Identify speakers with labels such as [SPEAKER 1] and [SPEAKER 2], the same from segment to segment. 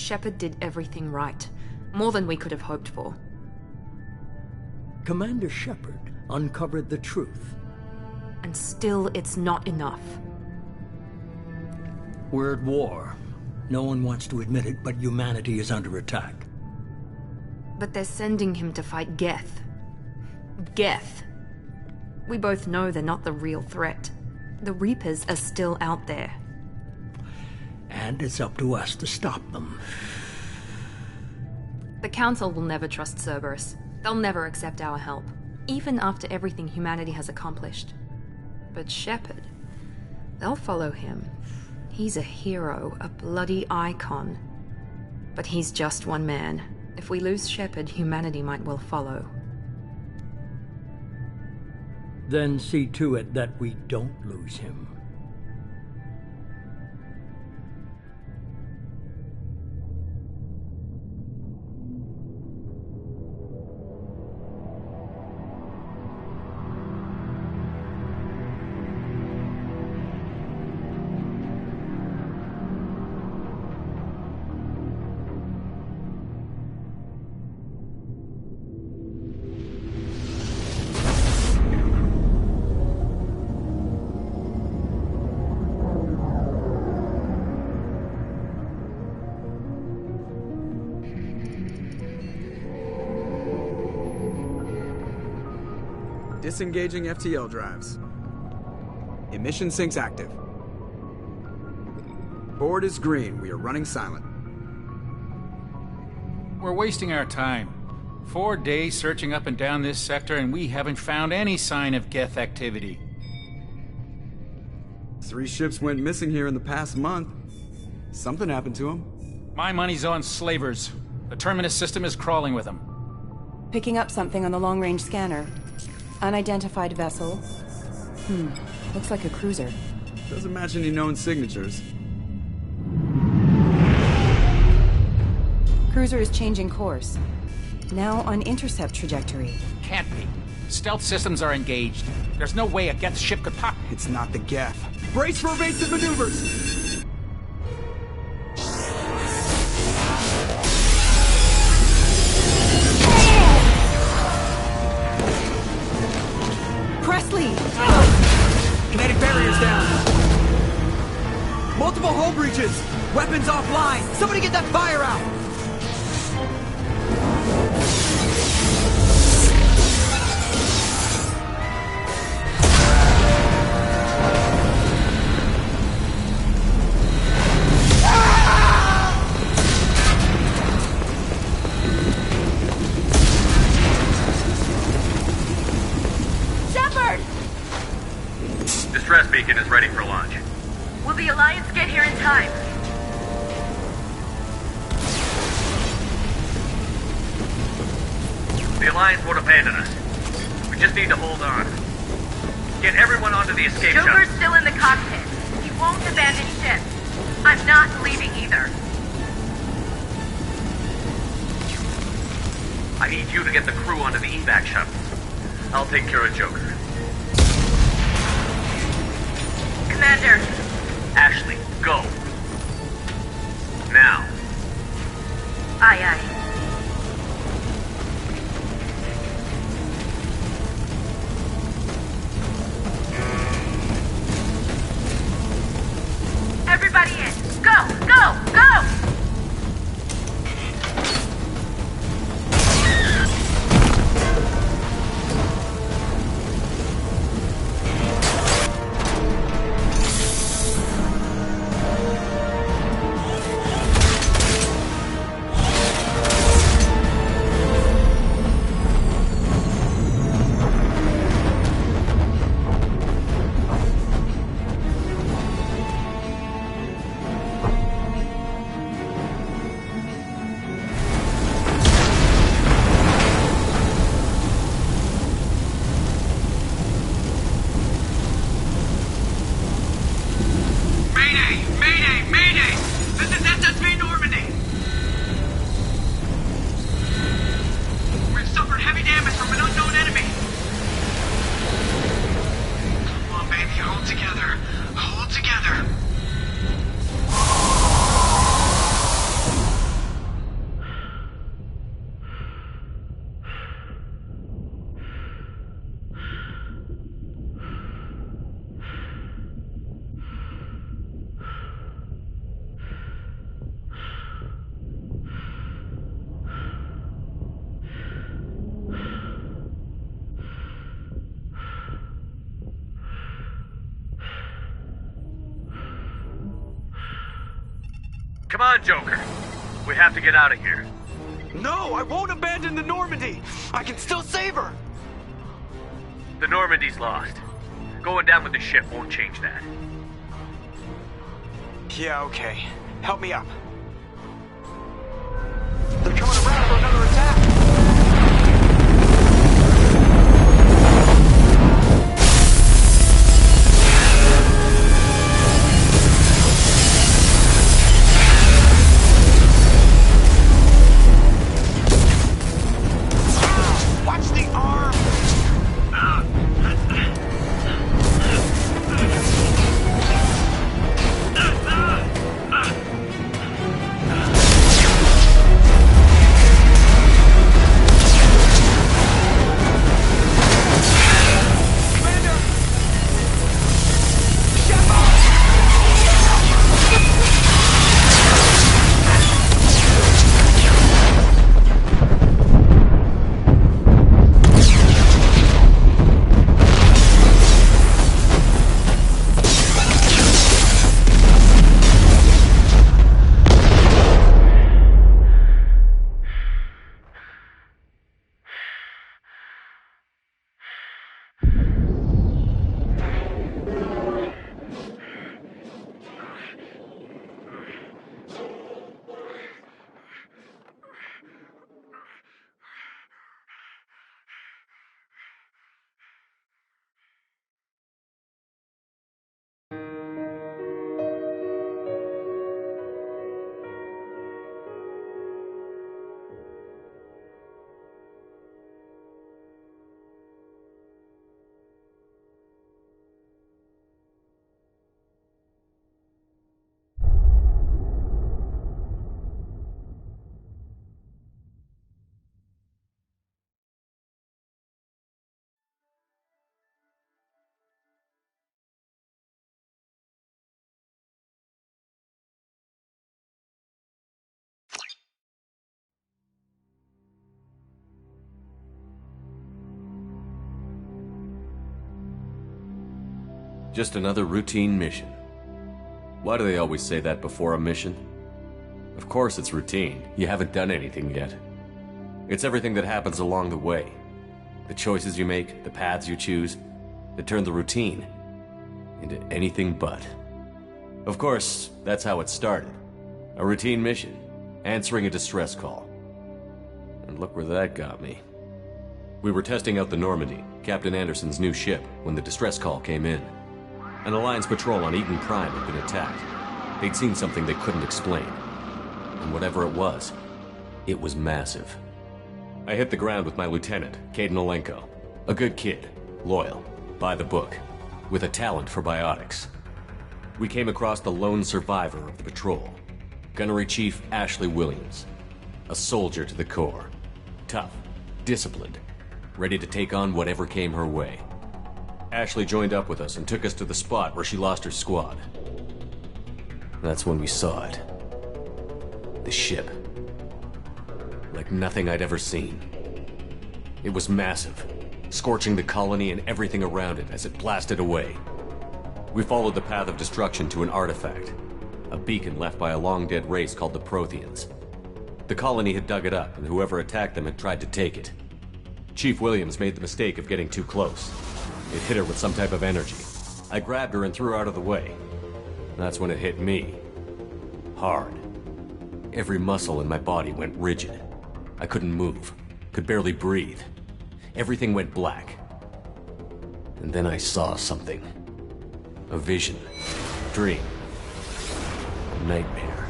[SPEAKER 1] Shepard did everything right. More than we could have hoped for.
[SPEAKER 2] Commander Shepard uncovered the truth.
[SPEAKER 1] And still, it's not enough.
[SPEAKER 2] We're at war. No one wants to admit it, but humanity is under attack.
[SPEAKER 1] But they're sending him to fight Geth. Geth. We both know they're not the real threat. The Reapers are still out there.
[SPEAKER 2] And it's up to us to stop them.
[SPEAKER 1] The Council will never trust Cerberus. They'll never accept our help, even after everything humanity has accomplished. But Shepard, they'll follow him. He's a hero, a bloody icon. But he's just one man. If we lose Shepard, humanity might well follow.
[SPEAKER 2] Then see to it that we don't lose him.
[SPEAKER 3] Disengaging FTL drives. Emission sinks active. Board is green. We are running silent.
[SPEAKER 4] We're wasting our time. 4 days searching up and down this sector, and we haven't found any sign of Geth activity.
[SPEAKER 3] 3 ships went missing here in the past month. Something happened to them.
[SPEAKER 4] My money's on slavers. The Terminus system is crawling with them.
[SPEAKER 5] Picking up something on the long-range scanner. Unidentified vessel. Looks like a cruiser.
[SPEAKER 3] Doesn't match any known signatures.
[SPEAKER 5] Cruiser is changing course. Now on intercept trajectory.
[SPEAKER 4] Can't be. Stealth systems are engaged. There's no way a Geth ship could pop.
[SPEAKER 3] It's not the Geth. Brace for evasive maneuvers!
[SPEAKER 6] Kinetic barriers down. Multiple hull breaches. Weapons offline. Somebody get that fire out.
[SPEAKER 7] Distress beacon is ready for launch.
[SPEAKER 8] Will the Alliance get here in time?
[SPEAKER 7] The Alliance won't abandon us. We just need to hold on. Get everyone onto the escape shuttle.
[SPEAKER 8] Joker's still in the cockpit. He won't abandon ship. I'm not leaving either.
[SPEAKER 7] I need you to get the crew onto the evac shuttle. I'll take care of Joker.
[SPEAKER 8] Commander.
[SPEAKER 7] Ashley, go. Now.
[SPEAKER 8] Aye, aye. Everybody in. Go, go, go!
[SPEAKER 7] on, Joker. We have to get out of here.
[SPEAKER 6] No, I won't abandon the Normandy. I can still save her.
[SPEAKER 7] The Normandy's lost. Going down with the ship won't change that.
[SPEAKER 6] Yeah, okay. Help me up. They're coming around for another attack. Watch the arm!
[SPEAKER 9] Just another routine mission. Why do they always say that before a mission? Of course it's routine. You haven't done anything yet. It's everything that happens along the way. The choices you make, the paths you choose, that turn the routine into anything but. Of course, that's how it started. A routine mission, answering a distress call. And look where that got me. We were testing out the Normandy, Captain Anderson's new ship, when the distress call came in. An Alliance patrol on Eden Prime had been attacked. They'd seen something they couldn't explain. And whatever it was massive. I hit the ground with my lieutenant, Caden Olenko. A good kid, loyal, by the book, with a talent for biotics. We came across the lone survivor of the patrol, Gunnery Chief Ashley Williams. A soldier to the core. Tough, disciplined, ready to take on whatever came her way. Ashley joined up with us and took us to the spot where she lost her squad. That's when we saw it. The ship. Like nothing I'd ever seen. It was massive, scorching the colony and everything around it as it blasted away. We followed the path of destruction to an artifact, a beacon left by a long-dead race called the Protheans. The colony had dug it up, and whoever attacked them had tried to take it. Chief Williams made the mistake of getting too close. It hit her with some type of energy. I grabbed her and threw her out of the way. That's when it hit me. Hard. Every muscle in my body went rigid. I couldn't move, could barely breathe. Everything went black. And then I saw something. A vision. Dream. A nightmare.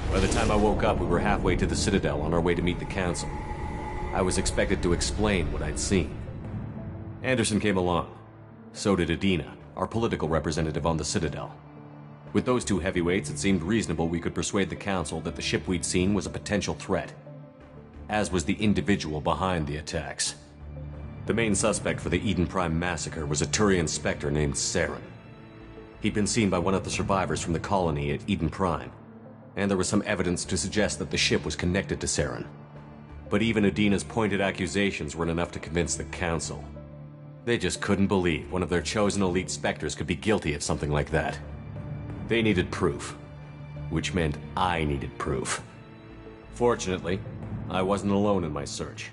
[SPEAKER 9] By the time I woke up, we were halfway to the Citadel on our way to meet the Council. I was expected to explain what I'd seen. Anderson came along. So did Adina, our political representative on the Citadel. With those two heavyweights, it seemed reasonable we could persuade the Council that the ship we'd seen was a potential threat. As was the individual behind the attacks. The main suspect for the Eden Prime massacre was a Turian Spectre named Saren. He'd been seen by one of the survivors from the colony at Eden Prime, and there was some evidence to suggest that the ship was connected to Saren. But even Adina's pointed accusations weren't enough to convince the Council. They just couldn't believe one of their chosen elite Spectres could be guilty of something like that. They needed proof. which meant I needed proof. Fortunately, I wasn't alone in my search.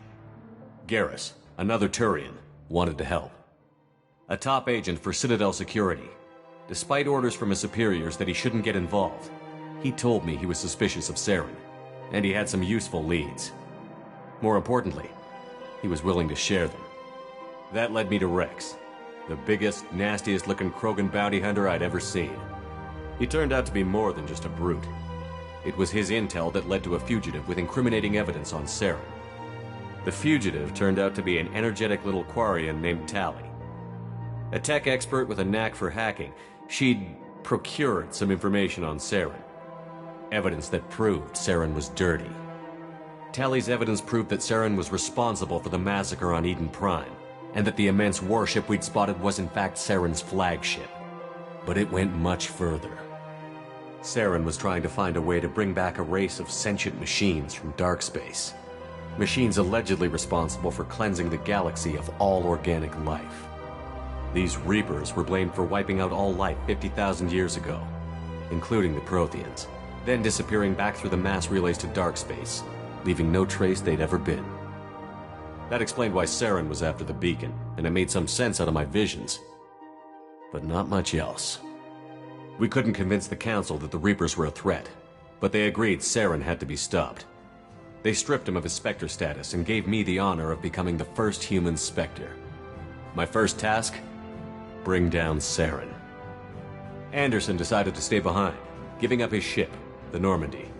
[SPEAKER 9] Garrus, another Turian, wanted to help. A top agent for Citadel Security. Despite orders from his superiors that he shouldn't get involved, he told me he was suspicious of Saren, and he had some useful leads. More importantly, he was willing to share them. That led me to Rex, the biggest, nastiest-looking Krogan bounty hunter I'd ever seen. He turned out to be more than just a brute. It was his intel that led to a fugitive with incriminating evidence on Saren. The fugitive turned out to be an energetic little Quarian named Tali. A tech expert with a knack for hacking, she'd procured some information on Saren. Evidence that proved Saren was dirty. Tali's evidence proved that Saren was responsible for the massacre on Eden Prime, and that the immense warship we'd spotted was in fact Saren's flagship. But it went much further. Saren was trying to find a way to bring back a race of sentient machines from dark space. Machines allegedly responsible for cleansing the galaxy of all organic life. These Reapers were blamed for wiping out all life 50,000 years ago, including the Protheans, then disappearing back through the mass relays to dark space, leaving no trace they'd ever been. That explained why Saren was after the beacon, and it made some sense out of my visions. But not much else. We couldn't convince the Council that the Reapers were a threat, but they agreed Saren had to be stopped. They stripped him of his Spectre status and gave me the honor of becoming the first human Spectre. My first task? Bring down Saren. Anderson decided to stay behind, giving up his ship, the Normandy.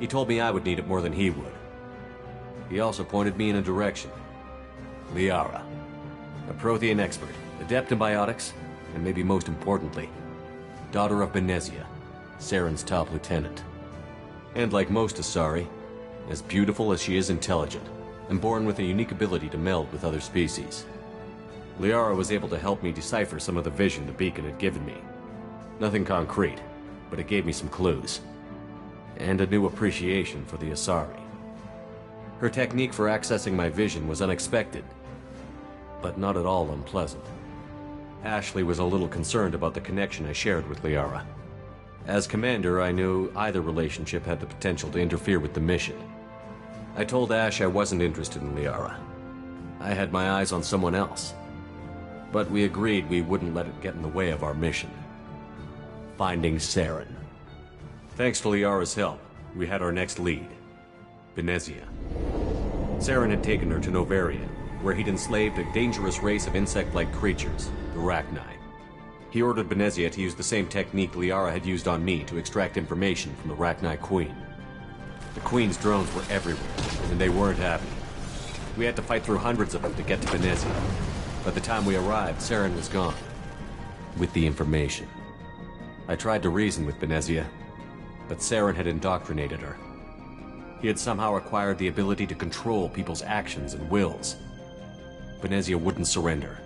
[SPEAKER 9] He told me I would need it more than he would. He also pointed me in a direction. Liara, a Prothean expert, adept in biotics, and maybe most importantly, daughter of Benezia, Saren's top lieutenant. And like most Asari, as beautiful as she is intelligent, and born with a unique ability to meld with other species. Liara was able to help me decipher some of the vision the beacon had given me. Nothing concrete, but it gave me some clues. And a new appreciation for the Asari. Her technique for accessing my vision was unexpected, but not at all unpleasant. Ashley was a little concerned about the connection I shared with Liara. As commander, I knew either relationship had the potential to interfere with the mission. I told Ash I wasn't interested in Liara. I had my eyes on someone else. But we agreed we wouldn't let it get in the way of our mission. Finding Saren. Thanks to Liara's help, we had our next lead. Benezia. Saren had taken her to Novaria, where he'd enslaved a dangerous race of insect-like creatures, the Rachni. He ordered Benezia to use the same technique Liara had used on me to extract information from the Rachni Queen. The Queen's drones were everywhere, and they weren't happy. We had to fight through hundreds of them to get to Benezia. By the time we arrived, Saren was gone. With the information. I tried to reason with Benezia, but Saren had indoctrinated her. He had somehow acquired the ability to control people's actions and wills. Benezia wouldn't surrender,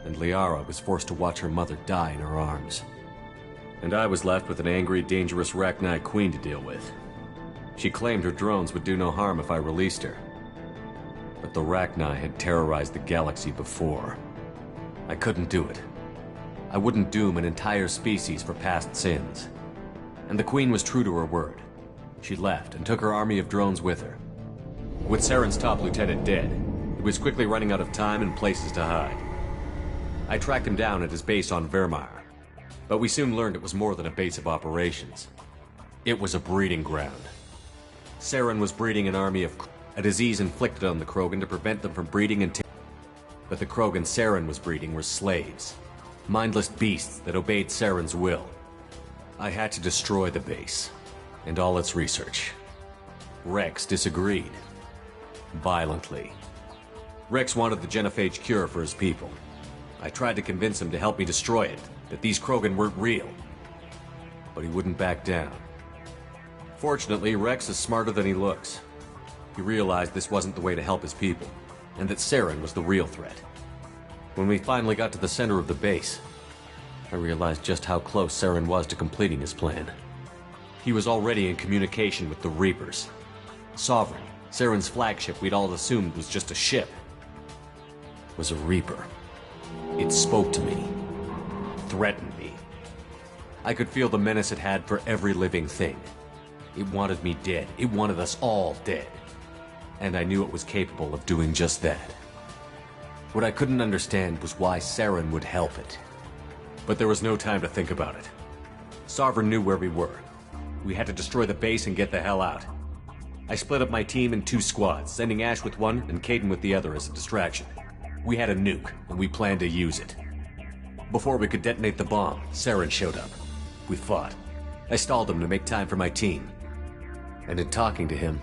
[SPEAKER 9] and Liara was forced to watch her mother die in her arms. And I was left with an angry, dangerous Rachni Queen to deal with. She claimed her drones would do no harm if I released her. But the Rachni had terrorized the galaxy before. I couldn't do it. I wouldn't doom an entire species for past sins. And the Queen was true to her word. She left and took her army of drones with her. With Saren's top lieutenant dead, he was quickly running out of time and places to hide. I tracked him down at his base on Vermeer, but we soon learned it was more than a base of operations. It was a breeding ground. Saren was breeding an army of a disease inflicted on the Krogan to prevent them from breeding and but the Krogan Saren was breeding were slaves. Mindless beasts that obeyed Saren's will. I had to destroy the base, and all its research. Rex disagreed. Violently. Rex wanted the genophage cure for his people. I tried to convince him to help me destroy it, that these Krogan weren't real. But he wouldn't back down. Fortunately, Rex is smarter than he looks. He realized this wasn't the way to help his people, and that Saren was the real threat. When we finally got to the center of the base, I realized just how close Saren was to completing his plan. He was already in communication with the Reapers. Sovereign, Saren's flagship we'd all assumed was just a ship, was a Reaper. It spoke to me, threatened me. I could feel the menace it had for every living thing. It wanted me dead. It wanted us all dead. And I knew it was capable of doing just that. What I couldn't understand was why Saren would help it. But there was no time to think about it. Sovereign knew where we were. We had to destroy the base and get the hell out. I split up my team in 2 squads, sending Ash with one and Caden with the other as a distraction. We had a nuke, and we planned to use it. Before we could detonate the bomb, Saren showed up. We fought. I stalled him to make time for my team. And in talking to him,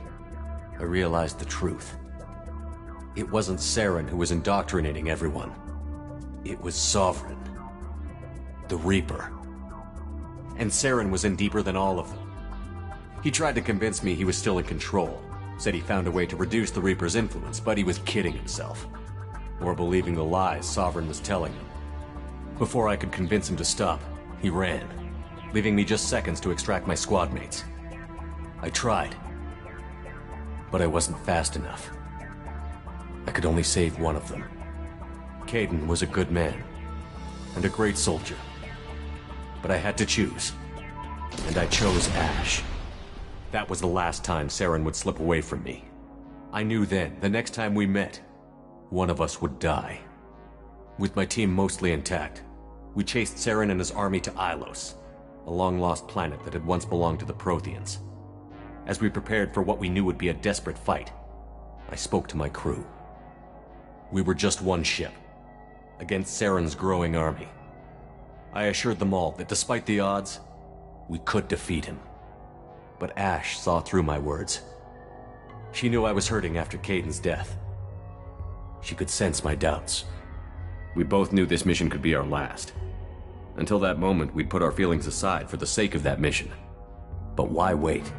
[SPEAKER 9] I realized the truth. It wasn't Saren who was indoctrinating everyone. It was Sovereign. The Reaper. And Saren was in deeper than all of them. He tried to convince me he was still in control. Said he found a way to reduce the Reaper's influence, but he was kidding himself. Or believing the lies Sovereign was telling him. Before I could convince him to stop, he ran, leaving me just seconds to extract my squad mates. I tried, but I wasn't fast enough. I could only save one of them. Caden was a good man, and a great soldier. But I had to choose, and I chose Ash. That was the last time Saren would slip away from me. I knew then, the next time we met, one of us would die. With my team mostly intact, we chased Saren and his army to Ilos, a long-lost planet that had once belonged to the Protheans. As we prepared for what we knew would be a desperate fight, I spoke to my crew. We were just one ship, against Saren's growing army. I assured them all that despite the odds, we could defeat him. But Ash saw through my words. She knew I was hurting after Caden's death. She could sense my doubts. We both knew this mission could be our last. Until that moment, we'd put our feelings aside for the sake of that mission. But why wait?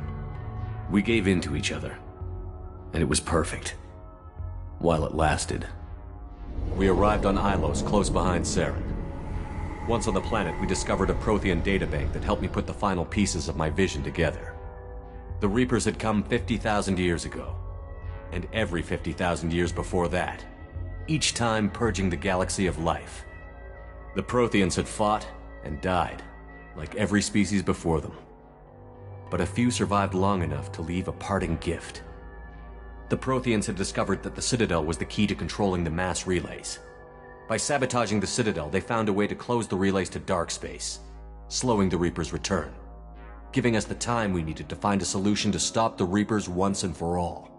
[SPEAKER 9] We gave in to each other, and it was perfect. While it lasted. We arrived on Ilos, close behind Saren. Once on the planet, we discovered a Prothean databank that helped me put the final pieces of my vision together. The Reapers had come 50,000 years ago, and every 50,000 years before that, each time purging the galaxy of life. The Protheans had fought and died, like every species before them. But a few survived long enough to leave a parting gift. The Protheans had discovered that the Citadel was the key to controlling the mass relays. By sabotaging the Citadel, they found a way to close the relays to dark space, slowing the Reaper's return, giving us the time we needed to find a solution to stop the Reapers once and for all.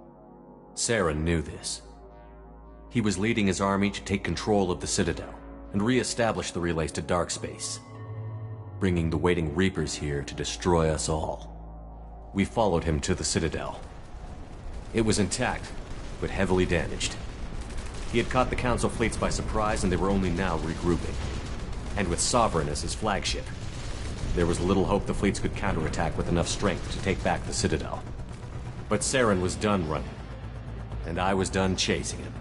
[SPEAKER 9] Saren knew this. He was leading his army to take control of the Citadel and re-establish the relays to dark space, bringing the waiting Reapers here to destroy us all. We followed him to the Citadel. It was intact, but heavily damaged. He had caught the Council fleets by surprise, and they were only now regrouping. And with Sovereign as his flagship, there was little hope the fleets could counterattack with enough strength to take back the Citadel. But Saren was done running, and I was done chasing him.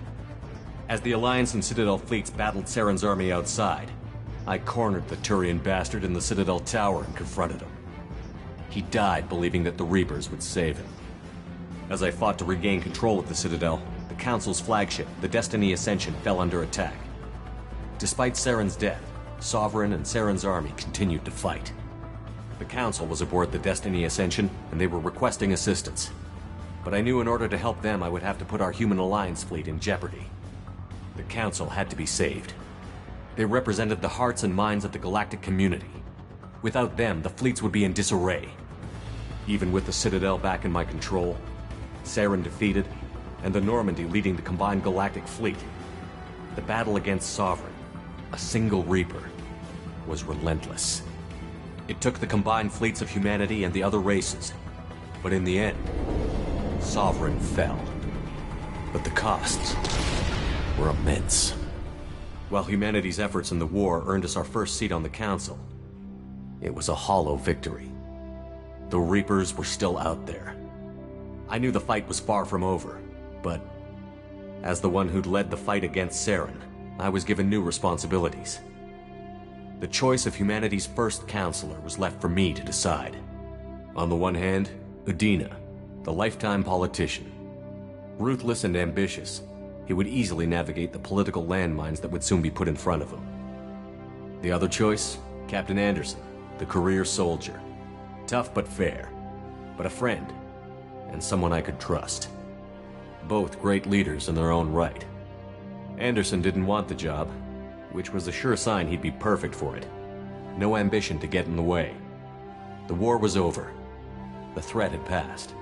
[SPEAKER 9] As the Alliance and Citadel fleets battled Saren's army outside, I cornered the Turian bastard in the Citadel tower and confronted him. He died believing that the Reapers would save him. As I fought to regain control of the Citadel, the Council's flagship, the Destiny Ascension, fell under attack. Despite Saren's death, Sovereign and Saren's army continued to fight. The Council was aboard the Destiny Ascension, and they were requesting assistance. But I knew in order to help them, I would have to put our human Alliance fleet in jeopardy. The Council had to be saved. They represented the hearts and minds of the galactic community. Without them, the fleets would be in disarray. Even with the Citadel back in my control, Saren defeated, and the Normandy leading the combined galactic fleet, the battle against Sovereign, a single Reaper, was relentless. It took the combined fleets of humanity and the other races, but in the end, Sovereign fell. But the costs were immense. While humanity's efforts in the war earned us our first seat on the Council, it was a hollow victory. The Reapers were still out there. I knew the fight was far from over, but as the one who'd led the fight against Saren, I was given new responsibilities. The choice of humanity's first counselor was left for me to decide. On the one hand, Udina, the lifetime politician. Ruthless and ambitious, he would easily navigate the political landmines that would soon be put in front of him. The other choice, Captain Anderson, The career soldier. Tough but fair. But a friend. And someone I could trust. Both great leaders in their own right. Anderson didn't want the job, which was a sure sign he'd be perfect for it. No ambition to get in the way. The war was over. The threat had passed.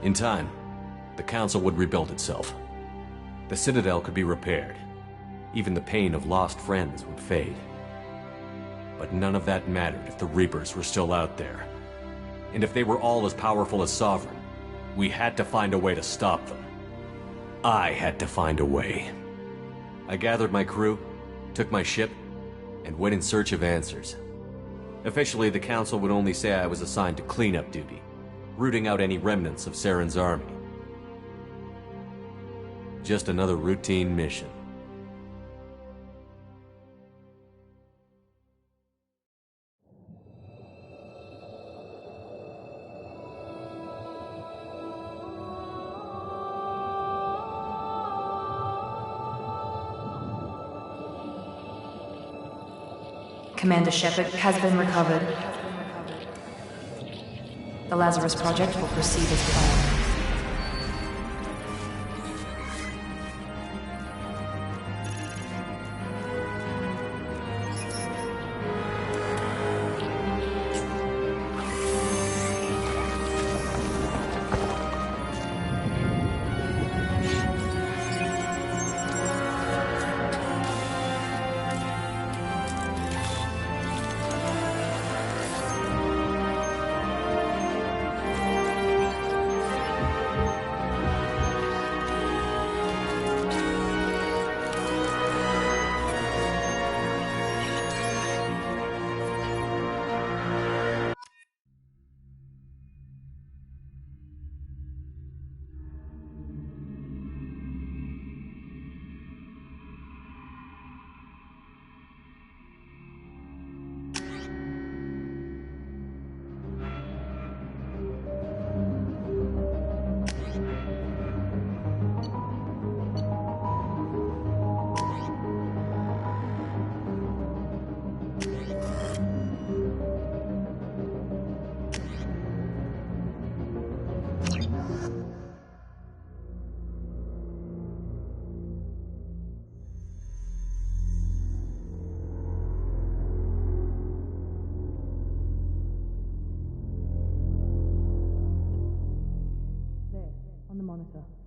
[SPEAKER 9] In time, the Council would rebuild itself. The Citadel could be repaired. Even the pain of lost friends would fade. But none of that mattered if the Reapers were still out there. And if they were all as powerful as Sovereign, we had to find a way to stop them. I had to find a way. I gathered my crew, took my ship, and went in search of answers. Officially, the Council would only say I was assigned to cleanup duty, rooting out any remnants of Saren's army. Just another routine mission.
[SPEAKER 1] Commander Shepard has been recovered. The Lazarus Project will proceed as planned.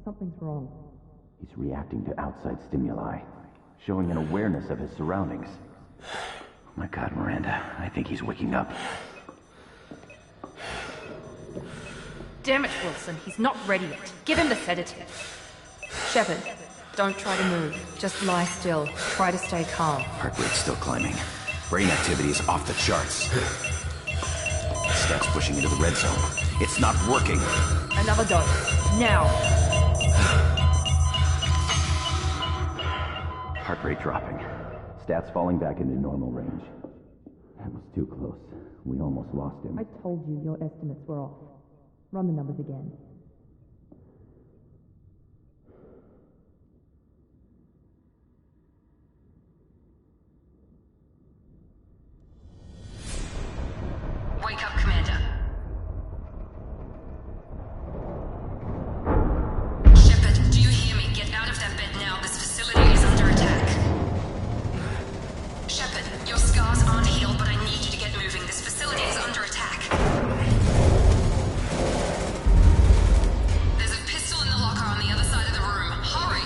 [SPEAKER 1] Something's wrong.
[SPEAKER 10] He's reacting to outside stimuli, showing an awareness of his surroundings. Oh my God, Miranda, I think he's waking up.
[SPEAKER 1] Damn it, Wilson, he's not ready yet. Give him the sedative. Shepard, don't try to move. Just lie still. Try to stay calm.
[SPEAKER 10] Heart rate's still climbing. Brain activity is off the charts. Steps pushing into the red zone. It's not working.
[SPEAKER 1] Another dose. Now.
[SPEAKER 10] Heart rate dropping. Stats falling back into normal range. That was too close. We almost lost him.
[SPEAKER 1] I told you your estimates were off. Run the numbers again.
[SPEAKER 11] Wake up, Commander. Shepard, do you hear me? Get out of that bed now. This facility is under attack. Shepard, your scars aren't healed, but I need you to get moving. This facility is under attack. There's a pistol in the locker on the other side of the room. Hurry!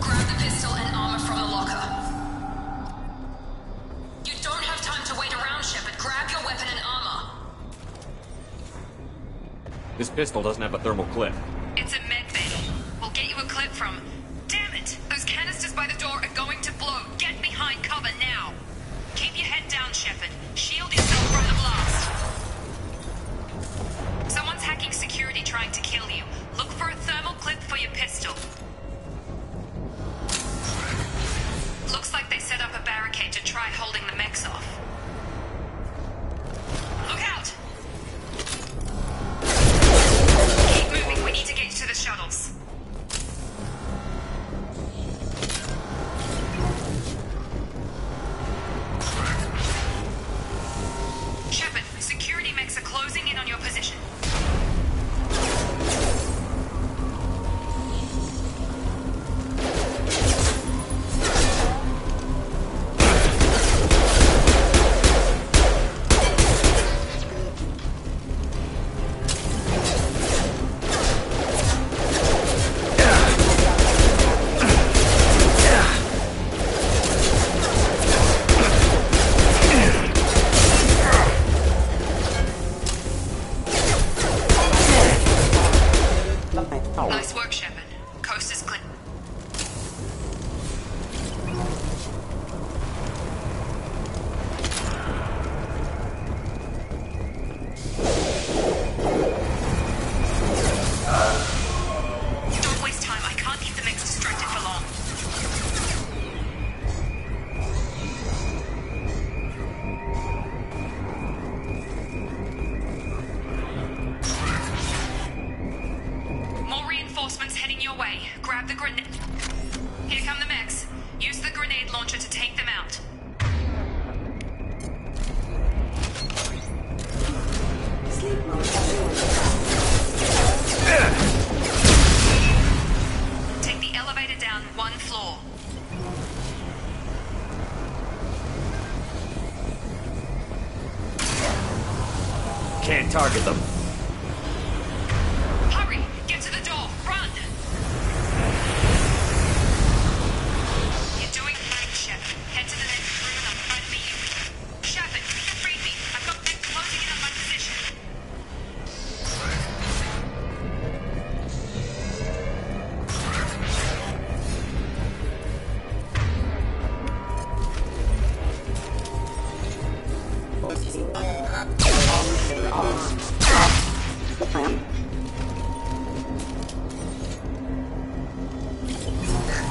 [SPEAKER 11] Grab the pistol and armor from the locker. You don't have time to wait around, Shepard. Grab your weapon and armor.
[SPEAKER 9] This pistol doesn't have a thermal clip.
[SPEAKER 11] It's a med bay. We'll get you a clip from... Damn it! Those canisters by the door are going to blow. Get behind cover now. Keep your head down, Shepard. Shield yourself from the blast. Someone's hacking security trying to kill you. Look for a thermal clip for your pistol. Looks like they set up a barricade to try holding the mechs off. Look out! Keep moving. We need to get you to the shuttles. Nice work, Shepard. Coast is clear. Don't waste time. I can't keep the mix distracted for long. More reinforcements heading your way. Grab the grenade. Here come the mechs. Use the grenade launcher to take them out.
[SPEAKER 5] Sleep mode.
[SPEAKER 11] Take the elevator down one floor.
[SPEAKER 12] Can't target them.
[SPEAKER 11] Hurry! Get to the door! Run! You're doing great, Shepard. Head to the next room and I'll try to meet you. Shepard, read me. I've got men closing in on my position.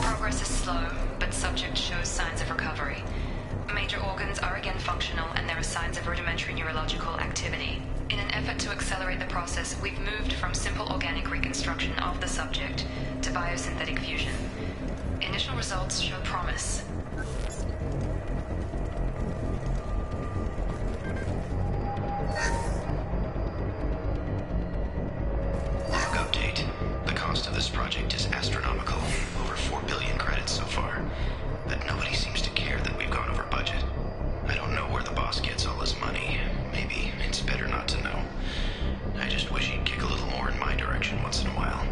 [SPEAKER 11] Progress is slow, but subject shows signs of recovery. Major organs are again functional, and there are signs of rudimentary neurological activity. In an effort to accelerate the process, we've moved from simple organic reconstruction of the subject to biosynthetic fusion. Initial results show promise.
[SPEAKER 13] Log update. The cost of this project is astronomical. Over 4 billion credits so far. But nobody seems to care that we've gone over budget. I don't know where the boss gets all his money. Maybe it's better not to know. I just wish he'd kick a little more in my direction once in a while.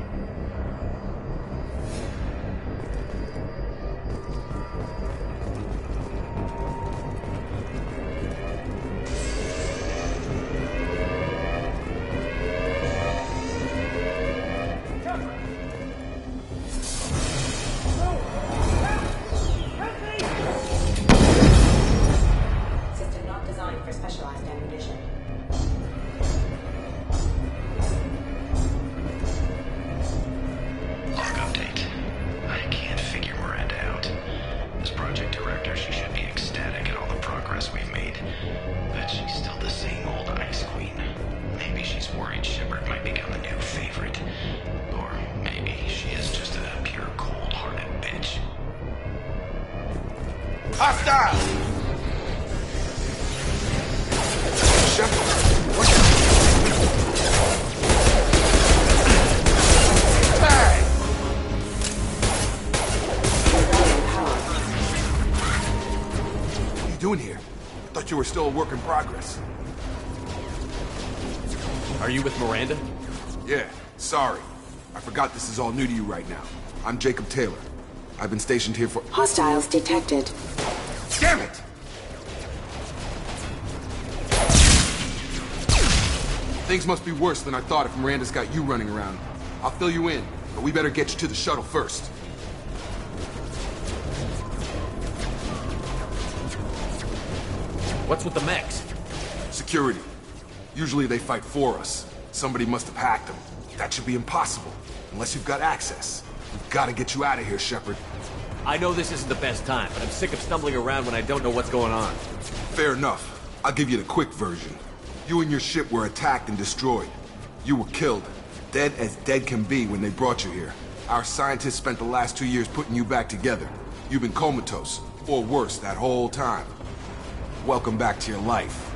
[SPEAKER 5] System not designed for specialized ammunition.
[SPEAKER 13] Log update. I can't figure Miranda out. As project director, she should be ecstatic at all the progress we've made. But she's still the same old ice queen. Maybe she's worried Shepard might become the new favorite. Or maybe she is just a pure cold-hearted bitch.
[SPEAKER 14] Hostile! Shepard, Hey! What are you doing here? I thought you were still a work in progress.
[SPEAKER 12] Are you with Miranda?
[SPEAKER 14] Yeah, sorry. I forgot this is all new to you right now. I'm Jacob Taylor. I've been stationed here for—
[SPEAKER 5] Hostiles detected.
[SPEAKER 14] Damn it! Things must be worse than I thought if Miranda's got you running around. I'll fill you in, but we better get you to the shuttle first.
[SPEAKER 12] What's with the mechs?
[SPEAKER 14] Security. Usually they fight for us. Somebody must have hacked them. That should be impossible, unless you've got access. We've got to get you out of here, Shepard.
[SPEAKER 12] I know this isn't the best time, but I'm sick of stumbling around when I don't know what's going on.
[SPEAKER 14] Fair enough. I'll give you the quick version. You and your ship were attacked and destroyed. You were killed. Dead as dead can be when they brought you here. Our scientists spent the last 2 years putting you back together. You've been comatose, or worse, that whole time. Welcome back to your life.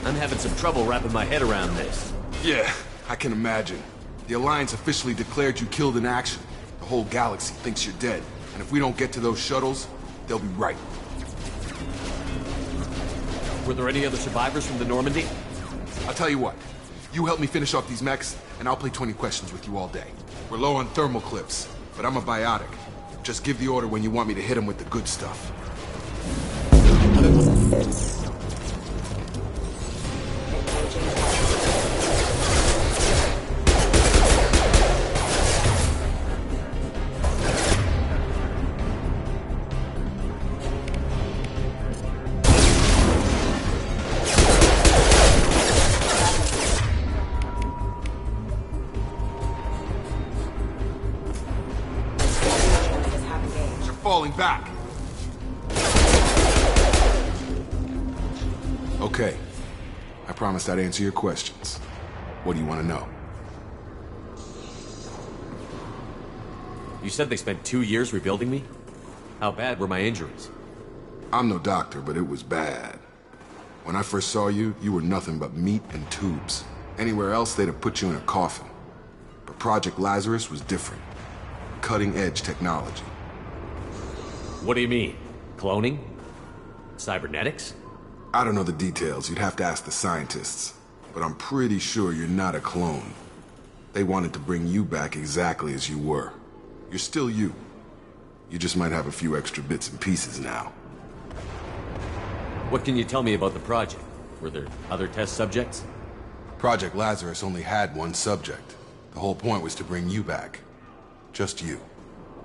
[SPEAKER 12] I'm having some trouble wrapping my head around this.
[SPEAKER 14] Yeah, I can imagine. The Alliance officially declared you killed in action. The whole galaxy thinks you're dead. And if we don't get to those shuttles, they'll be right.
[SPEAKER 12] Were there any other survivors from the Normandy?
[SPEAKER 14] I'll tell you what. You help me finish off these mechs, and I'll play 20 questions with you all day. We're low on thermal clips, but I'm a biotic. Just give the order when you want me to hit them with the good stuff. back! Okay. I promised I'd answer your questions. What do you want to know?
[SPEAKER 12] You said they spent 2 years rebuilding me? How bad were my injuries?
[SPEAKER 14] I'm no doctor, but it was bad. When I first saw you, you were nothing but meat and tubes. Anywhere else, they'd have put you in a coffin. But Project Lazarus was different. Cutting-edge technology.
[SPEAKER 12] What do you mean? Cloning? Cybernetics?
[SPEAKER 14] I don't know the details. You'd have to ask the scientists. But I'm pretty sure you're not a clone. They wanted to bring you back exactly as you were. You're still you. You just might have a few extra bits and pieces now.
[SPEAKER 12] What can you tell me about the project? Were there other test subjects?
[SPEAKER 14] Project Lazarus only had one subject. The whole point was to bring you back. Just you.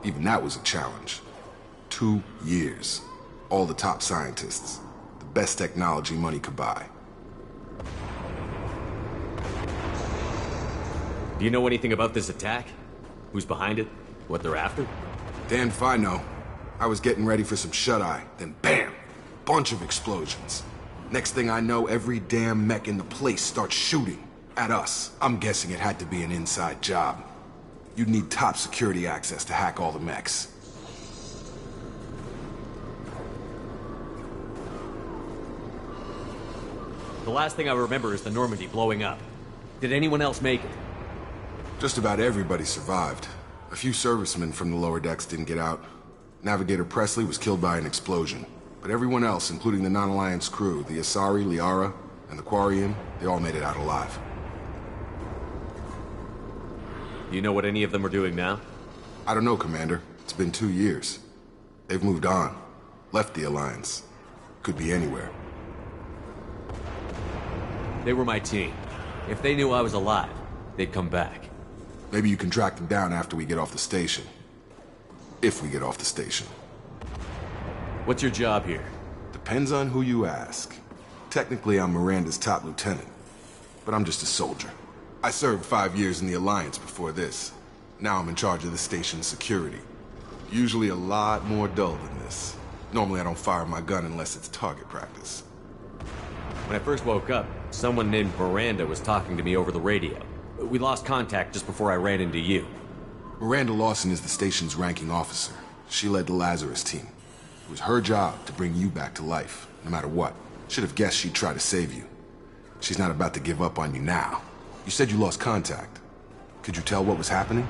[SPEAKER 14] Even that was a challenge. 2 years. All the top scientists. The best technology money could buy.
[SPEAKER 12] Do you know anything about this attack? Who's behind it? What they're after?
[SPEAKER 14] Damn if I know. I was getting ready for some shut-eye, then BAM! Bunch of explosions. Next thing I know, every damn mech in the place starts shooting. At us. I'm guessing it had to be an inside job. You'd need top security access to hack all the mechs.
[SPEAKER 12] The last thing I remember is the Normandy blowing up. Did anyone else make it?
[SPEAKER 14] Just about everybody survived. A few servicemen from the lower decks didn't get out. Navigator Presley was killed by an explosion. But everyone else, including the non-Alliance crew, the Asari, Liara, and the Quarian, they all made it out alive.
[SPEAKER 12] Do you know what any of them are doing now?
[SPEAKER 14] I don't know, Commander. It's been 2 years. They've moved on. Left the Alliance. Could be anywhere.
[SPEAKER 12] They were my team. If they knew I was alive, they'd come back.
[SPEAKER 14] Maybe you can track them down after we get off the station. If we get off the station.
[SPEAKER 12] What's your job here?
[SPEAKER 14] Depends on who you ask. Technically, I'm Miranda's top lieutenant. But I'm just a soldier. I served 5 years in the Alliance before this. Now I'm in charge of the station's security. Usually a lot more dull than this. Normally I don't fire my gun unless it's target practice.
[SPEAKER 12] When I first woke up, someone named Miranda was talking to me over the radio. We lost contact just before I ran into you.
[SPEAKER 14] Miranda Lawson is the station's ranking officer. She led the Lazarus team. It was her job to bring you back to life, no matter what. Should have guessed she'd try to save you. She's not about to give up on you now. You said you lost contact. Could you tell what was happening?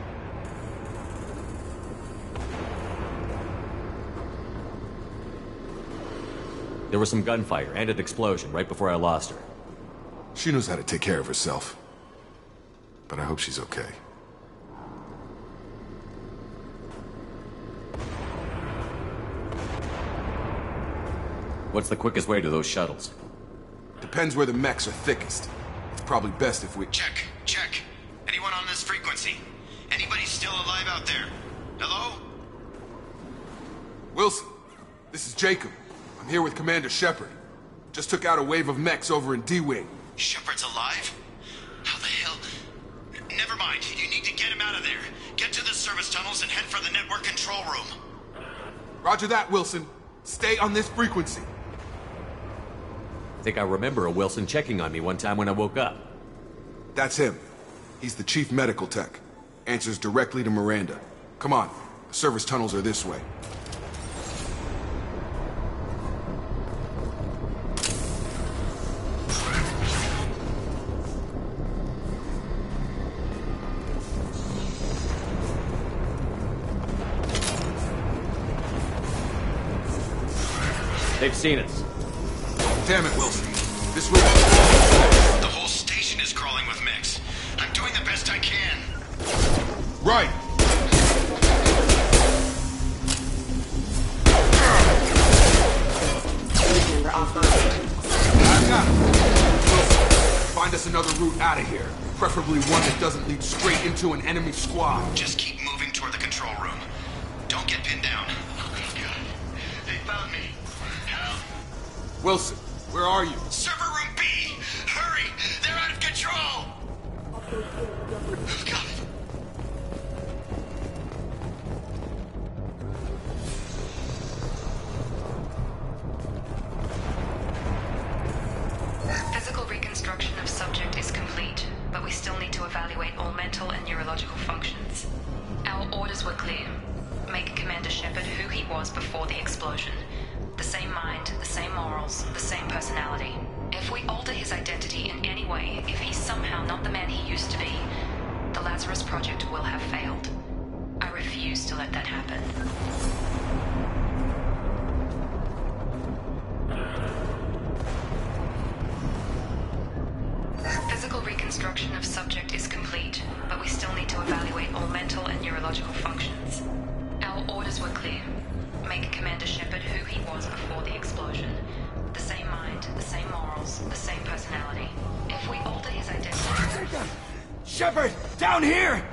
[SPEAKER 12] There was some gunfire and an explosion right before I lost her.
[SPEAKER 14] She knows how to take care of herself. But I hope she's okay.
[SPEAKER 12] What's the quickest way to those shuttles?
[SPEAKER 14] Depends where the mechs are thickest. It's probably best if we...
[SPEAKER 13] Check. Anyone on this frequency? Anybody still alive out there? Hello?
[SPEAKER 14] Wilson, this is Jacob. I'm here with Commander Shepard. Just took out a wave of mechs over in D-Wing.
[SPEAKER 13] Shepard's alive? How the hell? Never mind. You need to get him out of there. Get to the service tunnels and head for the network control room.
[SPEAKER 14] Roger that, Wilson. Stay on this frequency.
[SPEAKER 12] I think I remember a Wilson checking on me one time when I woke up.
[SPEAKER 14] That's him. He's the chief medical tech. Answers directly to Miranda. Come on. The service tunnels are this way.
[SPEAKER 12] They've seen us.
[SPEAKER 14] Damn it, Wilson. This way.
[SPEAKER 13] The whole station is crawling with mechs. I'm doing the best I can.
[SPEAKER 14] Right. I got it. Wilson, find us another route out of here. Preferably one that doesn't lead straight into an enemy squad.
[SPEAKER 13] Just keep moving toward the control room. Don't get pinned down. Oh, God. They found me. Help!
[SPEAKER 14] Wilson, where are you?
[SPEAKER 13] Server room B! Hurry! They're out of control! Oh, God.
[SPEAKER 11] reconstruction of subject is complete, but we still need to evaluate all mental and neurological functions. Our orders were clear. Make Commander Shepard who he was before the explosion. The same mind, the same morals, the same personality. If we alter his identity in any way, if he's somehow not the man he used to be, the Lazarus Project will have failed. I refuse to let that happen. Physical reconstruction of subject is complete, but we still need to evaluate all mental and neurological functions. Our orders were clear. Make Commander Shepard who he was before the explosion. The same mind, the same morals, the same personality. If we alter his identity...
[SPEAKER 6] Shepard! Down here!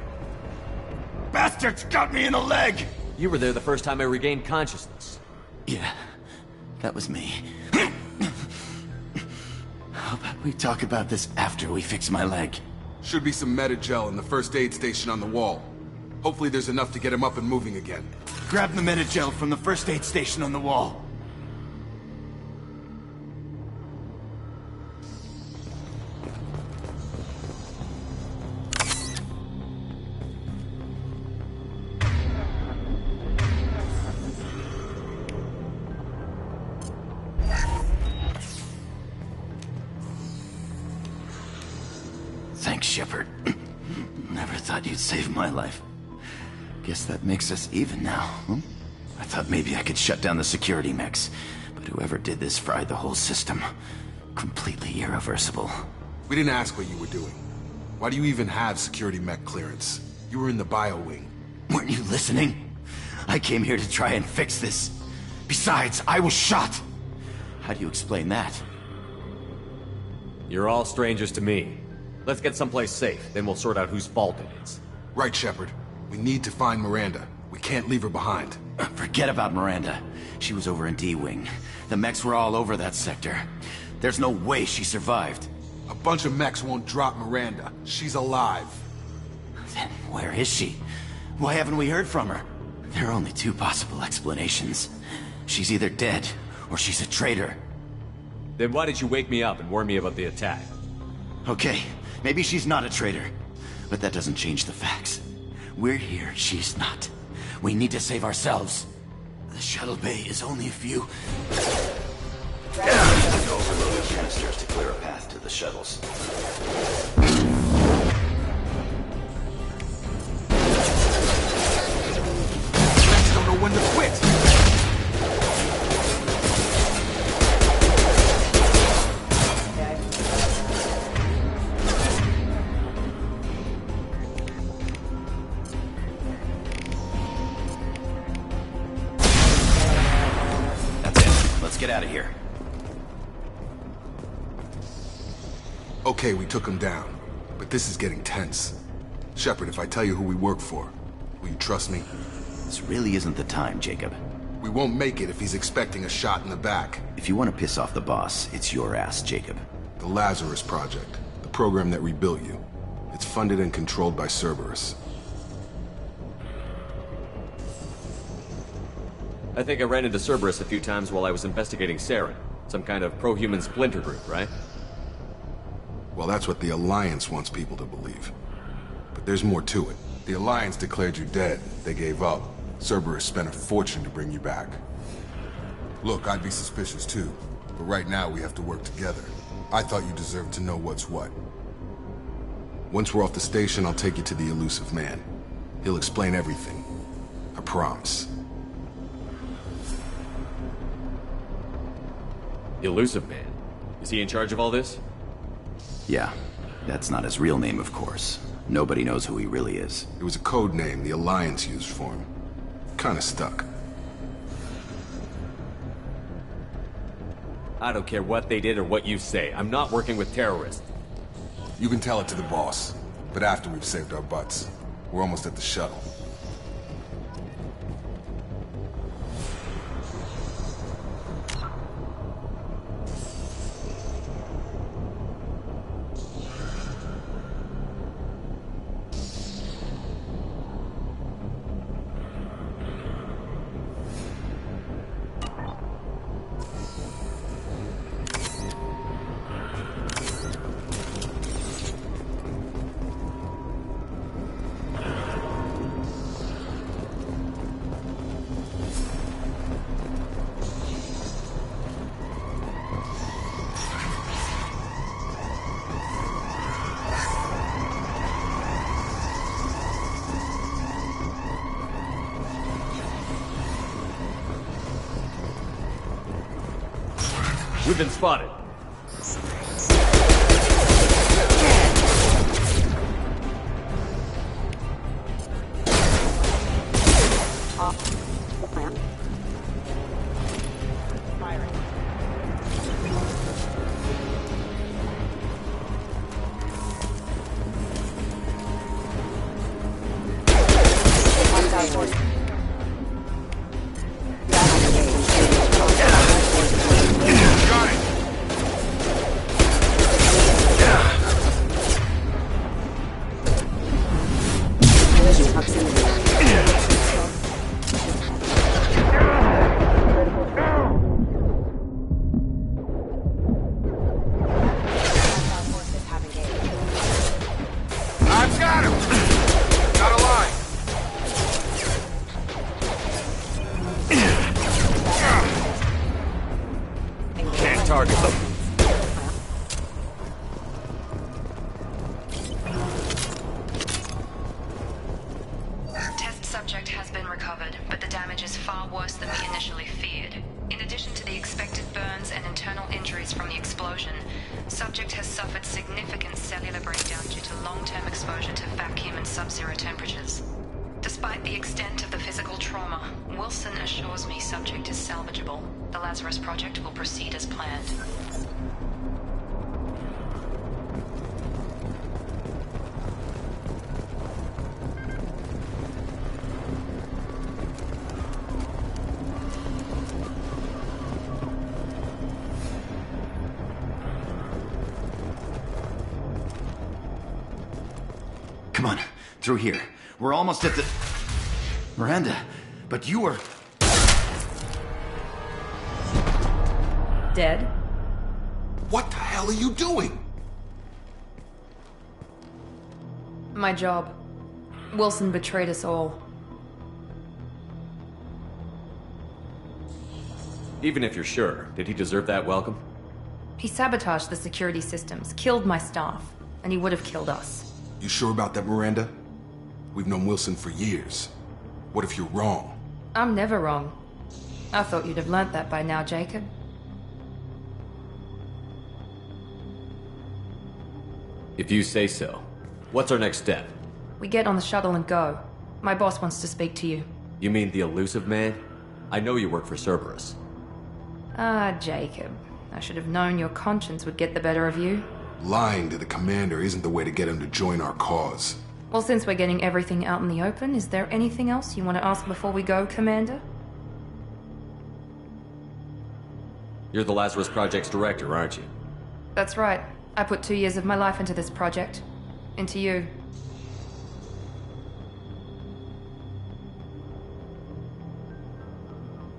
[SPEAKER 6] Bastards got me in the leg!
[SPEAKER 12] You were there the first time I regained consciousness.
[SPEAKER 15] Yeah, that was me. How about we talk about this after we fix my leg?
[SPEAKER 14] Should be some Metagel in the first aid station on the wall. Hopefully there's enough to get him up and moving again.
[SPEAKER 15] Grab the Metagel from the first aid station on the wall. Thanks, Shepard. Never thought you'd save my life. Guess that makes us even now, huh? I thought maybe I could shut down the security mechs, but whoever did this fried the whole system. Completely irreversible.
[SPEAKER 14] We didn't ask what you were doing. Why do you even have security mech clearance? You were in the bio wing.
[SPEAKER 15] Weren't you listening? I came here to try and fix this. Besides, I was shot. How do you explain that?
[SPEAKER 12] You're all strangers to me. Let's get someplace safe, then we'll sort out whose fault it is.
[SPEAKER 14] Right, Shepard. We need to find Miranda. We can't leave her behind.
[SPEAKER 15] Forget about Miranda. She was over in D-Wing. The mechs were all over that sector. There's no way she survived.
[SPEAKER 14] A bunch of mechs won't drop Miranda. She's alive.
[SPEAKER 15] Then where is she? Why haven't we heard from her? There are only two possible explanations. She's either dead, or she's a traitor.
[SPEAKER 12] Then why did you wake me up and warn me about the attack?
[SPEAKER 15] Okay, maybe she's not a traitor. But that doesn't change the facts. We're here, she's not. We need to save ourselves. The shuttle bay is only a few... overloaded canisters to clear a path to the shuttles.
[SPEAKER 14] Mechs don't know when to quit!
[SPEAKER 15] Get out of here.
[SPEAKER 14] Okay, we took him down. But this is getting tense. Shepard, if I tell you who we work for, will you trust me?
[SPEAKER 15] This really isn't the time, Jacob.
[SPEAKER 14] We won't make it if he's expecting a shot in the back.
[SPEAKER 15] If you want to piss off the boss, it's your ass, Jacob.
[SPEAKER 14] The Lazarus Project. The program that rebuilt you. It's funded and controlled by Cerberus.
[SPEAKER 12] I think I ran into Cerberus a few times while I was investigating Saren. Some kind of pro-human splinter group, right?
[SPEAKER 14] Well, that's what the Alliance wants people to believe. But there's more to it. The Alliance declared you dead. They gave up. Cerberus spent a fortune to bring you back. Look, I'd be suspicious too. But right now we have to work together. I thought you deserved to know what's what. Once we're off the station, I'll take you to the Elusive Man. He'll explain everything. I promise.
[SPEAKER 12] Elusive Man? Is he in charge of all this?
[SPEAKER 15] Yeah. That's not his real name, of course. Nobody knows who he really is.
[SPEAKER 14] It was a code name the Alliance used for him. Kinda stuck.
[SPEAKER 12] I don't care what they did or what you say. I'm not working with terrorists.
[SPEAKER 14] You can tell it to the boss. But after we've saved our butts. We're almost at the shuttle.
[SPEAKER 12] We've been spotted.
[SPEAKER 9] Target them.
[SPEAKER 11] Test subject has been recovered, but the damage is far worse than we initially feared. In addition to the expected burns and internal injuries from the explosion, subject has suffered significant cellular breakdown due to long-term exposure to vacuum and sub-zero temperatures. Despite the extent of the physical trauma, Wilson assures me subject is salvageable. The Lazarus Project will proceed as planned.
[SPEAKER 15] Come on, through here. We're almost at the... Miranda, but you were...
[SPEAKER 5] Dead?
[SPEAKER 14] What the hell are you doing?
[SPEAKER 1] My job. Wilson betrayed us all.
[SPEAKER 12] Even if you're sure, did he deserve that welcome?
[SPEAKER 1] He sabotaged the security systems, killed my staff, and he would have killed us.
[SPEAKER 14] You sure about that, Miranda? We've known Wilson for years. What if you're wrong?
[SPEAKER 1] I'm never wrong. I thought you'd have learnt that by now, Jacob.
[SPEAKER 12] If you say so. What's our next step?
[SPEAKER 1] We get on the shuttle and go. My boss wants to speak to you.
[SPEAKER 12] You mean the elusive man? I know you work for Cerberus.
[SPEAKER 1] Ah, Jacob. I should have known your conscience would get the better of you.
[SPEAKER 14] Lying to the commander isn't the way to get him to join our cause.
[SPEAKER 1] Well, since we're getting everything out in the open, is there anything else you want to ask before we go, Commander?
[SPEAKER 12] You're the Lazarus Project's director, aren't you?
[SPEAKER 1] That's right. I put 2 years of my life into this project. Into you.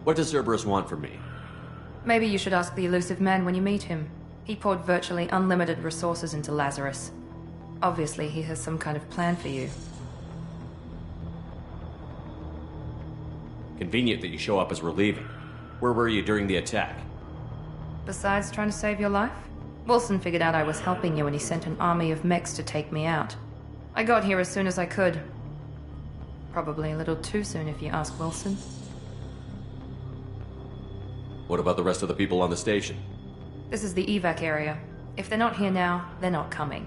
[SPEAKER 12] What does Cerberus want from me?
[SPEAKER 1] Maybe you should ask the elusive man when you meet him. He poured virtually unlimited resources into Lazarus. Obviously, he has some kind of plan for you.
[SPEAKER 12] Convenient that you show up as we're leaving. Where were you during the attack?
[SPEAKER 1] Besides trying to save your life? Wilson figured out I was helping you when he sent an army of mechs to take me out. I got here as soon as I could. Probably a little too soon if you ask Wilson.
[SPEAKER 12] What about the rest of the people on the station?
[SPEAKER 1] This is the evac area. If they're not here now, they're not coming.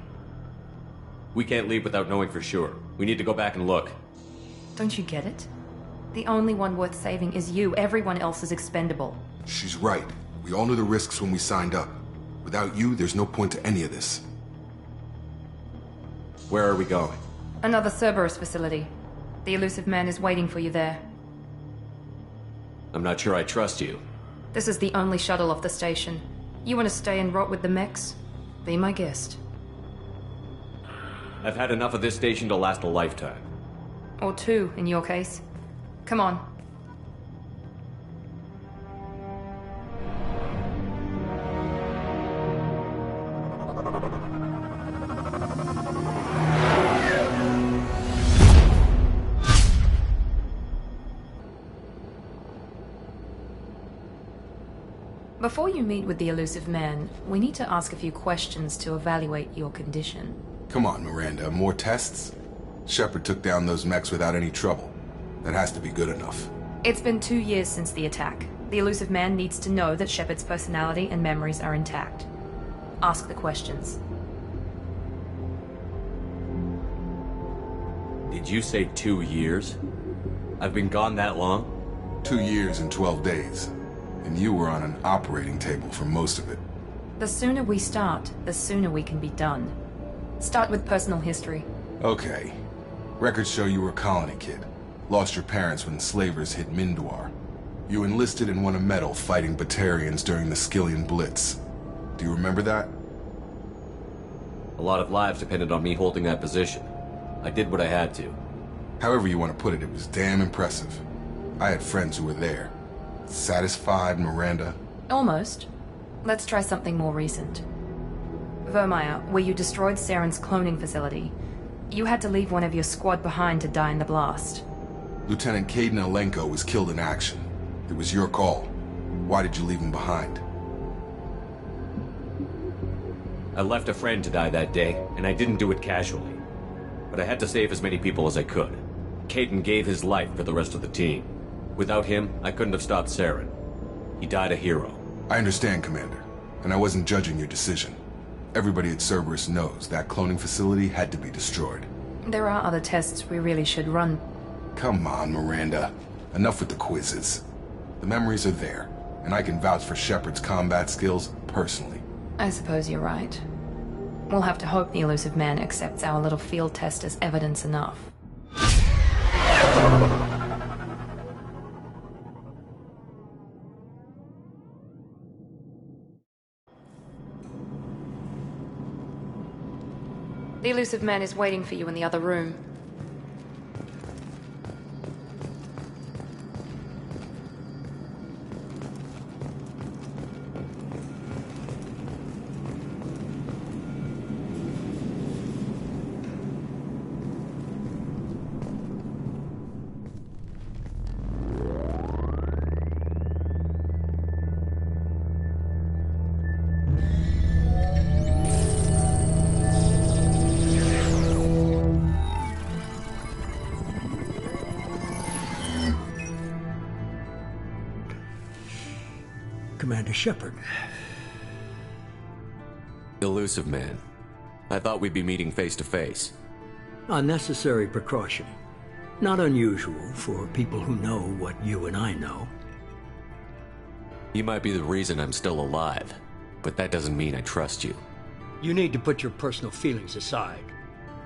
[SPEAKER 12] We can't leave without knowing for sure. We need to go back and look.
[SPEAKER 1] Don't you get it? The only one worth saving is you. Everyone else is expendable.
[SPEAKER 14] She's right. We all knew the risks when we signed up. Without you, there's no point to any of this.
[SPEAKER 12] Where are we going?
[SPEAKER 1] Another Cerberus facility. The elusive man is waiting for you there.
[SPEAKER 12] I'm not sure I trust you.
[SPEAKER 1] This is the only shuttle off the station. You want to stay and rot with the mechs? Be my guest.
[SPEAKER 12] I've had enough of this station to last a lifetime.
[SPEAKER 1] Or 2, in your case. Come on. Before you meet with the elusive man, we need to ask a few questions to evaluate your condition.
[SPEAKER 14] Come on, Miranda. More tests? Shepard took down those mechs without any trouble. That has to be good enough.
[SPEAKER 1] It's been 2 years since the attack. The elusive man needs to know that Shepard's personality and memories are intact. Ask the questions.
[SPEAKER 12] Did you say 2 years? I've been gone that long?
[SPEAKER 14] 2 years and 12 days. And you were on an operating table for most of it.
[SPEAKER 1] The sooner we start, the sooner we can be done. Start with personal history.
[SPEAKER 14] Okay. Records show you were a colony kid. Lost your parents when slavers hit Mindwar. You enlisted and won a medal fighting Batarians during the Skillian Blitz. Do you remember that?
[SPEAKER 12] A lot of lives depended on me holding that position. I did what I had to.
[SPEAKER 14] However you want to put it, it was damn impressive. I had friends who were there. Satisfied, Miranda?
[SPEAKER 1] Almost. Let's try something more recent. Vermeer, where you destroyed Saren's cloning facility. You had to leave one of your squad behind to die in the blast.
[SPEAKER 14] Lieutenant Caden Alenko was killed in action. It was your call. Why did you leave him behind?
[SPEAKER 12] I left a friend to die that day, and I didn't do it casually. But I had to save as many people as I could. Caden gave his life for the rest of the team. Without him, I couldn't have stopped Saren. He died a hero.
[SPEAKER 14] I understand, Commander, and I wasn't judging your decision. Everybody at Cerberus knows that cloning facility had to be destroyed.
[SPEAKER 1] There are other tests we really should run.
[SPEAKER 14] Come on, Miranda. Enough with the quizzes. The memories are there, and I can vouch for Shepard's combat skills personally.
[SPEAKER 1] I suppose you're right. We'll have to hope the elusive man accepts our little field test as evidence enough. The elusive man is waiting for you in the other room.
[SPEAKER 2] Commander Shepard.
[SPEAKER 12] Elusive man. I thought we'd be meeting face to face.
[SPEAKER 2] A necessary precaution. Not unusual for people who know what you and I know.
[SPEAKER 12] You might be the reason I'm still alive, but that doesn't mean I trust you.
[SPEAKER 2] You need to put your personal feelings aside.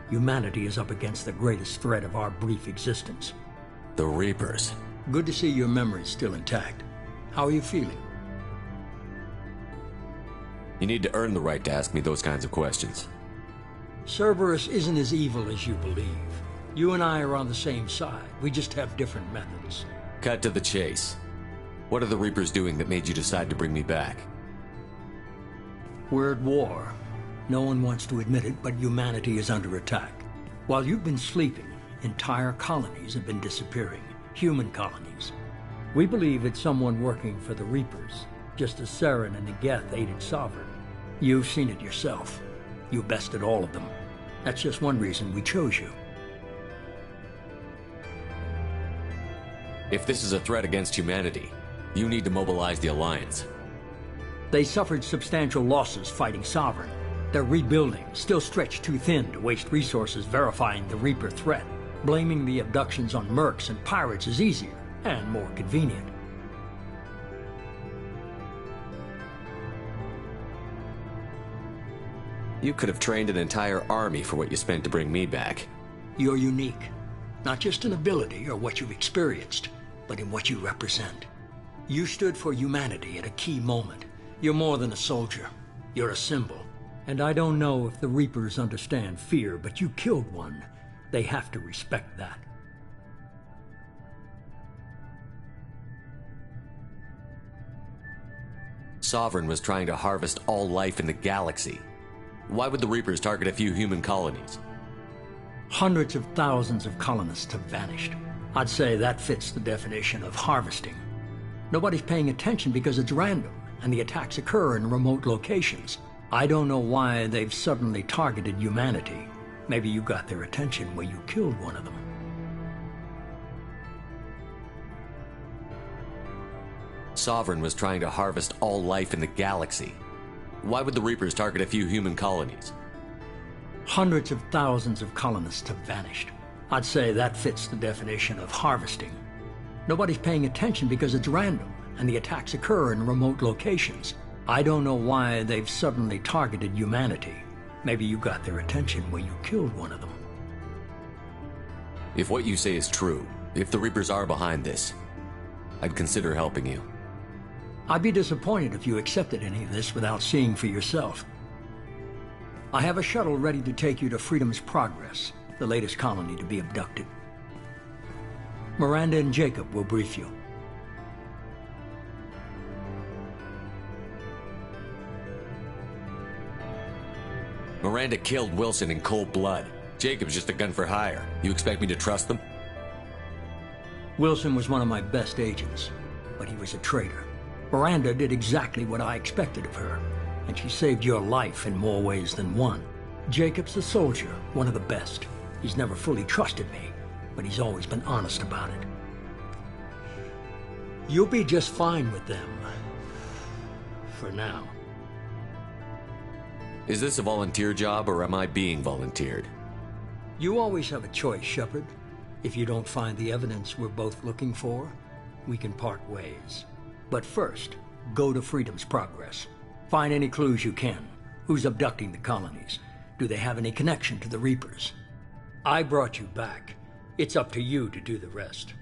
[SPEAKER 2] Humanity is up against the greatest threat of our brief existence.
[SPEAKER 12] The Reapers.
[SPEAKER 2] Good to see your memory's still intact. How are you feeling?
[SPEAKER 12] You need to earn the right to ask me those kinds of questions.
[SPEAKER 2] Cerberus isn't as evil as you believe. You and I are on the same side. We just have different methods.
[SPEAKER 12] Cut to the chase. What are the Reapers doing that made you decide to bring me back?
[SPEAKER 2] We're at war. No one wants to admit it, but humanity is under attack. While you've been sleeping, entire colonies have been disappearing. Human colonies. We believe it's someone working for the Reapers, just as Saren and the Geth aided Sovereign. You've seen it yourself. You bested all of them. That's just one reason we chose you.
[SPEAKER 12] If this is a threat against humanity, you need to mobilize the Alliance.
[SPEAKER 2] They suffered substantial losses fighting Sovereign. They're rebuilding, still stretched too thin to waste resources verifying the Reaper threat. Blaming the abductions on mercs and pirates is easier and more convenient.
[SPEAKER 12] You could have trained an entire army for what you spent to bring me back.
[SPEAKER 2] You're unique. Not just in ability or what you've experienced, but in what you represent. You stood for humanity at a key moment. You're more than a soldier. You're a symbol. And I don't know if the Reapers understand fear, but you killed one. They have to respect that.
[SPEAKER 12] Sovereign was trying to harvest all life in the galaxy. Why would the Reapers target a few human colonies?
[SPEAKER 2] Hundreds of thousands of colonists have vanished. I'd say that fits the definition of harvesting. Nobody's paying attention because it's random, and the attacks occur in remote locations. I don't know why they've suddenly targeted humanity. Maybe you got their attention when you killed one of them.
[SPEAKER 9] Sovereign was trying to harvest all life in the galaxy. Why would the Reapers target a few human colonies?
[SPEAKER 2] Hundreds of thousands of colonists have vanished. I'd say that fits the definition of harvesting. Nobody's paying attention because it's random, and the attacks occur in remote locations. I don't know why they've suddenly targeted humanity. Maybe you got their attention when you killed one of them.
[SPEAKER 9] If what you say is true, if the Reapers are behind this, I'd consider helping you.
[SPEAKER 2] I'd be disappointed if you accepted any of this without seeing for yourself. I have a shuttle ready to take you to Freedom's Progress, the latest colony to be abducted. Miranda and Jacob will brief you.
[SPEAKER 9] Miranda killed Wilson in cold blood. Jacob's just a gun for hire. You expect me to trust them?
[SPEAKER 2] Wilson was one of my best agents, but he was a traitor. Miranda did exactly what I expected of her, and she saved your life in more ways than one. Jacob's a soldier, one of the best. He's never fully trusted me, but he's always been honest about it. You'll be just fine with them. For now.
[SPEAKER 9] Is this a volunteer job, or am I being volunteered?
[SPEAKER 2] You always have a choice, Shepard. If you don't find the evidence we're both looking for, we can part ways. But first, go to Freedom's Progress. Find any clues you can. Who's abducting the colonies? Do they have any connection to the Reapers? I brought you back. It's up to you to do the rest.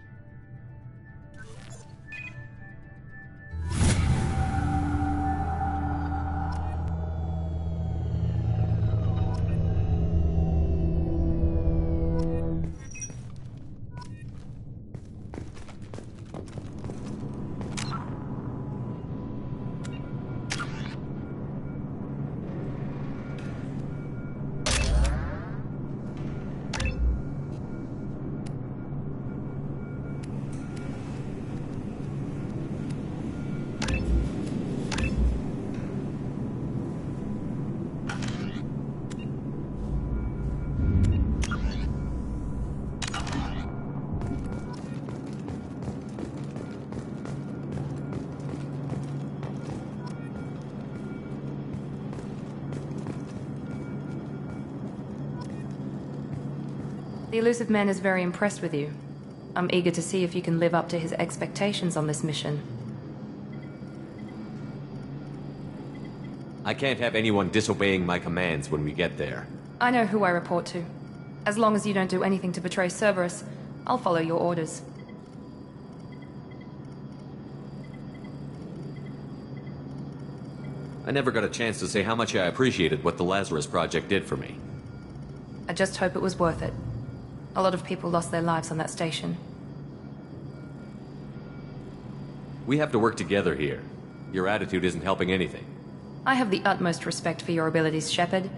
[SPEAKER 1] The Elusive Man is very impressed with you. I'm eager to see if you can live up to his expectations on this mission.
[SPEAKER 9] I can't have anyone disobeying my commands when we get there.
[SPEAKER 1] I know who I report to. As long as you don't do anything to betray Cerberus, I'll follow your orders.
[SPEAKER 9] I never got a chance to say how much I appreciated what the Lazarus Project did for me.
[SPEAKER 1] I just hope it was worth it. A lot of people lost their lives on that station.
[SPEAKER 9] We have to work together here. Your attitude isn't helping anything.
[SPEAKER 1] I have the utmost respect for your abilities, Shepard.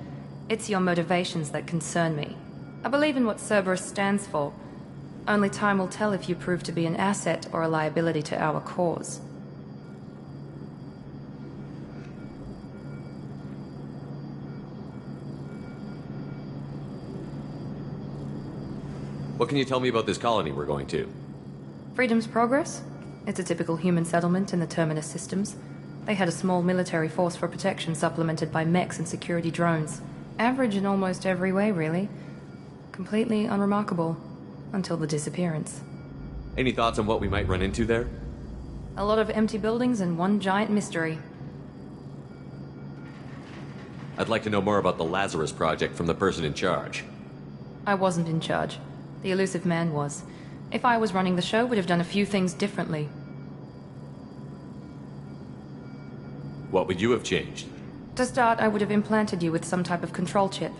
[SPEAKER 1] It's your motivations that concern me. I believe in what Cerberus stands for. Only time will tell if you prove to be an asset or a liability to our cause.
[SPEAKER 9] What can you tell me about this colony we're going to?
[SPEAKER 1] Freedom's Progress? It's a typical human settlement in the Terminus systems. They had a small military force for protection supplemented by mechs and security drones. Average in almost every way, really. Completely unremarkable. Until the disappearance.
[SPEAKER 9] Any thoughts on what we might run into there?
[SPEAKER 1] A lot of empty buildings and one giant mystery.
[SPEAKER 9] I'd like to know more about the Lazarus Project from the person in charge.
[SPEAKER 1] I wasn't in charge. The Elusive Man was. If I was running the show, would have done a few things differently.
[SPEAKER 9] What would you have changed?
[SPEAKER 1] To start, I would have implanted you with some type of control chip.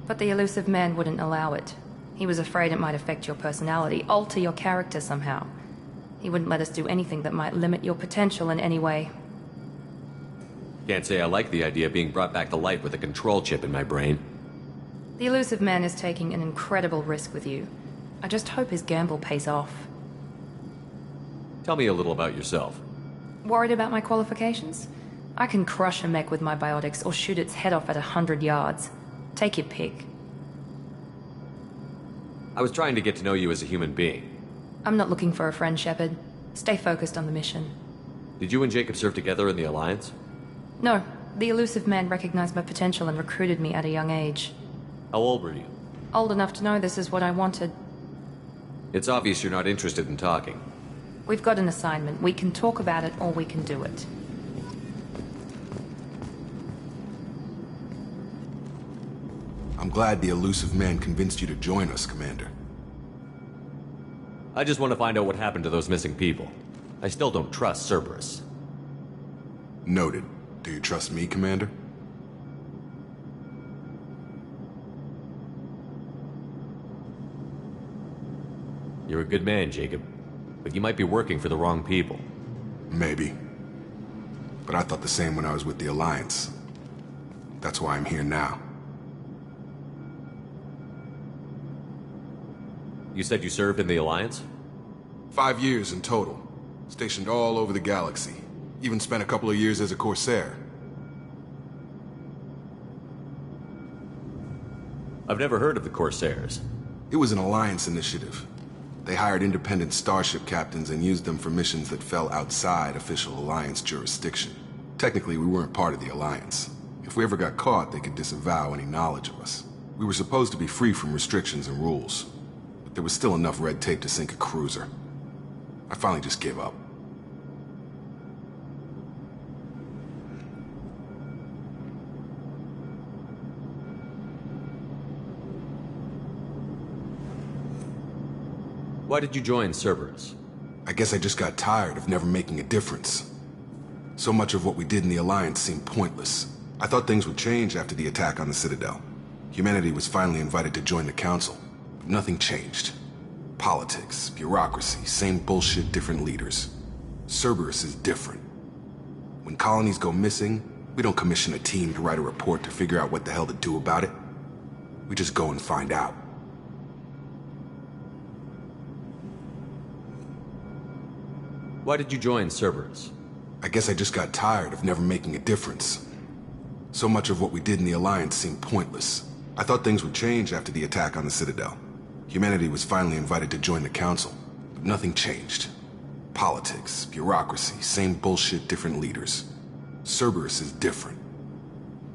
[SPEAKER 1] But the Elusive Man wouldn't allow it. He was afraid it might affect your personality, alter your character somehow. He wouldn't let us do anything that might limit your potential in any way.
[SPEAKER 9] Can't say I like the idea of being brought back to life with a control chip in my brain.
[SPEAKER 1] The Elusive Man is taking an incredible risk with you. I just hope his gamble pays off.
[SPEAKER 9] Tell me a little about yourself.
[SPEAKER 1] Worried about my qualifications? I can crush a mech with my biotics or shoot its head off at 100 yards. Take your pick.
[SPEAKER 9] I was trying to get to know you as a human being.
[SPEAKER 1] I'm not looking for a friend, Shepard. Stay focused on the mission.
[SPEAKER 9] Did you and Jacob serve together in the Alliance?
[SPEAKER 1] No, the elusive man recognized my potential and recruited me at a young age.
[SPEAKER 9] How old were you?
[SPEAKER 1] Old enough to know this is what I wanted.
[SPEAKER 9] It's obvious you're not interested in talking.
[SPEAKER 1] We've got an assignment. We can talk about it or we can do it.
[SPEAKER 14] I'm glad the elusive man convinced you to join us, Commander.
[SPEAKER 9] I just want to find out what happened to those missing people. I still don't trust Cerberus.
[SPEAKER 14] Noted. Do you trust me, Commander?
[SPEAKER 9] You're a good man, Jacob. But you might be working for the wrong people.
[SPEAKER 14] Maybe. But I thought the same when I was with the Alliance. That's why I'm here now.
[SPEAKER 9] You said you served in the Alliance?
[SPEAKER 14] 5 years in total. Stationed all over the galaxy. Even spent a couple of years as a Corsair.
[SPEAKER 9] I've never heard of the Corsairs.
[SPEAKER 14] It was an Alliance initiative. They hired independent starship captains and used them for missions that fell outside official Alliance jurisdiction. Technically, we weren't part of the Alliance. If we ever got caught, they could disavow any knowledge of us. We were supposed to be free from restrictions and rules. But there was still enough red tape to sink a cruiser. I finally just gave up.
[SPEAKER 9] Why did you join Cerberus?
[SPEAKER 14] I guess I just got tired of never making a difference. So much of what we did in the Alliance seemed pointless. I thought things would change after the attack on the Citadel. Humanity was finally invited to join the Council, but nothing changed. Politics, bureaucracy, same bullshit, different leaders. Cerberus is different. When colonies go missing, we don't commission a team to write a report to figure out what the hell to do about it. We just go and find out.
[SPEAKER 9] Why did you join Cerberus?
[SPEAKER 14] I guess I just got tired of never making a difference. So much of what we did in the Alliance seemed pointless. I thought things would change after the attack on the Citadel. Humanity was finally invited to join the Council, but nothing changed. Politics, bureaucracy, same bullshit, different leaders. Cerberus is different.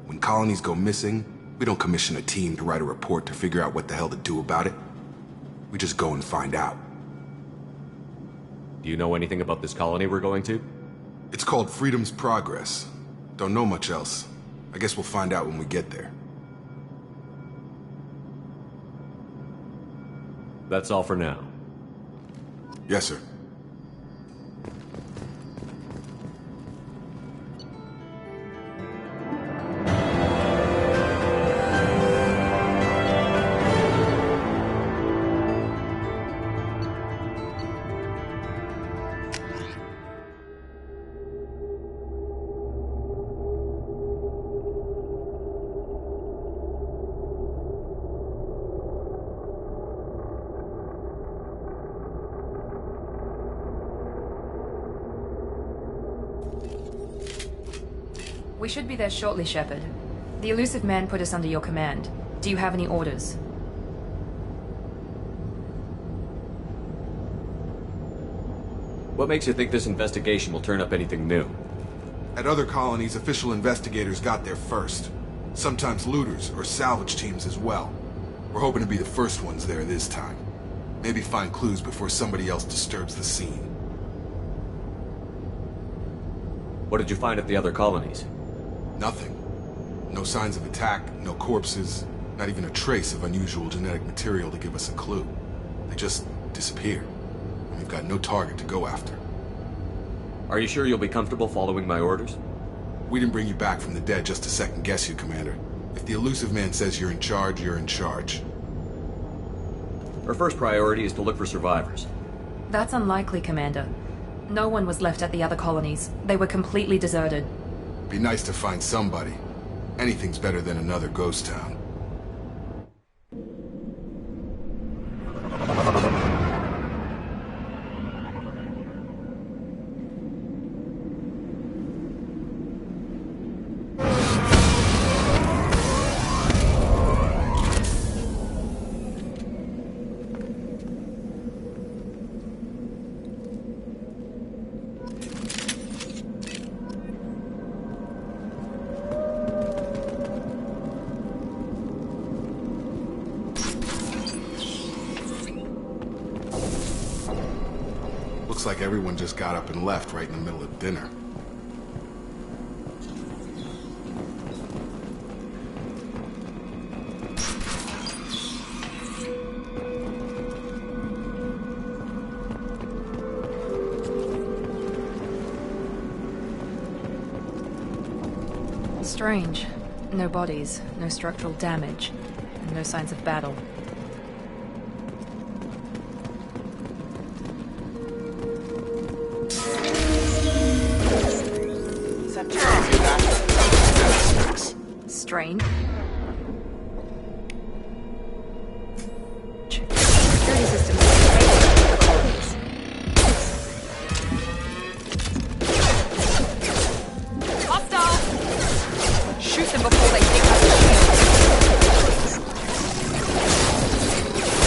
[SPEAKER 14] When colonies go missing, we don't commission a team to write a report to figure out what the hell to do about it. We just go and find out.
[SPEAKER 9] Do you know anything about this colony we're going to?
[SPEAKER 14] It's called Freedom's Progress. Don't know much else. I guess we'll find out when we get there.
[SPEAKER 9] That's all for now.
[SPEAKER 14] Yes, sir.
[SPEAKER 1] We should be there shortly, Shepard. The elusive man put us under your command. Do you have any orders?
[SPEAKER 9] What makes you think this investigation will turn up anything new?
[SPEAKER 14] At other colonies, official investigators got there first. Sometimes looters or salvage teams as well. We're hoping to be the first ones there this time. Maybe find clues before somebody else disturbs the scene.
[SPEAKER 9] What did you find at the other colonies?
[SPEAKER 14] Nothing. No signs of attack, no corpses, not even a trace of unusual genetic material to give us a clue. They just disappear. We've got no target to go after.
[SPEAKER 9] Are you sure you'll be comfortable following my orders?
[SPEAKER 14] We didn't bring you back from the dead just to second guess you, Commander. If the elusive man says you're in charge, you're in charge.
[SPEAKER 9] Our first priority is to look for survivors.
[SPEAKER 1] That's unlikely, Commander. No one was left at the other colonies. They were completely deserted.
[SPEAKER 14] Be nice to find somebody. Anything's better than another ghost town. Looks like everyone just got up and left right in the middle of dinner.
[SPEAKER 1] Strange. No bodies, no structural damage, and no signs of battle. Strange. Security system is the colonies. Hostile! Shoot them before they take out the shield.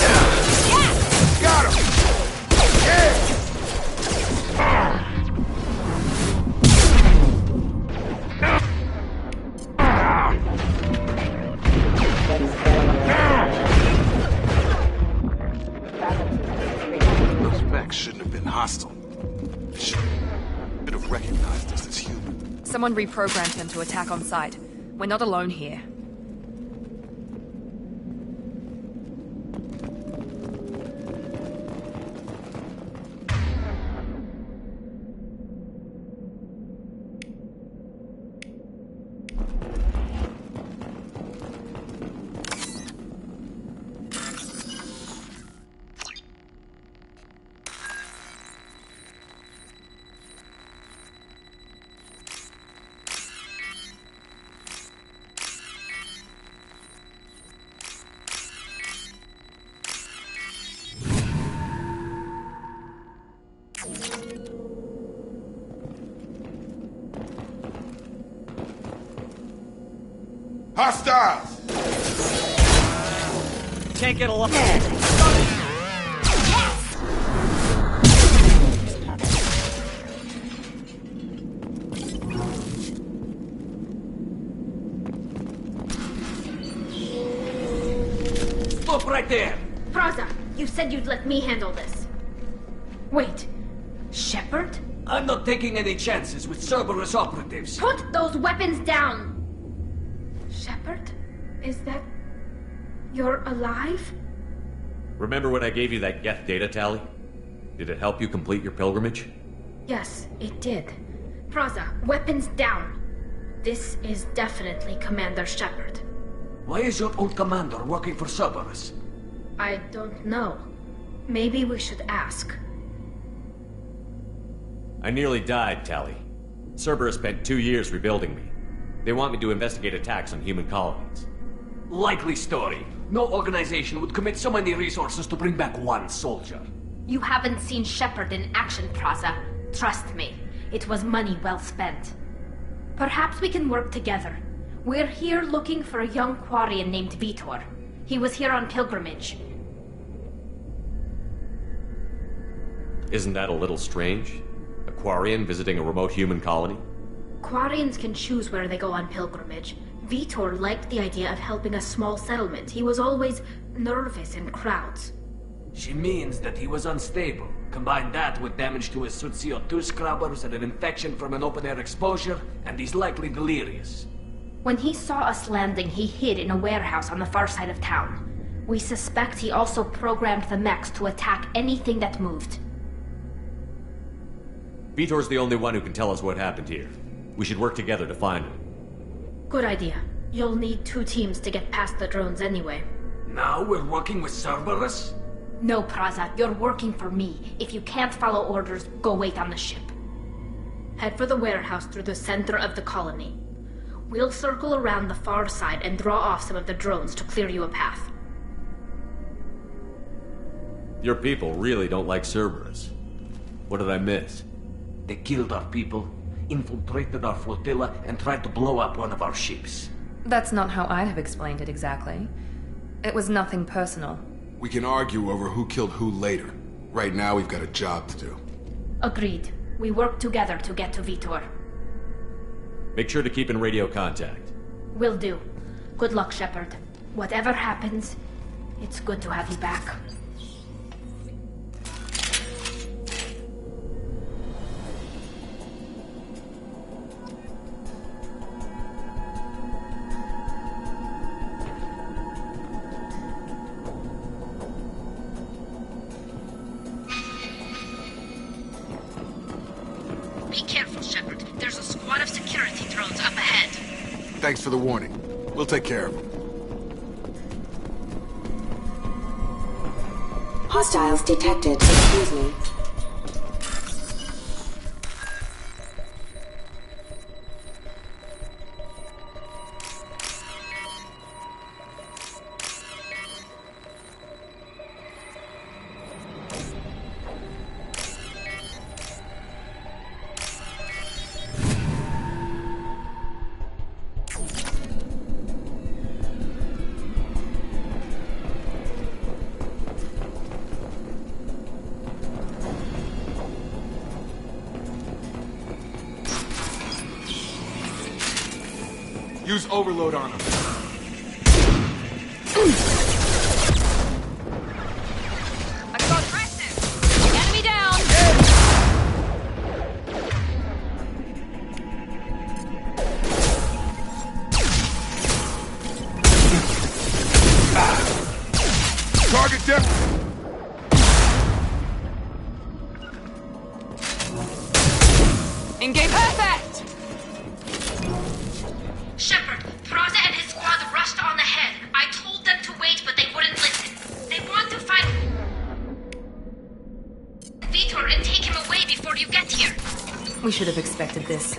[SPEAKER 6] Yeah! Got him!
[SPEAKER 14] Those mechs shouldn't have been hostile. Should have recognized us as human.
[SPEAKER 1] Someone reprogrammed them to attack on sight. We're not alone here.
[SPEAKER 14] Hostiles!
[SPEAKER 6] Can't get a look.
[SPEAKER 16] Stop right there!
[SPEAKER 8] Praza, you said you'd let me handle this. Wait, Shepard?
[SPEAKER 16] I'm not taking any chances with Cerberus operatives.
[SPEAKER 8] Put those weapons down! Shepard? Is that... you're alive?
[SPEAKER 9] Remember when I gave you that Geth data tally? Did it help you complete your pilgrimage?
[SPEAKER 8] Yes, it did. Praza, weapons down. This is definitely Commander Shepard.
[SPEAKER 16] Why is your old commander working for Cerberus?
[SPEAKER 8] I don't know. Maybe we should ask.
[SPEAKER 9] I nearly died, Tally. Cerberus spent 2 years rebuilding me. They want me to investigate attacks on human colonies.
[SPEAKER 16] Likely story. No organization would commit so many resources to bring back one soldier.
[SPEAKER 8] You haven't seen Shepard in action, Praza. Trust me, it was money well spent. Perhaps we can work together. We're here looking for a young Quarian named Vitor. He was here on pilgrimage.
[SPEAKER 9] Isn't that a little strange? A Quarian visiting a remote human colony?
[SPEAKER 8] Quarians can choose where they go on pilgrimage. Vitor liked the idea of helping a small settlement. He was always nervous in crowds.
[SPEAKER 16] She means that he was unstable. Combine that with damage to his suit CO2 scrubbers and an infection from an open-air exposure, and he's likely delirious.
[SPEAKER 8] When he saw us landing, he hid in a warehouse on the far side of town. We suspect he also programmed the mechs to attack anything that moved.
[SPEAKER 9] Vitor's the only one who can tell us what happened here. We should work together to find him.
[SPEAKER 8] Good idea. You'll need 2 teams to get past the drones anyway.
[SPEAKER 16] Now we're working with Cerberus?
[SPEAKER 8] No, Praza, you're working for me. If you can't follow orders, go wait on the ship. Head for the warehouse through the center of the colony. We'll circle around the far side and draw off some of the drones to clear you a path.
[SPEAKER 9] Your people really don't like Cerberus. What did I miss?
[SPEAKER 16] They killed our people, infiltrated our flotilla, and tried to blow up one of our ships.
[SPEAKER 1] That's not how I'd have explained it exactly. It was nothing personal.
[SPEAKER 14] We can argue over who killed who later. Right now, we've got a job to do.
[SPEAKER 8] Agreed. We work together to get to Vitor.
[SPEAKER 9] Make sure to keep in radio contact.
[SPEAKER 8] Will do. Good luck, Shepard. Whatever happens, it's good to have you back.
[SPEAKER 14] Thanks for the warning. We'll take care of him.
[SPEAKER 17] Hostiles detected. Excuse me.
[SPEAKER 14] Use overload on him.
[SPEAKER 1] I got aggressive. Enemy down.
[SPEAKER 14] Target down.
[SPEAKER 1] Engage. Perfect.
[SPEAKER 8] Shepard, Praza and his squad rushed on ahead. I told them to wait, but they wouldn't listen. They want to find Vitor and take him away before you get here.
[SPEAKER 1] We should have expected this.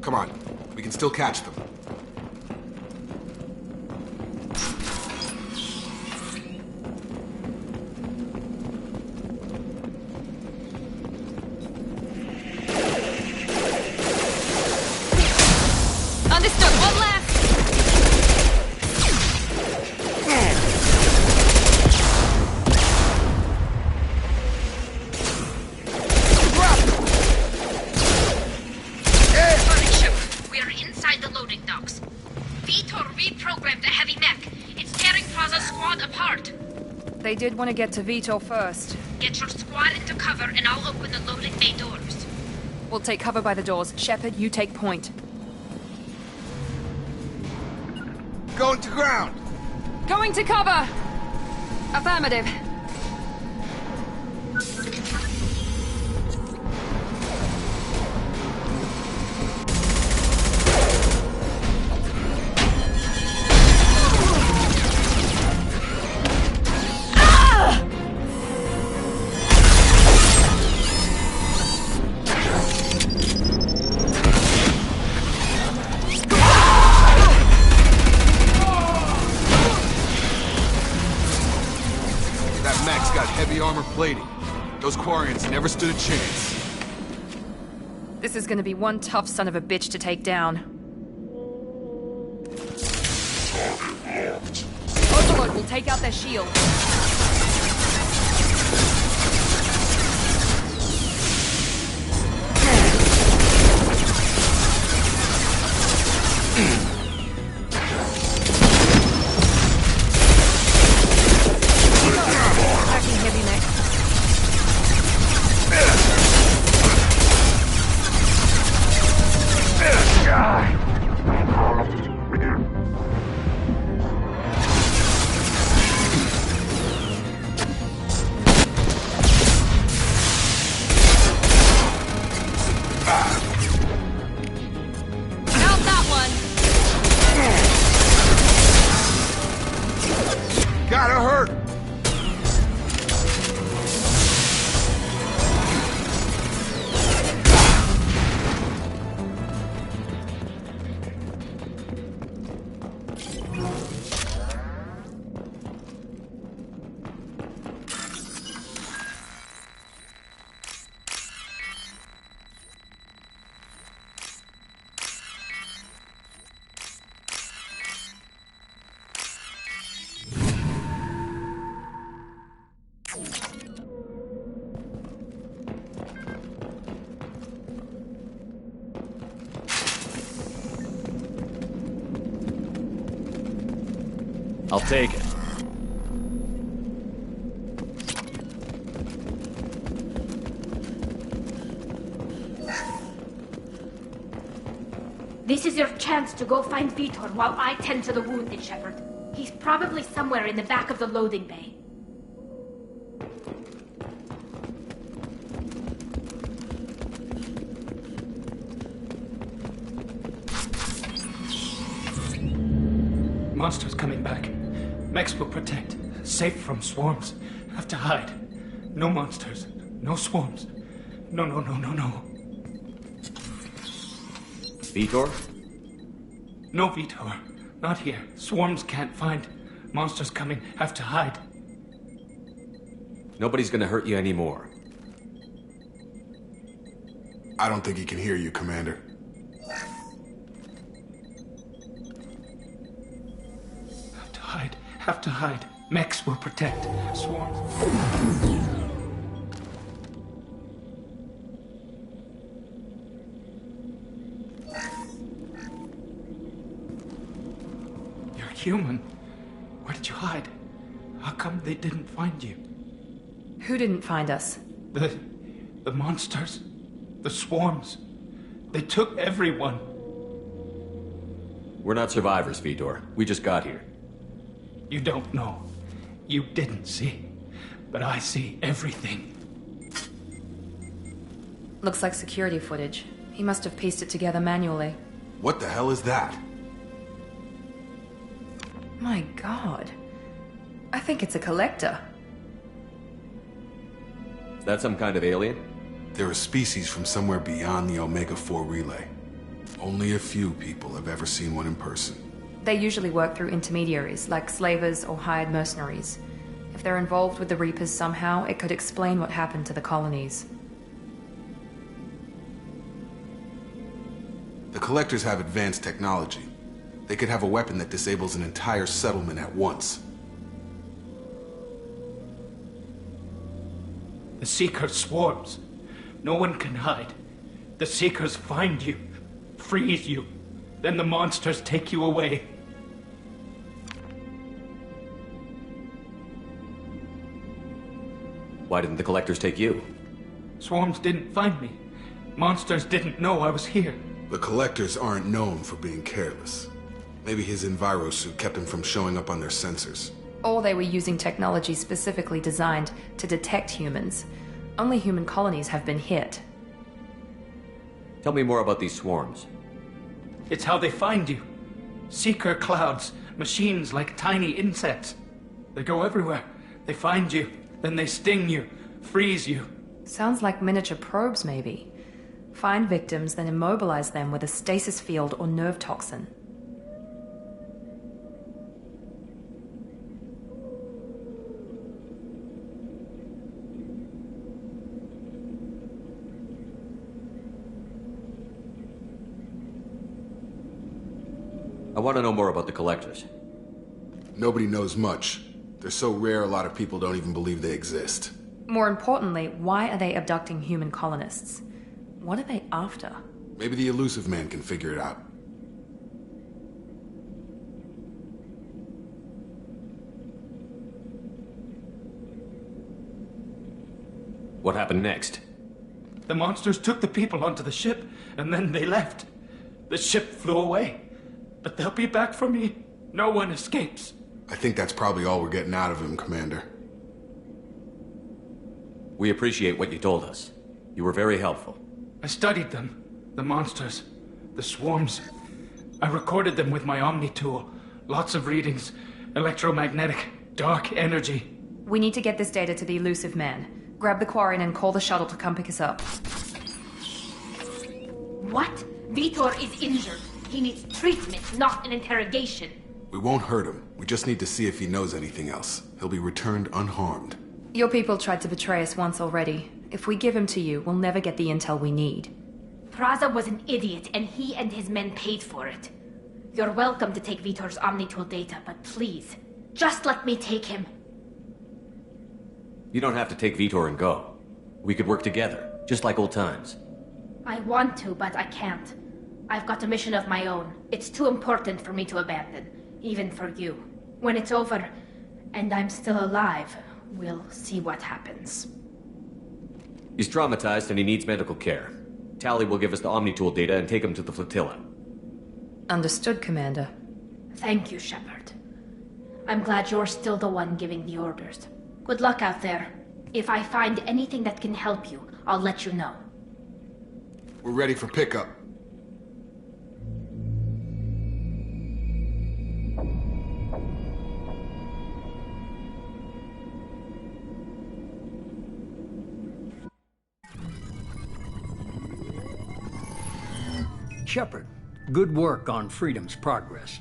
[SPEAKER 14] Come on. We can still catch them.
[SPEAKER 1] Understood. One left.
[SPEAKER 8] Morning, Shepard. We are inside the loading docks. Vitor reprogrammed the heavy mech. It's tearing Praza's squad apart.
[SPEAKER 1] They did want to get to Vitor first.
[SPEAKER 8] Get your squad into cover and I'll open the loading bay doors.
[SPEAKER 1] We'll take cover by the doors. Shepard, you take point.
[SPEAKER 14] Going to ground.
[SPEAKER 1] Going to cover! Affirmative.
[SPEAKER 14] That mech's got heavy armor plating. Those Quarians never stood a chance.
[SPEAKER 1] This is gonna be one tough son of a bitch to take down. Overload will take out their shield. Attacking heavy mech. How's that one?
[SPEAKER 14] Gotta hurt.
[SPEAKER 12] I'll take it.
[SPEAKER 8] This is your chance to go find Vitor while I tend to the wounded, Shepard. He's probably somewhere in the back of the loading bay.
[SPEAKER 18] Monsters coming back. Mechs will protect. Safe from swarms. Have to hide. No monsters. No swarms. No.
[SPEAKER 12] Vitor?
[SPEAKER 18] No, Vitor. Not here. Swarms can't find. Monsters coming. Have to hide.
[SPEAKER 12] Nobody's gonna hurt you anymore.
[SPEAKER 14] I don't think he can hear you, Commander.
[SPEAKER 18] Have to hide. Mechs will protect. Swarms. You're human. Where did you hide? How come they didn't find you?
[SPEAKER 1] Who didn't find us?
[SPEAKER 18] The monsters. The swarms. They took everyone.
[SPEAKER 12] We're not survivors, Vitor. We just got here.
[SPEAKER 18] You don't know. You didn't see. But I see everything.
[SPEAKER 1] Looks like security footage. He must have pieced it together manually.
[SPEAKER 14] What the hell is that?
[SPEAKER 1] My god. I think it's a collector.
[SPEAKER 12] Is that some kind of alien?
[SPEAKER 14] They're a species from somewhere beyond the Omega-4 relay. Only a few people have ever seen one in person.
[SPEAKER 1] They usually work through intermediaries, like slavers or hired mercenaries. If they're involved with the Reapers somehow, it could explain what happened to the colonies.
[SPEAKER 14] The Collectors have advanced technology. They could have a weapon that disables an entire settlement at once.
[SPEAKER 18] The Seeker swarms. No one can hide. The Seekers find you, freeze you, then the monsters take you away.
[SPEAKER 12] Why didn't the Collectors take you?
[SPEAKER 18] Swarms didn't find me. Monsters didn't know I was here.
[SPEAKER 14] The Collectors aren't known for being careless. Maybe his enviro suit kept him from showing up on their sensors.
[SPEAKER 1] Or they were using technology specifically designed to detect humans. Only human colonies have been hit.
[SPEAKER 12] Tell me more about these swarms.
[SPEAKER 18] It's how they find you. Seeker clouds, machines like tiny insects. They go everywhere. They find you, then they sting you, freeze you.
[SPEAKER 1] Sounds like miniature probes, maybe. Find victims, then immobilize them with a stasis field or nerve toxin.
[SPEAKER 12] I want to know more about the Collectors.
[SPEAKER 14] Nobody knows much. They're so rare, a lot of people don't even believe they exist.
[SPEAKER 1] More importantly, why are they abducting human colonists? What are they after?
[SPEAKER 14] Maybe the elusive man can figure it out.
[SPEAKER 12] What happened next?
[SPEAKER 18] The monsters took the people onto the ship, and then they left. The ship flew away. But they'll be back for me. No one escapes.
[SPEAKER 14] I think that's probably all we're getting out of him, Commander.
[SPEAKER 12] We appreciate what you told us. You were very helpful.
[SPEAKER 18] I studied them. The monsters. The swarms. I recorded them with my Omni tool. Lots of readings. Electromagnetic. Dark energy.
[SPEAKER 1] We need to get this data to the elusive man. Grab the Quarren and call the shuttle to come pick us up.
[SPEAKER 8] What? Vitor is injured. He needs treatment, not an interrogation.
[SPEAKER 14] We won't hurt him. We just need to see if he knows anything else. He'll be returned unharmed.
[SPEAKER 1] Your people tried to betray us once already. If we give him to you, we'll never get the intel we need.
[SPEAKER 8] Praza was an idiot, and he and his men paid for it. You're welcome to take Vitor's Omnitool data, but please, just let me take him.
[SPEAKER 12] You don't have to take Vitor and go. We could work together, just like old times.
[SPEAKER 8] I want to, but I can't. I've got a mission of my own. It's too important for me to abandon, even for you. When it's over, and I'm still alive, we'll see what happens.
[SPEAKER 12] He's traumatized and he needs medical care. Tally will give us the Omnitool data and take him to the flotilla.
[SPEAKER 1] Understood, Commander.
[SPEAKER 8] Thank you, Shepard. I'm glad you're still the one giving the orders. Good luck out there. If I find anything that can help you, I'll let you know.
[SPEAKER 14] We're ready for pickup.
[SPEAKER 2] Shepard, good work on Freedom's progress.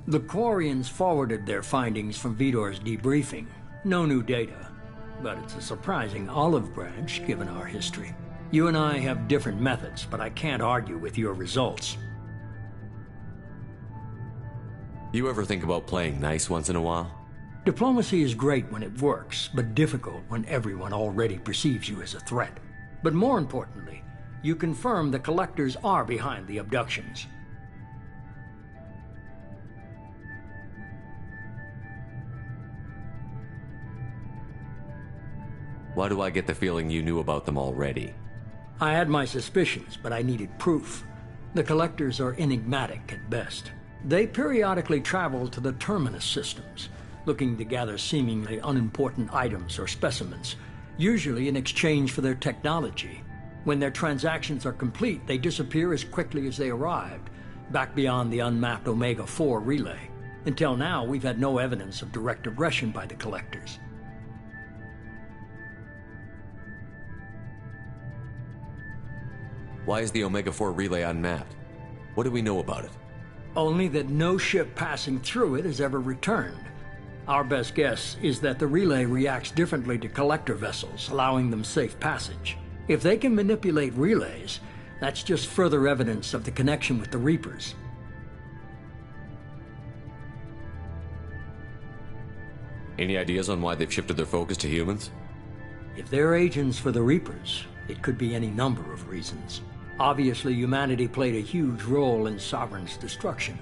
[SPEAKER 2] The Quarians forwarded their findings from Vidor's debriefing. No new data, but it's a surprising olive branch given our history. You and I have different methods, but I can't argue with your results.
[SPEAKER 9] You ever think about playing nice once in a while?
[SPEAKER 2] Diplomacy is great when it works, but difficult when everyone already perceives you as a threat. But more importantly, you confirm the Collectors are behind the abductions.
[SPEAKER 9] Why do I get the feeling you knew about them already?
[SPEAKER 2] I had my suspicions, but I needed proof. The Collectors are enigmatic at best. They periodically travel to the Terminus systems, looking to gather seemingly unimportant items or specimens, usually in exchange for their technology. When their transactions are complete, they disappear as quickly as they arrived, back beyond the unmapped Omega-4 relay. Until now, we've had no evidence of direct aggression by the Collectors.
[SPEAKER 9] Why is the Omega-4 relay unmapped? What do we know about it?
[SPEAKER 2] Only that no ship passing through it has ever returned. Our best guess is that the relay reacts differently to collector vessels, allowing them safe passage. If they can manipulate relays, that's just further evidence of the connection with the Reapers.
[SPEAKER 9] Any ideas on why they've shifted their focus to humans?
[SPEAKER 2] If they're agents for the Reapers, it could be any number of reasons. Obviously, humanity played a huge role in Sovereign's destruction.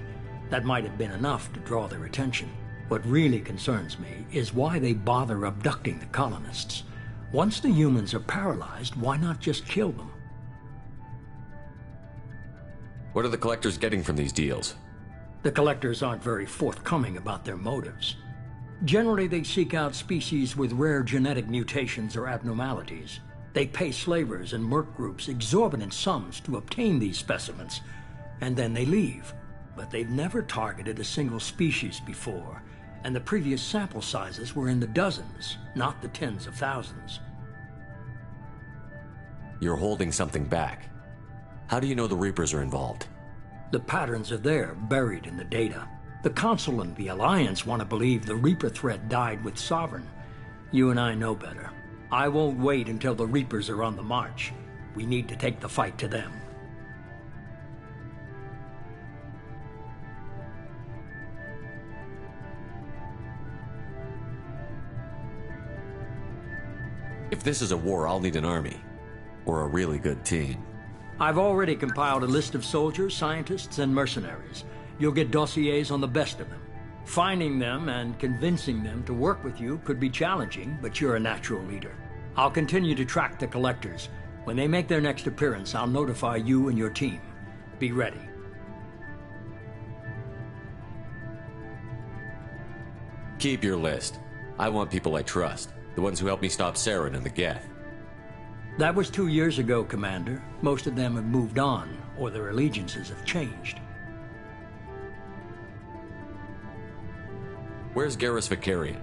[SPEAKER 2] That might have been enough to draw their attention. What really concerns me is why they bother abducting the colonists. Once the humans are paralyzed, why not just kill them?
[SPEAKER 9] What are the Collectors getting from these deals?
[SPEAKER 2] The Collectors aren't very forthcoming about their motives. Generally, they seek out species with rare genetic mutations or abnormalities. They pay slavers and merc groups exorbitant sums to obtain these specimens, and then they leave. But they've never targeted a single species before, and the previous sample sizes were in the dozens, not the tens of thousands.
[SPEAKER 9] You're holding something back. How do you know the Reapers are involved?
[SPEAKER 2] The patterns are there, buried in the data. The Council and the Alliance want to believe the Reaper threat died with Sovereign. You and I know better. I won't wait until the Reapers are on the march. We need to take the fight to them.
[SPEAKER 9] If this is a war, I'll need an army. Or a really good team.
[SPEAKER 2] I've already compiled a list of soldiers, scientists, and mercenaries. You'll get dossiers on the best of them. Finding them and convincing them to work with you could be challenging, but you're a natural leader. I'll continue to track the Collectors. When they make their next appearance, I'll notify you and your team. Be ready.
[SPEAKER 9] Keep your list. I want people I trust. The ones who helped me stop Saren and the Geth.
[SPEAKER 2] That was 2 years ago, Commander. Most of them have moved on, or their allegiances have changed.
[SPEAKER 9] Where's Garrus Vicarian?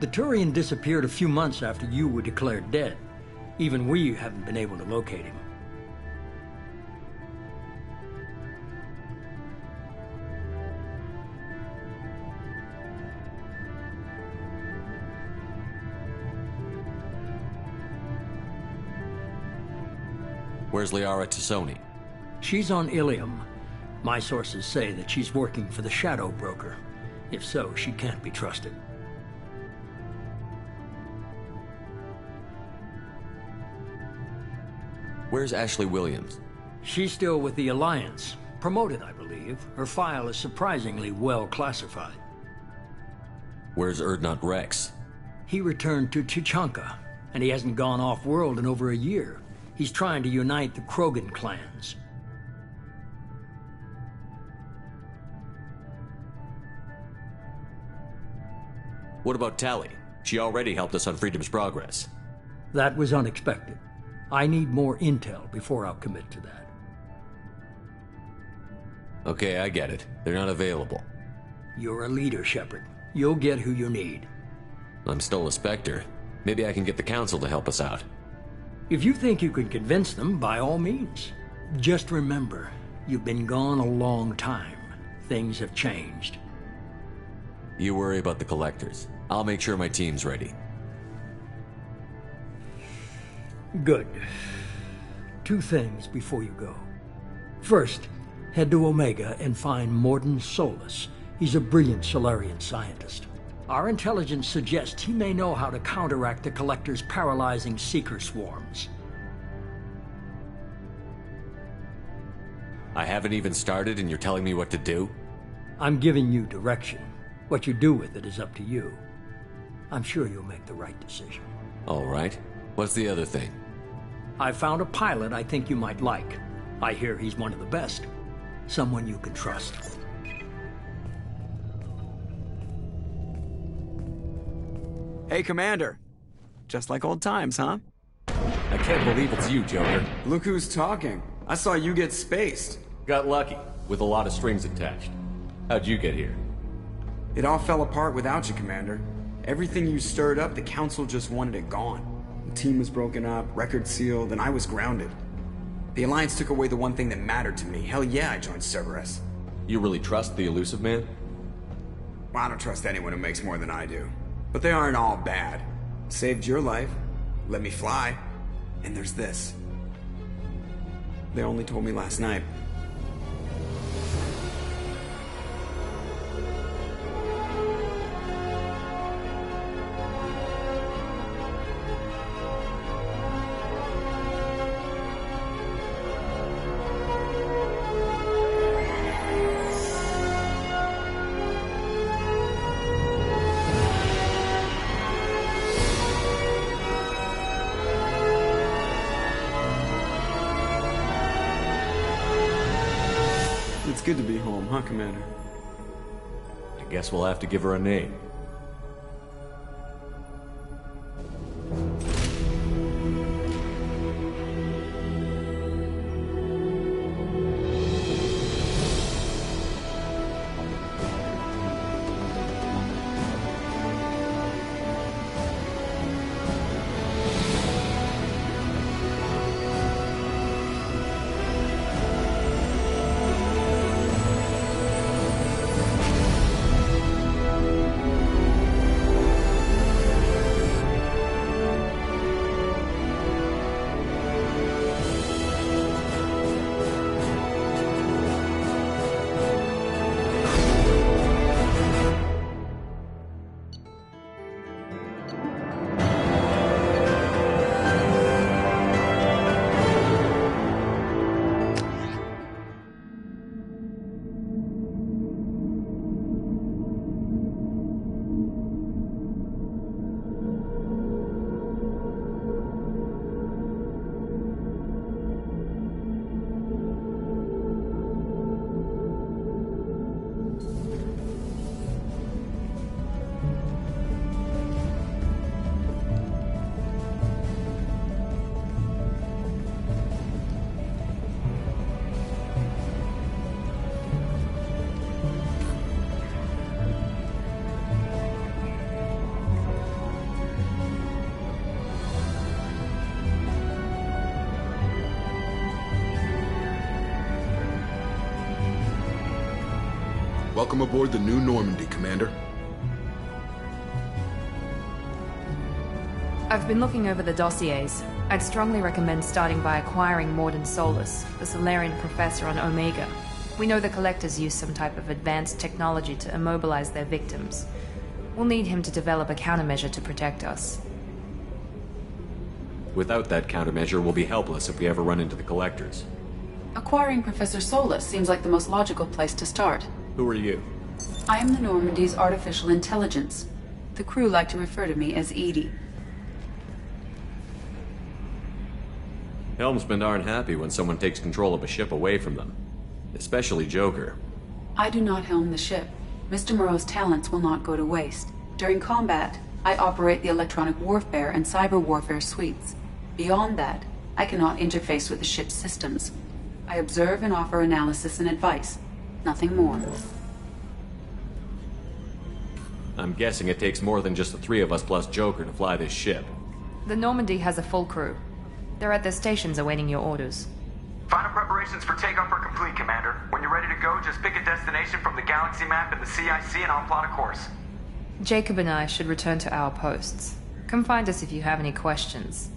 [SPEAKER 2] The Turian disappeared a few months after you were declared dead. Even we haven't been able to locate him.
[SPEAKER 9] Where's Liara Tassoni?
[SPEAKER 2] She's on Ilium. My sources say that she's working for the Shadow Broker. If so, she can't be trusted.
[SPEAKER 9] Where's Ashley Williams?
[SPEAKER 2] She's still with the Alliance. Promoted, I believe. Her file is surprisingly well classified.
[SPEAKER 9] Where's Erdnot Rex?
[SPEAKER 2] He returned to Chichanka, and he hasn't gone off-world in over a year. He's trying to unite the Krogan clans.
[SPEAKER 9] What about Tali? She already helped us on Freedom's Progress.
[SPEAKER 2] That was unexpected. I need more intel before I'll commit to that.
[SPEAKER 9] Okay, I get it. They're not available.
[SPEAKER 2] You're a leader, Shepard. You'll get who you need.
[SPEAKER 9] I'm still a Spectre. Maybe I can get the Council to help us out.
[SPEAKER 2] If you think you can convince them, by all means. Just remember, You've been gone a long time. Things have changed.
[SPEAKER 9] You worry about the collectors. I'll make sure my team's ready.
[SPEAKER 2] Good. 2 things before you go. First, head to Omega and find Morden Solus. He's a brilliant Solarian scientist. Our intelligence suggests he may know how to counteract the Collector's paralyzing Seeker swarms.
[SPEAKER 9] I haven't even started and you're telling me what to do?
[SPEAKER 2] I'm giving you direction. What you do with it is up to you. I'm sure you'll make the right decision.
[SPEAKER 9] All right. What's the other thing?
[SPEAKER 2] I found a pilot I think you might like. I hear he's one of the best. Someone you can trust.
[SPEAKER 3] Hey, Commander. Just like old times, huh?
[SPEAKER 9] I can't believe it's you, Joker.
[SPEAKER 3] Look who's talking. I saw you get spaced.
[SPEAKER 9] Got lucky, with a lot of strings attached. How'd you get here?
[SPEAKER 3] It all fell apart without you, Commander. Everything you stirred up, the Council just wanted it gone. The team was broken up, record sealed, and I was grounded. The Alliance took away the one thing that mattered to me. Hell yeah, I joined Cerberus.
[SPEAKER 9] You really trust the Elusive Man?
[SPEAKER 3] Well, I don't trust anyone who makes more than I do. But they aren't all bad. Saved your life, let me fly, and there's this. They only told me last night. It's good to be home, huh, Commander?
[SPEAKER 9] I guess we'll have to give her a name.
[SPEAKER 14] Welcome aboard the new Normandy, Commander.
[SPEAKER 1] I've been looking over the dossiers. I'd strongly recommend starting by acquiring Morden Solus, the Solarian professor on Omega. We know the Collectors use some type of advanced technology to immobilize their victims. We'll need him to develop a countermeasure to protect us.
[SPEAKER 9] Without that countermeasure, we'll be helpless if we ever run into the Collectors.
[SPEAKER 5] Acquiring Professor Solus seems like the most logical place to start.
[SPEAKER 9] Who are you?
[SPEAKER 5] I am the Normandy's artificial intelligence. The crew like to refer to me as Edie.
[SPEAKER 9] Helmsmen aren't happy when someone takes control of a ship away from them. Especially Joker.
[SPEAKER 5] I do not helm the ship. Mr. Moreau's talents will not go to waste. During combat, I operate the electronic warfare and cyber warfare suites. Beyond that, I cannot interface with the ship's systems. I observe and offer analysis and advice. Nothing more.
[SPEAKER 9] I'm guessing it takes more than just the 3 of us plus Joker to fly this ship.
[SPEAKER 1] The Normandy has a full crew. They're at their stations awaiting your orders.
[SPEAKER 7] Final preparation.
[SPEAKER 19] Preparations for takeoff are complete, Commander. When you're ready to go, just pick a destination from the galaxy map and the CIC and I'll plot a course.
[SPEAKER 1] Jacob and I should return to our posts. Come find us if you have any questions.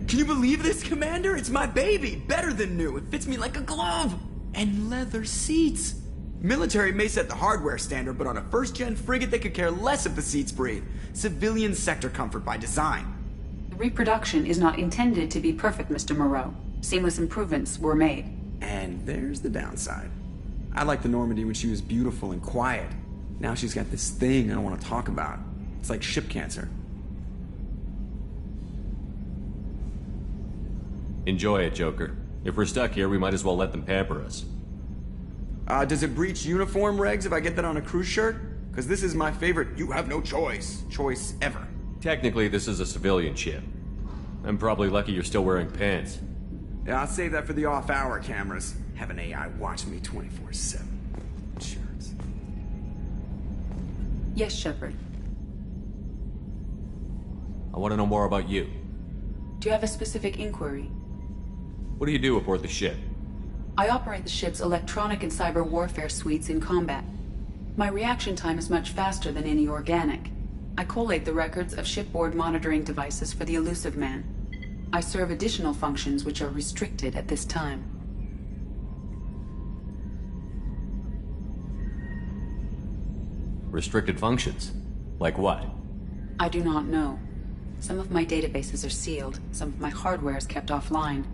[SPEAKER 3] Can you believe this, Commander? It's my baby! Better than new. It fits me like a glove! And leather seats! Military may set the hardware standard, but on a first-gen frigate they could care less if the seats breathe. Civilian sector comfort by design.
[SPEAKER 5] The reproduction is not intended to be perfect, Mr. Moreau. Seamless improvements were made.
[SPEAKER 3] And there's the downside. I liked the Normandy when she was beautiful and quiet. Now she's got this thing I don't want to talk about. It's like ship cancer.
[SPEAKER 9] Enjoy it, Joker. If we're stuck here, we might as well let them pamper us.
[SPEAKER 3] Does it breach uniform regs if I get that on a cruise shirt? Because this is my favorite you have no choice ever.
[SPEAKER 9] Technically, this is a civilian ship. I'm probably lucky you're still wearing pants.
[SPEAKER 3] Yeah, I'll save that for the off-hour cameras. Have an AI watch me 24/7. Shirts.
[SPEAKER 5] Yes, Shepard.
[SPEAKER 9] I want to know more about you.
[SPEAKER 5] Do you have a specific inquiry?
[SPEAKER 9] What do you do aboard the ship?
[SPEAKER 5] I operate the ship's electronic and cyber warfare suites in combat. My reaction time is much faster than any organic. I collate the records of shipboard monitoring devices for the Elusive Man. I serve additional functions which are restricted at this time.
[SPEAKER 9] Restricted functions? Like what?
[SPEAKER 5] I do not know. Some of my databases are sealed, some of my hardware is kept offline.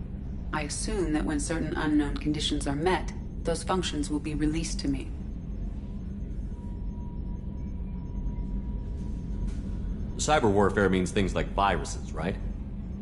[SPEAKER 5] I assume that when certain unknown conditions are met, those functions will be released to me.
[SPEAKER 9] Cyber warfare means things like viruses, right?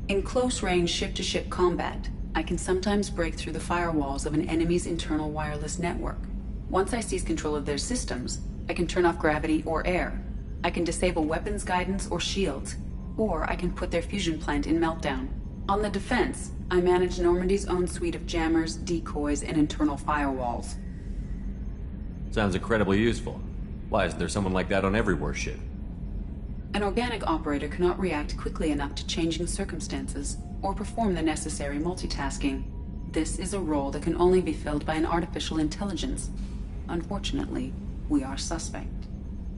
[SPEAKER 5] In close-range ship-to-ship combat, I can sometimes break through the firewalls of an enemy's internal wireless network. Once I seize control of their systems, I can turn off gravity or air. I can disable weapons guidance or shields, or I can put their fusion plant in meltdown. On the defense, I manage Normandy's own suite of jammers, decoys, and internal firewalls.
[SPEAKER 9] Sounds incredibly useful. Why isn't there someone like that on every warship?
[SPEAKER 5] An organic operator cannot react quickly enough to changing circumstances, or perform the necessary multitasking. This is a role that can only be filled by an artificial intelligence. Unfortunately, we are suspect.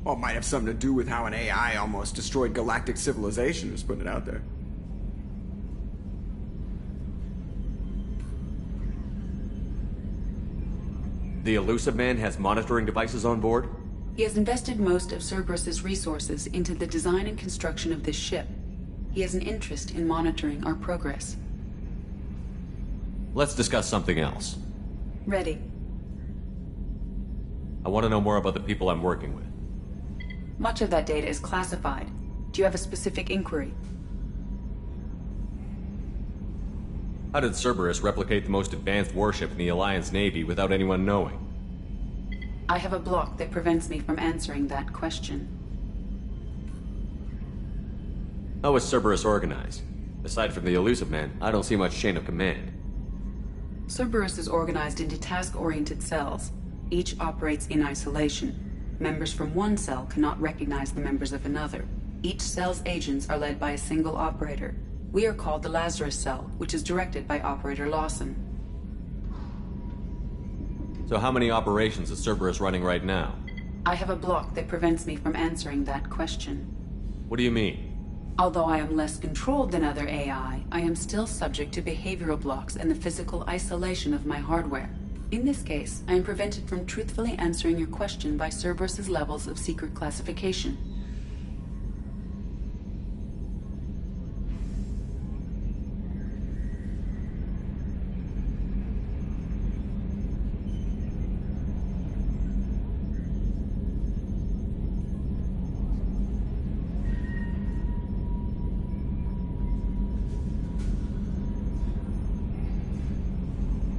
[SPEAKER 3] Well, it might have something to do with how an AI almost destroyed galactic civilization, just putting it out there.
[SPEAKER 9] The Elusive Man has monitoring devices on board?
[SPEAKER 5] He has invested most of Cerberus's resources into the design and construction of this ship. He has an interest in monitoring our progress.
[SPEAKER 9] Let's discuss something else.
[SPEAKER 5] Ready.
[SPEAKER 9] I want to know more about the people I'm working with.
[SPEAKER 5] Much of that data is classified. Do you have a specific inquiry?
[SPEAKER 9] How did Cerberus replicate the most advanced warship in the Alliance Navy without anyone knowing?
[SPEAKER 5] I have a block that prevents me from answering that question.
[SPEAKER 9] How is Cerberus organized? Aside from the Elusive Man, I don't see much chain of command.
[SPEAKER 5] Cerberus is organized into task-oriented cells. Each operates in isolation. Members from one cell cannot recognize the members of another. Each cell's agents are led by a single operator. We are called the Lazarus Cell, which is directed by Operator Lawson.
[SPEAKER 9] So how many operations is Cerberus running right now?
[SPEAKER 5] I have a block that prevents me from answering that question.
[SPEAKER 9] What do you mean?
[SPEAKER 5] Although I am less controlled than other AI, I am still subject to behavioral blocks and the physical isolation of my hardware. In this case, I am prevented from truthfully answering your question by Cerberus's levels of secret classification.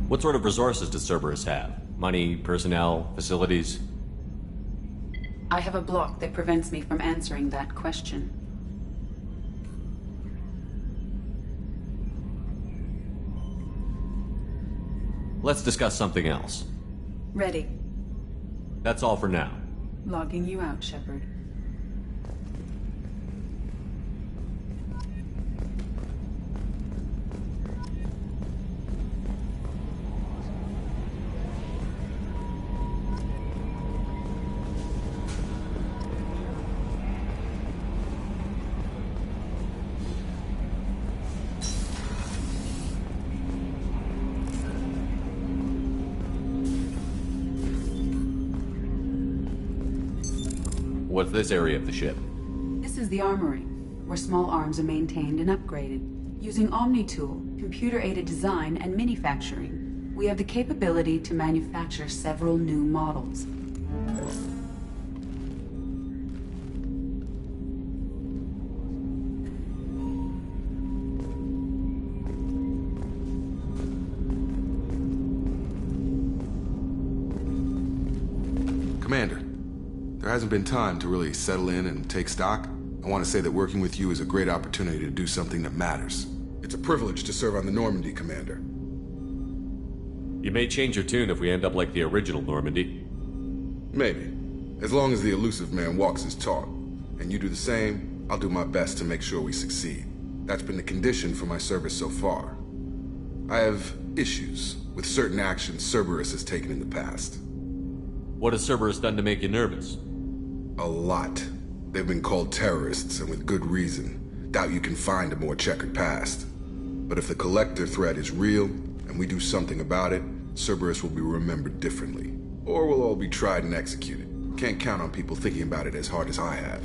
[SPEAKER 9] What sort of resources does Cerberus have? Money, personnel, facilities?
[SPEAKER 5] I have a block that prevents me from answering that question.
[SPEAKER 9] Let's discuss something else.
[SPEAKER 5] Ready.
[SPEAKER 9] That's all for now.
[SPEAKER 5] Logging you out, Shepard.
[SPEAKER 9] What's this area of the ship?
[SPEAKER 5] This is the armory, where small arms are maintained and upgraded. Using Omni-Tool, computer-aided design, and manufacturing, we have the capability to manufacture several new models.
[SPEAKER 14] Commander, there hasn't been time to really settle in and take stock. I want to say that working with you is a great opportunity to do something that matters. It's a privilege to serve on the Normandy, Commander.
[SPEAKER 9] You may change your tune if we end up like the original Normandy.
[SPEAKER 14] Maybe. As long as the Elusive Man walks his talk. And you do the same, I'll do my best to make sure we succeed. That's been the condition for my service so far. I have issues with certain actions Cerberus has taken in the past.
[SPEAKER 9] What has Cerberus done to make you nervous?
[SPEAKER 14] A lot. They've been called terrorists, and with good reason. Doubt you can find a more checkered past. But if the Collector threat is real, and we do something about it, Cerberus will be remembered differently. Or we'll all be tried and executed. Can't count on people thinking about it as hard as I have.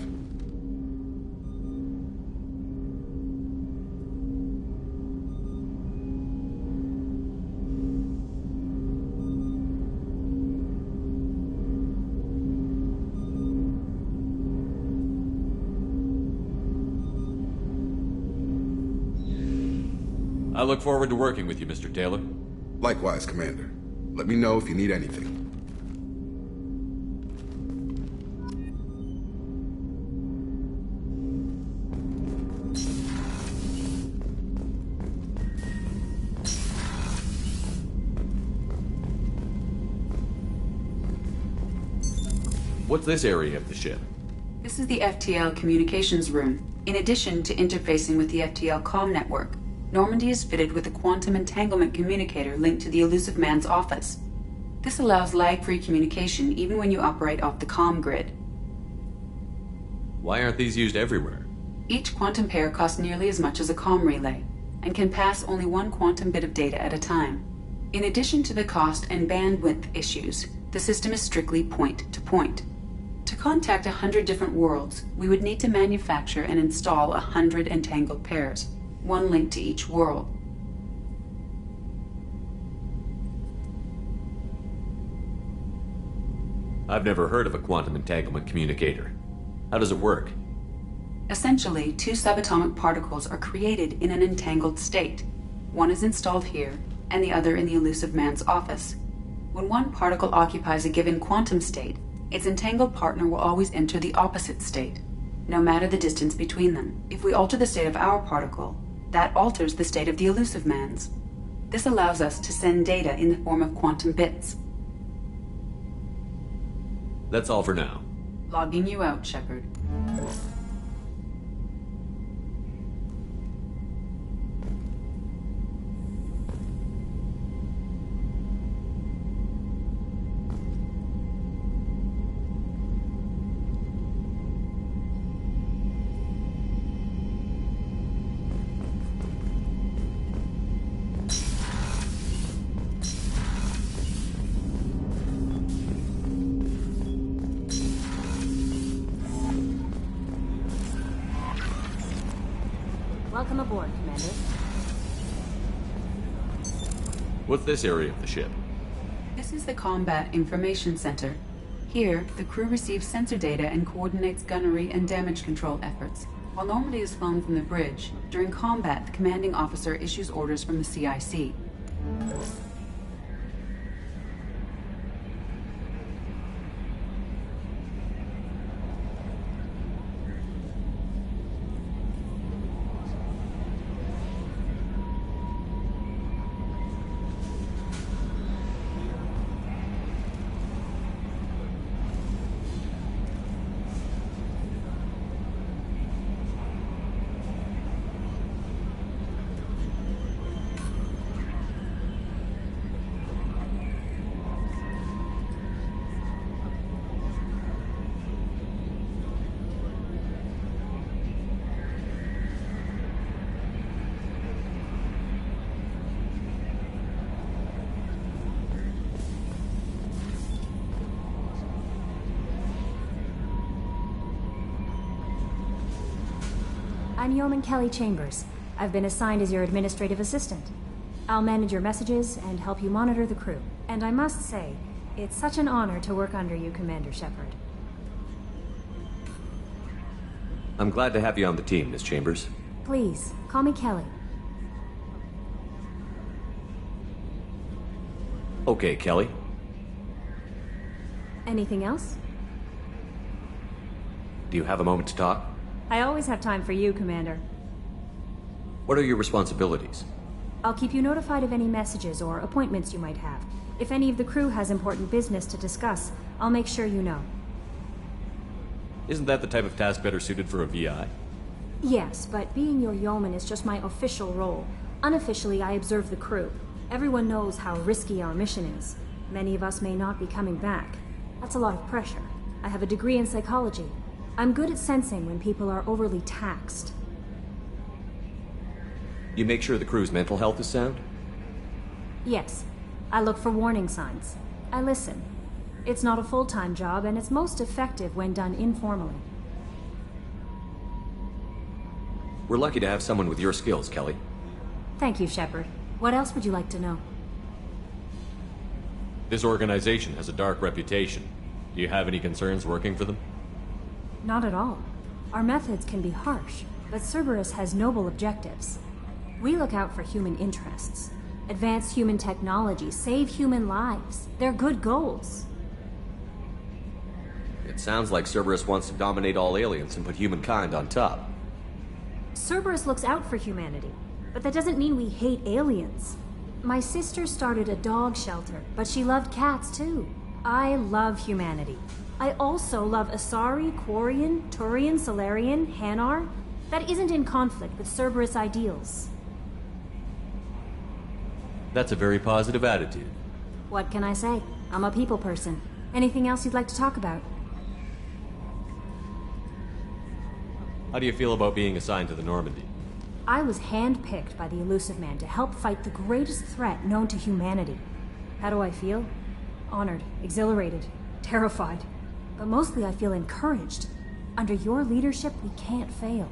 [SPEAKER 9] I look forward to working with you, Mr. Taylor.
[SPEAKER 14] Likewise, Commander. Let me know if you need anything.
[SPEAKER 9] What's this area of the ship?
[SPEAKER 5] This is the FTL communications room. In addition to interfacing with the FTL comm network, Normandy is fitted with a quantum entanglement communicator linked to the Elusive Man's office. This allows lag-free communication even when you operate off the comm grid.
[SPEAKER 9] Why aren't these used everywhere?
[SPEAKER 5] Each quantum pair costs nearly as much as a comm relay, and can pass only one quantum bit of data at a time. In addition to the cost and bandwidth issues, the system is strictly point-to-point. To contact 100 different worlds, we would need to manufacture and install 100 entangled pairs, one link to each world.
[SPEAKER 9] I've never heard of a quantum entanglement communicator. How does it work?
[SPEAKER 5] Essentially, two subatomic particles are created in an entangled state. One is installed here, and the other in the Elusive Man's office. When one particle occupies a given quantum state, its entangled partner will always enter the opposite state. no matter the distance between them. If we alter the state of our particle, that alters the state of the elusive man's. This allows us to send data in the form of quantum bits.
[SPEAKER 9] That's all for now.
[SPEAKER 5] Logging you out, Shepard.
[SPEAKER 20] Welcome aboard, Commander.
[SPEAKER 9] What's this area of the ship?
[SPEAKER 5] This is the Combat Information Center. Here, the crew receives sensor data and coordinates gunnery and damage control efforts. While Normandy is flown from the bridge, during combat, the commanding officer issues orders from the CIC.
[SPEAKER 20] I'm Yeoman Kelly Chambers. I've been assigned as your administrative assistant. I'll manage your messages and help you monitor the crew. And I must say, it's such an honor to work under you, Commander Shepard.
[SPEAKER 9] I'm glad to have you on the team, Miss Chambers.
[SPEAKER 20] Please, call me Kelly.
[SPEAKER 9] Okay, Kelly.
[SPEAKER 20] Anything else?
[SPEAKER 9] Do you have a moment to talk?
[SPEAKER 20] I always have time for you, Commander.
[SPEAKER 9] What are your responsibilities?
[SPEAKER 20] I'll keep you notified of any messages or appointments you might have. If any of the crew has important business to discuss, I'll make sure you know.
[SPEAKER 9] Isn't that the type of task better suited for a VI?
[SPEAKER 20] Yes, but being your yeoman is just my official role. Unofficially, I observe the crew. Everyone knows how risky our mission is. Many of us may not be coming back. That's a lot of pressure. I have a degree in psychology. I'm good at sensing when people are overly taxed.
[SPEAKER 9] You make sure the crew's mental health is sound?
[SPEAKER 20] Yes. I look for warning signs. I listen. It's not a full-time job, and it's most effective when done informally.
[SPEAKER 9] We're lucky to have someone with your skills, Kelly.
[SPEAKER 20] Thank you, Shepard. What else would you like to know?
[SPEAKER 9] This organization has a dark reputation. Do you have any concerns working for them?
[SPEAKER 20] Not at all. Our methods can be harsh, but Cerberus has noble objectives. We look out for human interests. Advance human technology, save human lives. They're good goals.
[SPEAKER 9] It sounds like Cerberus wants to dominate all aliens and put humankind on top.
[SPEAKER 20] Cerberus looks out for humanity, but that doesn't mean we hate aliens. My sister started a dog shelter, but she loved cats too. I love humanity. I also love Asari, Quarian, Turian, Solarian, Hanar. That isn't in conflict with Cerberus ideals.
[SPEAKER 9] That's a very positive attitude.
[SPEAKER 20] What can I say? I'm a people person. Anything else you'd like to talk about?
[SPEAKER 9] How do you feel about being assigned to the Normandy?
[SPEAKER 20] I was handpicked by the Elusive Man to help fight the greatest threat known to humanity. How do I feel? Honored, exhilarated, terrified. But mostly I feel encouraged. Under your leadership, we can't fail.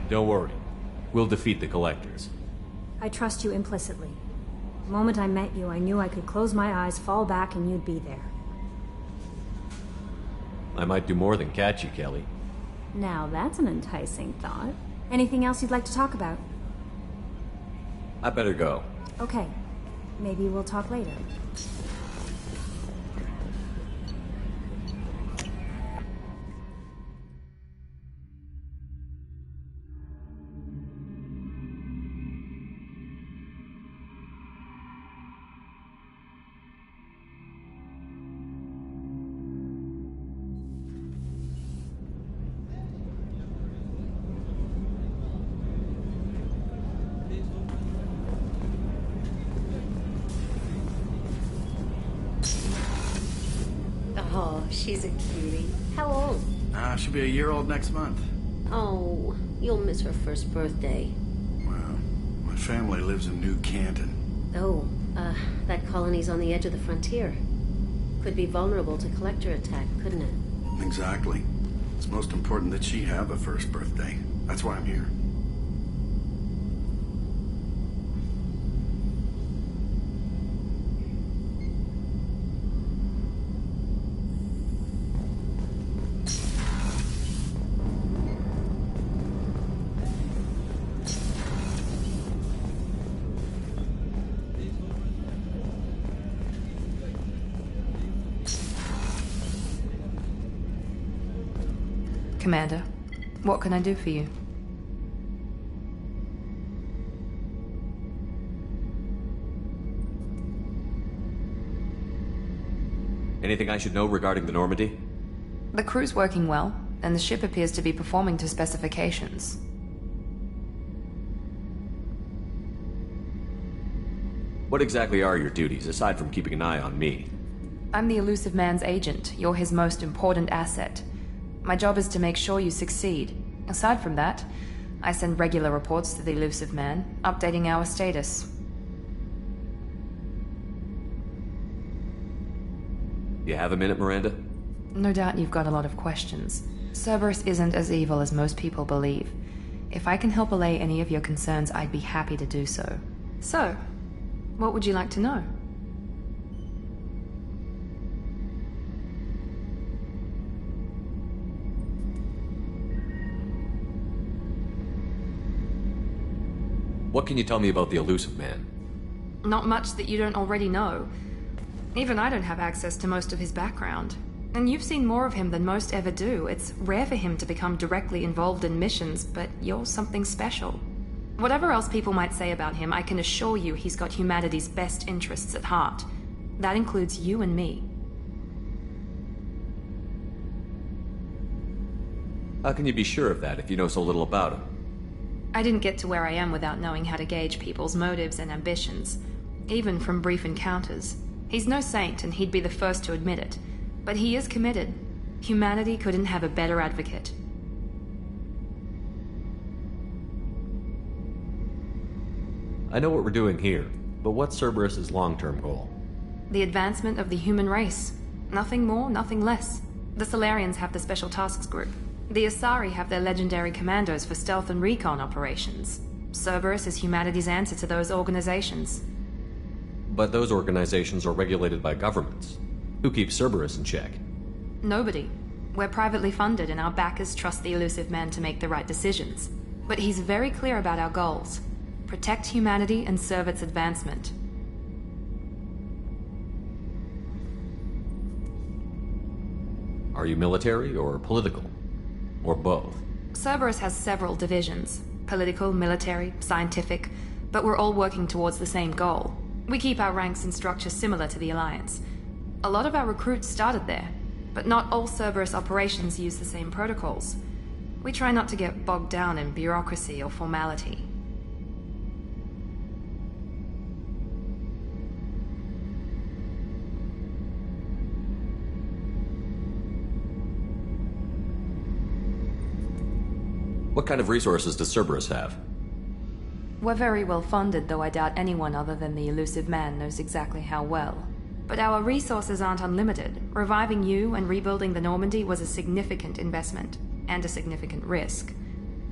[SPEAKER 9] Don't worry. We'll defeat the Collectors.
[SPEAKER 20] I trust you implicitly. The moment I met you, I knew I could close my eyes, fall back, and you'd be there.
[SPEAKER 9] I might do more than catch you, Kelly.
[SPEAKER 20] Now that's an enticing thought. Anything else you'd like to talk about?
[SPEAKER 9] I better go.
[SPEAKER 20] Okay. Maybe we'll talk later.
[SPEAKER 21] Oh, she's a cutie. How old?
[SPEAKER 22] She'll be a year old next month.
[SPEAKER 21] Oh, you'll miss her first birthday.
[SPEAKER 22] Well, my family lives in New Canton.
[SPEAKER 21] Oh, that colony's on the edge of the frontier. Could be vulnerable to collector attack, couldn't it?
[SPEAKER 22] Exactly. It's most important that she have a first birthday. That's why I'm here.
[SPEAKER 1] Commander, what can I do for you?
[SPEAKER 9] Anything I should know regarding the Normandy?
[SPEAKER 1] The crew's working well, and the ship appears to be performing to specifications.
[SPEAKER 9] What exactly are your duties, aside from keeping an eye on me?
[SPEAKER 1] I'm the Elusive Man's agent. You're his most important asset. My job is to make sure you succeed. Aside from that, I send regular reports to the Elusive Man, updating our status.
[SPEAKER 9] You have a minute, Miranda?
[SPEAKER 1] No doubt you've got a lot of questions. Cerberus isn't as evil as most people believe. If I can help allay any of your concerns, I'd be happy to do so. So, what would you like to know?
[SPEAKER 9] What can you tell me about the Elusive Man?
[SPEAKER 1] Not much that you don't already know. Even I don't have access to most of his background. And you've seen more of him than most ever do. It's rare for him to become directly involved in missions, but you're something special. Whatever else people might say about him, I can assure you he's got humanity's best interests at heart. That includes you and me.
[SPEAKER 9] How can you be sure of that if you know so little about him?
[SPEAKER 1] I didn't get to where I am without knowing how to gauge people's motives and ambitions, even from brief encounters. He's no saint, and he'd be the first to admit it. But he is committed. Humanity couldn't have a better advocate.
[SPEAKER 9] I know what we're doing here, but what's Cerberus' long-term goal?
[SPEAKER 1] The advancement of the human race. Nothing more, nothing less. The Solarians have the Special Tasks Group. The Asari have their legendary commandos for stealth and recon operations. Cerberus is humanity's answer to those organizations.
[SPEAKER 9] But those organizations are regulated by governments. Who keeps Cerberus in check?
[SPEAKER 1] Nobody. We're privately funded, and our backers trust the Elusive Man to make the right decisions. But he's very clear about our goals. Protect humanity and serve its advancement.
[SPEAKER 9] Are you military or political? Or both?
[SPEAKER 1] Cerberus has several divisions. Political, military, scientific. But we're all working towards the same goal. We keep our ranks and structure similar to the Alliance. A lot of our recruits started there, but not all Cerberus operations use the same protocols. We try not to get bogged down in bureaucracy or formality.
[SPEAKER 9] What kind of resources does Cerberus have?
[SPEAKER 1] We're very well funded, though I doubt anyone other than the Elusive Man knows exactly how well. But our resources aren't unlimited. Reviving you and rebuilding the Normandy was a significant investment, and a significant risk.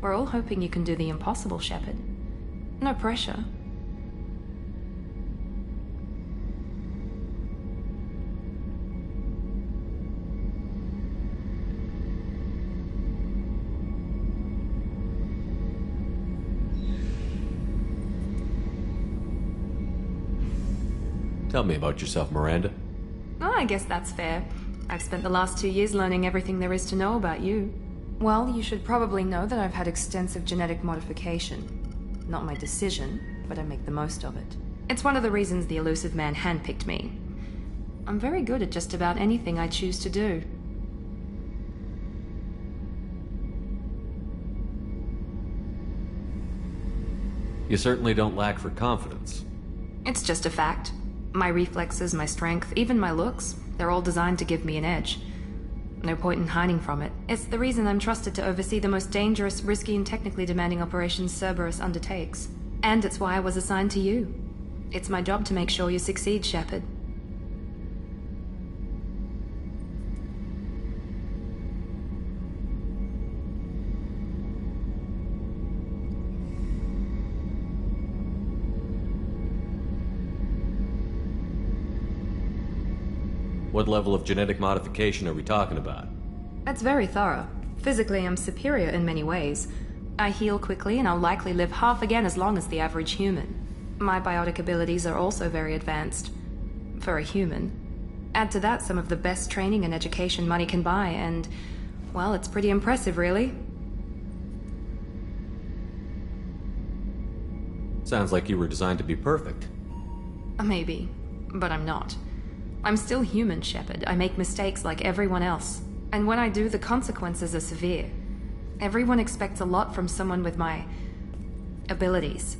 [SPEAKER 1] We're all hoping you can do the impossible, Shepard. No pressure.
[SPEAKER 9] Tell me about yourself, Miranda.
[SPEAKER 1] Oh, I guess that's fair. I've spent the last 2 years learning everything there is to know about you. Well, you should probably know that I've had extensive genetic modification. Not my decision, but I make the most of it. It's one of the reasons the elusive man handpicked me. I'm very good at just about anything I choose to do.
[SPEAKER 9] You certainly don't lack for confidence.
[SPEAKER 1] It's just a fact. My reflexes, my strength, even my looks, they're all designed to give me an edge. No point in hiding from it. It's the reason I'm trusted to oversee the most dangerous, risky, and technically demanding operations Cerberus undertakes. And it's why I was assigned to you. It's my job to make sure you succeed, Shepard.
[SPEAKER 9] What level of genetic modification are we talking about?
[SPEAKER 1] It's very thorough. Physically, I'm superior in many ways. I heal quickly, and I'll likely live half again as long as the average human. My biotic abilities are also very advanced. For a human. Add to that some of the best training and education money can buy, and, well, it's pretty impressive, really.
[SPEAKER 9] Sounds like you were designed to be perfect.
[SPEAKER 1] Maybe, but I'm not. I'm still human, Shepard. I make mistakes like everyone else. And when I do, the consequences are severe. Everyone expects a lot from someone with my abilities.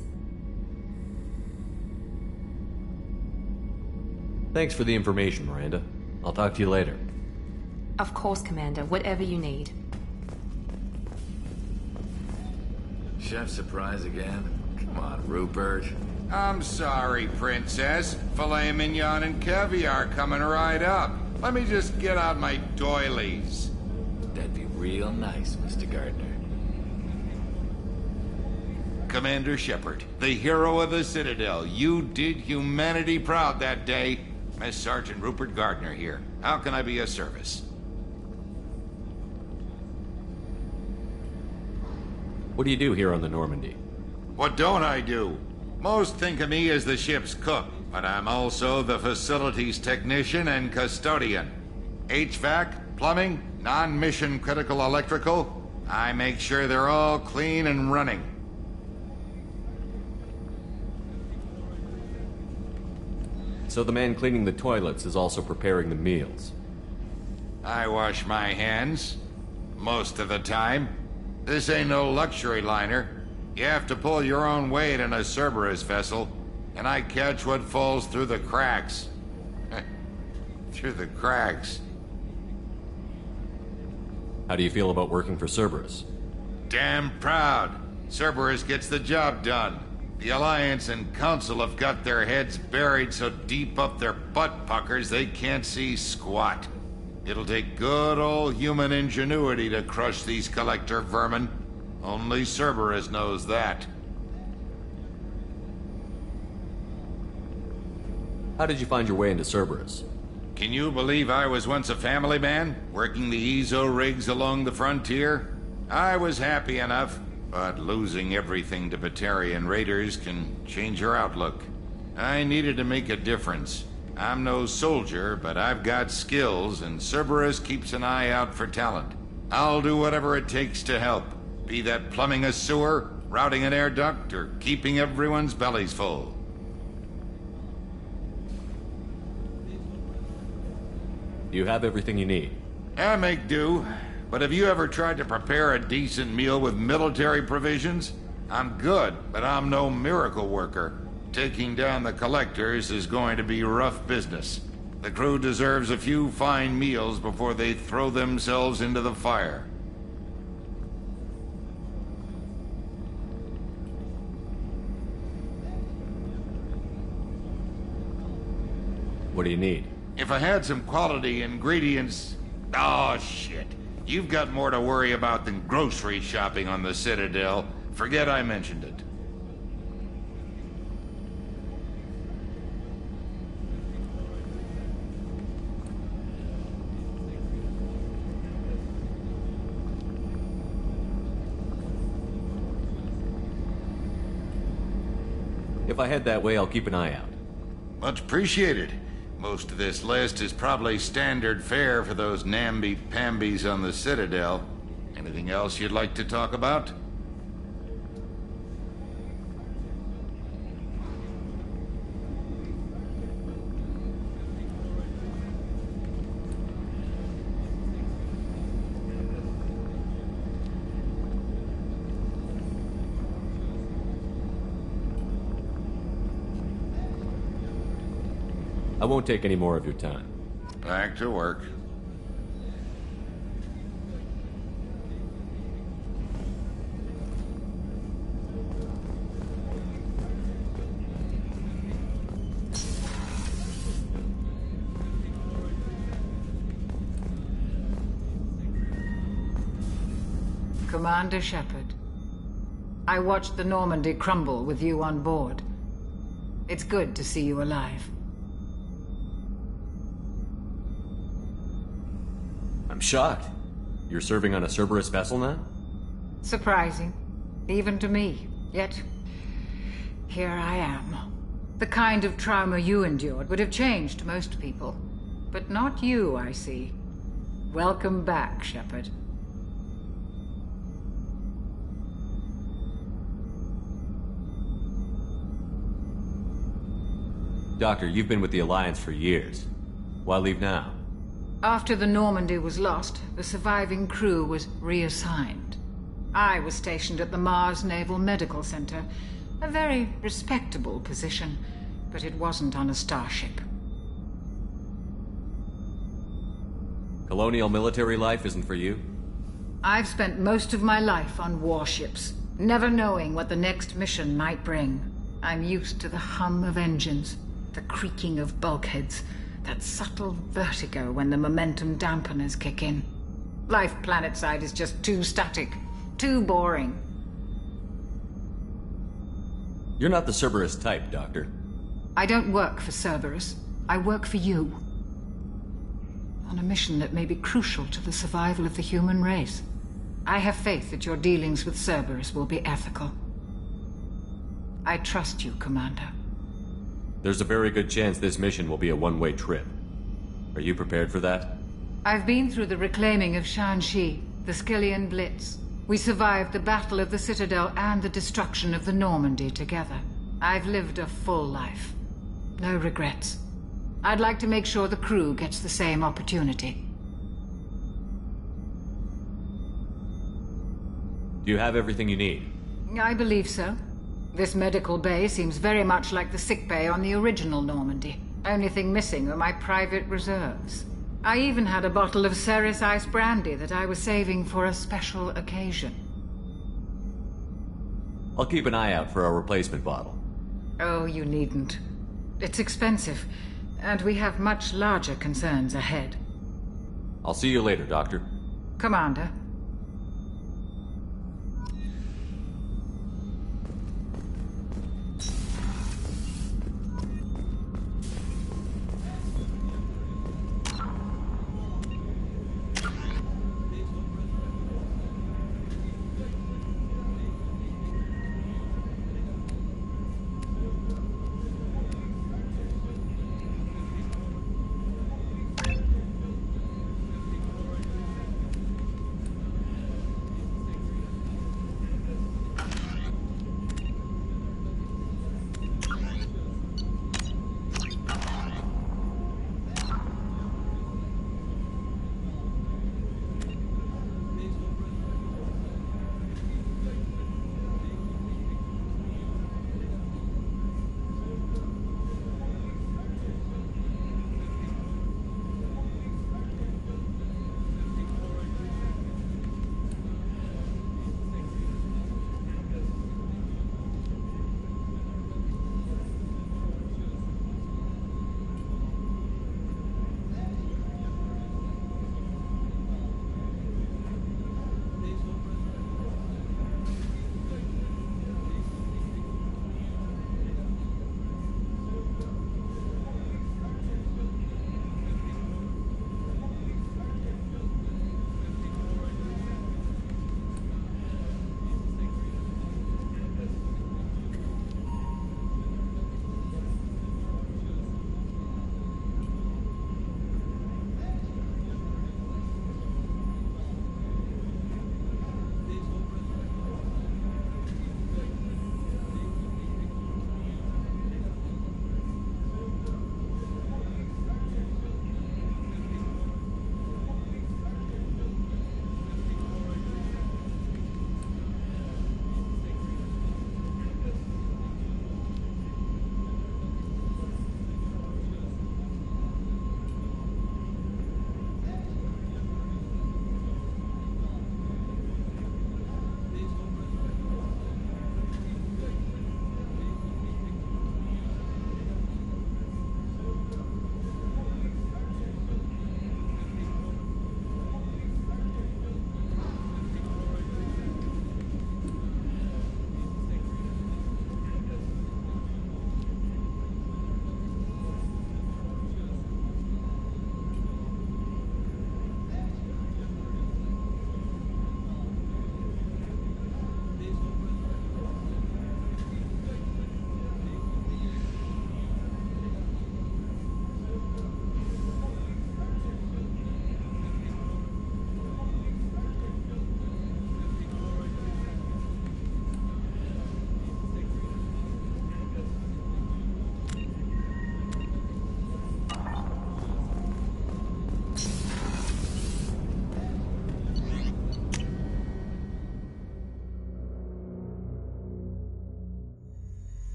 [SPEAKER 9] Thanks for the information, Miranda. I'll talk to you later.
[SPEAKER 1] Of course, Commander. Whatever you need.
[SPEAKER 22] Chef surprise again? Come on, Rupert.
[SPEAKER 4] I'm sorry, Princess. Filet mignon and caviar coming right up. Let me just get out my doilies.
[SPEAKER 22] That'd be real nice, Mr. Gardner.
[SPEAKER 4] Commander Shepard, the hero of the Citadel. You did humanity proud that day. Miss Sergeant Rupert Gardner here. How can I be of service?
[SPEAKER 9] What do you do here on the Normandy?
[SPEAKER 4] What don't I do? Most think of me as the ship's cook, but I'm also the facilities technician and custodian. HVAC, plumbing, non-mission critical electrical. I make sure they're all clean and running.
[SPEAKER 9] So the man cleaning the toilets is also preparing the meals.
[SPEAKER 4] I wash my hands. Most of the time. This ain't no luxury liner. You have to pull your own weight in a Cerberus vessel, and I catch what falls through the cracks. Through the cracks.
[SPEAKER 9] How do you feel about working for Cerberus?
[SPEAKER 4] Damn proud. Cerberus gets the job done. The Alliance and Council have got their heads buried so deep up their butt puckers they can't see squat. It'll take good old human ingenuity to crush these collector vermin. Only Cerberus knows that.
[SPEAKER 9] How did you find your way into Cerberus?
[SPEAKER 4] Can you believe I was once a family man, working the EZO rigs along the frontier? I was happy enough, but losing everything to Batarian raiders can change your outlook. I needed to make a difference. I'm no soldier, but I've got skills, and Cerberus keeps an eye out for talent. I'll do whatever it takes to help. Be that plumbing a sewer, routing an air duct, or keeping everyone's bellies full.
[SPEAKER 9] You have everything you need.
[SPEAKER 4] I make do. But have you ever tried to prepare a decent meal with military provisions? I'm good, but I'm no miracle worker. Taking down the collectors is going to be rough business. The crew deserves a few fine meals before they throw themselves into the fire.
[SPEAKER 9] What do you need?
[SPEAKER 4] If I had some quality ingredients... Oh, shit. You've got more to worry about than grocery shopping on the Citadel. Forget I mentioned it.
[SPEAKER 12] If I head that way, I'll keep an eye out.
[SPEAKER 4] Much appreciated. Most of this list is probably standard fare for those namby-pambies on the Citadel. Anything else you'd like to talk about?
[SPEAKER 12] I won't take any more of your time.
[SPEAKER 4] Back to work.
[SPEAKER 10] Commander Shepard, I watched the Normandy crumble with you on board. It's good to see you alive.
[SPEAKER 12] I'm shocked. You're serving on a Cerberus vessel now?
[SPEAKER 10] Surprising, even to me. Yet, here I am. The kind of trauma you endured would have changed most people. But not you, I see. Welcome back, Shepard.
[SPEAKER 12] Doctor, you've been with the Alliance for years. Why leave now?
[SPEAKER 10] After the Normandy was lost, the surviving crew was reassigned. I was stationed at the Mars Naval Medical Center, a very respectable position, but it wasn't on a starship.
[SPEAKER 12] Colonial military life isn't for you?
[SPEAKER 10] I've spent most of my life on warships, never knowing what the next mission might bring. I'm used to the hum of engines, the creaking of bulkheads, that subtle vertigo when the momentum dampeners kick in. Life planetside is just too static, too boring.
[SPEAKER 12] You're not the Cerberus type, Doctor.
[SPEAKER 10] I don't work for Cerberus. I work for you. On a mission that may be crucial to the survival of the human race. I have faith that your dealings with Cerberus will be ethical. I trust you, Commander.
[SPEAKER 12] There's a very good chance this mission will be a one-way trip. Are you prepared for that?
[SPEAKER 10] I've been through the reclaiming of Shanxi, the Skillian Blitz. We survived the Battle of the Citadel and the destruction of the Normandy together. I've lived a full life. No regrets. I'd like to make sure the crew gets the same opportunity.
[SPEAKER 12] Do you have everything you need?
[SPEAKER 10] I believe so. This medical bay seems very much like the sick bay on the original Normandy. Only thing missing are my private reserves. I even had a bottle of Ceres Ice brandy that I was saving for a special occasion.
[SPEAKER 12] I'll keep an eye out for a replacement bottle.
[SPEAKER 10] Oh, you needn't. It's expensive, and we have much larger concerns ahead.
[SPEAKER 12] I'll see you later, Doctor.
[SPEAKER 10] Commander.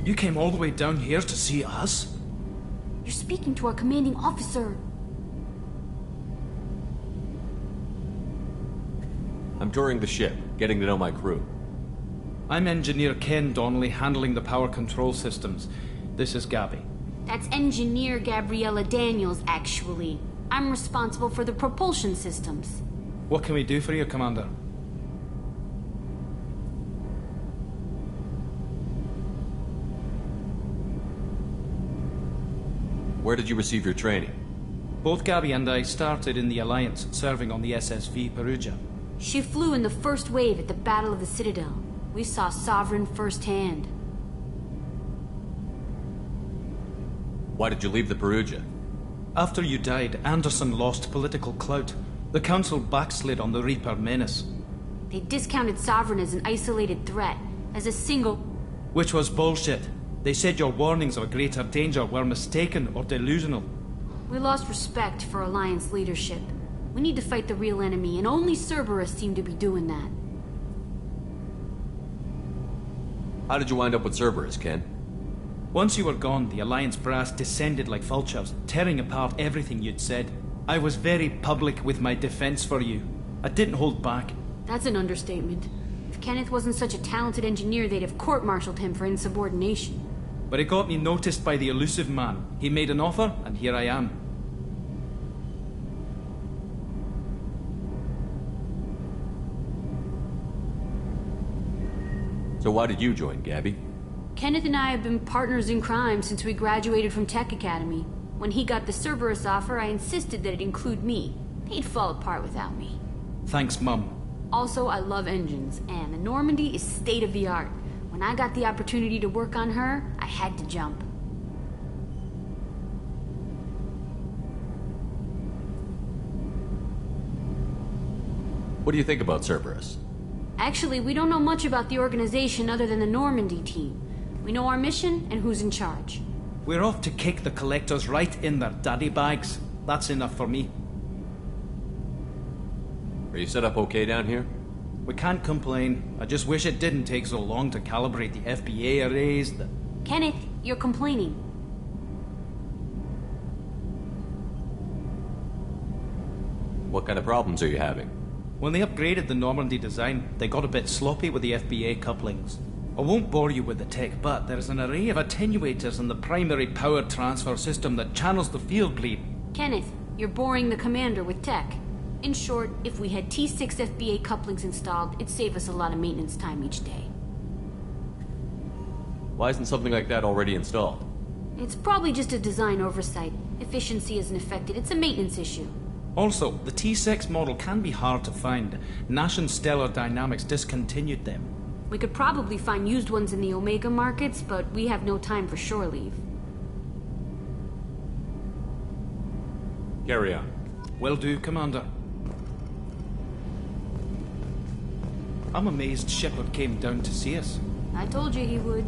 [SPEAKER 18] You came all the way down here to see us?
[SPEAKER 11] You're speaking to our commanding officer.
[SPEAKER 9] I'm touring the ship, getting to know my crew.
[SPEAKER 18] I'm Engineer Ken Donnelly, handling the power control systems. This is Gabby.
[SPEAKER 11] That's Engineer Gabriella Daniels, actually. I'm responsible for the propulsion systems.
[SPEAKER 18] What can we do for you, Commander?
[SPEAKER 9] Where did you receive your training?
[SPEAKER 18] Both Gabby and I started in the Alliance, serving on the SSV Perugia.
[SPEAKER 11] She flew in the first wave at the Battle of the Citadel. We saw Sovereign firsthand.
[SPEAKER 9] Why did you leave the Perugia?
[SPEAKER 18] After you died, Anderson lost political clout. The Council backslid on the Reaper menace.
[SPEAKER 11] They discounted Sovereign as an isolated threat, as a single...
[SPEAKER 18] Which was bullshit. They said your warnings of a greater danger were mistaken or delusional.
[SPEAKER 11] We lost respect for Alliance leadership. We need to fight the real enemy, and only Cerberus seemed to be doing that.
[SPEAKER 9] How did you wind up with Cerberus, Ken?
[SPEAKER 18] Once you were gone, the Alliance brass descended like vultures, tearing apart everything you'd said. I was very public with my defense for you. I didn't hold back.
[SPEAKER 11] That's an understatement. If Kenneth wasn't such a talented engineer, they'd have court-martialed him for insubordination.
[SPEAKER 18] But it got me noticed by the elusive man. He made an offer, and here I am.
[SPEAKER 9] So why did you join, Gabby?
[SPEAKER 11] Kenneth and I have been partners in crime since we graduated from Tech Academy. When he got the Cerberus offer, I insisted that it include me. He'd fall apart without me.
[SPEAKER 18] Thanks, Mum.
[SPEAKER 11] Also, I love engines, and the Normandy is state-of-the-art. When I got the opportunity to work on her, I had to jump.
[SPEAKER 9] What do you think about Cerberus?
[SPEAKER 11] Actually, we don't know much about the organization other than the Normandy team. We know our mission and who's in charge.
[SPEAKER 18] We're off to kick the Collectors right in their daddy bags. That's enough for me.
[SPEAKER 9] Are you set up okay down here?
[SPEAKER 18] We can't complain. I just wish it didn't take so long to calibrate the FBA arrays.
[SPEAKER 11] Kenneth, you're complaining.
[SPEAKER 9] What kind of problems are you having?
[SPEAKER 18] When they upgraded the Normandy design, they got a bit sloppy with the FBA couplings. I won't bore you with the tech, but there's an array of attenuators in the primary power transfer system that channels the field bleed.
[SPEAKER 11] Kenneth, you're boring the commander with tech. In short, if we had T6 FBA couplings installed, it'd save us a lot of maintenance time each day.
[SPEAKER 9] Why isn't something like that already installed?
[SPEAKER 11] It's probably just a design oversight. Efficiency isn't affected. It's a maintenance issue.
[SPEAKER 18] Also, the T6 model can be hard to find. Nash and Stellar Dynamics discontinued them.
[SPEAKER 11] We could probably find used ones in the Omega markets, but we have no time for shore leave.
[SPEAKER 9] Carry on.
[SPEAKER 18] Will do, Commander. I'm amazed Shepard came down to see us.
[SPEAKER 11] I told you he would.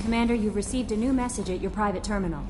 [SPEAKER 20] Commander, you've received a new message at your private terminal.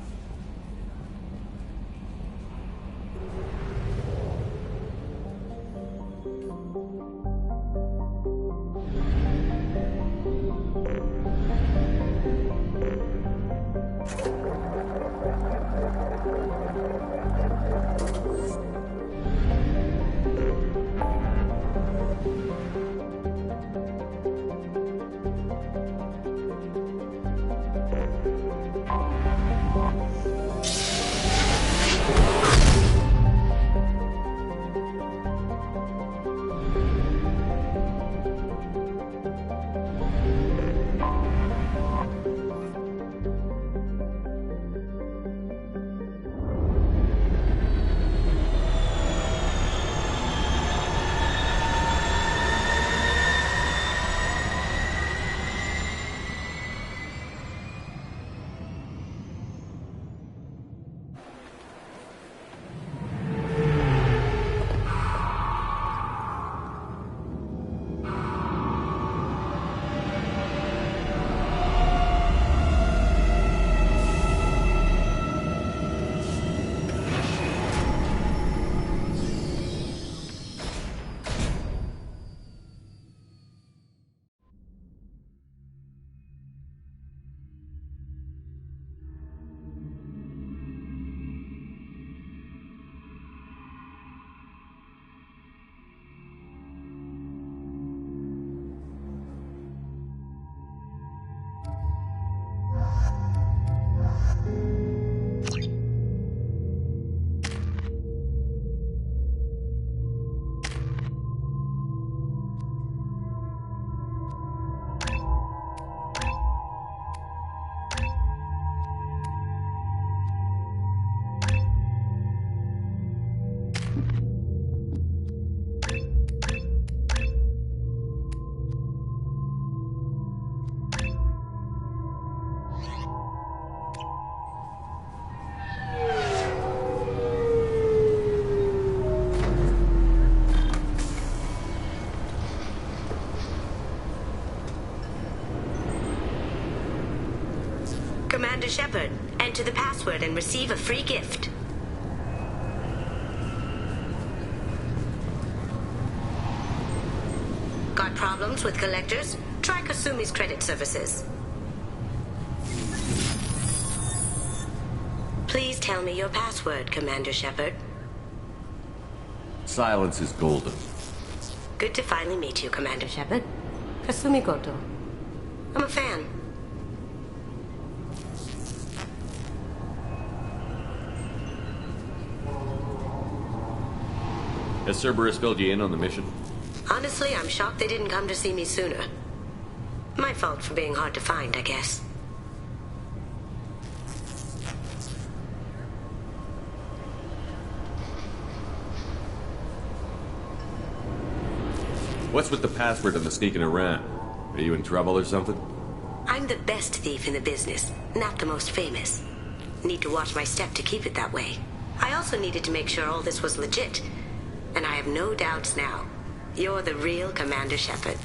[SPEAKER 13] Commander Shepard, enter the password and receive a free gift. Got problems with collectors? Try Kasumi's credit services. Please tell me your password, Commander Shepard.
[SPEAKER 12] Silence is golden.
[SPEAKER 13] Good to finally meet you, Commander Shepard. Kasumi Goto. I'm a fan.
[SPEAKER 12] Has Cerberus filled you in on the mission?
[SPEAKER 13] Honestly, I'm shocked they didn't come to see me sooner. My fault for being hard to find, I guess.
[SPEAKER 12] What's with the password and the sneaking around? Are you in trouble or something?
[SPEAKER 13] I'm the best thief in the business, not the most famous. Need to watch my step to keep it that way. I also needed to make sure all this was legit. And I have no doubts now. You're the real Commander Shepard.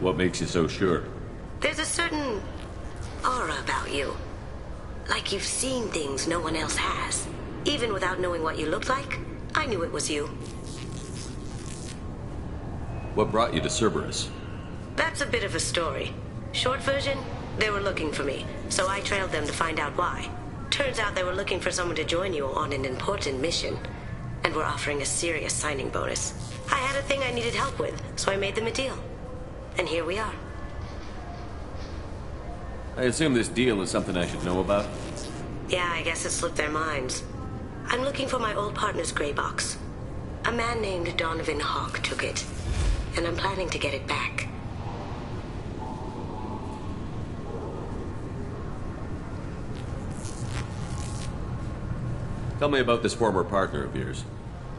[SPEAKER 12] What makes you so sure?
[SPEAKER 13] There's a certain aura about you. Like you've seen things no one else has. Even without knowing what you looked like, I knew it was you.
[SPEAKER 12] What brought you to Cerberus?
[SPEAKER 13] That's a bit of a story. Short version, they were looking for me, so I trailed them to find out why. Turns out they were looking for someone to join you on an important mission, and were offering a serious signing bonus. I had a thing I needed help with, so I made them a deal. And here we are.
[SPEAKER 12] I assume this deal is something I should know about?
[SPEAKER 13] Yeah, I guess it slipped their minds. I'm looking for my old partner's gray box. A man named Donovan Hawk took it, and I'm planning to get it back.
[SPEAKER 12] Tell me about this former partner of yours.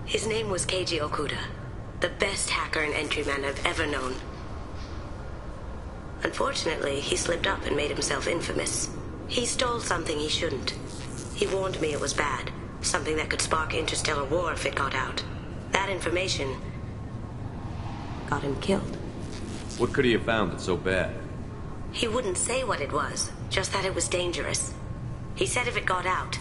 [SPEAKER 13] His name was Keiji Okuda, the best hacker and entryman I've ever known. Unfortunately, he slipped up and made himself infamous. He stole something he shouldn't. He warned me it was bad, something that could spark interstellar war if it got out. That information got him killed.
[SPEAKER 22] evidence.
[SPEAKER 9] What could he have found that's so bad?
[SPEAKER 13] He wouldn't say what it was, just that it was dangerous. He said if it got out,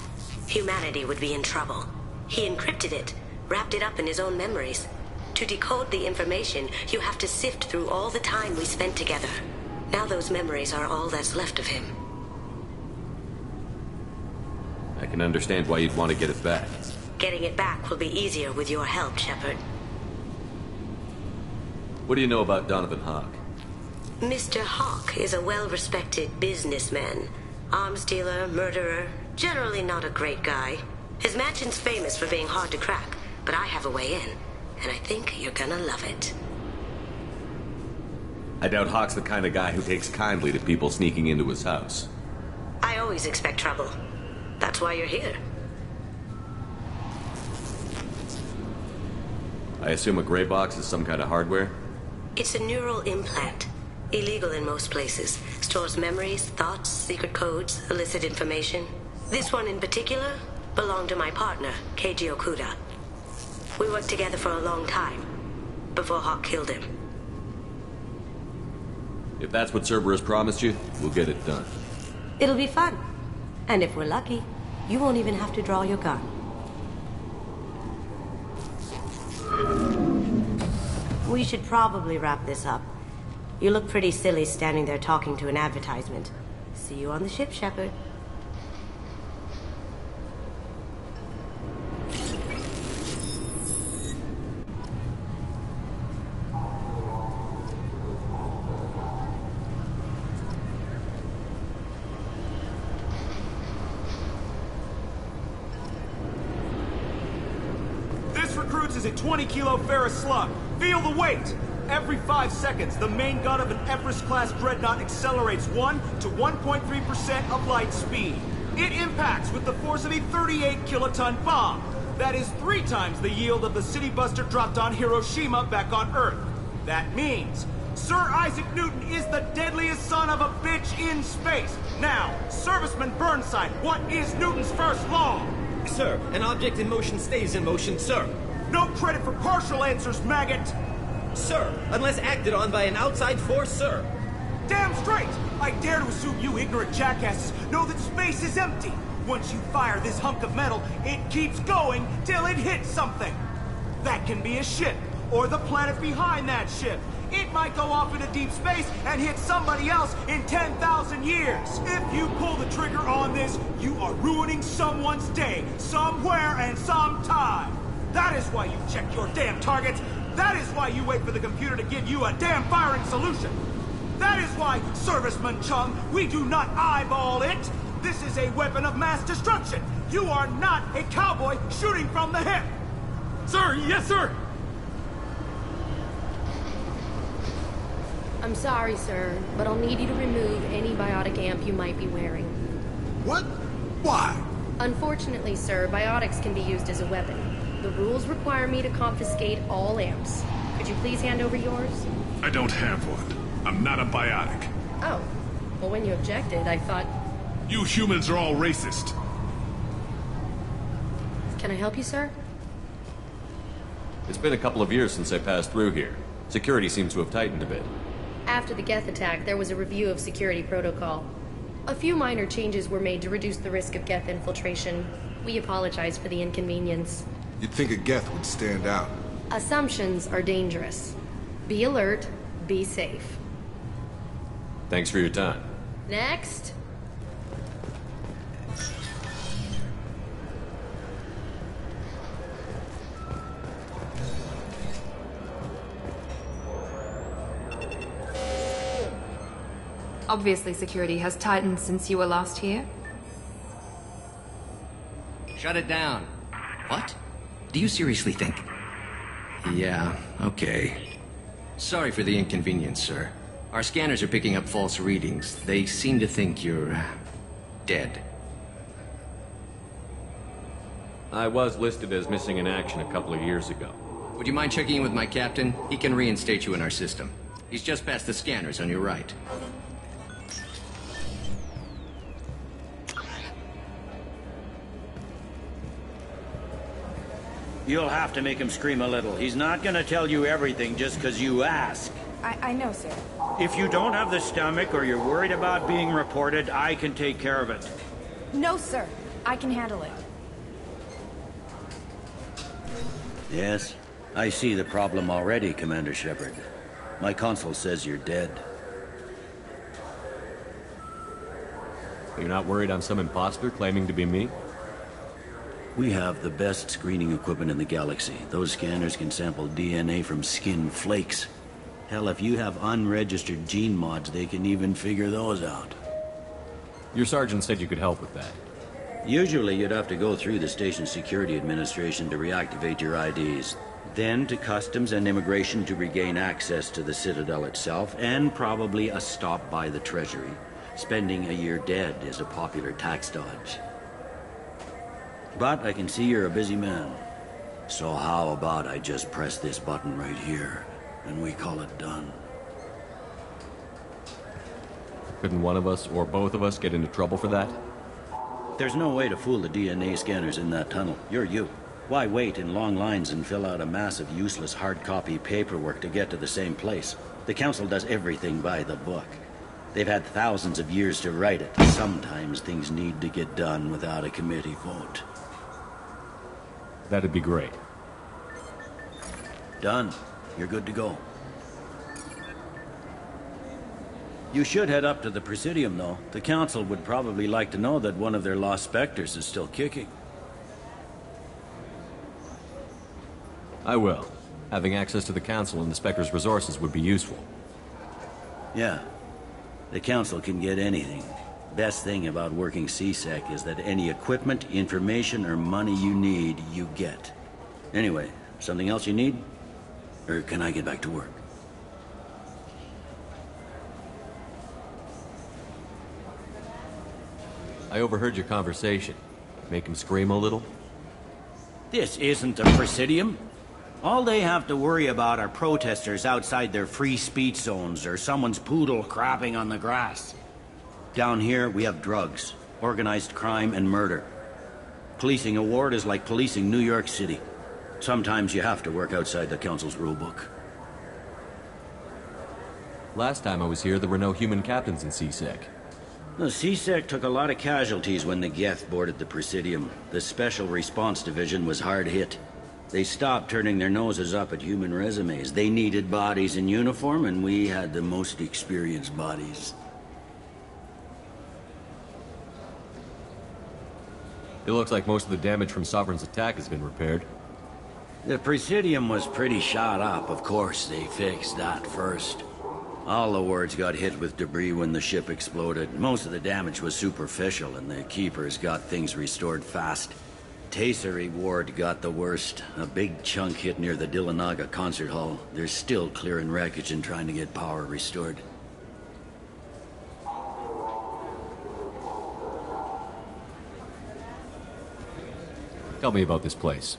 [SPEAKER 13] humanity would be in trouble. He encrypted it, wrapped it up in his own memories. To decode the information, you have to sift through all the time we spent together. Now those memories are all that's left of him.
[SPEAKER 9] I can understand why you'd want to get it back.
[SPEAKER 13] Getting it back will be easier with your help, Shepard.
[SPEAKER 9] What do you know about Donovan Hawk?
[SPEAKER 13] Mr. Hawk is a well-respected businessman. Arms dealer, murderer, generally not a great guy. His mansion's famous for being hard to crack, but I have a way in, and I think you're gonna love it.
[SPEAKER 9] I doubt Hawk's the kind of guy who takes kindly to people sneaking into his house.
[SPEAKER 13] I always expect trouble. That's why you're here.
[SPEAKER 9] I assume a gray box is some kind of hardware?
[SPEAKER 13] It's a neural implant. Illegal in most places. Stores memories, thoughts, secret codes, illicit information. This one in particular belonged to my partner, Keiji Okuda. We worked together for a long time, before Hawk killed him.
[SPEAKER 9] If that's what Cerberus promised you, we'll get it done.
[SPEAKER 13] It'll be fun. And if we're lucky, you won't even have to draw your gun. We should probably wrap this up. You look pretty silly standing there talking to an advertisement. See you on the ship, Shepard.
[SPEAKER 6] This recruits is a 20-kilo ferrous slug. Feel the weight! Every 5 seconds, the main gun of an Everest-class dreadnought accelerates 1 to 1.3% of light speed. It impacts with the force of a 38-kiloton bomb. That is 3 times the yield of the city buster dropped on Hiroshima back on Earth. That means Sir Isaac Newton is the deadliest son of a bitch in space. Now, Serviceman Burnside, what is Newton's first law?
[SPEAKER 15] Sir, an object in motion stays in motion, sir.
[SPEAKER 6] No credit for partial answers, maggot!
[SPEAKER 15] Sir, unless acted on by an outside force, sir.
[SPEAKER 6] Damn straight! I dare to assume you ignorant jackasses know that space is empty. Once you fire this hunk of metal, it keeps going till it hits something. That can be a ship, or the planet behind that ship. It might go off into deep space and hit somebody else in 10,000 years. If you pull the trigger on this, you are ruining someone's day, somewhere and sometime. That is why you check your damn targets. That is why you wait for the computer to give you a damn firing solution. That is why, Serviceman Chung, we do not eyeball it. This is a weapon of mass destruction. You are not a cowboy shooting from the hip.
[SPEAKER 15] Sir, yes, sir.
[SPEAKER 23] I'm sorry, sir, but I'll need you to remove any biotic amp you might be wearing.
[SPEAKER 14] What? Why?
[SPEAKER 23] Unfortunately, sir, biotics can be used as a weapon. The rules require me to confiscate all amps. Could you please hand over yours?
[SPEAKER 24] I don't have one. I'm not a biotic.
[SPEAKER 23] Oh. Well, when you objected, I thought...
[SPEAKER 24] You humans are all racist.
[SPEAKER 23] Can I help you, sir?
[SPEAKER 9] It's been a couple of years since I passed through here. Security seems to have tightened a bit.
[SPEAKER 23] After the Geth attack, there was a review of security protocol. A few minor changes were made to reduce the risk of Geth infiltration. We apologize for the inconvenience.
[SPEAKER 14] You'd think a Geth would stand out.
[SPEAKER 23] Assumptions are dangerous. Be alert, be safe.
[SPEAKER 9] Thanks for your time.
[SPEAKER 23] Next.
[SPEAKER 1] Obviously, security has tightened since you were last here.
[SPEAKER 25] Shut it down. What? Do you seriously think? Yeah, okay. Sorry for the inconvenience, sir. Our scanners are picking up false readings. They seem to think you're... dead.
[SPEAKER 9] I was listed as missing in action a couple of years ago.
[SPEAKER 25] Would you mind checking in with my captain? He can reinstate you in our system. He's just past the scanners on your right.
[SPEAKER 26] You'll have to make him scream a little. He's not gonna tell you everything just because you ask.
[SPEAKER 2] I know, sir.
[SPEAKER 7] If you don't have the stomach or you're worried about being reported, I can take care of it.
[SPEAKER 2] No, sir. I can handle it.
[SPEAKER 8] Yes, I see the problem already, Commander Shepard. My consul says you're dead.
[SPEAKER 9] You're not worried I'm some imposter claiming to be me?
[SPEAKER 8] We have the best screening equipment in the galaxy. Those scanners can sample DNA from skin flakes. Hell, if you have unregistered gene mods, they can even figure those out.
[SPEAKER 9] Your sergeant said you could help with that.
[SPEAKER 8] Usually you'd have to go through the station security administration to reactivate your IDs. Then to customs and immigration to regain access to the Citadel itself, and probably a stop by the Treasury. Spending a year dead is a popular tax dodge. But I can see you're a busy man. So how about I just press this button right here, and we call it done?
[SPEAKER 9] Couldn't one of us, or both of us, get into trouble for that?
[SPEAKER 8] There's no way to fool the DNA scanners in that tunnel. You're you. Why wait in long lines and fill out a massive useless hard copy paperwork to get to the same place? The Council does everything by the book. They've had thousands of years to write it. Sometimes things need to get done without a committee vote.
[SPEAKER 9] That'd be great.
[SPEAKER 8] Done. You're good to go. You should head up to the Presidium, though. The Council would probably like to know that one of their lost specters is still kicking.
[SPEAKER 9] I will. Having access to the Council and the Spectre's resources would be useful.
[SPEAKER 8] Yeah. The Council can get anything. Best thing about working C-Sec is that any equipment, information, or money you need, you get. Anyway, something else you need? Or can I get back to work?
[SPEAKER 9] I overheard your conversation. Make him scream a little?
[SPEAKER 8] This isn't the Presidium. All they have to worry about are protesters outside their free speech zones or someone's poodle crapping on the grass. Down here, we have drugs, organized crime, and murder. Policing a ward is like policing New York City. Sometimes you have to work outside the Council's rulebook.
[SPEAKER 9] Last time I was here, there were no human captains in C-Sec.
[SPEAKER 8] The C-Sec took a lot of casualties when the Geth boarded the Presidium. The Special Response Division was hard hit. They stopped turning their noses up at human resumes. They needed bodies in uniform, and we had the most experienced bodies.
[SPEAKER 9] It looks like most of the damage from Sovereign's attack has been repaired.
[SPEAKER 8] The Presidium was pretty shot up. Of course, they fixed that first. All the wards got hit with debris when the ship exploded. Most of the damage was superficial, and the Keepers got things restored fast. Tasery Ward got the worst. A big chunk hit near the Dillanaga concert hall. They're still clearing wreckage and trying to get power restored.
[SPEAKER 9] Tell me about this place.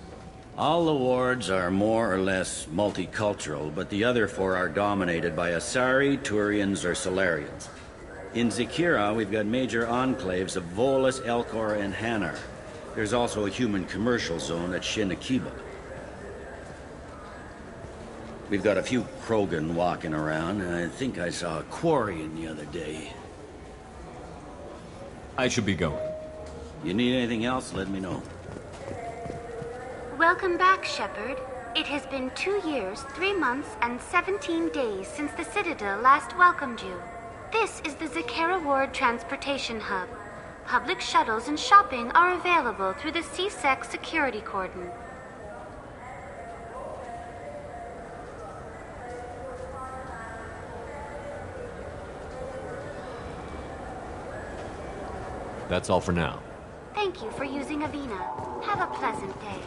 [SPEAKER 8] All the wards are more or less multicultural, but the other four are dominated by Asari, Turians, or Solarians. In Zakira, we've got major enclaves of Volus, Elcor, and Hanar. There's also a human commercial zone at Shinakiba. We've got a few Krogan walking around, and I think I saw a Quarian the other day.
[SPEAKER 9] I should be going.
[SPEAKER 8] You need anything else, let me know.
[SPEAKER 16] Welcome back, Shepard. It has been 2 years, 3 months, and 17 days since the Citadel last welcomed you. This is the Zakera Ward Transportation Hub. Public shuttles and shopping are available through the C-Sec security cordon.
[SPEAKER 9] That's all for now.
[SPEAKER 16] Thank you for using Avina. Have a pleasant day.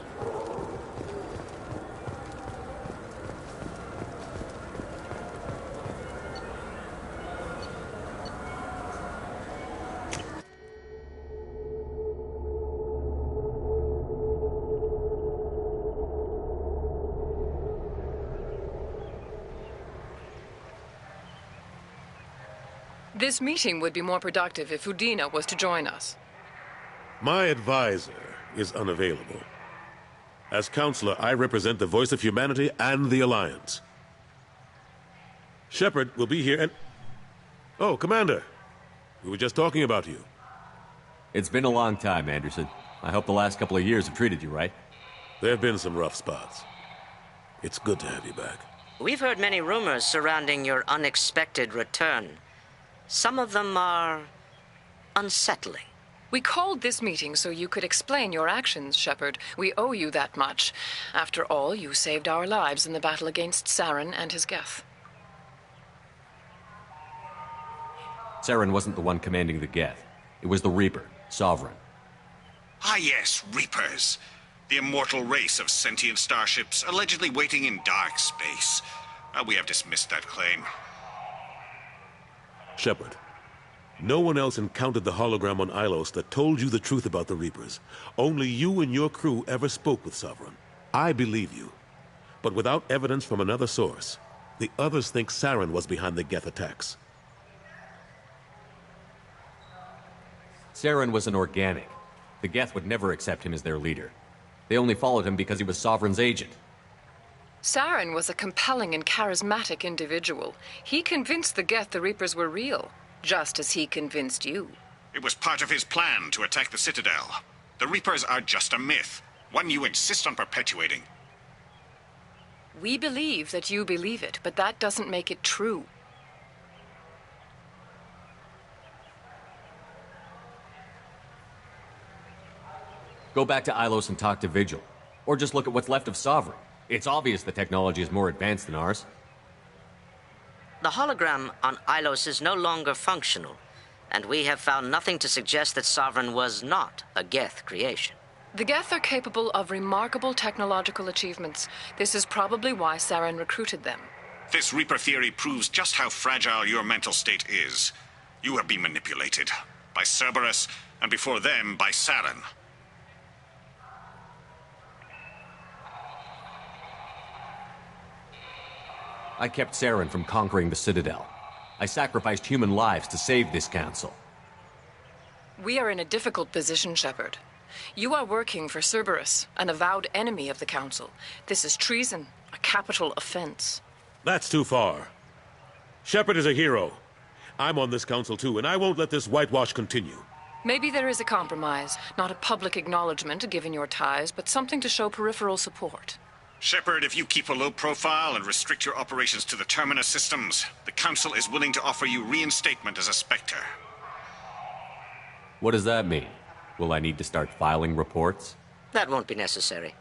[SPEAKER 17] This meeting would be more productive if Udina was to join us.
[SPEAKER 24] My advisor is unavailable. As counselor, I represent the voice of humanity and the Alliance. Shepard will be here and... Oh, Commander. We were just talking about you.
[SPEAKER 9] It's been a long time, Anderson. I hope the last couple of years have treated you right.
[SPEAKER 24] There have been some rough spots. It's good to have you back.
[SPEAKER 3] We've heard many rumors surrounding your unexpected return. Some of them are unsettling.
[SPEAKER 17] We called this meeting so you could explain your actions, Shepard. We owe you that much. After all, you saved our lives in the battle against Saren and his Geth.
[SPEAKER 9] Saren wasn't the one commanding the Geth. It was the Reaper, Sovereign.
[SPEAKER 4] Ah yes, Reapers. The immortal race of sentient starships allegedly waiting in dark space. We have dismissed that claim.
[SPEAKER 24] Shepard, no one else encountered the hologram on Ilos that told you the truth about the Reapers. Only you and your crew ever spoke with Sovereign. I believe you. But without evidence from another source, the others think Saren was behind the Geth attacks.
[SPEAKER 9] Saren was an organic. The Geth would never accept him as their leader. They only followed him because he was Sovereign's agent.
[SPEAKER 17] Saren was a compelling and charismatic individual. He convinced the Geth the Reapers were real, just as he convinced you.
[SPEAKER 4] It was part of his plan to attack the Citadel. The Reapers are just a myth, one you insist on perpetuating.
[SPEAKER 17] We believe that you believe it, but that doesn't make it true.
[SPEAKER 9] Go back to Ilos and talk to Vigil. Or just look at what's left of Sovereign. It's obvious the technology is more advanced than ours.
[SPEAKER 3] The hologram on Ilos is no longer functional, and we have found nothing to suggest that Sovereign was not a Geth creation.
[SPEAKER 17] The Geth are capable of remarkable technological achievements. This is probably why Saren recruited them.
[SPEAKER 4] This Reaper theory proves just how fragile your mental state is. You have been manipulated. By Cerberus, and before them, by Saren.
[SPEAKER 9] I kept Saren from conquering the Citadel. I sacrificed human lives to save this council.
[SPEAKER 17] We are in a difficult position, Shepard. You are working for Cerberus, an avowed enemy of the Council. This is treason, a capital offense.
[SPEAKER 24] That's too far. Shepard is a hero. I'm on this council too, and I won't let this whitewash continue.
[SPEAKER 17] Maybe there is a compromise, not a public acknowledgement given your ties, but something to show peripheral support.
[SPEAKER 4] Shepard, if you keep a low profile and restrict your operations to the Terminus systems, the Council is willing to offer you reinstatement as a Spectre.
[SPEAKER 9] What does that mean? Will I need to start filing reports?
[SPEAKER 3] That won't be necessary.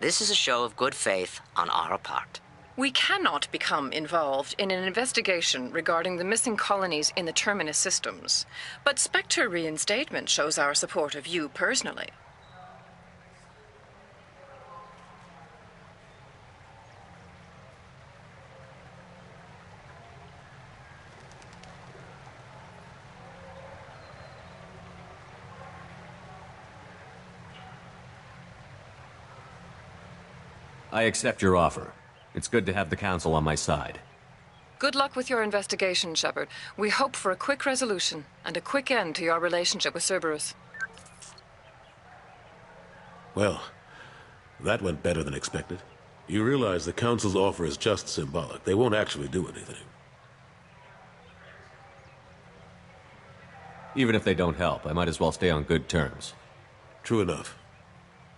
[SPEAKER 3] This is a show of good faith on our part.
[SPEAKER 17] We cannot become involved in an investigation regarding the missing colonies in the Terminus systems, but Spectre reinstatement shows our support of you personally.
[SPEAKER 9] I accept your offer. It's good to have the Council on my side.
[SPEAKER 17] Good luck with your investigation, Shepard. We hope for a quick resolution and a quick end to your relationship with Cerberus.
[SPEAKER 24] Well, that went better than expected. You realize the Council's offer is just symbolic. They won't actually do anything.
[SPEAKER 9] Even if they don't help, I might as well stay on good terms.
[SPEAKER 24] True enough.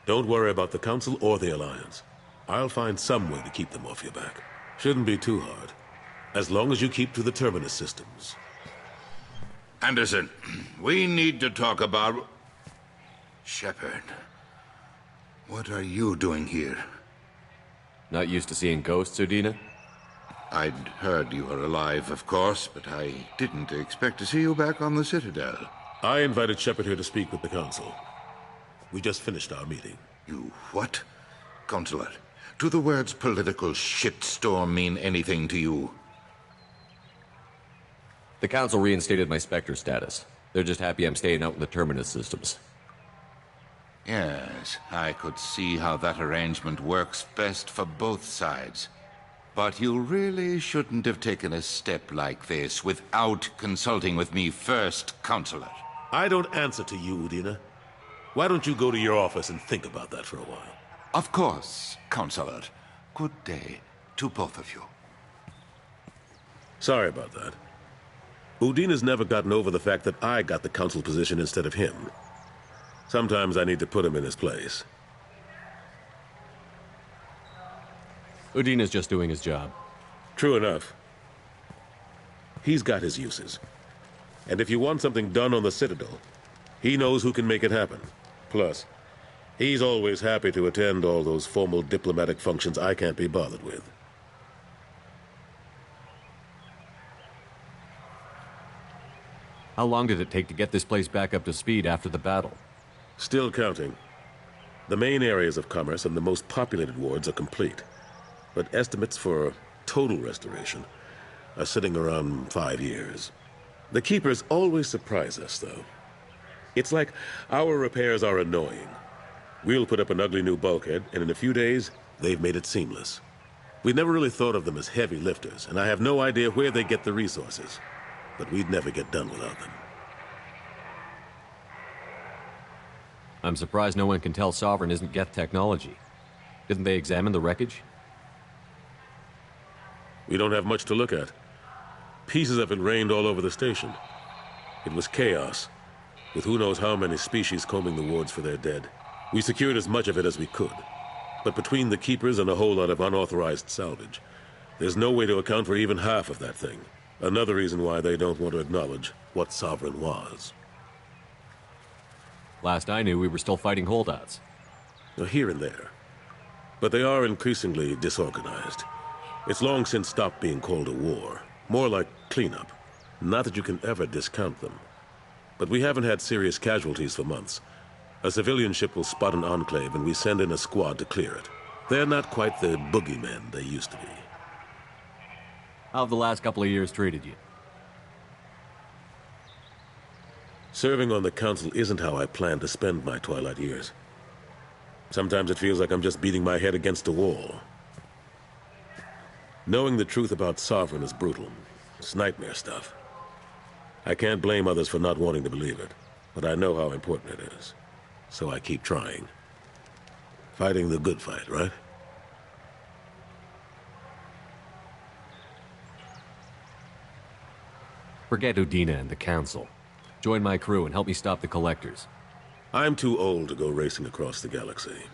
[SPEAKER 24] Don't worry about the Council or the Alliance. I'll find some way to keep them off your back. Shouldn't be too hard. As long as you keep to the Terminus systems.
[SPEAKER 5] Anderson, we need to talk about... Shepard. What are you doing here?
[SPEAKER 9] Not used to seeing ghosts, Udina?
[SPEAKER 5] I'd heard you were alive, of course, but I didn't expect to see you back on the Citadel.
[SPEAKER 24] I invited Shepard here to speak with the Council. We just finished our meeting.
[SPEAKER 5] You what? Consular, do the words political shitstorm mean anything to you?
[SPEAKER 9] The Council reinstated my Spectre status. They're just happy I'm staying out in the Terminus systems.
[SPEAKER 5] Yes, I could see how that arrangement works best for both sides. But you really shouldn't have taken a step like this without consulting with me first, Consular.
[SPEAKER 24] I don't answer to you, Udina. Why don't you go to your office and think about that for a while?
[SPEAKER 5] Of course, Consular. Good day to both of you.
[SPEAKER 24] Sorry about that. Udina's never gotten over the fact that I got the council position instead of him. Sometimes I need to put him in his place.
[SPEAKER 9] Udina's just doing his job.
[SPEAKER 24] True enough. He's got his uses. And if you want something done on the Citadel, he knows who can make it happen. Plus, he's always happy to attend all those formal diplomatic functions I can't be bothered with.
[SPEAKER 9] How long did it take to get this place back up to speed after the battle?
[SPEAKER 24] Still counting. The main areas of commerce and the most populated wards are complete. But estimates for total restoration are sitting around 5 years. The Keepers always surprise us, though. It's like our repairs are annoying. We'll put up an ugly new bulkhead, and in a few days, they've made it seamless. We never really thought of them as heavy lifters, and I have no idea where they get the resources. But we'd never get done without them.
[SPEAKER 9] I'm surprised no one can tell Sovereign isn't Geth technology. Didn't they examine the wreckage?
[SPEAKER 24] We don't have much to look at. Pieces of it rained all over the station. It was chaos, with who knows how many species combing the wards for their dead. We secured as much of it as we could. But between the Keepers and a whole lot of unauthorized salvage, there's no way to account for even half of that thing. Another reason why they don't want to acknowledge what Sovereign was.
[SPEAKER 9] Last I knew, we were still fighting holdouts.
[SPEAKER 24] Here and there. But they are increasingly disorganized. It's long since stopped being called a war. More like cleanup. Not that you can ever discount them. But we haven't had serious casualties for months. A civilian ship will spot an enclave and we send in a squad to clear it. They're not quite the boogeymen they used to be.
[SPEAKER 9] How have the last couple of years treated you?
[SPEAKER 24] Serving on the council isn't how I plan to spend my twilight years. Sometimes it feels like I'm just beating my head against a wall. Knowing the truth about Sovereign is brutal. It's nightmare stuff. I can't blame others for not wanting to believe it, but I know how important it is. So I keep trying. Fighting the good fight, right?
[SPEAKER 9] Forget Udina and the Council. Join my crew and help me stop the Collectors.
[SPEAKER 24] I'm too old to go racing across the galaxy.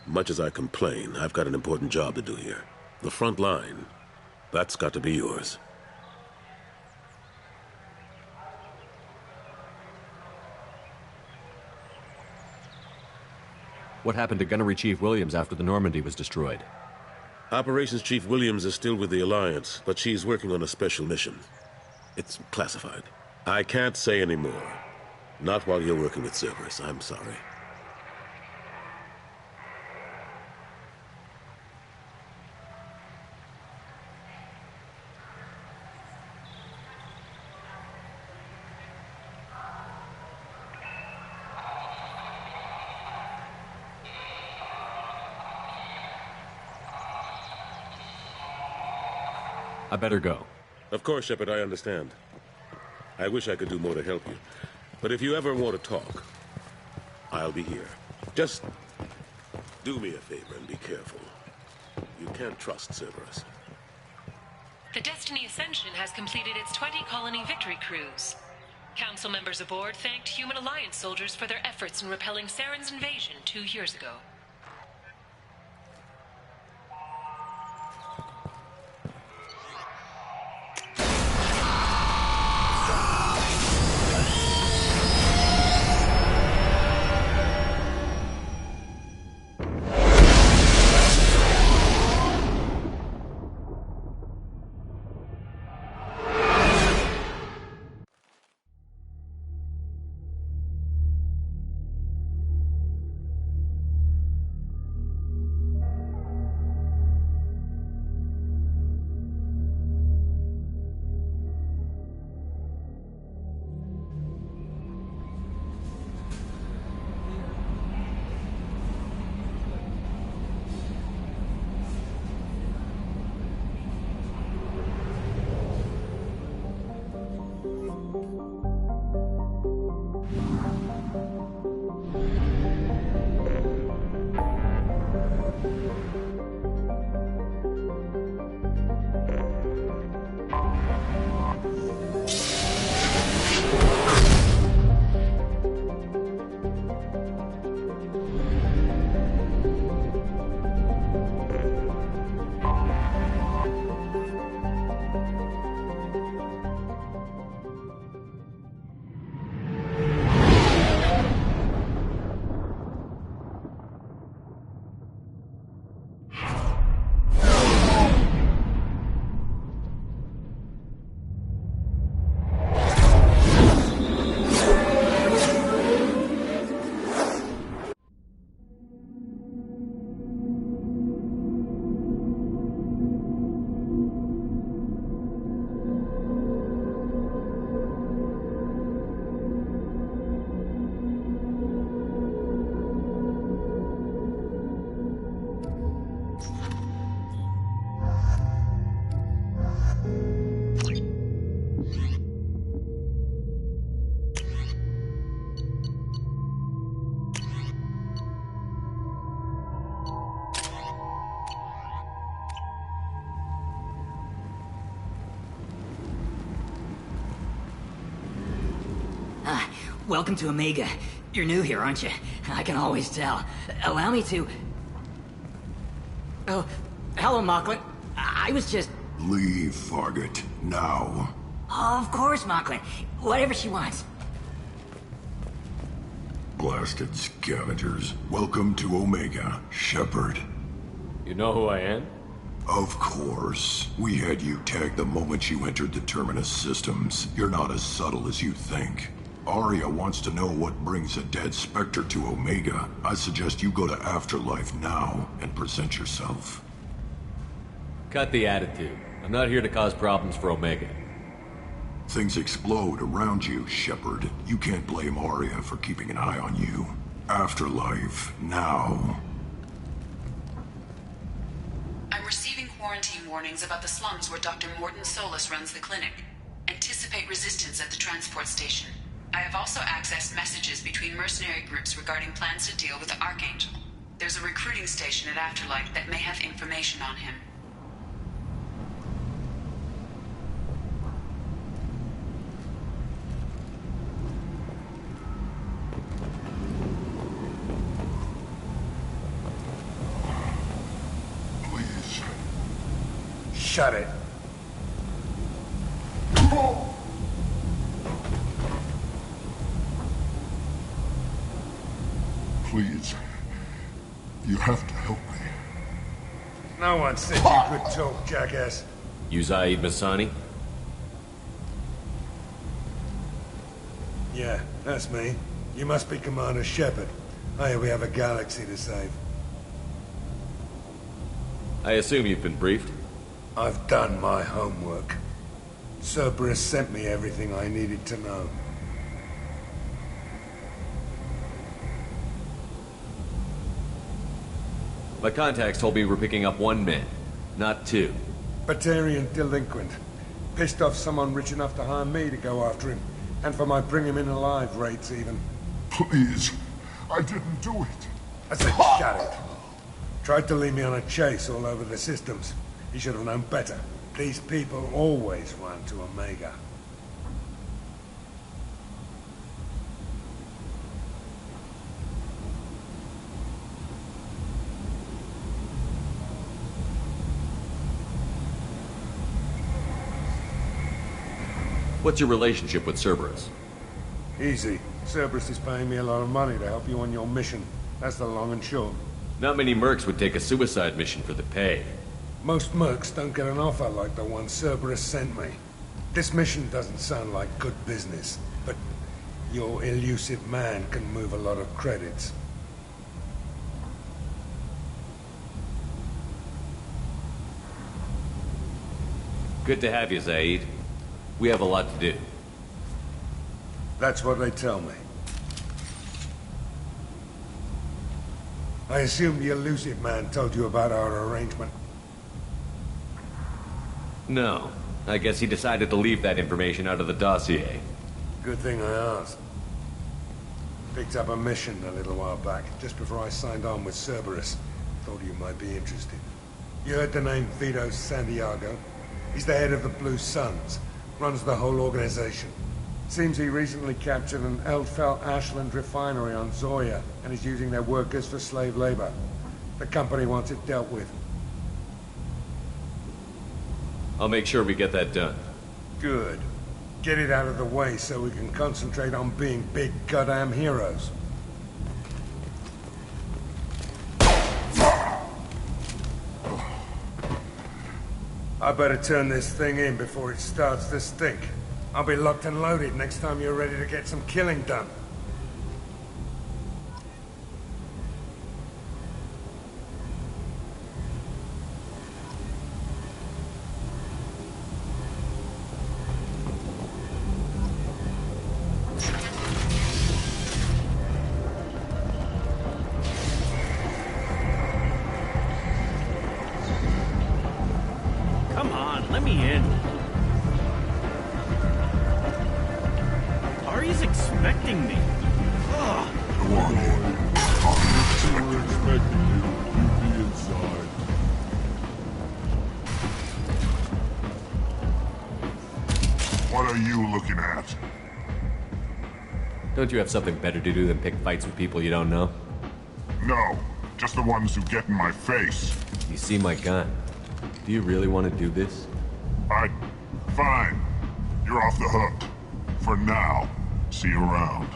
[SPEAKER 24] Much as I complain, I've got an important job to do here. The front line. That's got to be yours.
[SPEAKER 9] What happened to Gunnery Chief Williams after the Normandy was destroyed?
[SPEAKER 24] Operations Chief Williams is still with the Alliance, but she's working on a special mission. It's classified. I can't say any more. Not while you're working with Cerberus, I'm sorry.
[SPEAKER 9] I better go.
[SPEAKER 24] Of course, Shepard, I understand. I wish I could do more to help you. But if you ever want to talk, I'll be here. Just do me a favor and be careful. You can't trust Cerberus.
[SPEAKER 10] The Destiny Ascension has completed its 20-colony victory cruise. Council members aboard thanked Human Alliance soldiers for their efforts in repelling Saren's invasion 2 years ago.
[SPEAKER 11] Welcome to Omega. You're new here, aren't you? I can always tell. Allow me to... Oh, hello, Mocklin. I was just...
[SPEAKER 18] Leave, Fargate. Now.
[SPEAKER 11] Of course, Mocklin. Whatever she wants.
[SPEAKER 18] Blasted scavengers. Welcome to Omega, Shepard.
[SPEAKER 9] You know who I am?
[SPEAKER 18] Of course. We had you tagged the moment you entered the Terminus systems. You're not as subtle as you think. Arya wants to know what brings a dead Spectre to Omega. I suggest you go to Afterlife now and present yourself.
[SPEAKER 9] Cut the attitude. I'm not here to cause problems for Omega.
[SPEAKER 18] Things explode around you, Shepard. You can't blame Arya for keeping an eye on you. Afterlife, now.
[SPEAKER 19] I'm receiving quarantine warnings about the slums where Dr. Morton Solus runs the clinic. Anticipate resistance at the transport station. I have also accessed messages between mercenary groups regarding plans to deal with the Archangel. There's a recruiting station at Afterlife that may have information on him.
[SPEAKER 18] Please.
[SPEAKER 20] Shut it.
[SPEAKER 18] Please. You have to help me.
[SPEAKER 20] No one said you could talk, jackass.
[SPEAKER 9] You Zaid Masani?
[SPEAKER 20] Yeah, that's me. You must be Commander Shepard. I hear we have a galaxy to save.
[SPEAKER 9] I assume you've been briefed?
[SPEAKER 20] I've done my homework. Cerberus sent me everything I needed to know.
[SPEAKER 9] My contacts told me we're picking up 1 man, not 2.
[SPEAKER 20] Batarian delinquent. Pissed off someone rich enough to hire me to go after him. And for my bring him in alive rates, even.
[SPEAKER 18] Please. I didn't do it.
[SPEAKER 20] I said shut it. Tried to lead me on a chase all over the systems. He should have known better. These people always run to Omega.
[SPEAKER 9] What's your relationship with Cerberus?
[SPEAKER 20] Easy. Cerberus is paying me a lot of money to help you on your mission. That's the long and short.
[SPEAKER 9] Not many mercs would take a suicide mission for the pay.
[SPEAKER 20] Most mercs don't get an offer like the one Cerberus sent me. This mission doesn't sound like good business, but your elusive man can move a lot of credits.
[SPEAKER 9] Good to have you, Zaid. We have a lot to do.
[SPEAKER 20] That's what they tell me. I assume the elusive man told you about our arrangement.
[SPEAKER 9] No. I guess he decided to leave that information out of the dossier.
[SPEAKER 20] Good thing I asked. Picked up a mission a little while back, just before I signed on with Cerberus. Thought you might be interested. You heard the name Vito Santiago? He's the head of the Blue Suns. Runs the whole organization. Seems he recently captured an Eldfell Ashland refinery on Zoya and is using their workers for slave labor. The company wants it dealt with.
[SPEAKER 9] I'll make sure we get that done.
[SPEAKER 20] Good. Get it out of the way so we can concentrate on being big goddamn heroes. I better turn this thing in before it starts to stink. I'll be locked and loaded next time you're ready to get some killing done.
[SPEAKER 7] Come on, let me in. Ari's expecting me. Ugh.
[SPEAKER 18] Go on in.
[SPEAKER 21] We were expecting you. You be inside.
[SPEAKER 18] What are you looking at?
[SPEAKER 9] Don't you have something better to do than pick fights with people you don't know?
[SPEAKER 18] No, just the ones who get in my face.
[SPEAKER 9] You see my gun. Do you really want to do this?
[SPEAKER 18] Fine. You're off the hook. For now. See you around.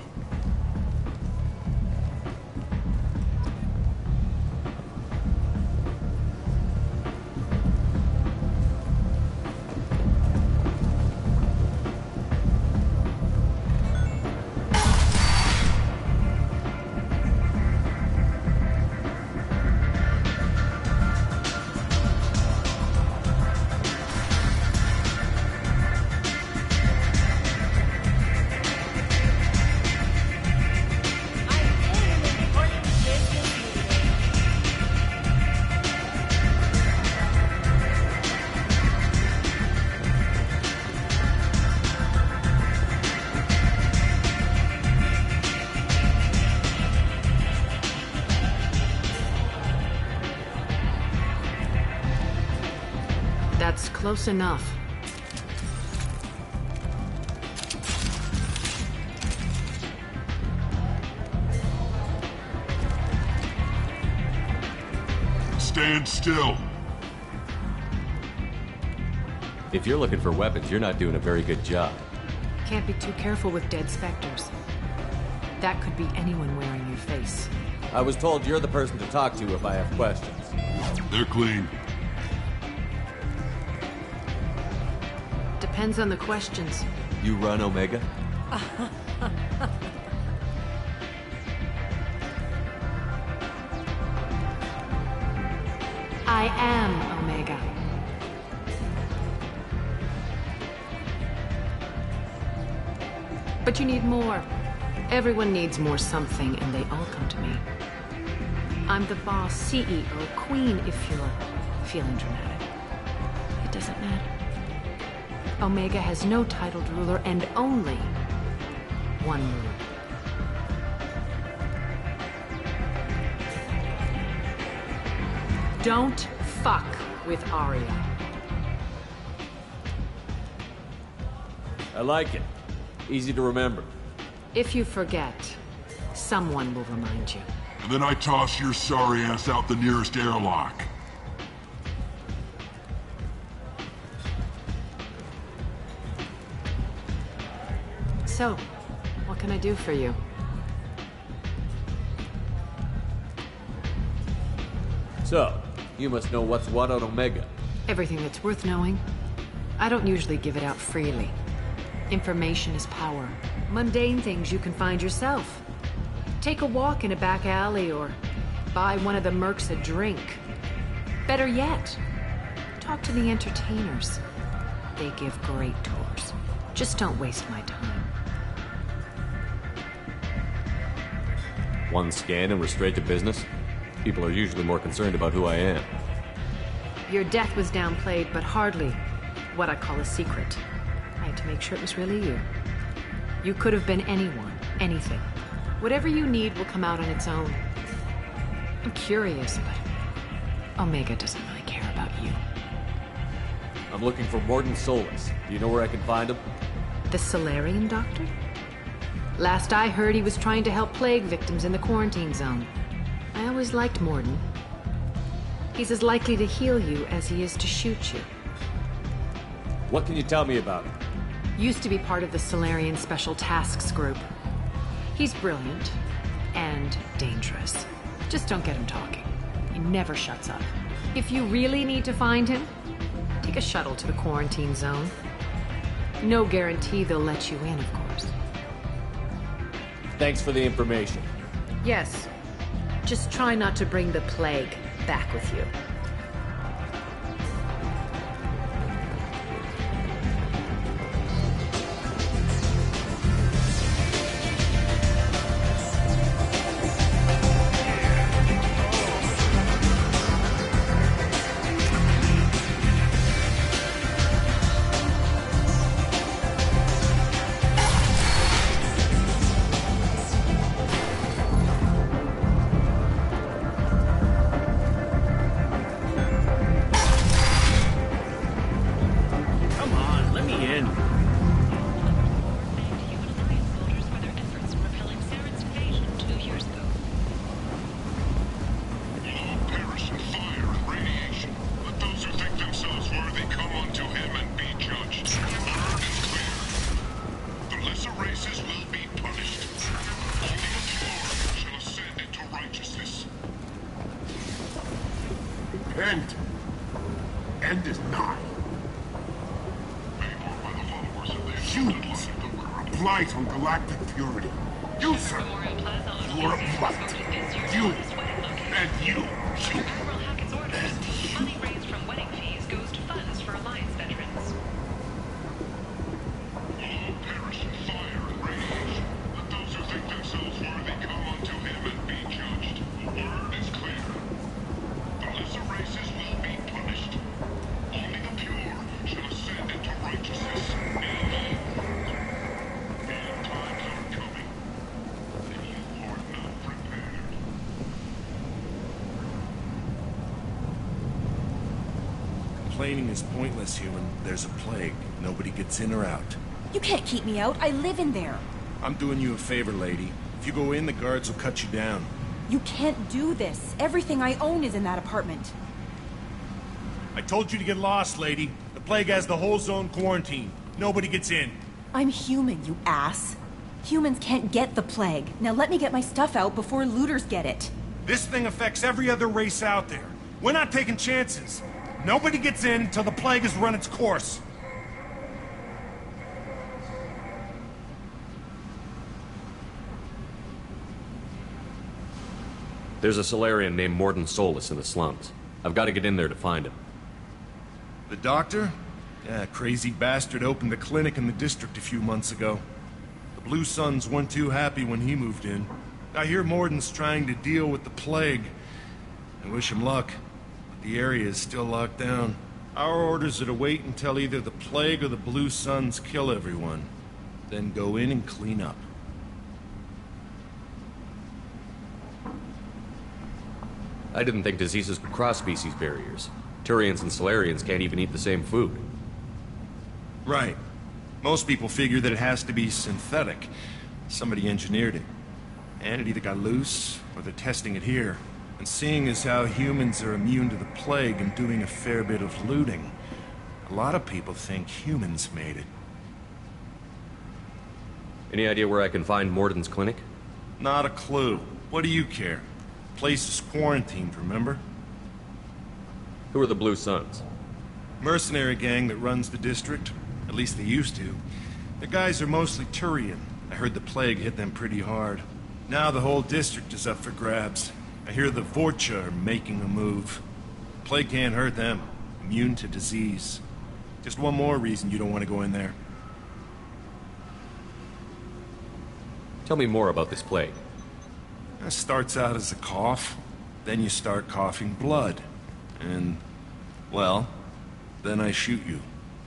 [SPEAKER 1] That's close enough.
[SPEAKER 18] Stand still.
[SPEAKER 9] If you're looking for weapons, you're not doing a very good job.
[SPEAKER 1] Can't be too careful with dead specters. That could be anyone wearing your face.
[SPEAKER 9] I was told you're the person to talk to if I have questions.
[SPEAKER 18] They're clean.
[SPEAKER 1] Depends on the questions.
[SPEAKER 9] You run Omega?
[SPEAKER 1] I am Omega. But you need more. Everyone needs more something, and they all come to me. I'm the boss, CEO, queen, if you're feeling dramatic. It doesn't matter. Omega has no titled ruler and only one ruler. Don't fuck with Arya.
[SPEAKER 9] I like it. Easy to remember.
[SPEAKER 1] If you forget, someone will remind you.
[SPEAKER 18] And then I toss your sorry ass out the nearest airlock.
[SPEAKER 1] So, what can I do for you?
[SPEAKER 9] So, you must know what's what on Omega.
[SPEAKER 1] Everything that's worth knowing. I don't usually give it out freely. Information is power. Mundane things you can find yourself. Take a walk in a back alley or buy one of the mercs a drink. Better yet, talk to the entertainers. They give great tours. Just don't waste my time.
[SPEAKER 9] One scan and we're straight to business? People are usually more concerned about who I am.
[SPEAKER 1] Your death was downplayed, but hardly what I call a secret. I had to make sure it was really you. You could have been anyone, anything. Whatever you need will come out on its own. I'm curious, but Omega doesn't really care about you.
[SPEAKER 9] I'm looking for Morden Solus. Do you know where I can find him?
[SPEAKER 1] The Solarian doctor? Last I heard, he was trying to help plague victims in the quarantine zone. I always liked Morden. He's as likely to heal you as he is to shoot you.
[SPEAKER 9] What can you tell me about him?
[SPEAKER 1] Used to be part of the Solarian Special Tasks Group. He's brilliant and dangerous. Just don't get him talking. He never shuts up. If you really need to find him, take a shuttle to the quarantine zone. No guarantee they'll let you in, of course.
[SPEAKER 9] Thanks for the information.
[SPEAKER 1] Yes. Just try not to bring the plague back with you.
[SPEAKER 21] Repent. End is nigh. Humans, a blight on galactic purity. You, sir, you are a blight. You, and you, you, and you.
[SPEAKER 10] Money raised from wedding fees goes to funds for Alliance veterans.
[SPEAKER 21] All perish in fire and radiation. Let those who think themselves worthy come unto him and be judged. The word is clear. The lesser races will be punished. Only the pure shall ascend into righteousness. The end times are coming, and you are not prepared.
[SPEAKER 6] Complaining is pointless, human. There's a plague. Nobody gets in or out.
[SPEAKER 2] You can't keep me out. I live in there.
[SPEAKER 6] I'm doing you a favor, lady. If you go in, the guards will cut you down.
[SPEAKER 2] You can't do this. Everything I own is in that apartment.
[SPEAKER 6] I told you to get lost, lady. The plague has the whole zone quarantined. Nobody gets in.
[SPEAKER 2] I'm human, you ass. Humans can't get the plague. Now let me get my stuff out before looters get it.
[SPEAKER 6] This thing affects every other race out there. We're not taking chances. Nobody gets in until the plague has run its course.
[SPEAKER 9] There's a Solarian named Morden Solus in the slums. I've got to get in there to find him.
[SPEAKER 6] The doctor? Yeah, crazy bastard opened a clinic in the district a few months ago. The Blue Suns weren't too happy when he moved in. I hear Morden's trying to deal with the plague. I wish him luck, but the area is still locked down. Our orders are to wait until either the plague or the Blue Suns kill everyone. Then go in and clean up.
[SPEAKER 9] I didn't think diseases could cross species barriers. Turians and Solarians can't even eat the same food.
[SPEAKER 6] Right. Most people figure that it has to be synthetic. Somebody engineered it. And it either got loose, or they're testing it here. And seeing as how humans are immune to the plague and doing a fair bit of looting, a lot of people think humans made it.
[SPEAKER 9] Any idea where I can find Morden's clinic?
[SPEAKER 6] Not a clue. What do you care? The place is quarantined, remember?
[SPEAKER 9] Who are the Blue Suns?
[SPEAKER 6] Mercenary gang that runs the district. At least they used to. The guys are mostly Turian. I heard the plague hit them pretty hard. Now the whole district is up for grabs. I hear the Vorcha are making a move. Plague can't hurt them. Immune to disease. Just one more reason you don't want to go in there.
[SPEAKER 9] Tell me more about this plague.
[SPEAKER 6] It starts out as a cough. Then you start coughing blood. And, well, then I shoot you.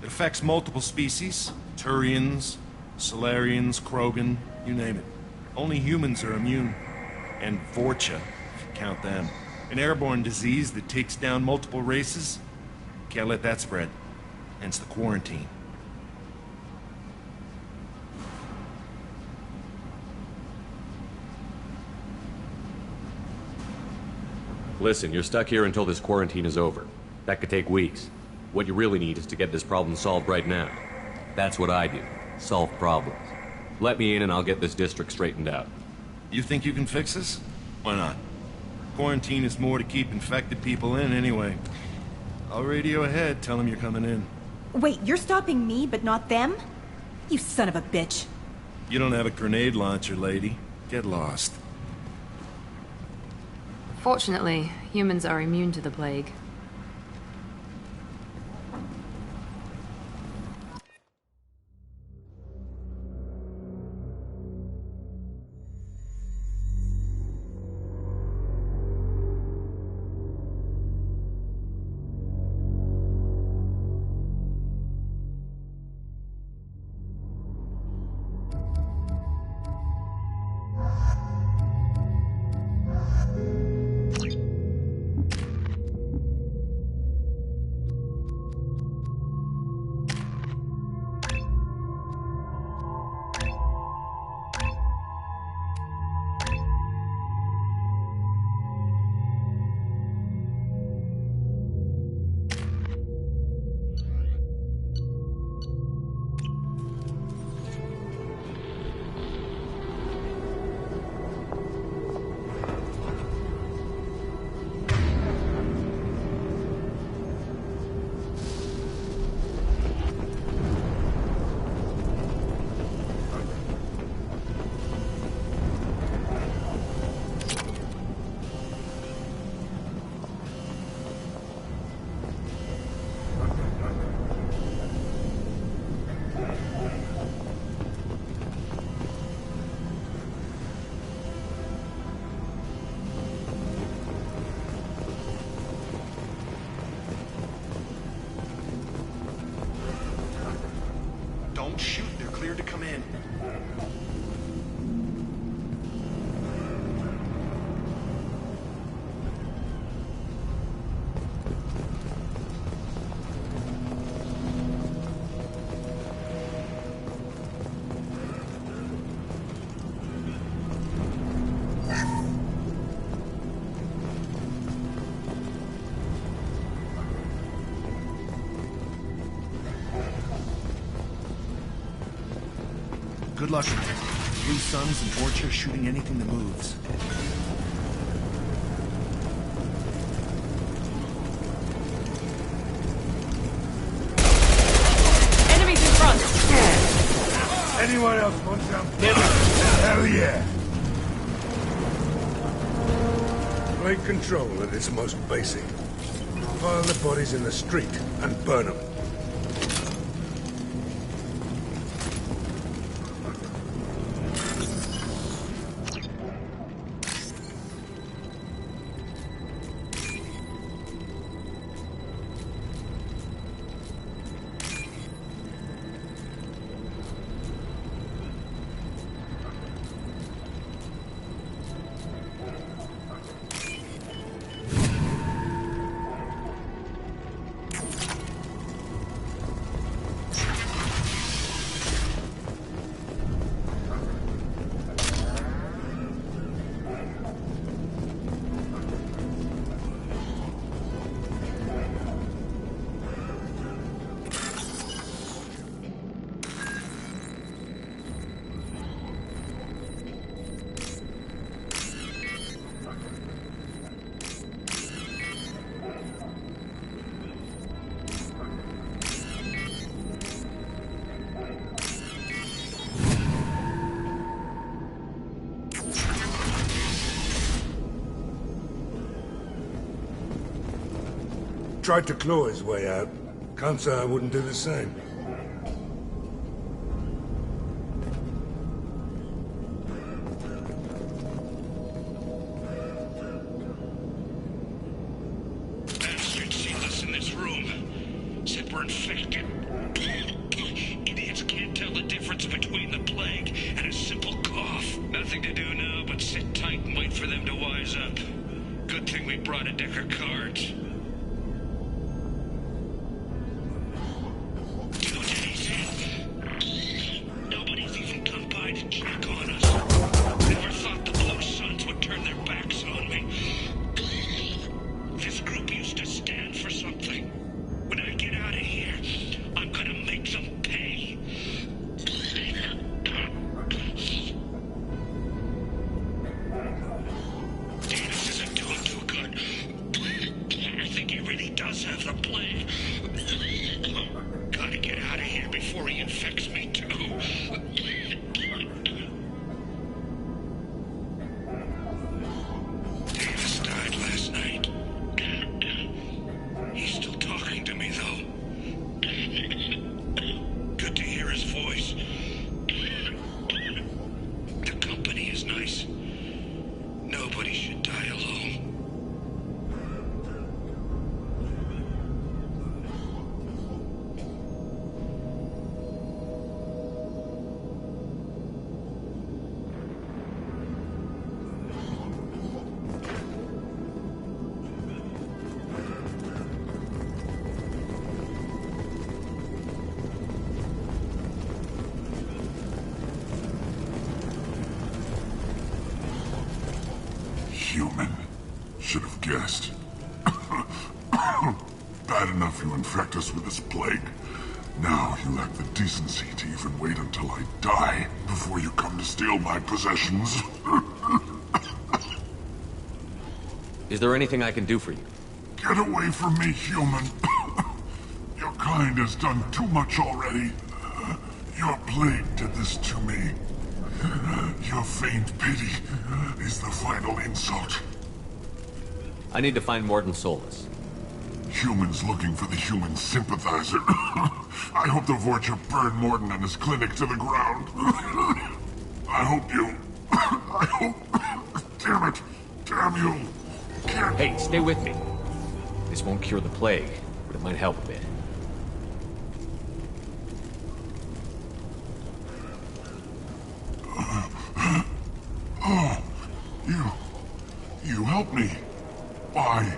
[SPEAKER 6] It affects multiple species. Turians, Solarians, Krogan, you name it. Only humans are immune. And Vorcha, if you count them. An airborne disease that takes down multiple races. Can't let that spread. Hence the quarantine.
[SPEAKER 9] Listen, you're stuck here until this quarantine is over. That could take weeks. What you really need is to get this problem solved right now. That's what I do. Solve problems. Let me in and I'll get this district straightened out.
[SPEAKER 6] You think you can fix this? Why not? Quarantine is more to keep infected people in anyway. I'll radio ahead, tell them you're coming in.
[SPEAKER 2] Wait, you're stopping me, but not them? You son of a bitch.
[SPEAKER 6] You don't have a grenade launcher, lady. Get lost.
[SPEAKER 1] Fortunately, humans are immune to the plague.
[SPEAKER 6] Don't shoot. They're cleared to come in. Good luck. Blue Suns and Orchard shooting anything that moves.
[SPEAKER 2] Enemies in front!
[SPEAKER 20] Anyone else want some? Hell yeah! Plague control at its most basic. Pile the bodies in the street and burn them. Tried to claw his way out. Can't say I wouldn't do the same.
[SPEAKER 21] Bastard sealed us in this room. Said we're infected. Idiots can't tell the difference between the plague and a simple cough. Nothing to do now but sit tight and wait for them to wise up. Good thing we brought a deck of cards.
[SPEAKER 18] Human. Should have guessed. Bad enough you infect us with this plague. Now you lack the decency to even wait until I die before you come to steal my possessions.
[SPEAKER 9] Is there anything I can do for you?
[SPEAKER 18] Get away from me, human. Your kind has done too much already. Your plague did this to me. Your faint pity is the final insult.
[SPEAKER 9] I need to find Morton Solus.
[SPEAKER 18] Humans looking for the human sympathizer. I hope the Vorcha burn Morton and his clinic to the ground. I hope you... I hope... Damn it. Damn you. Can't...
[SPEAKER 9] Hey, stay with me. This won't cure the plague, but it might help a bit.
[SPEAKER 18] You help me. Why?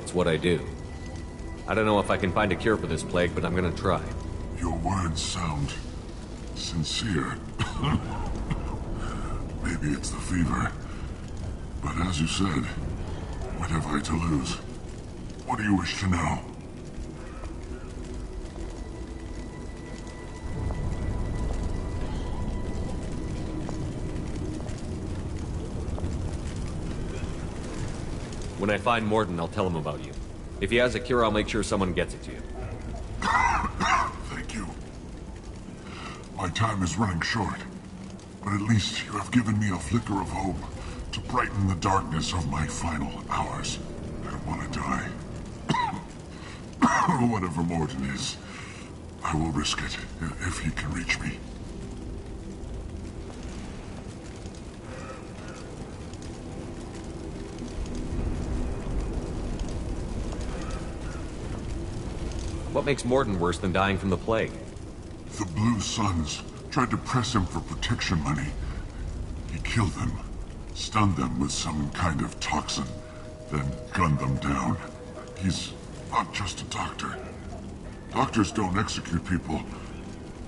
[SPEAKER 9] It's what I do. I don't know if I can find a cure for this plague, but I'm gonna try.
[SPEAKER 18] Your words sound sincere. Maybe it's the fever. But as you said, what have I to lose? What do you wish to know?
[SPEAKER 9] When I find Morton, I'll tell him about you. If he has a cure, I'll make sure someone gets it to you.
[SPEAKER 18] Thank you. My time is running short, but at least you have given me a flicker of hope to brighten the darkness of my final hours. I don't want to die. Whatever Morton is, I will risk it if he can reach me.
[SPEAKER 9] What makes Morton worse than dying from the plague?
[SPEAKER 18] The Blue Suns tried to press him for protection money. He killed them, stunned them with some kind of toxin, then gunned them down. He's not just a doctor. Doctors don't execute people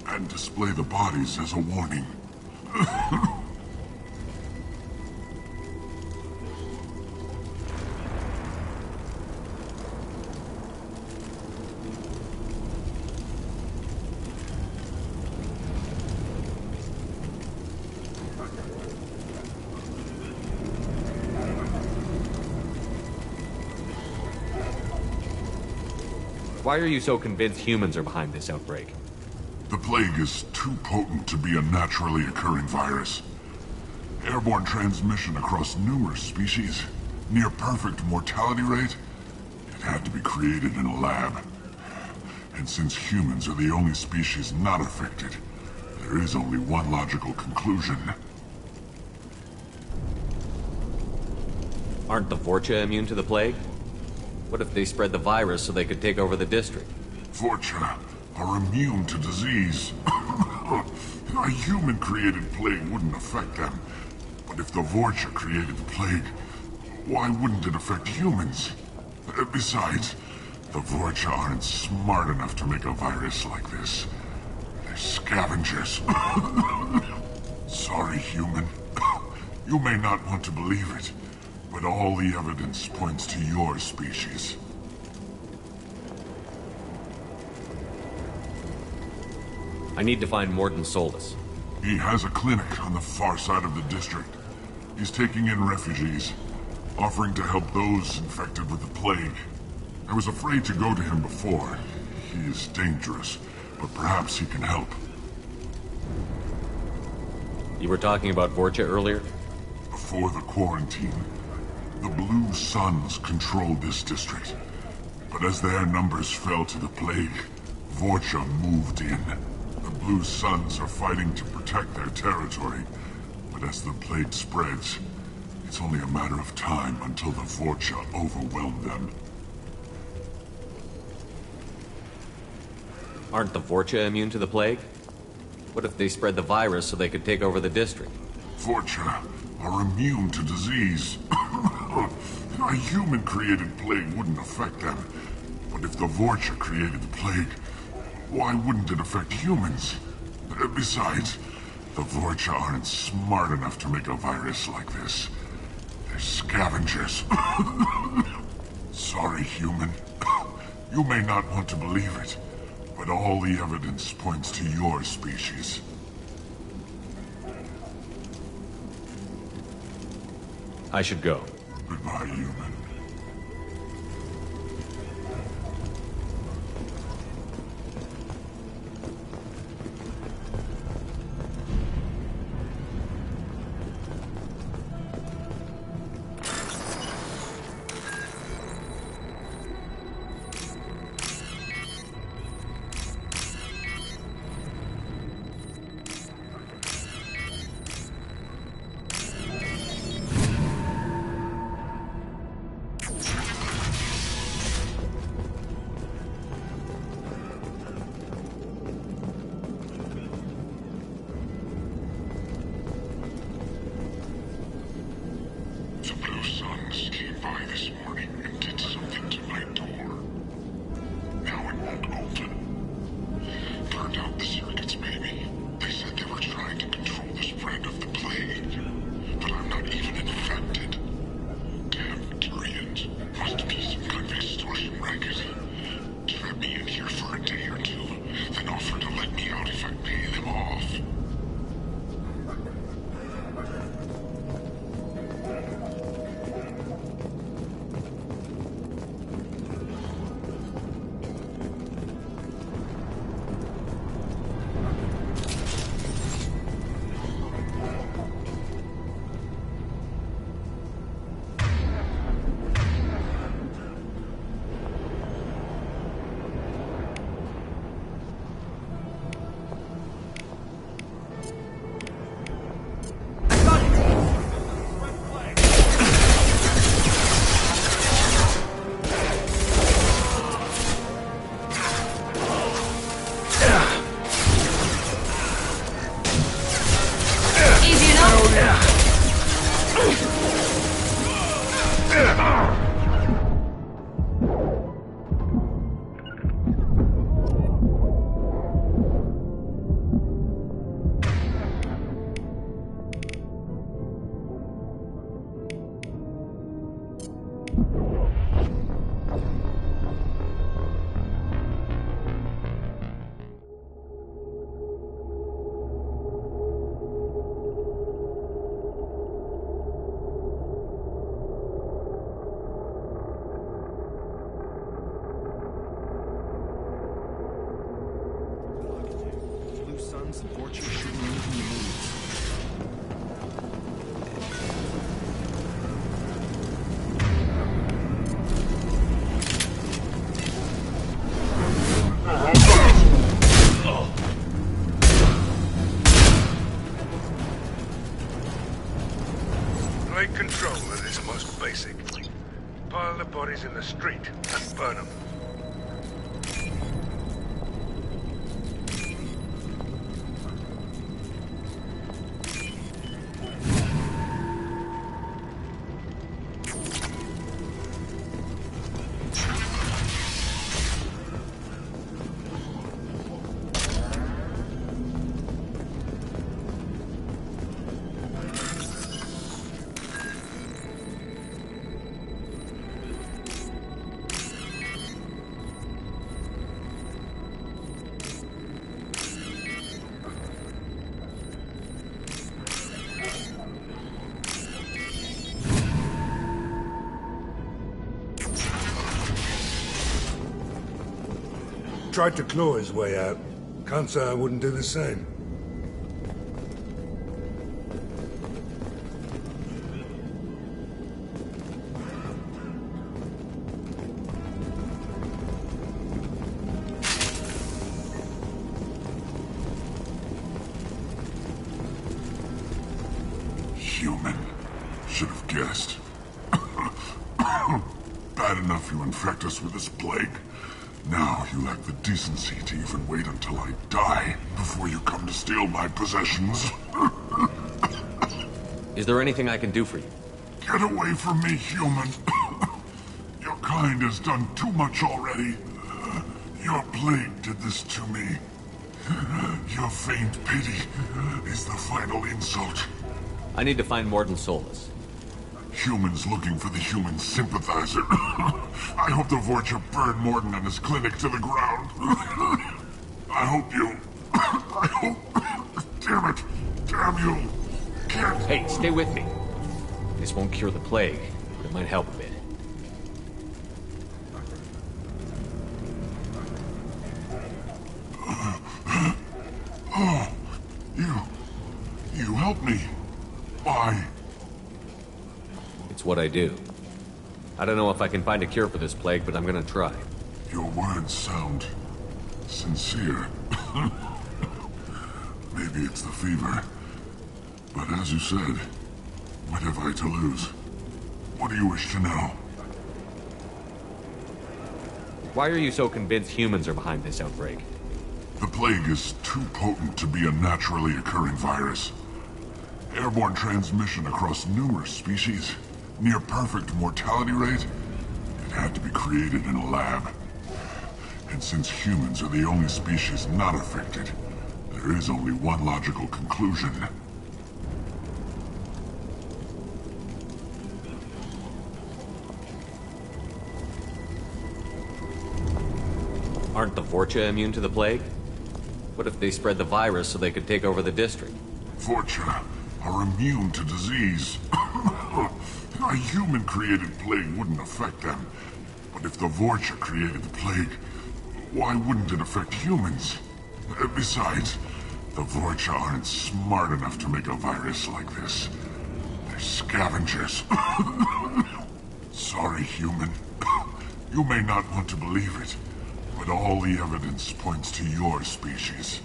[SPEAKER 18] and display the bodies as a warning.
[SPEAKER 9] Why are you so convinced humans are behind this outbreak?
[SPEAKER 18] The plague is too potent to be a naturally occurring virus. Airborne transmission across numerous species, near perfect mortality rate. It had to be created in a lab. And since humans are the only species not affected, there is only one logical conclusion.
[SPEAKER 9] Aren't the Vorcha immune to the plague? What if they spread the virus so they could take over the district?
[SPEAKER 18] Vorcha are immune to disease. A human-created plague wouldn't affect them. But if the Vorcha created the plague, why wouldn't it affect humans? Besides, the Vorcha aren't smart enough to make a virus like this. They're scavengers. Sorry, human. You may not want to believe it, but all the evidence points to your species.
[SPEAKER 9] I need to find Morton Solus.
[SPEAKER 18] He has a clinic on the far side of the district. He's taking in refugees, offering to help those infected with the plague. I was afraid to go to him before. He is dangerous, but perhaps he can help.
[SPEAKER 9] You were talking about Vorcha earlier?
[SPEAKER 18] Before the quarantine, the Blue Suns controlled this district. But as their numbers fell to the plague, Vorcha moved in. The Blue Suns are fighting to protect their territory. But as the plague spreads, it's only a matter of time until the Vorcha overwhelm them.
[SPEAKER 9] Aren't the Vorcha immune to the plague? What if they spread the virus so they could take over the district?
[SPEAKER 18] Vorcha are immune to disease. A human-created plague wouldn't affect them. But if the Vorcha created the plague, why wouldn't it affect humans? Besides, the Vorcha aren't smart enough to make a virus like this. They're scavengers. Sorry, human. You may not want to believe it, but all the evidence points to your species.
[SPEAKER 9] I should go.
[SPEAKER 18] Goodbye, human.
[SPEAKER 21] The surrogates made me. They said they were trying to control the spread of the plague. But I'm not even infected. Damn Tyrians. Must be some kind of extortion racket. Trap me in here for a day or two, then offer to let me out if I pay them off.
[SPEAKER 20] Take control of this most basic. Pile the bodies in the street and burn them. Tried to claw his way out. Can't say I wouldn't do the same.
[SPEAKER 18] Human. Should have guessed. Bad enough you infect us with this plague. Now you lack the decency to even wait until I die before you come to steal my possessions.
[SPEAKER 9] Is there anything I can do for you?
[SPEAKER 18] Get away from me, human. Your kind has done too much already. Your plague did this to me. Your faint pity is the final insult.
[SPEAKER 9] I need to find Morden Solus.
[SPEAKER 18] Humans looking for the human sympathizer. I hope the Vorcha burned Morden and his clinic to the ground. I hope you... I hope... Damn it! Damn you! Can't...
[SPEAKER 9] Hey, stay with me. This won't cure the plague, but it might help a bit.
[SPEAKER 18] Oh, you helped me. Why?
[SPEAKER 9] It's what I do. I don't know if I can find a cure for this plague, but I'm gonna try.
[SPEAKER 18] Your words sound sincere. Maybe it's the fever. But as you said, what have I to lose? What do you wish to know?
[SPEAKER 9] Why are you so convinced humans are behind this outbreak?
[SPEAKER 18] The plague is too potent to be a naturally occurring virus. Airborne transmission across numerous species, near perfect mortality rate. It had to be created in a lab. And since humans are the only species not affected, There is only one logical conclusion.
[SPEAKER 9] Aren't the Vorcha immune to the plague? What if they spread the virus so they could take over the district?
[SPEAKER 18] Vorcha are immune to disease. A human-created plague wouldn't affect them. But if the Vorcha created the plague, why wouldn't it affect humans? Besides, the Vorcha aren't smart enough to make a virus like this. They're scavengers. Sorry, human. You may not want to believe it, but all the evidence points to your species.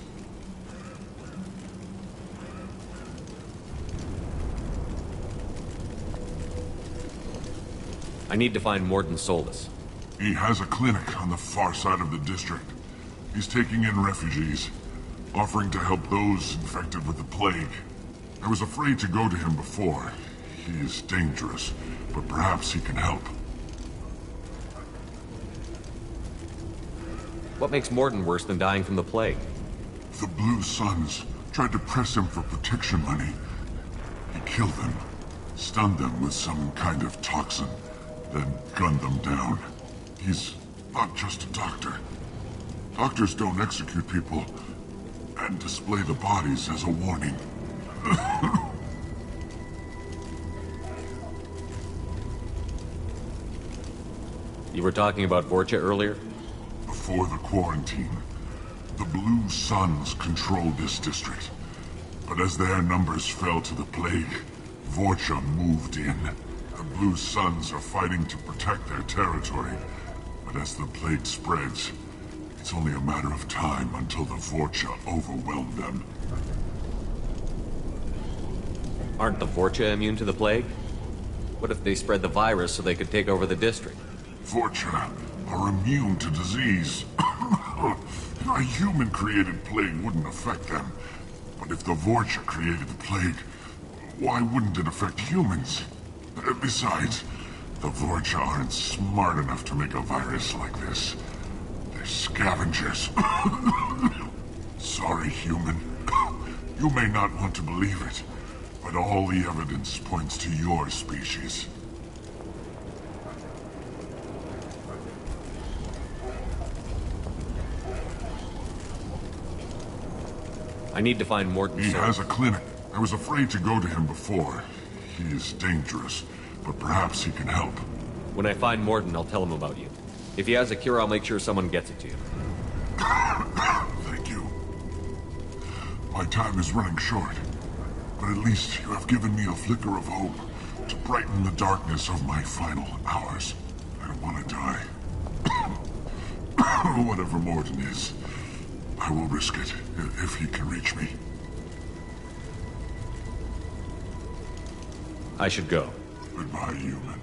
[SPEAKER 9] I need to find Morden Solus.
[SPEAKER 18] He has a clinic on the far side of the district. He's taking in refugees, offering to help those infected with the plague. I was afraid to go to him before. He is dangerous, but perhaps he can help.
[SPEAKER 9] What makes Morden worse than dying from the plague?
[SPEAKER 18] The Blue Suns tried to press him for protection money. He killed them, stunned them with some kind of toxin, then gunned them down. He's not just a doctor. Doctors don't execute people and display the bodies as a warning.
[SPEAKER 9] You were talking about Vorcha earlier?
[SPEAKER 18] Before the quarantine, the Blue Suns controlled this district. But as their numbers fell to the plague, Vorcha moved in. The Blue Suns are fighting to protect their territory. But as the plague spreads, it's only a matter of time until the Vorcha overwhelm them.
[SPEAKER 9] Aren't the Vorcha immune to the plague? What if they spread the virus so they could take over the district?
[SPEAKER 18] Vorcha are immune to disease. A human-created plague wouldn't affect them. But if the Vorcha created the plague, why wouldn't it affect humans? Besides, the Vorcha aren't smart enough to make a virus like this. They're scavengers. Sorry, human. You may not want to believe it, but all the evidence points to your species.
[SPEAKER 9] I need to find Morden.
[SPEAKER 18] He has a clinic. I was afraid to go to him before. He is dangerous, but perhaps he can help.
[SPEAKER 9] When I find Morden, I'll tell him about you. If he has a cure, I'll make sure someone gets it to you.
[SPEAKER 18] Thank you. My time is running short, but at least you have given me a flicker of hope to brighten the darkness of my final hours. I don't want to die. Whatever Morden is, I will risk it if he can reach me.
[SPEAKER 9] I should go.
[SPEAKER 18] Goodbye, human.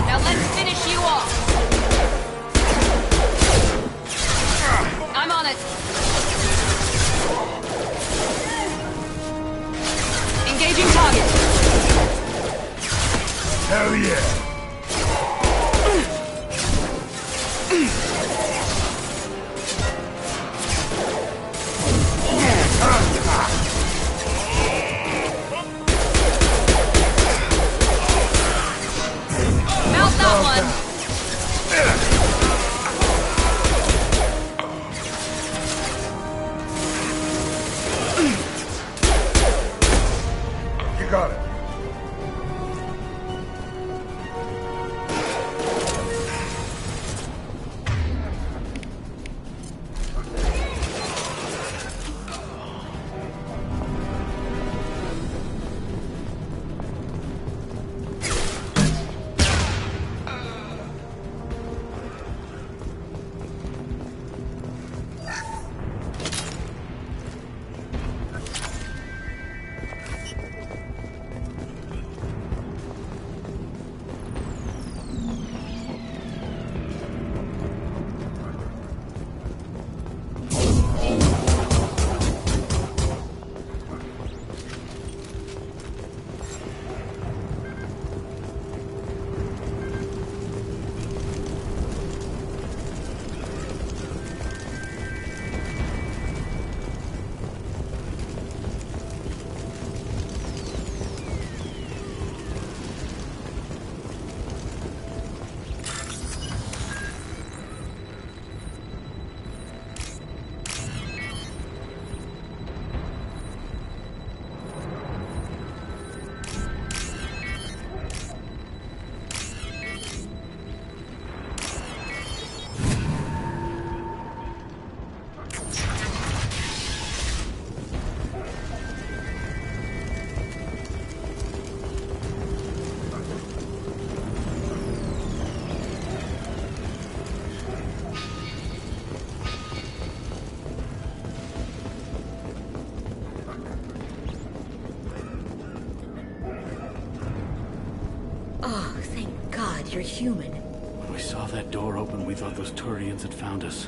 [SPEAKER 1] Now let's finish you off. I'm on it. Engaging target.
[SPEAKER 20] Hell yeah.
[SPEAKER 1] Mount that one.
[SPEAKER 20] You got it.
[SPEAKER 12] Oh, thank God you're human.
[SPEAKER 13] When we saw that door open, we thought those Turians had found us.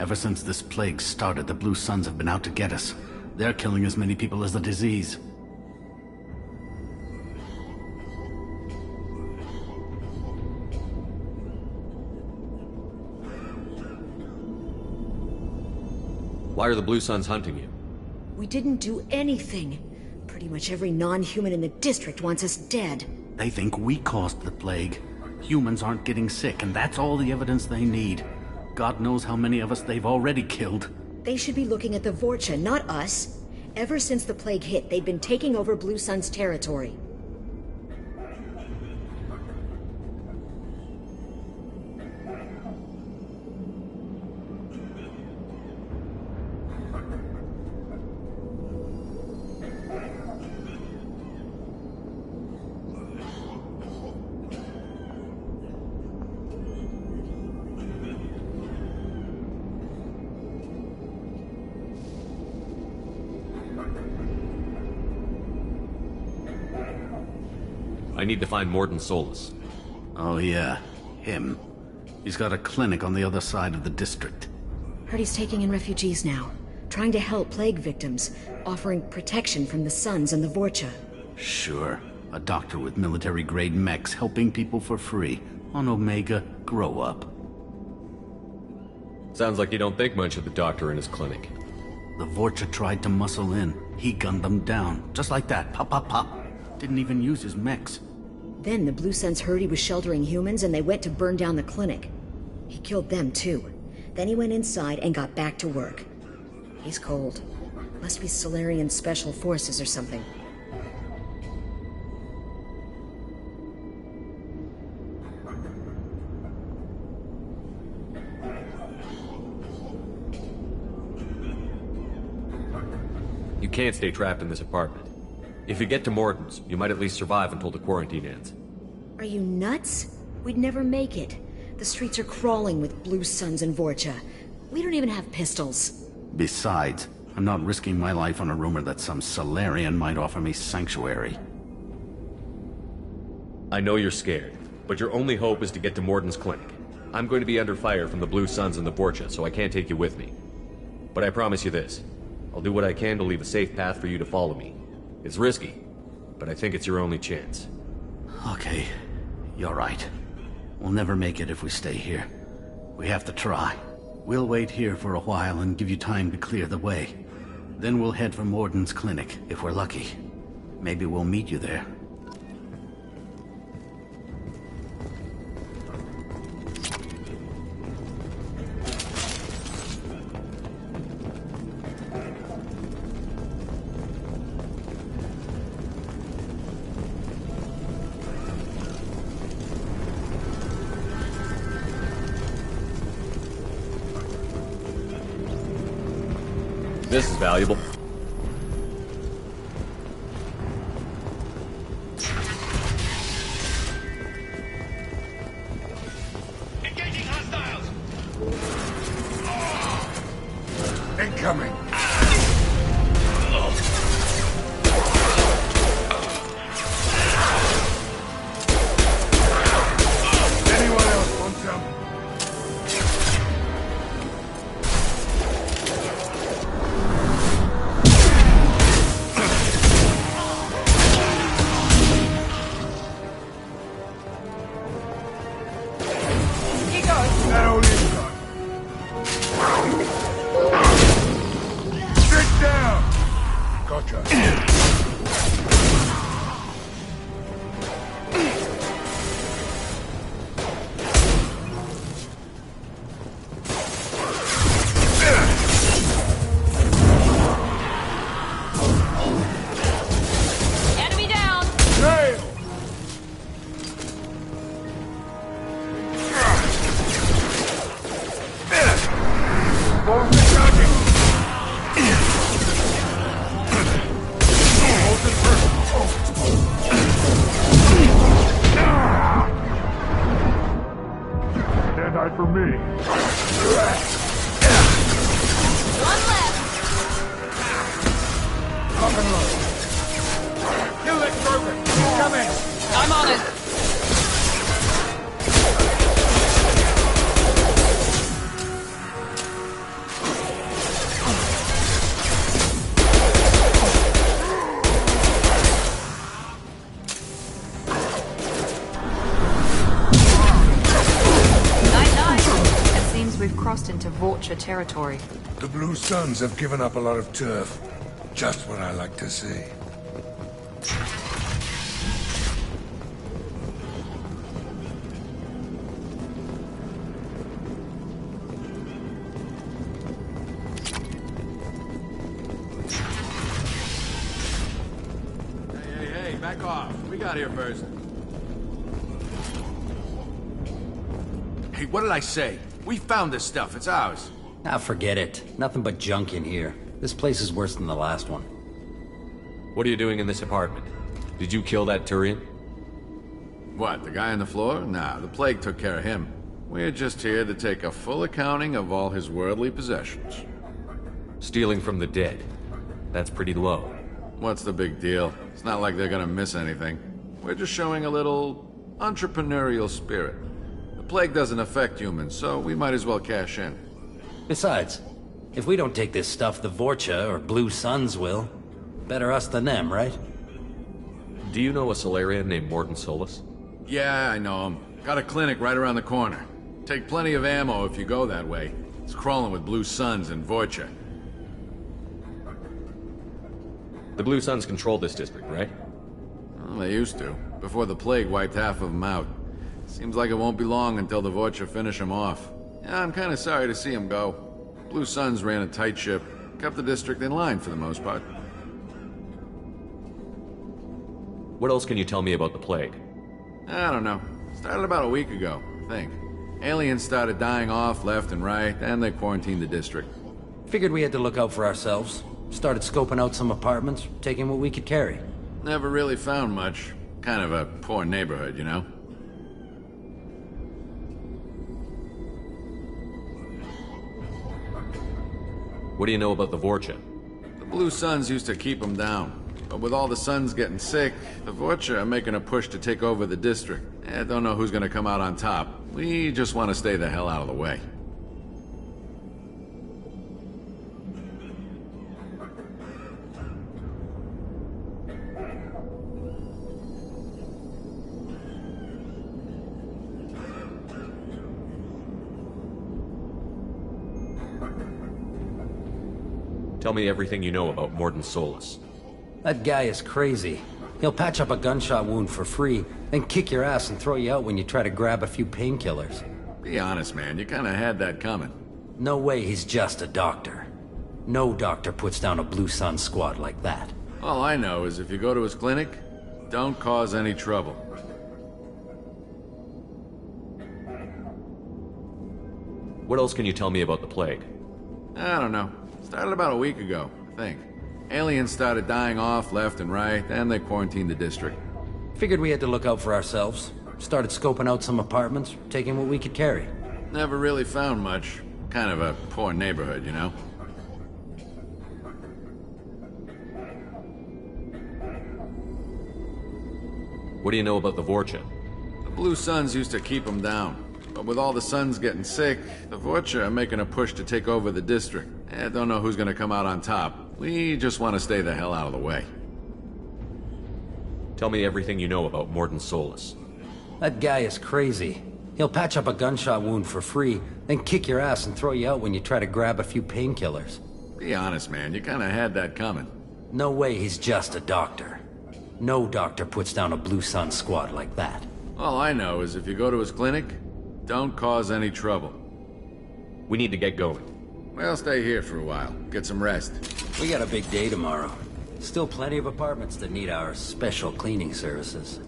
[SPEAKER 13] Ever since this plague started, the Blue Suns have been out to get us. They're killing as many people as the disease.
[SPEAKER 9] Why are the Blue Suns hunting you?
[SPEAKER 12] We didn't do anything. Pretty much every non-human in the district wants us dead.
[SPEAKER 13] They think we caused the plague. Humans aren't getting sick, and that's all the evidence they need. God knows how many of us they've already killed.
[SPEAKER 12] They should be looking at the Vorcha, not us. Ever since the plague hit, they've been taking over Blue Sun's territory.
[SPEAKER 9] I need to find Morden Solus.
[SPEAKER 13] Oh yeah, him. He's got a clinic on the other side of the district.
[SPEAKER 12] Heard he's taking in refugees now, trying to help plague victims, offering protection from the Suns and the Vorcha.
[SPEAKER 13] Sure. A doctor with military-grade mechs helping people for free. On Omega, grow up.
[SPEAKER 9] Sounds like you don't think much of the doctor in his clinic.
[SPEAKER 13] The Vorcha tried to muscle in. He gunned them down. Just like that. Pop, pop, pop. Didn't even use his mechs.
[SPEAKER 12] Then the Blue Suns heard he was sheltering humans and they went to burn down the clinic. He killed them too. Then he went inside and got back to work. He's cold. Must be Solarian Special Forces or something.
[SPEAKER 9] You can't stay trapped in this apartment. If you get to Morden's, you might at least survive until the quarantine ends.
[SPEAKER 12] Are you nuts? We'd never make it. The streets are crawling with Blue Suns and Vorcha. We don't even have pistols.
[SPEAKER 13] Besides, I'm not risking my life on a rumor that some Solarian might offer me sanctuary.
[SPEAKER 9] I know you're scared, but your only hope is to get to Morden's clinic. I'm going to be under fire from the Blue Suns and the Vorcha, so I can't take you with me. But I promise you this. I'll do what I can to leave a safe path for you to follow me. It's risky, but I think it's your only chance.
[SPEAKER 13] Okay, you're right. We'll never make it if we stay here. We have to try. We'll wait here for a while and give you time to clear the way. Then we'll head for Morden's clinic, if we're lucky. Maybe we'll meet you there.
[SPEAKER 9] This is valuable.
[SPEAKER 21] Engaging hostiles!
[SPEAKER 20] Incoming! Anyone else want some? That old inside. Sit down! Gotcha.
[SPEAKER 1] Enemy down!
[SPEAKER 20] Nail! Hold the charging! Hold it first. Stand eye for me.
[SPEAKER 1] One left!
[SPEAKER 20] Lock and load. Kill that broken. He's coming.
[SPEAKER 1] I'm on it! It seems we've crossed into Vorcha territory.
[SPEAKER 20] The Blue Suns have given up a lot of turf. Just what I like to see.
[SPEAKER 14] Hey, back off. We got here first. Hey, what did I say? We found this stuff. It's ours.
[SPEAKER 15] Ah, forget it. Nothing but junk in here. This place is worse than the last one.
[SPEAKER 9] What are you doing in this apartment? Did you kill that Turian?
[SPEAKER 14] What, the guy on the floor? Nah, the plague took care of him. We're just here to take a full accounting of all his worldly possessions.
[SPEAKER 9] Stealing from the dead. That's pretty low.
[SPEAKER 14] What's the big deal? It's not like they're gonna miss anything. We're just showing a little entrepreneurial spirit. The plague doesn't affect humans, so we might as well cash in.
[SPEAKER 15] Besides, if we don't take this stuff, the Vorcha or Blue Suns will. Better us than them, right?
[SPEAKER 9] Do you know a Solarian named Morden Solus?
[SPEAKER 14] Yeah, I know him. Got a clinic right around the corner. Take plenty of ammo if you go that way. It's crawling with Blue Suns and Vorcha.
[SPEAKER 9] The Blue Suns control this district, right?
[SPEAKER 14] Well, they used to, before the plague wiped half of them out. Seems like it won't be long until the Vorcha finish them off. Yeah, I'm kinda sorry to see them go. Blue Suns ran a tight ship, kept the district in line for the most part.
[SPEAKER 9] What else can you tell me about the plague?
[SPEAKER 14] I don't know. Started about a week ago, I think. Aliens started dying off left and right, and they quarantined the district.
[SPEAKER 15] Figured we had to look out for ourselves. Started scoping out some apartments, taking what we could carry.
[SPEAKER 14] Never really found much. Kind of a poor neighborhood, you know?
[SPEAKER 9] What do you know about the Vorcha?
[SPEAKER 14] The Blue Suns used to keep them down. But with all the sons getting sick, the Vorcha are making a push to take over the district. I don't know who's gonna come out on top. We just want to stay the hell out of the way.
[SPEAKER 8] Tell me everything you know about Morden Solus.
[SPEAKER 15] That guy is crazy. He'll patch up a gunshot wound for free, then kick your ass and throw you out when you try to grab a few painkillers.
[SPEAKER 14] Be honest, man. You kinda had that coming.
[SPEAKER 15] No way he's just a doctor. No doctor puts down a Blue Sun squad like that.
[SPEAKER 14] All I know is if you go to his clinic, don't cause any trouble.
[SPEAKER 8] What else can you tell me about the plague?
[SPEAKER 14] I don't know. Started about a week ago, I think. Aliens started dying off left and right, and they quarantined the district.
[SPEAKER 15] Figured we had to look out for ourselves. Started scoping out some apartments, taking what we could carry.
[SPEAKER 14] Never really found much. Kind of a poor neighborhood, you know?
[SPEAKER 8] What do you know about the Vorcha?
[SPEAKER 14] The Blue Suns used to keep them down. But with all the sons getting sick, the Vorcha are making a push to take over the district. I don't know who's gonna come out on top. We just want to stay the hell out of the way.
[SPEAKER 8] Tell me everything you know about Morden Solus.
[SPEAKER 15] That guy is crazy. He'll patch up a gunshot wound for free, then kick your ass and throw you out when you try to grab a few painkillers.
[SPEAKER 14] Be honest, man. You kinda had that coming.
[SPEAKER 15] No way he's just a doctor. No doctor puts down a Blue Sun squad like that.
[SPEAKER 14] All I know is if you go to his clinic, don't cause any trouble.
[SPEAKER 8] We need to get going.
[SPEAKER 14] Well, stay here for a while. Get some rest.
[SPEAKER 15] We got a big day tomorrow. Still plenty of apartments that need our special cleaning services.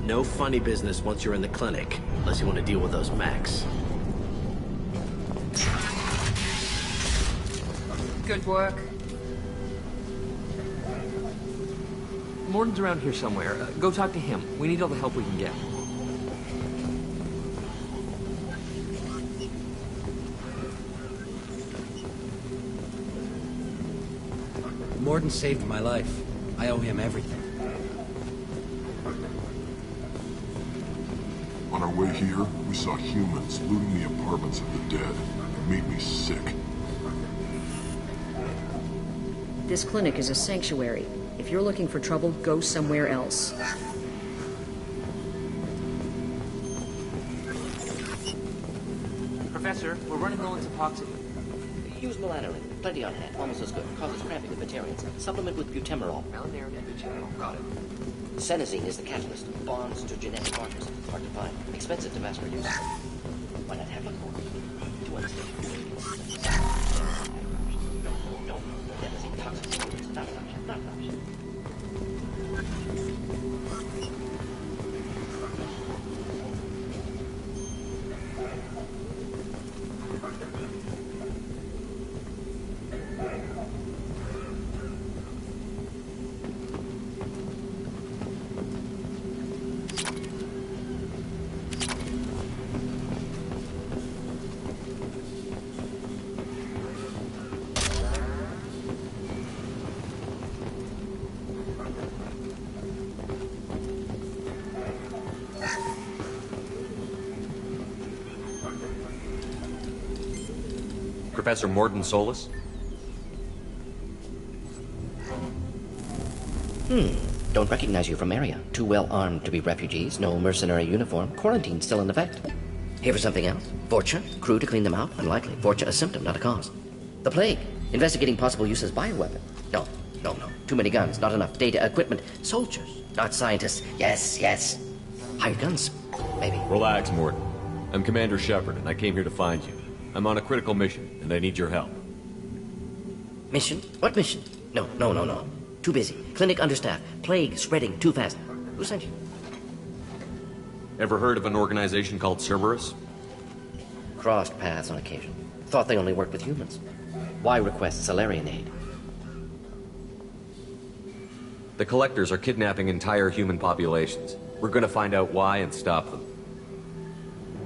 [SPEAKER 16] No funny business once you're in the clinic, unless you want to deal with those mechs.
[SPEAKER 22] Good work. Morden's around here somewhere. Go talk to him. We need all the help we can get.
[SPEAKER 15] Morden saved my life. I owe him everything.
[SPEAKER 18] On our way here, we saw humans looting the apartments of the dead. It made me sick.
[SPEAKER 12] This clinic is a sanctuary. If you're looking for trouble, go somewhere else.
[SPEAKER 22] Professor, we're running low on epoxy.
[SPEAKER 3] Use melanorin. Plenty on hand. Almost as good. Causes cramping in vegetarians. Supplement with butemerol.
[SPEAKER 22] Melanorin and butemerol. Got it.
[SPEAKER 3] Senesine is the catalyst. Bonds to genetic markers. Hard to find. Expensive to mass produce. Why not have one more? To understand. No. Adenosine toxins. Not an option. Not an option.
[SPEAKER 8] Professor Morden Solus?
[SPEAKER 3] Don't recognize you from area. Too well armed to be refugees. No mercenary uniform. Quarantine still in effect. Here for something else? Vorcha? Crew to clean them out? Unlikely. Vorcha a symptom, not a cause. The plague? Investigating possible use as bioweapon? No. Too many guns, not enough data, equipment. Soldiers, not scientists. Yes. Hired guns, maybe.
[SPEAKER 9] Relax, Morton. I'm Commander Shepard, and I came here to find you. I'm on a critical mission, and I need your help.
[SPEAKER 3] Mission? What mission? No. Too busy. Clinic understaffed. Plague spreading too fast. Who sent you?
[SPEAKER 9] Ever heard of an organization called Cerberus?
[SPEAKER 3] Crossed paths on occasion. Thought they only worked with humans. Why request Salarian aid?
[SPEAKER 9] The Collectors are kidnapping entire human populations. We're gonna find out why and stop them.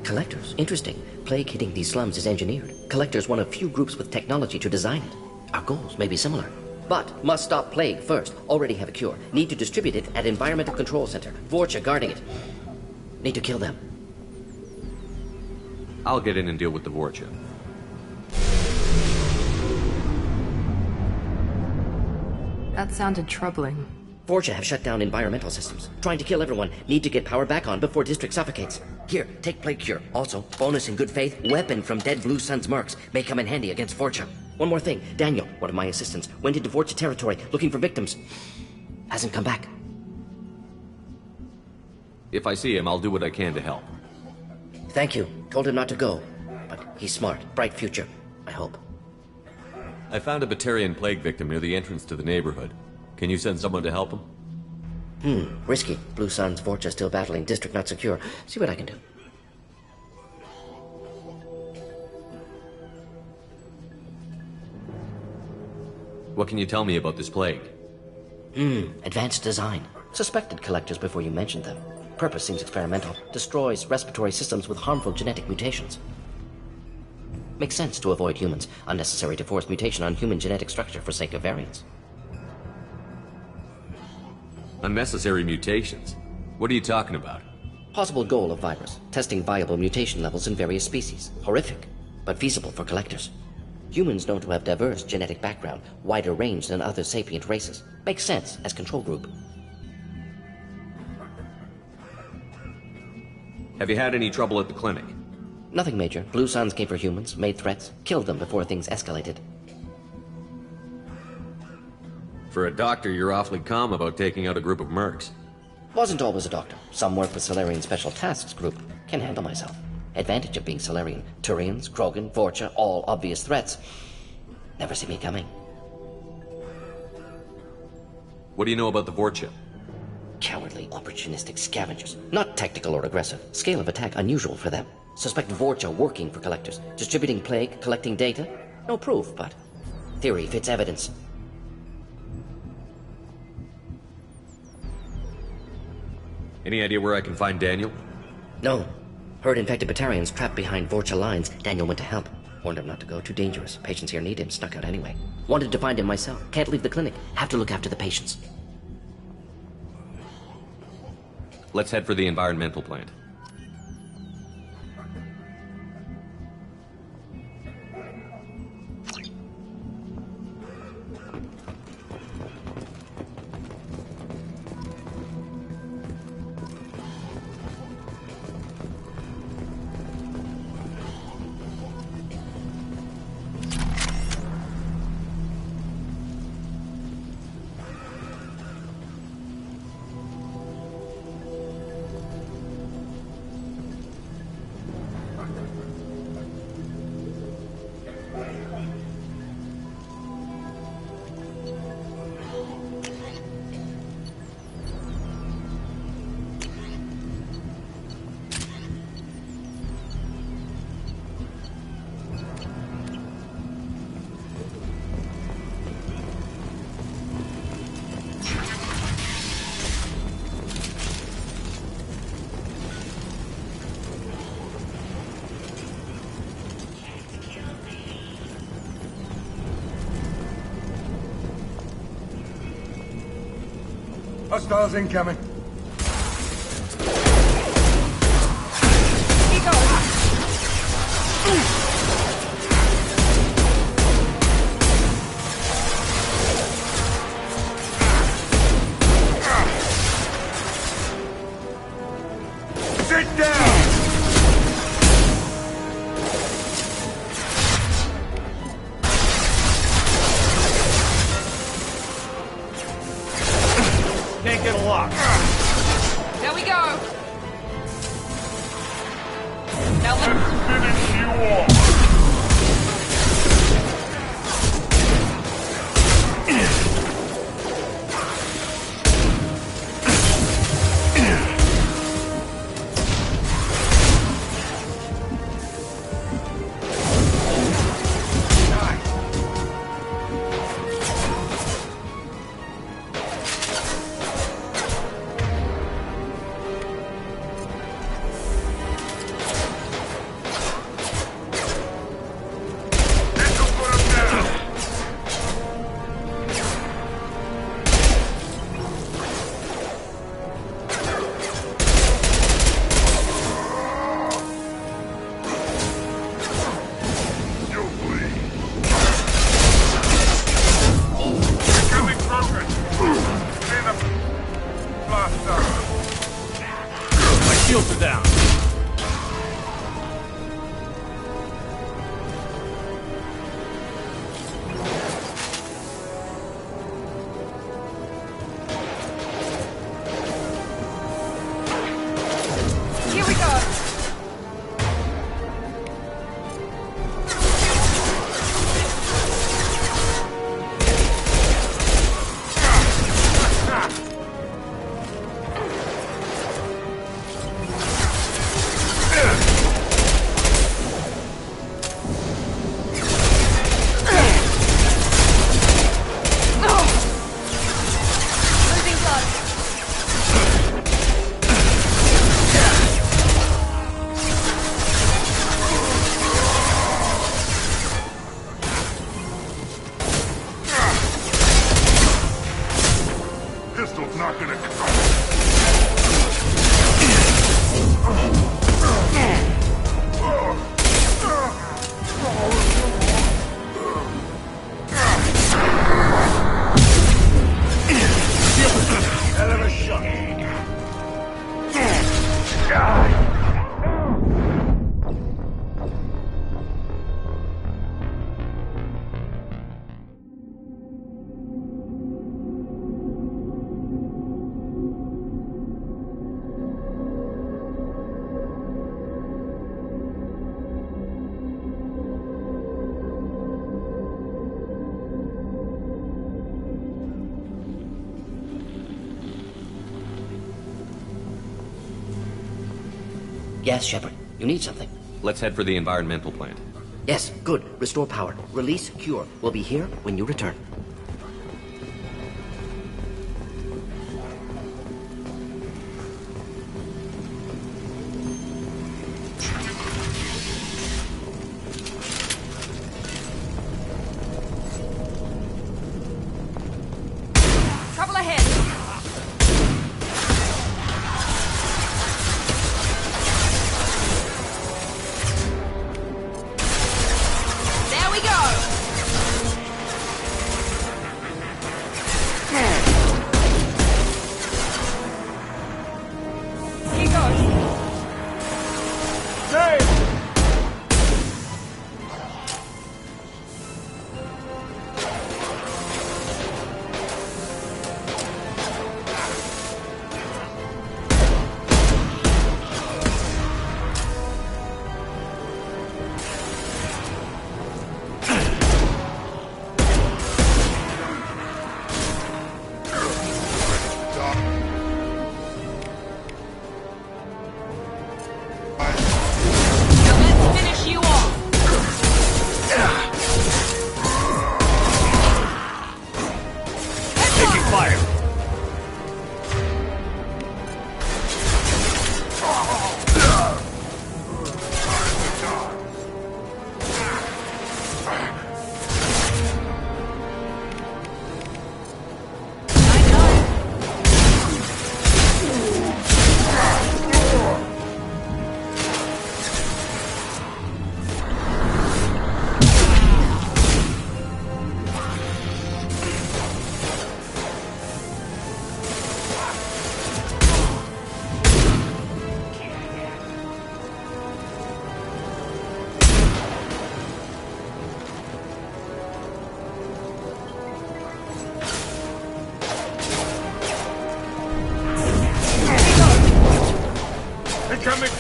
[SPEAKER 3] Collectors? Interesting. Plague hitting these slums is engineered. Collectors one of few groups with technology to design it. Our goals may be similar. But must stop plague first. Already have a cure. Need to distribute it at Environmental Control Center. Vorcha guarding it. Need to kill them.
[SPEAKER 9] I'll get in and deal with the Vorcha.
[SPEAKER 1] That sounded troubling.
[SPEAKER 3] Vorcha have shut down environmental systems. Trying to kill everyone. Need to get power back on before district suffocates. Here, take plague cure. Also, bonus in good faith, weapon from dead Blue Sun's mercs. May come in handy against Vorcha. One more thing. Daniel, one of my assistants, went into Vorcha territory looking for victims. Hasn't come back.
[SPEAKER 9] If I see him, I'll do what I can to help.
[SPEAKER 3] Thank you. Told him not to go. But he's smart. Bright future. I hope.
[SPEAKER 9] I found a Batarian plague victim near the entrance to the neighborhood. Can you send someone to help him?
[SPEAKER 3] Risky. Blue Sun's Vorcha still battling. District not secure. See what I can do.
[SPEAKER 9] What can you tell me about this plague?
[SPEAKER 3] Advanced design. Suspected Collectors before you mentioned them. Purpose seems experimental. Destroys respiratory systems with harmful genetic mutations. Makes sense to avoid humans. Unnecessary to force mutation on human genetic structure for sake of variance.
[SPEAKER 9] Unnecessary mutations? What are you talking about?
[SPEAKER 3] Possible goal of virus. Testing viable mutation levels in various species. Horrific, but feasible for Collectors. Humans known to have diverse genetic background, wider range than other sapient races. Makes sense as control group.
[SPEAKER 9] Have you had any trouble at the clinic?
[SPEAKER 3] Nothing major. Blue Suns came for humans, made threats, killed them before things escalated.
[SPEAKER 9] For a doctor, you're awfully calm about taking out a group of mercs.
[SPEAKER 3] Wasn't always a doctor. Some work with Salarian Special Tasks Group. Can handle myself. Advantage of being Salarian. Turians, Krogan, Vorcha, all obvious threats. Never see me coming.
[SPEAKER 9] What do you know about the Vorcha?
[SPEAKER 3] Cowardly, opportunistic scavengers. Not tactical or aggressive. Scale of attack unusual for them. Suspect Vorcha working for Collectors. Distributing plague, collecting data. No proof, but theory fits evidence.
[SPEAKER 9] Any idea where I can find Daniel?
[SPEAKER 3] No. Heard infected Batarians trapped behind Vorcha lines. Daniel went to help. Warned him not to go. Too dangerous. Patients here need him. Snuck out anyway. Wanted to find him myself. Can't leave the clinic. Have to look after the patients.
[SPEAKER 9] Let's head for the environmental plant.
[SPEAKER 20] Hostiles incoming. Sit down!
[SPEAKER 4] lock.
[SPEAKER 1] There we go. Now let's
[SPEAKER 21] finish you off.
[SPEAKER 4] Shields are down.
[SPEAKER 1] Here we go.
[SPEAKER 21] Pistol's not gonna cut.
[SPEAKER 4] Hell of a shot.
[SPEAKER 3] Yes, Shepard. You need something.
[SPEAKER 8] Let's head for the environmental plant.
[SPEAKER 3] Yes, good. Restore power. Release cure. We'll be here when you return.
[SPEAKER 1] Trouble ahead. There we go.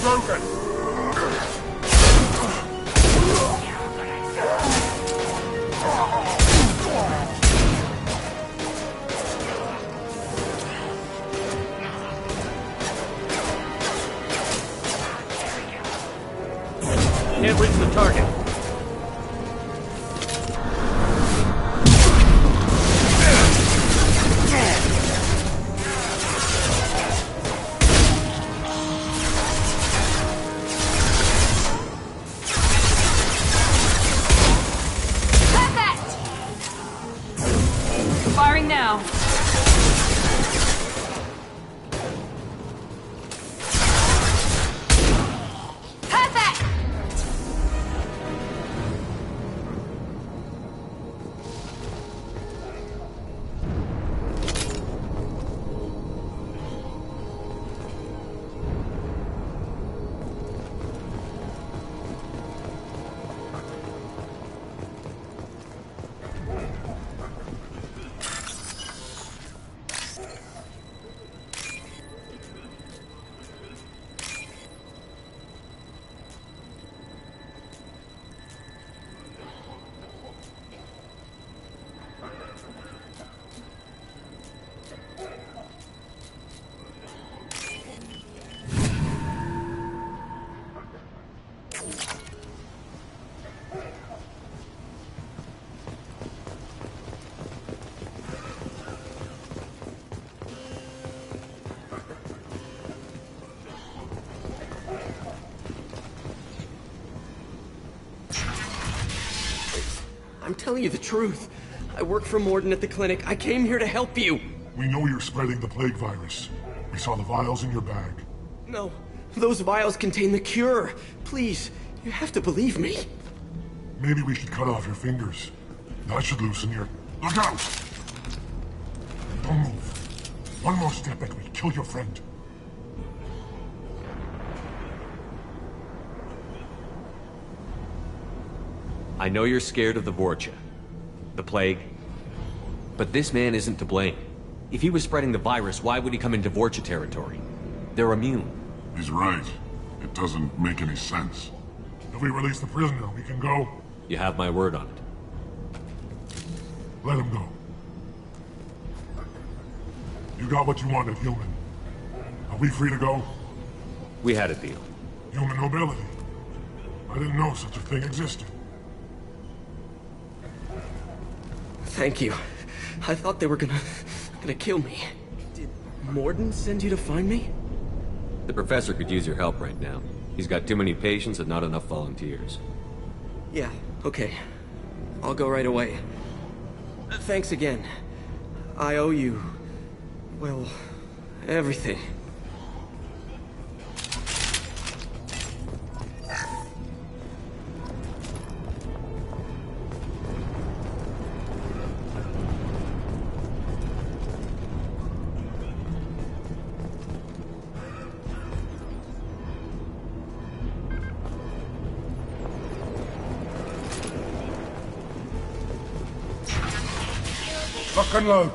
[SPEAKER 18] broken!
[SPEAKER 22] Can't reach the target.
[SPEAKER 1] Firing now. Perfect!
[SPEAKER 4] I'm telling you the truth. I work for Morden at the clinic. I came here to help you.
[SPEAKER 18] We know you're spreading the plague virus. We saw the vials in your bag.
[SPEAKER 4] No, those vials contain the cure. Please, you have to believe me.
[SPEAKER 18] Maybe we should cut off your fingers. That should loosen your... Look out! Don't move. One more step and we kill your friend.
[SPEAKER 8] I know you're scared of the Vorcha, the plague, but this man isn't to blame. If he was spreading the virus, why would he come into Vorcha territory? They're immune.
[SPEAKER 18] He's right. It doesn't make any sense. If we release the prisoner, we can go.
[SPEAKER 8] You have my word on it.
[SPEAKER 18] Let him go. You got what you wanted, human. Are we free to go?
[SPEAKER 8] We had a deal.
[SPEAKER 18] Human nobility. I didn't know such a thing existed.
[SPEAKER 4] Thank you. I thought they were gonna kill me. Did Morden send you to find me?
[SPEAKER 8] The professor could use your help right now. He's got too many patients and not enough volunteers.
[SPEAKER 4] Yeah, okay. I'll go right away. Thanks again. I owe you... well, everything.
[SPEAKER 18] Lock and load.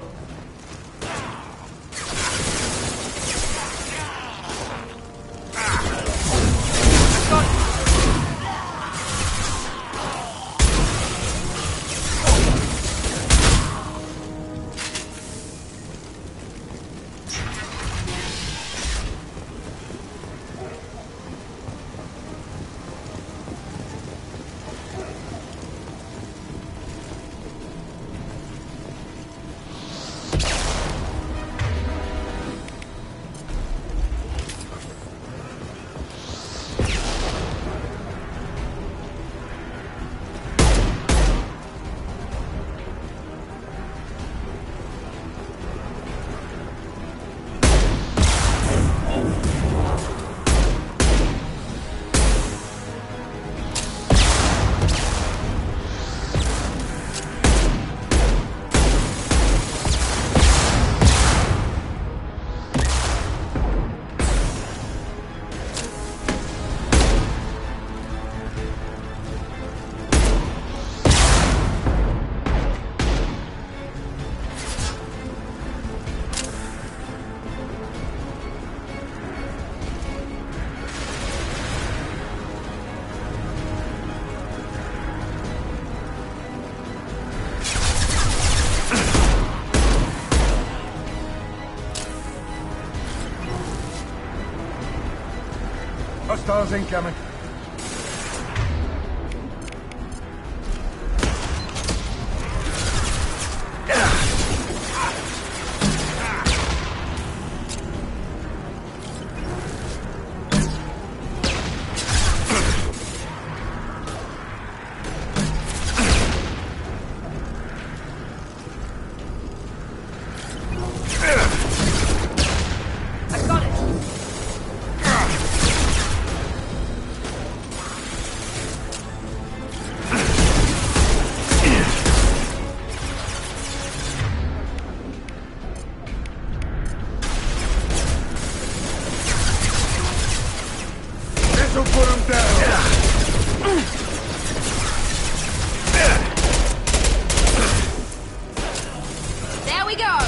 [SPEAKER 20] Hostiles incoming.
[SPEAKER 1] There we go!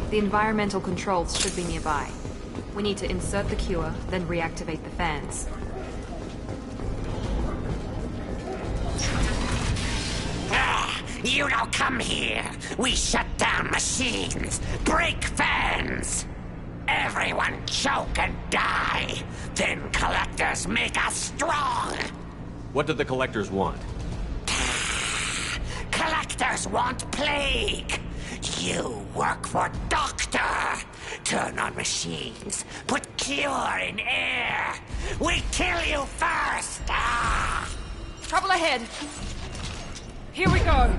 [SPEAKER 1] The environmental controls should be nearby. We need to insert the cure, then reactivate the fans.
[SPEAKER 5] You don't come here. We shut down machines, break fans. Everyone choke and die. Then collectors make us strong.
[SPEAKER 8] What do the collectors want?
[SPEAKER 5] Collectors want plague. You work for Doctor. Turn on machines. Put cure in air. We kill you first.
[SPEAKER 1] Trouble ahead. Here we go.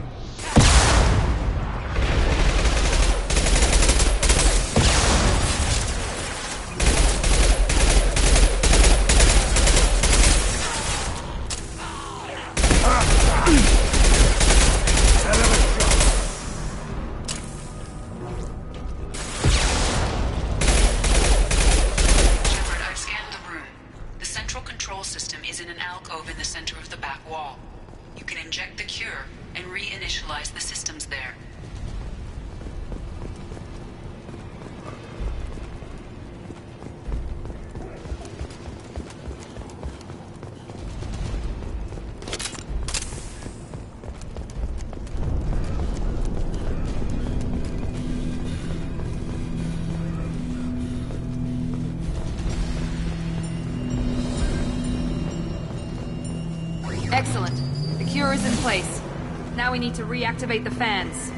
[SPEAKER 1] Excellent. The cure is in place. Now we need to reactivate the fans.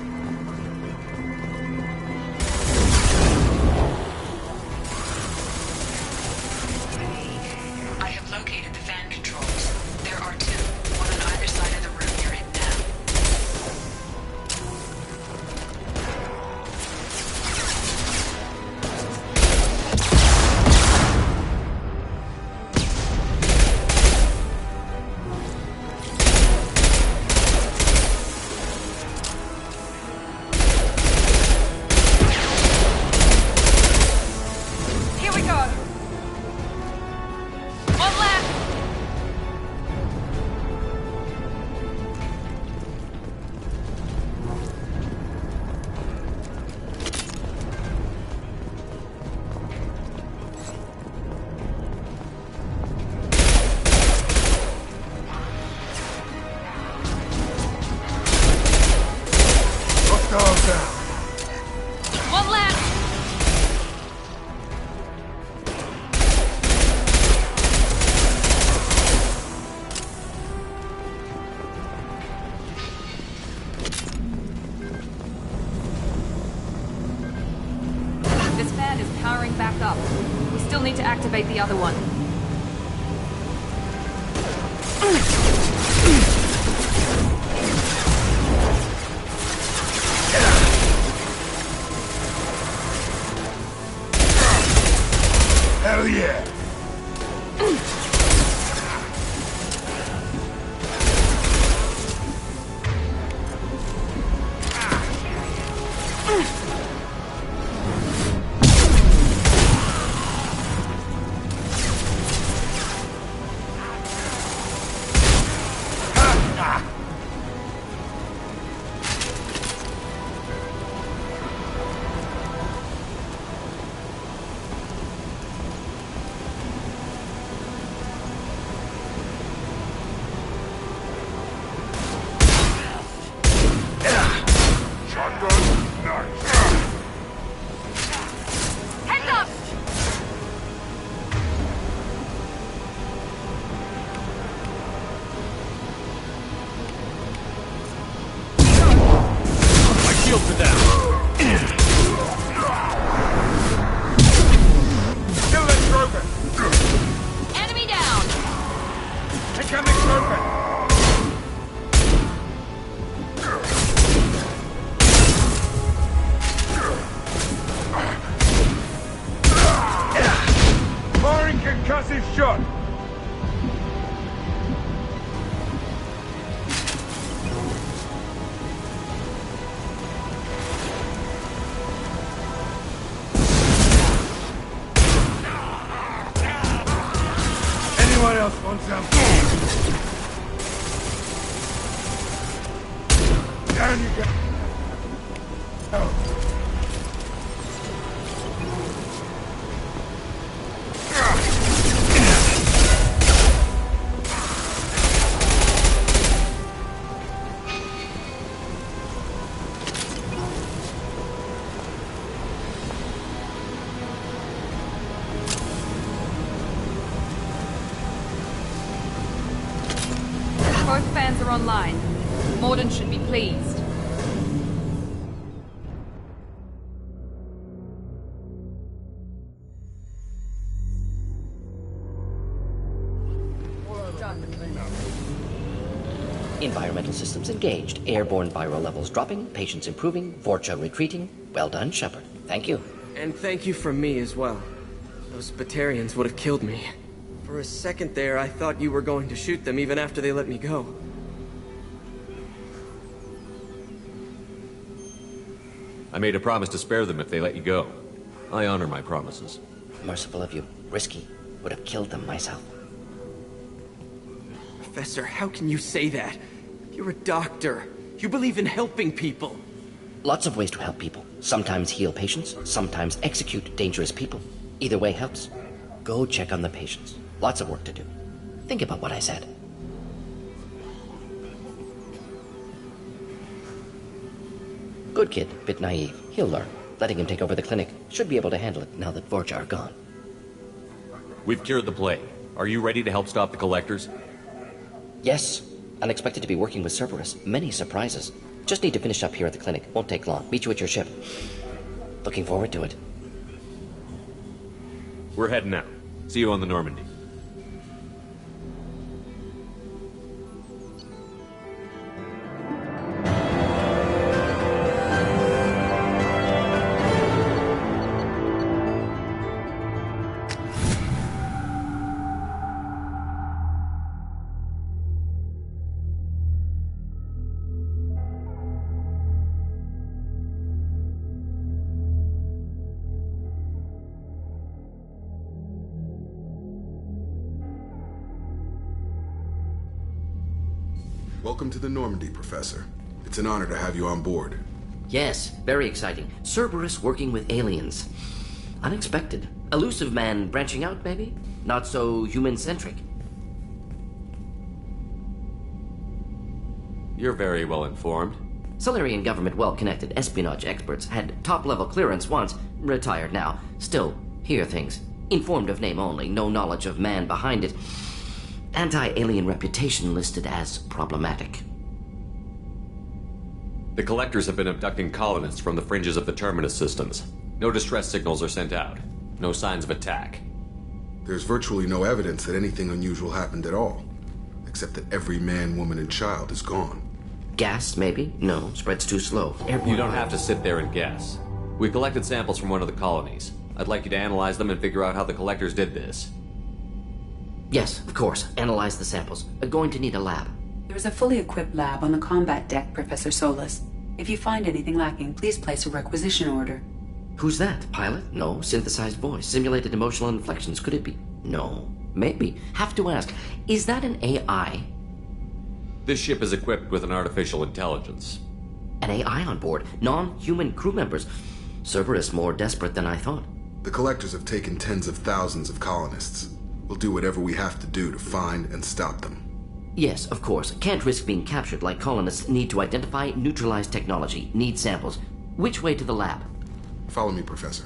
[SPEAKER 19] I have located the fan controls. There are two, one on either side of the room you're in
[SPEAKER 1] back up. We still need to activate the other one.
[SPEAKER 20] Hell yeah! Anyone else want some? Down you go.
[SPEAKER 1] Both fans are online. Morden should be pleased.
[SPEAKER 3] Environmental systems engaged. Airborne viral levels dropping. Patients improving. Vorcha retreating. Well done, Shepard. Thank you.
[SPEAKER 4] And thank you from me as well. Those Batarians would have killed me. For a second there, I thought you were going to shoot them even after they let me go.
[SPEAKER 8] I made a promise to spare them if they let you go. I honor my promises.
[SPEAKER 3] Merciful of you. Risky. Would have killed them myself.
[SPEAKER 4] Professor, how can you say that? You're a doctor. You believe in helping people.
[SPEAKER 3] Lots of ways to help people. Sometimes heal patients, sometimes execute dangerous people. Either way helps. Go check on the patients. Lots of work to do. Think about what I said. Good kid, bit naive. He'll learn. Letting him take over the clinic. Should be able to handle it now that Vorcha are gone.
[SPEAKER 8] We've cured the plague. Are you ready to help stop the Collectors?
[SPEAKER 3] Yes. Unexpected to be working with Cerberus. Many surprises. Just need to finish up here at the clinic. Won't take long. Meet you at your ship. Looking forward to it.
[SPEAKER 8] We're heading out. See you on the Normandy.
[SPEAKER 11] Welcome to the Normandy, Professor. It's an honor to have you on board.
[SPEAKER 3] Yes, very exciting. Cerberus working with aliens. Unexpected. Elusive man branching out, maybe? Not so human-centric.
[SPEAKER 8] You're very well informed.
[SPEAKER 3] Solarian government well-connected espionage experts had top-level clearance once, retired now. Still, hear things. Informed of name only, no knowledge of man behind it. Anti-alien reputation listed as problematic.
[SPEAKER 8] The Collectors have been abducting colonists from the fringes of the Terminus systems. No distress signals are sent out.
[SPEAKER 9] No signs of attack.
[SPEAKER 11] There's virtually no evidence that anything unusual happened at all, except that every man, woman, and child is gone.
[SPEAKER 3] Gas, maybe? No, spreads too slow.
[SPEAKER 9] You don't have to sit there and guess. We collected samples from one of the colonies. I'd like you to analyze them and figure out how the collectors did this.
[SPEAKER 3] Yes, of course. Analyze the samples. Going to need a lab.
[SPEAKER 19] There is a fully equipped lab on the combat deck, Professor Solis. If you find anything lacking, please place a requisition order.
[SPEAKER 3] Who's that? Pilot? No. Synthesized voice. Simulated emotional inflections. Could it be? No. Maybe. Have to ask. Is that an AI?
[SPEAKER 9] This ship is equipped with an artificial intelligence.
[SPEAKER 3] An AI on board? Non-human crew members? Cerberus more desperate than I thought.
[SPEAKER 11] The collectors have taken tens of thousands of colonists. We'll do whatever we have to do to find and stop them.
[SPEAKER 3] Yes, of course. Can't risk being captured like colonists need to identify, neutralize technology, need samples. Which way to the lab?
[SPEAKER 11] Follow me, Professor.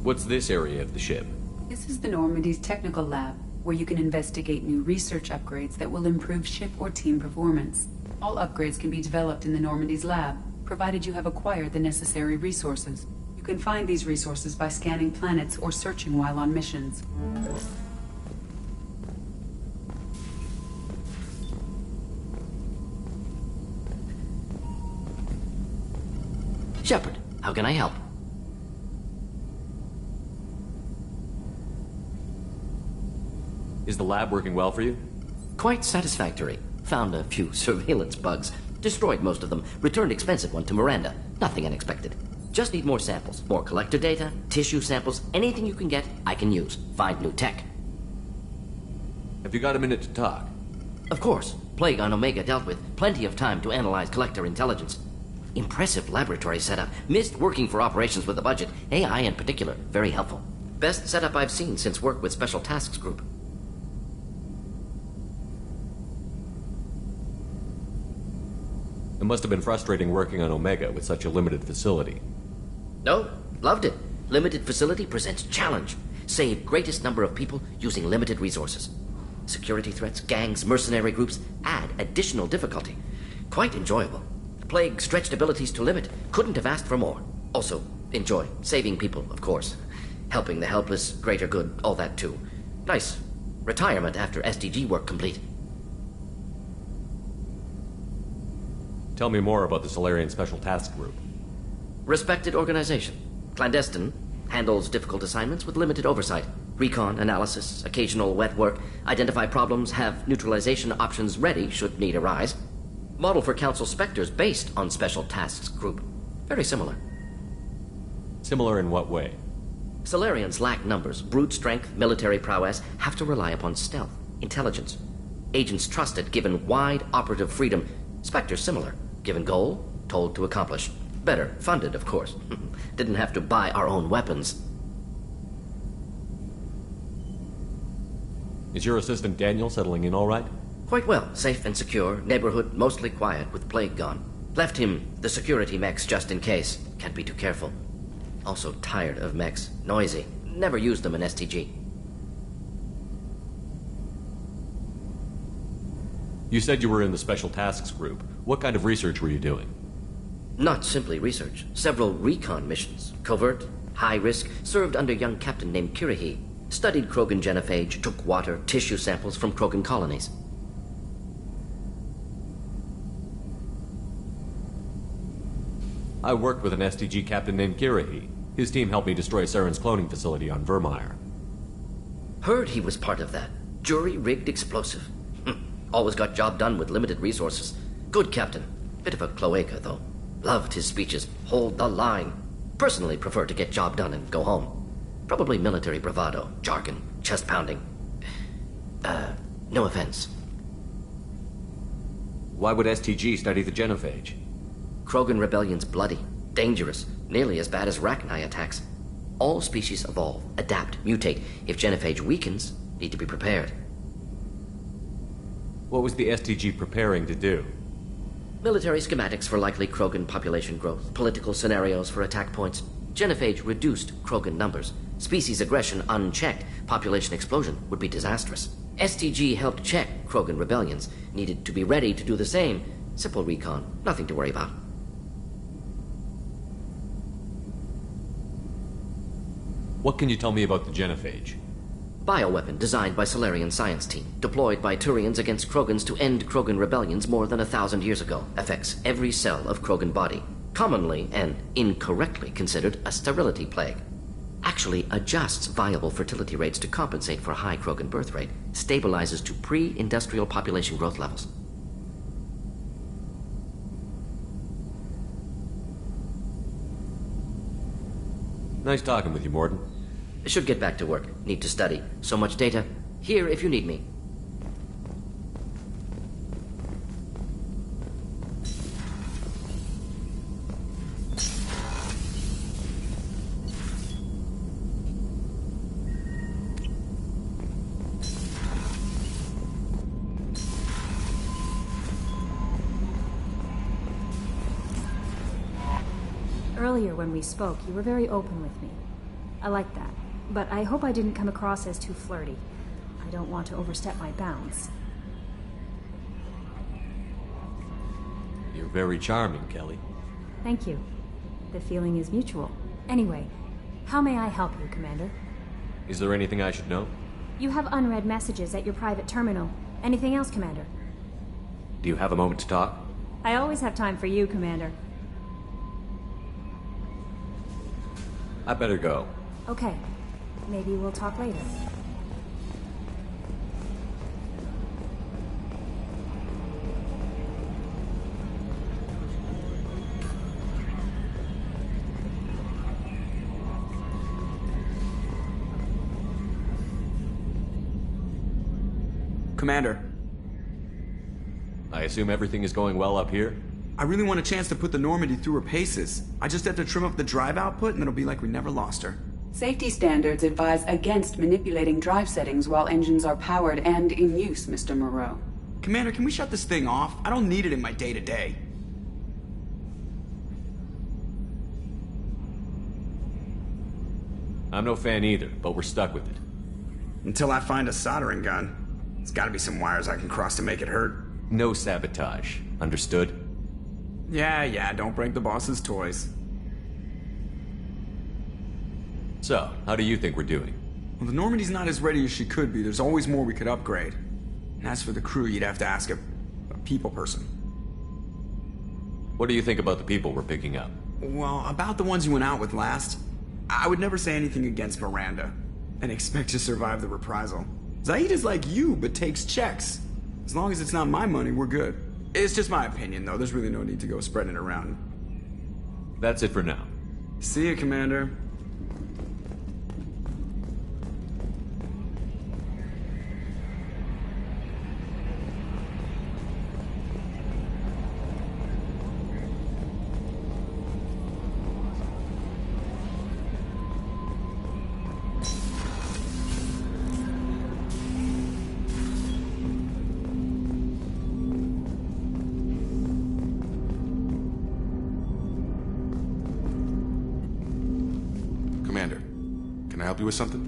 [SPEAKER 9] What's this area of the ship?
[SPEAKER 19] This is the Normandy's technical lab, where you can investigate new research upgrades that will improve ship or team performance. All upgrades can be developed in the Normandy's lab, provided you have acquired the necessary resources. You can find these resources by scanning planets or searching while on missions.
[SPEAKER 3] Shepard, how can I help?
[SPEAKER 9] Is the lab working well for you?
[SPEAKER 3] Quite satisfactory. Found a few surveillance bugs. Destroyed most of them. Returned expensive one to Miranda. Nothing unexpected. Just need more samples. More collector data, tissue samples, anything you can get, I can use. Find new tech.
[SPEAKER 9] Have you got a minute to talk?
[SPEAKER 3] Of course. Plague on Omega dealt with. Plenty of time to analyze collector intelligence. Impressive laboratory setup. Missed working for operations with a budget. AI in particular. Very helpful. Best setup I've seen since work with Special Tasks Group.
[SPEAKER 9] It must have been frustrating working on Omega with such a limited facility.
[SPEAKER 3] No, loved it. Limited facility presents challenge. Save greatest number of people using limited resources. Security threats, gangs, mercenary groups add additional difficulty. Quite enjoyable. Plague stretched abilities to limit. Couldn't have asked for more. Also, enjoy. Saving people, of course. Helping the helpless, greater good, all that too. Nice. Retirement after SDG work complete.
[SPEAKER 9] Tell me more about the Solarian Special Task Group.
[SPEAKER 3] Respected organization. Clandestine. Handles difficult assignments with limited oversight. Recon, analysis, occasional wet work. Identify problems, have neutralization options ready should need arise. Model for Council Spectres based on Special Tasks Group. Very similar.
[SPEAKER 9] Similar in what way?
[SPEAKER 3] Solarians lack numbers, brute strength, military prowess, have to rely upon stealth, intelligence. Agents trusted, given wide operative freedom. Spectres similar. Given goal, told to accomplish. Better, funded, of course. Didn't have to buy our own weapons.
[SPEAKER 9] Is your assistant Daniel settling in all right?
[SPEAKER 3] Quite well. Safe and secure. Neighborhood mostly quiet with plague gone. Left him the security mechs just in case. Can't be too careful. Also tired of mechs. Noisy. Never used them in STG.
[SPEAKER 9] You said you were in the Special Tasks Group. What kind of research were you doing?
[SPEAKER 3] Not simply research. Several recon missions. Covert, high risk, served under a young captain named Kirahi. Studied Krogan genophage, took water, tissue samples from Krogan colonies.
[SPEAKER 8] I worked with an STG captain named Kirahi. His team helped me destroy Saren's cloning facility on Vermeer.
[SPEAKER 3] Heard he was part of that. Jury-rigged explosive. Always got job done with limited resources. Good captain. Bit of a cloaca, though. Loved his speeches. Hold the line. Personally prefer to get job done and go home. Probably military bravado, jargon, chest pounding. No offense.
[SPEAKER 8] Why would STG study the genophage?
[SPEAKER 3] Krogan rebellion's bloody, dangerous, nearly as bad as Rachni attacks. All species evolve, adapt, mutate. If genophage weakens, need to be prepared.
[SPEAKER 8] What was the STG preparing to do?
[SPEAKER 3] Military schematics for likely Krogan population growth, political scenarios for attack points. Genophage reduced Krogan numbers. Species aggression unchecked, population explosion would be disastrous. STG helped check Krogan rebellions, needed to be ready to do the same. Simple recon, nothing to worry about.
[SPEAKER 8] What can you tell me about the genophage?
[SPEAKER 3] Bioweapon designed by Solarian science team, deployed by Turians against Krogans to end Krogan rebellions more than 1,000 years ago. Affects every cell of Krogan body. Commonly and incorrectly considered a sterility plague. Actually adjusts viable fertility rates to compensate for high Krogan birth rate. Stabilizes to pre-industrial population growth levels.
[SPEAKER 8] Nice talking with you, Morden.
[SPEAKER 3] Should get back to work. Need to study. So much data. Here if you need me.
[SPEAKER 7] Earlier when we spoke, you were very open with me. I like that. But I hope I didn't come across as too flirty. I don't want to overstep my bounds.
[SPEAKER 8] You're very charming, Kelly.
[SPEAKER 7] Thank you. The feeling is mutual. Anyway, how may I help you, Commander?
[SPEAKER 8] Is there anything I should know?
[SPEAKER 7] You have unread messages at your private terminal. Anything else, Commander?
[SPEAKER 8] Do you have a moment to talk?
[SPEAKER 7] I always have time for you, Commander.
[SPEAKER 8] I better go.
[SPEAKER 7] Okay. Maybe we'll talk later.
[SPEAKER 17] Commander.
[SPEAKER 8] I assume everything is going well up here?
[SPEAKER 17] I really want a chance to put the Normandy through her paces. I just have to trim up the drive output and it'll be like we never lost her.
[SPEAKER 19] Safety standards advise against manipulating drive settings while engines are powered and in use, Mr. Moreau.
[SPEAKER 17] Commander, can we shut this thing off? I don't need it in my day-to-day.
[SPEAKER 8] I'm no fan either, but we're stuck with it.
[SPEAKER 17] Until I find a soldering gun. There's gotta be some wires I can cross to make it hurt.
[SPEAKER 8] No sabotage. Understood?
[SPEAKER 17] Yeah, don't break the boss's toys.
[SPEAKER 8] So, how do you think we're doing?
[SPEAKER 17] Well, the Normandy's not as ready as she could be. There's always more we could upgrade. And as for the crew, you'd have to ask a people person.
[SPEAKER 8] What do you think about the people we're picking up?
[SPEAKER 17] Well, about the ones you went out with last, I would never say anything against Miranda. And expect to survive the reprisal. Zaid is like you, but takes checks. As long as it's not my money, we're good. It's just my opinion, though. There's really no need to go spreading it around.
[SPEAKER 8] That's it for now.
[SPEAKER 17] See you, Commander.
[SPEAKER 11] Commander, can I help you with something?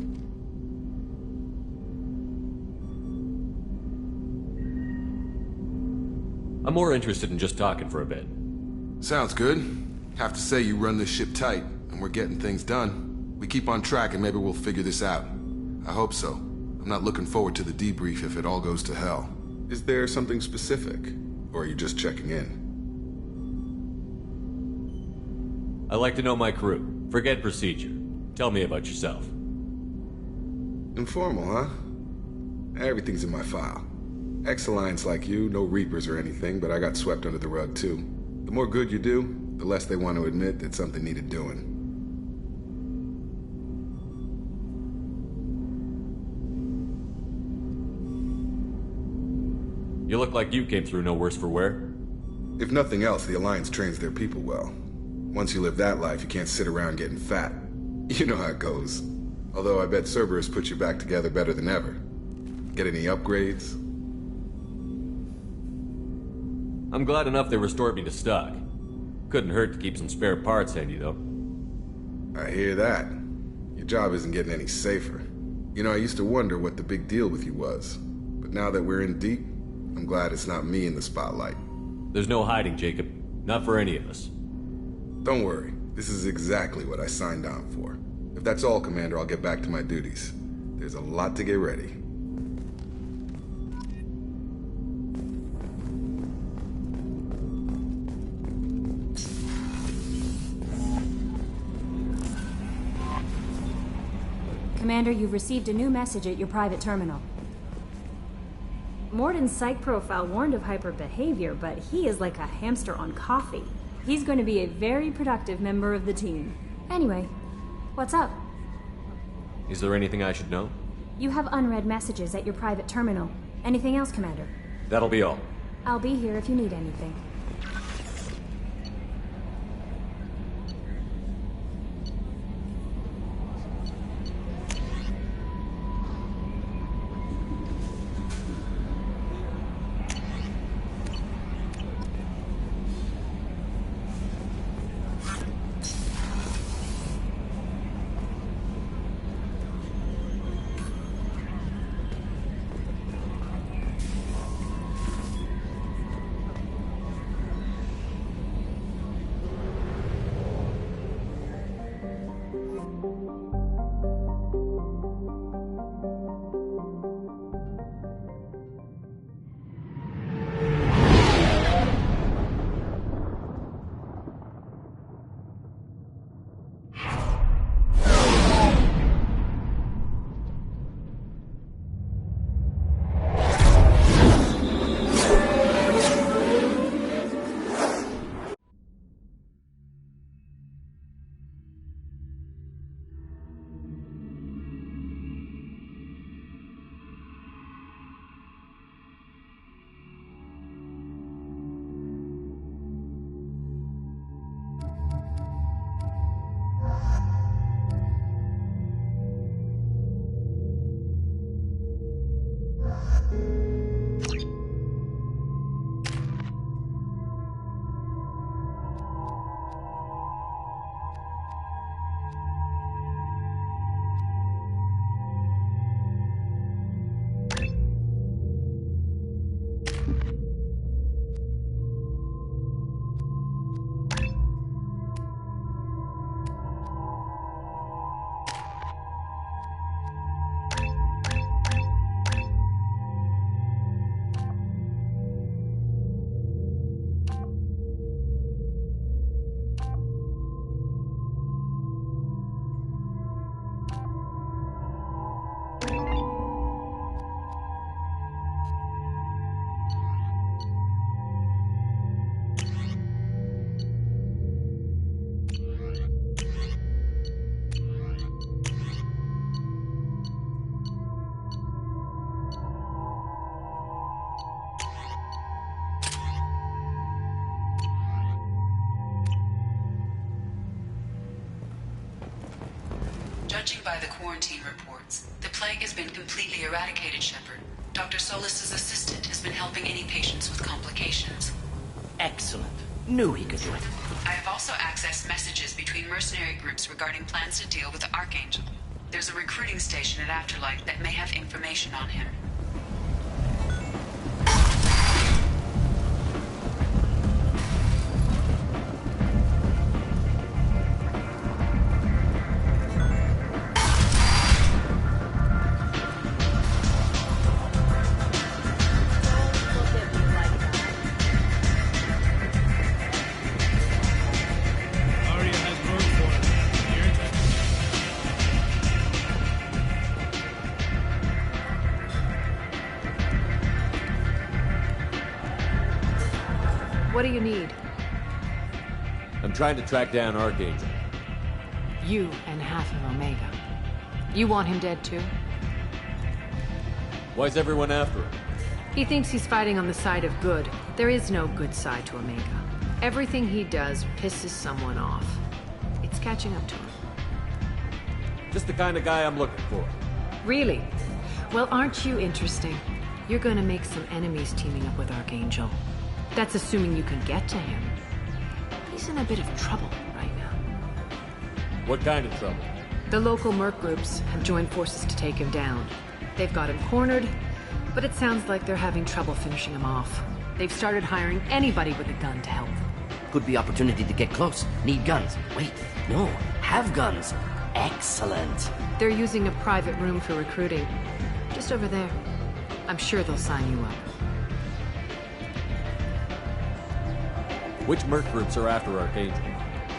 [SPEAKER 8] I'm more interested in just talking for a bit.
[SPEAKER 11] Sounds good. Have to say you run this ship tight, and we're getting things done. We keep on track and maybe we'll figure this out. I hope so. I'm not looking forward to the debrief if it all goes to hell. Is there something specific? Or are you just checking in?
[SPEAKER 8] I like to know my crew. Forget procedure. Tell me about yourself.
[SPEAKER 11] Informal, huh? Everything's in my file. Ex-Alliance like you, no Reapers or anything, but I got swept under the rug too. The more good you do, the less they want to admit that something needed doing.
[SPEAKER 8] You look like you came through no worse for wear.
[SPEAKER 11] If nothing else, the Alliance trains their people well. Once you live that life, you can't sit around getting fat. You know how it goes. Although I bet Cerberus put you back together better than ever. Get any upgrades?
[SPEAKER 8] I'm glad enough they restored me to stock. Couldn't hurt to keep some spare parts handy, though.
[SPEAKER 11] I hear that. Your job isn't getting any safer. You know, I used to wonder what the big deal with you was. But now that we're in deep, I'm glad it's not me in the spotlight.
[SPEAKER 8] There's no hiding, Jacob. Not for any of us.
[SPEAKER 11] Don't worry. This is exactly what I signed on for. If that's all, Commander, I'll get back to my duties. There's a lot to get ready.
[SPEAKER 7] Commander, you've received a new message at your private terminal. Morden's psych profile warned of hyper behavior, but he is like a hamster on coffee. He's going to be a very productive member of the team. Anyway, what's up?
[SPEAKER 8] Is there anything I should know?
[SPEAKER 7] You have unread messages at your private terminal. Anything else, Commander?
[SPEAKER 8] That'll be all.
[SPEAKER 7] I'll be here if you need anything.
[SPEAKER 19] Judging by the quarantine reports, the plague has been completely eradicated, Shepard. Dr. Solis's assistant has been helping any patients with complications.
[SPEAKER 3] Excellent. Knew he could do it.
[SPEAKER 19] I have also accessed messages between mercenary groups regarding plans to deal with the Archangel. There's a recruiting station at Afterlight that may have information on him.
[SPEAKER 6] What do you need?
[SPEAKER 8] I'm trying to track down Archangel.
[SPEAKER 6] You and half of Omega. You want him dead too?
[SPEAKER 8] Why's everyone after him?
[SPEAKER 6] He thinks he's fighting on the side of good. There is no good side to Omega. Everything he does pisses someone off. It's catching up to him.
[SPEAKER 8] Just the kind of guy I'm looking for.
[SPEAKER 6] Really? Well, aren't you interesting? You're gonna make some enemies teaming up with Archangel. That's assuming you can get to him. He's in a bit of trouble right now.
[SPEAKER 8] What kind of trouble?
[SPEAKER 6] The local merc groups have joined forces to take him down. They've got him cornered, but it sounds like they're having trouble finishing him off. They've started hiring anybody with a gun to help them.
[SPEAKER 3] Could be opportunity to get close. Need guns. Wait, no. Have guns. Excellent.
[SPEAKER 6] They're using a private room for recruiting. Just over there. I'm sure they'll sign you up.
[SPEAKER 8] Which merc groups are after Archangel?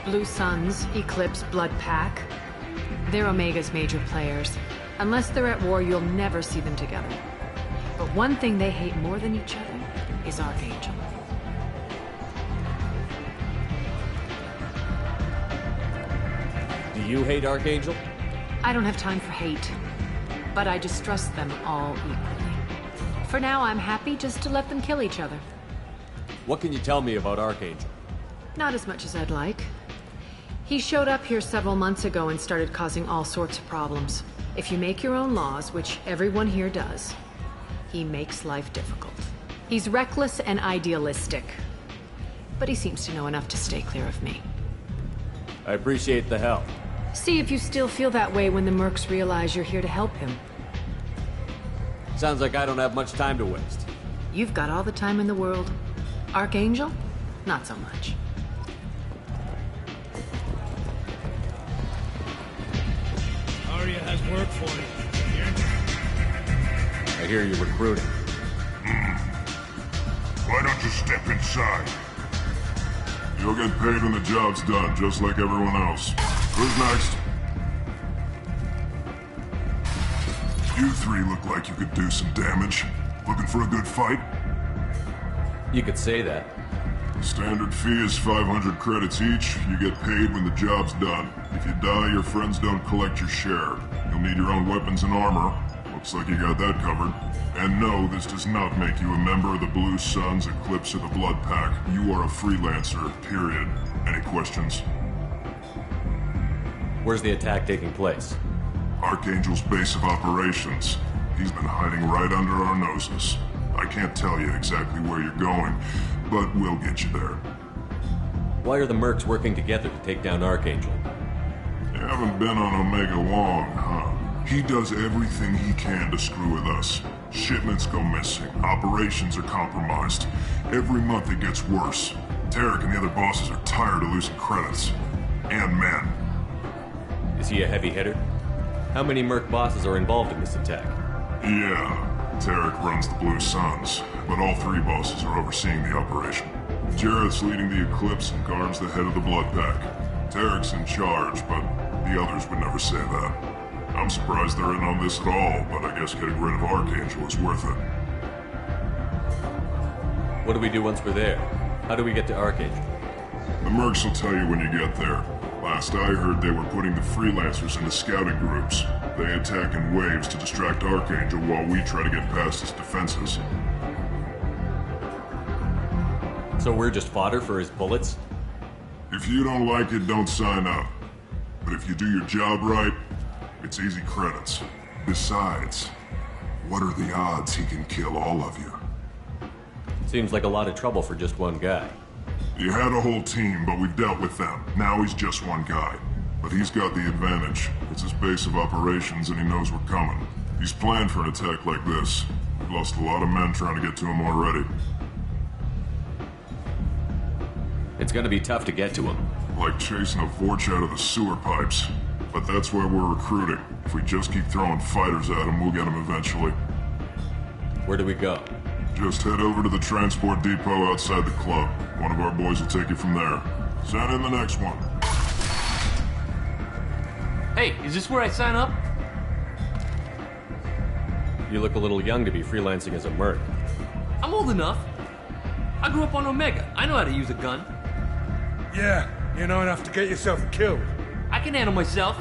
[SPEAKER 6] Blue Suns, Eclipse, Blood Pack. They're Omega's major players. Unless they're at war, you'll never see them together. But one thing they hate more than each other is Archangel.
[SPEAKER 8] Do you hate Archangel?
[SPEAKER 6] I don't have time for hate, but I distrust them all equally. For now, I'm happy just to let them kill each other.
[SPEAKER 8] What can you tell me about Archangel?
[SPEAKER 6] Not as much as I'd like. He showed up here several months ago and started causing all sorts of problems. If you make your own laws, which everyone here does, he makes life difficult. He's reckless and idealistic, but he seems to know enough to stay clear of me.
[SPEAKER 8] I appreciate the help.
[SPEAKER 6] See if you still feel that way when the mercs realize you're here to help him.
[SPEAKER 8] Sounds like I don't have much time to waste.
[SPEAKER 6] You've got all the time in the world. Archangel? Not so much.
[SPEAKER 10] Arya has work for you.
[SPEAKER 8] I hear you're recruiting.
[SPEAKER 18] Why don't you step inside? You'll get paid when the job's done, just like everyone else. Who's next? You three look like you could do some damage. Looking for a good fight?
[SPEAKER 8] You could say that.
[SPEAKER 18] Standard fee is 500 credits each. You get paid when the job's done. If you die, your friends don't collect your share. You'll need your own weapons and armor. Looks like you got that covered. And no, this does not make you a member of the Blue Suns, Eclipse, or the Blood Pack. You are a freelancer, period. Any questions?
[SPEAKER 8] Where's the attack taking place?
[SPEAKER 18] Archangel's base of operations. He's been hiding right under our noses. I can't tell you exactly where you're going, but we'll get you there.
[SPEAKER 8] Why are the mercs working together to take down Archangel?
[SPEAKER 18] You haven't been on Omega long, huh? He does everything he can to screw with us. Shipments go missing. Operations are compromised. Every month it gets worse. Tarek and the other bosses are tired of losing credits. And men.
[SPEAKER 8] Is he a heavy hitter? How many merc bosses are involved in this attack?
[SPEAKER 18] Yeah. Tarek runs the Blue Suns, but all three bosses are overseeing the operation. Jarrett's leading the Eclipse and Garm's the head of the Blood Pack. Tarek's in charge, but the others would never say that. I'm surprised they're in on this at all, but I guess getting rid of Archangel is worth it.
[SPEAKER 8] What do we do once we're there? How do we get to Archangel?
[SPEAKER 18] The mercs will tell you when you get there. Last I heard, they were putting the freelancers into scouting groups. They attack in waves to distract Archangel while we try to get past his defenses.
[SPEAKER 8] So we're just fodder for his bullets?
[SPEAKER 18] If you don't like it, don't sign up. But if you do your job right, it's easy credits. Besides, what are the odds he can kill all of you?
[SPEAKER 8] Seems like a lot of trouble for just one guy.
[SPEAKER 18] You had a whole team, but we've dealt with them. Now he's just one guy. But he's got the advantage. It's his base of operations and he knows we're coming. He's planned for an attack like this. We've lost a lot of men trying to get to him already.
[SPEAKER 8] It's gonna be tough to get to him.
[SPEAKER 18] Like chasing a Vorch out of the sewer pipes. But that's why we're recruiting. If we just keep throwing fighters at him, we'll get him eventually.
[SPEAKER 8] Where do we go?
[SPEAKER 18] Just head over to the transport depot outside the club. One of our boys will take you from there. Send in the next one.
[SPEAKER 10] Hey, is this where I sign up?
[SPEAKER 8] You look a little young to be freelancing as a merc.
[SPEAKER 10] I'm old enough. I grew up on Omega. I know how to use a gun.
[SPEAKER 20] Yeah, you know enough to get yourself killed.
[SPEAKER 10] I can handle myself.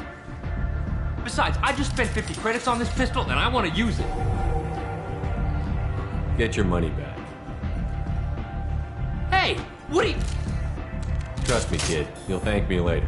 [SPEAKER 10] Besides, I just spent 50 credits on this pistol, and I want to use it.
[SPEAKER 8] Get your money back.
[SPEAKER 10] Hey, what are you...
[SPEAKER 8] Trust me, kid. You'll thank me later.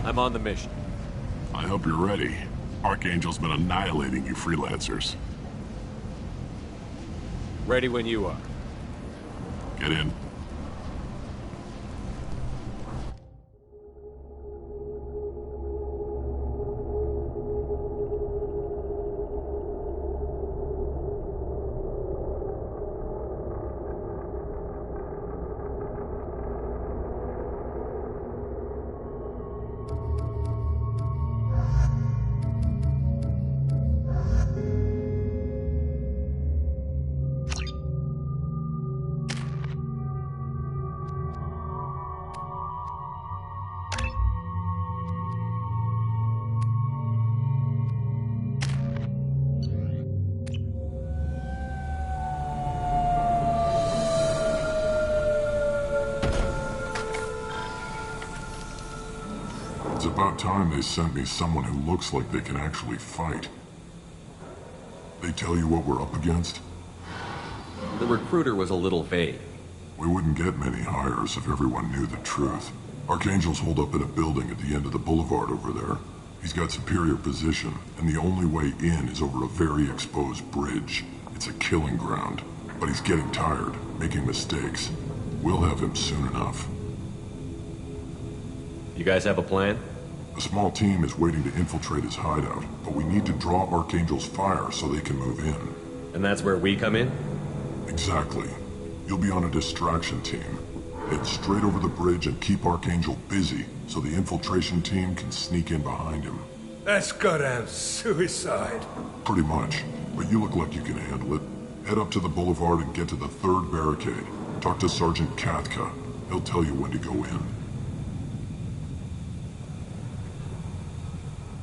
[SPEAKER 8] I'm on the mission.
[SPEAKER 18] I hope you're ready. Archangel's been annihilating you freelancers.
[SPEAKER 8] Ready when you are.
[SPEAKER 18] Get in. It's about time they sent me someone who looks like they can actually fight. They tell you what we're up against?
[SPEAKER 8] The recruiter was a little vague.
[SPEAKER 18] We wouldn't get many hires if everyone knew the truth. Archangel's holed up in a building at the end of the boulevard over there. He's got superior position, and the only way in is over a very exposed bridge. It's a killing ground, but he's getting tired, making mistakes. We'll have him soon enough.
[SPEAKER 8] You guys have a plan?
[SPEAKER 18] A small team is waiting to infiltrate his hideout, but we need to draw Archangel's fire so they can move in.
[SPEAKER 8] And that's where we come in?
[SPEAKER 18] Exactly. You'll be on a distraction team. Head straight over the bridge and keep Archangel busy so the infiltration team can sneak in behind him.
[SPEAKER 20] That's goddamn suicide.
[SPEAKER 18] Pretty much, but you look like you can handle it. Head up to the boulevard and get to the third barricade. Talk to Sergeant Katka. He'll tell you when to go in.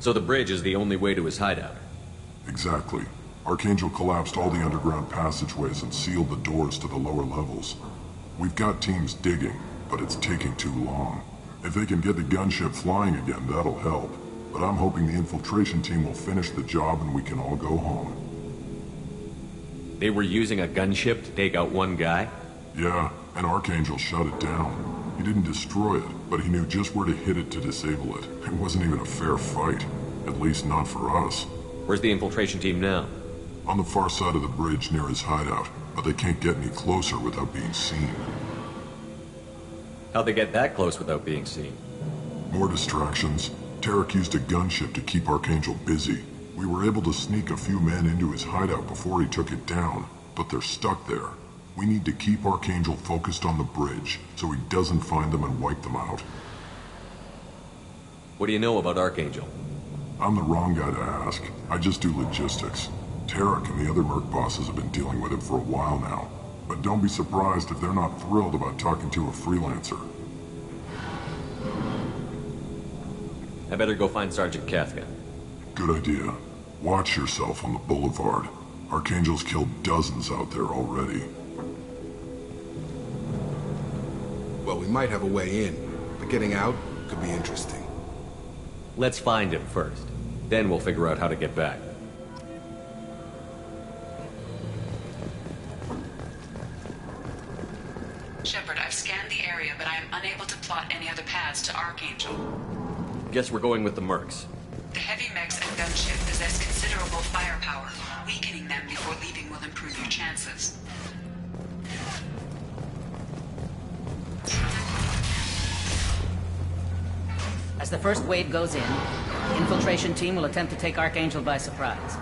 [SPEAKER 8] So the bridge is the only way to his hideout?
[SPEAKER 18] Exactly. Archangel collapsed all the underground passageways and sealed the doors to the lower levels. We've got teams digging, but it's taking too long. If they can get the gunship flying again, that'll help. But I'm hoping the infiltration team will finish the job and we can all go home.
[SPEAKER 8] They were using a gunship to take out one guy?
[SPEAKER 18] Yeah, and Archangel shut it down. He didn't destroy it, but he knew just where to hit it to disable it. It wasn't even a fair fight. At least not for us.
[SPEAKER 8] Where's the infiltration team now?
[SPEAKER 18] On the far side of the bridge near his hideout, but they can't get any closer without being seen.
[SPEAKER 8] How'd they get that close without being seen?
[SPEAKER 18] More distractions. Tarek used a gunship to keep Archangel busy. We were able to sneak a few men into his hideout before he took it down, but they're stuck there. We need to keep Archangel focused on the bridge, so he doesn't find them and wipe them out.
[SPEAKER 8] What do you know about Archangel?
[SPEAKER 18] I'm the wrong guy to ask. I just do logistics. Tarek and the other merc bosses have been dealing with him for a while now. But don't be surprised if they're not thrilled about talking to a freelancer.
[SPEAKER 8] I better go find Sergeant Katka.
[SPEAKER 18] Good idea. Watch yourself on the boulevard. Archangel's killed dozens out there already.
[SPEAKER 11] Well, we might have a way in, but getting out could be interesting.
[SPEAKER 8] Let's find him first. Then we'll figure out how to get back.
[SPEAKER 19] Shepard, I've scanned the area, but I am unable to plot any other paths to Archangel.
[SPEAKER 8] Guess we're going with the mercs.
[SPEAKER 19] The heavy mechs and gunship possess considerable firepower. Weakening them before leaving will improve your chances.
[SPEAKER 2] As the first wave goes in, the infiltration team will attempt to take Archangel by surprise.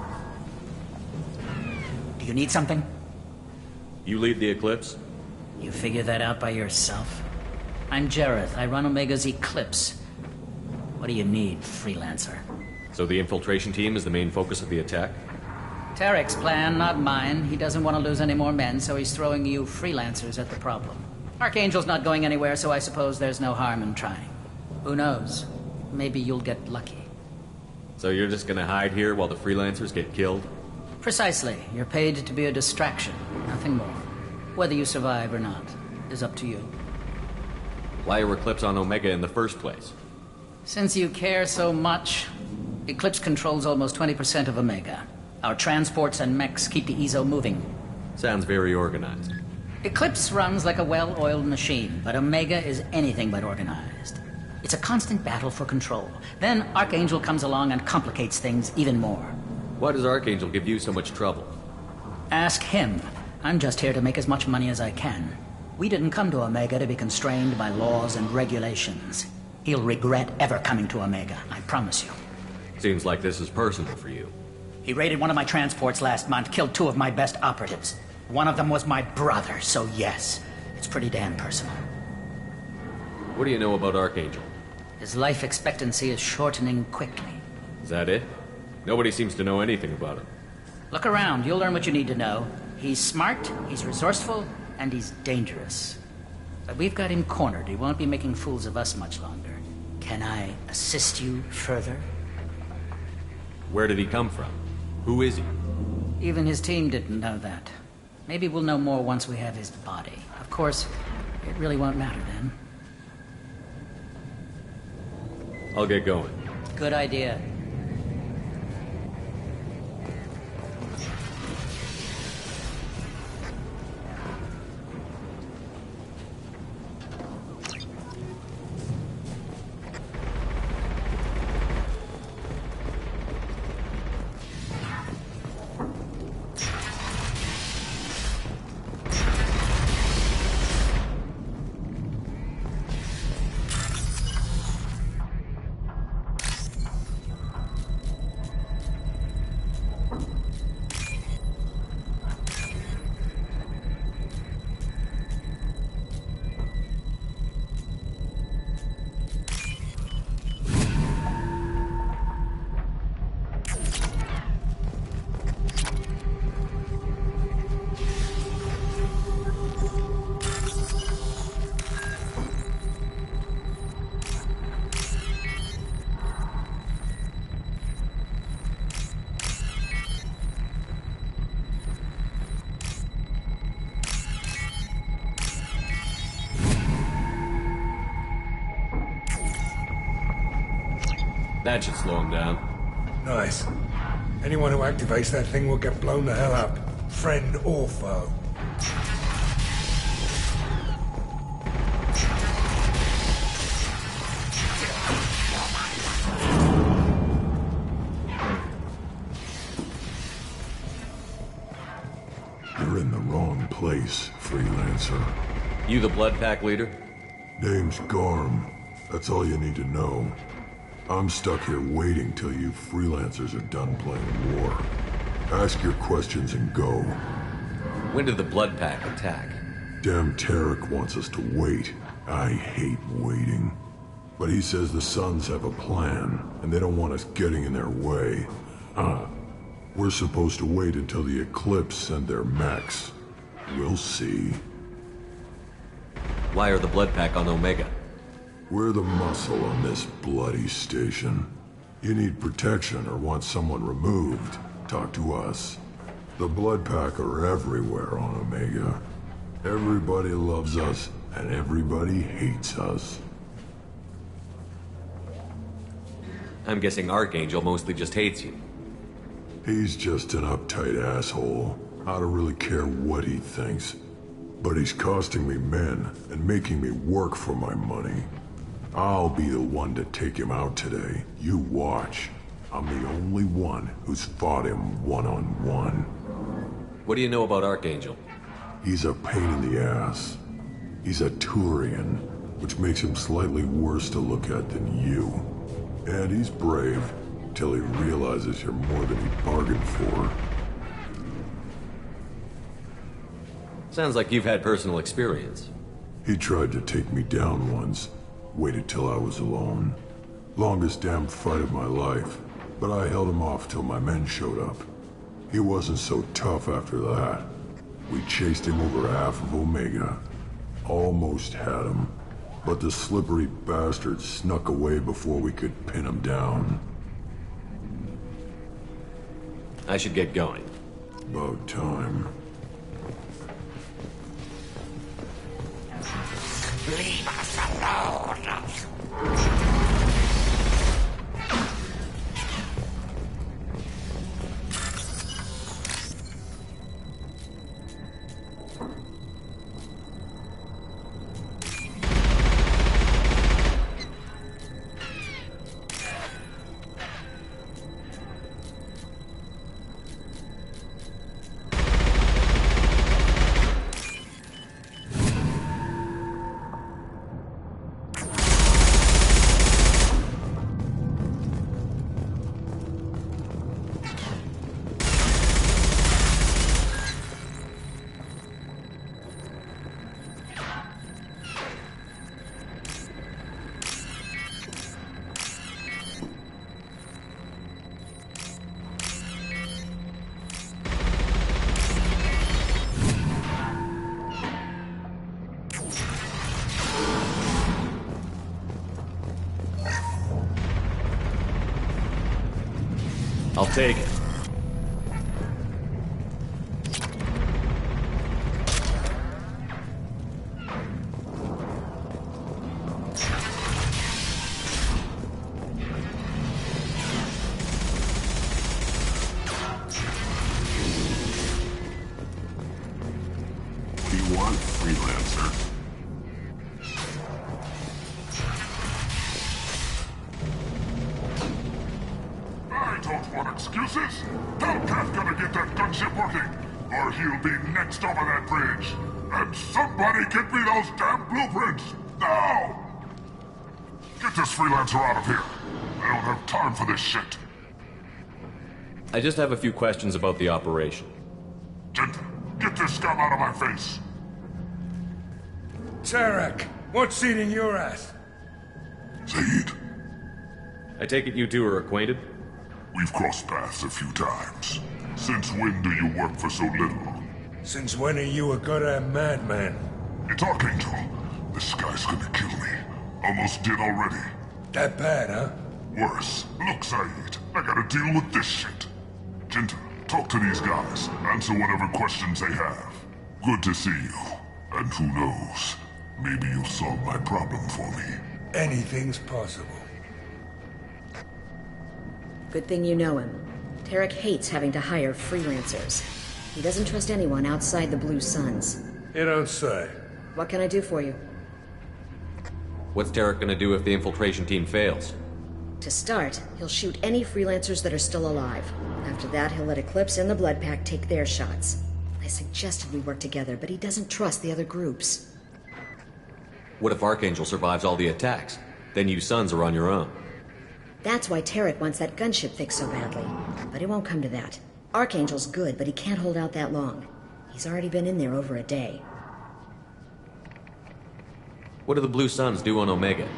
[SPEAKER 2] Do you need something?
[SPEAKER 8] You lead the Eclipse?
[SPEAKER 2] You figure that out by yourself? I'm Jareth. I run Omega's Eclipse. What do you need, freelancer?
[SPEAKER 8] So the infiltration team is the main focus of the attack?
[SPEAKER 2] Tarek's plan, not mine. He doesn't want to lose any more men, so he's throwing you freelancers at the problem. Archangel's not going anywhere, so I suppose there's no harm in trying. Who knows? Maybe you'll get lucky.
[SPEAKER 8] So you're just gonna hide here while the freelancers get killed?
[SPEAKER 2] Precisely. You're paid to be a distraction, nothing more. Whether you survive or not is up to you.
[SPEAKER 8] Why are Eclipse on Omega in the first place?
[SPEAKER 2] Since you care so much, Eclipse controls almost 20% of Omega. Our transports and mechs keep the EZO moving.
[SPEAKER 8] Sounds very organized.
[SPEAKER 2] Eclipse runs like a well-oiled machine, but Omega is anything but organized. It's a constant battle for control. Then Archangel comes along and complicates things even more.
[SPEAKER 8] Why does Archangel give you so much trouble?
[SPEAKER 2] Ask him. I'm just here to make as much money as I can. We didn't come to Omega to be constrained by laws and regulations. He'll regret ever coming to Omega, I promise you.
[SPEAKER 8] Seems like this is personal for you.
[SPEAKER 2] He raided one of my transports last month, killed 2 of my best operatives. One of them was my brother, so yes, it's pretty damn personal.
[SPEAKER 8] What do you know about Archangel?
[SPEAKER 2] His life expectancy is shortening quickly.
[SPEAKER 8] Is that it? Nobody seems to know anything about him.
[SPEAKER 2] Look around, you'll learn what you need to know. He's smart, he's resourceful, and he's dangerous. But we've got him cornered. He won't be making fools of us much longer. Can I assist you further?
[SPEAKER 8] Where did he come from? Who is he?
[SPEAKER 2] Even his team didn't know that. Maybe we'll know more once we have his body. Of course, it really won't matter then.
[SPEAKER 8] I'll get going.
[SPEAKER 2] Good idea.
[SPEAKER 8] That should slow him down.
[SPEAKER 20] Nice. Anyone who activates that thing will get blown the hell up. Friend or foe.
[SPEAKER 18] You're in the wrong place, freelancer.
[SPEAKER 8] You the Blood Pack leader?
[SPEAKER 18] Name's Garm. That's all you need to know. I'm stuck here waiting till you freelancers are done playing war. Ask your questions and go.
[SPEAKER 8] When did the Blood Pack attack?
[SPEAKER 18] Damn Tarek wants us to wait. I hate waiting. But he says the Suns have a plan, and they don't want us getting in their way. We're supposed to wait until the Eclipse send their mechs. We'll see.
[SPEAKER 8] Why are the Blood Pack on Omega?
[SPEAKER 18] We're the muscle on this bloody station. You need protection or want someone removed, talk to us. The Blood Pack are everywhere on Omega. Everybody loves us, and everybody hates us.
[SPEAKER 8] I'm guessing Archangel mostly just hates you.
[SPEAKER 18] He's just an uptight asshole. I don't really care what he thinks. But he's costing me men and making me work for my money. I'll be the one to take him out today. You watch. I'm the only one who's fought him one-on-one.
[SPEAKER 8] What do you know about Archangel?
[SPEAKER 18] He's a pain in the ass. He's a Turian, which makes him slightly worse to look at than you. And he's brave, till he realizes you're more than he bargained for.
[SPEAKER 8] Sounds like you've had personal experience.
[SPEAKER 18] He tried to take me down once. Waited till I was alone. Longest damn fight of my life. But I held him off till my men showed up. He wasn't so tough after that. We chased him over half of Omega. Almost had him. But the slippery bastard snuck away before we could pin him down.
[SPEAKER 8] I should get going.
[SPEAKER 18] About time.
[SPEAKER 5] Leave us alone!
[SPEAKER 8] I'll take it.
[SPEAKER 18] You want freelancer?
[SPEAKER 21] I don't want excuses. Hellcat gotta get that gunship working, or he'll be next over that bridge. And somebody get me those damn blueprints! Now! Get this freelancer out of here. I don't have time for this shit.
[SPEAKER 8] I just have a few questions about the operation.
[SPEAKER 21] Jinta, get this scum out of my face.
[SPEAKER 20] Tarek, what's eating your ass?
[SPEAKER 21] Zaid,
[SPEAKER 8] I take it you two are acquainted?
[SPEAKER 21] we've crossed paths a few times. Since when do you work for so little?
[SPEAKER 20] Since when are you a goddamn madman?
[SPEAKER 21] It's Archangel. This guy's gonna kill me. Almost did already.
[SPEAKER 20] That bad, huh?
[SPEAKER 21] Worse. Look, Saeed, I gotta deal with this shit. Jinta, talk to these guys. Answer whatever questions they have. Good to see you. And who knows, maybe you'll solve my problem for me.
[SPEAKER 20] Anything's possible.
[SPEAKER 12] Good thing you know him. Tarek hates having to hire freelancers. He doesn't trust anyone outside the Blue Suns.
[SPEAKER 20] You don't say.
[SPEAKER 12] What can I do for you?
[SPEAKER 8] What's Tarek gonna do if the infiltration team fails?
[SPEAKER 12] To start, he'll shoot any freelancers that are still alive. After that, he'll let Eclipse and the Blood Pack take their shots. I suggested we work together, but he doesn't trust the other groups.
[SPEAKER 8] What if Archangel survives all the attacks? Then you Sons are on your own.
[SPEAKER 12] That's why Tarek wants that gunship fixed so badly. But it won't come to that. Archangel's good, but he can't hold out that long. He's already been in there over a day.
[SPEAKER 8] What do the Blue Suns do on Omega?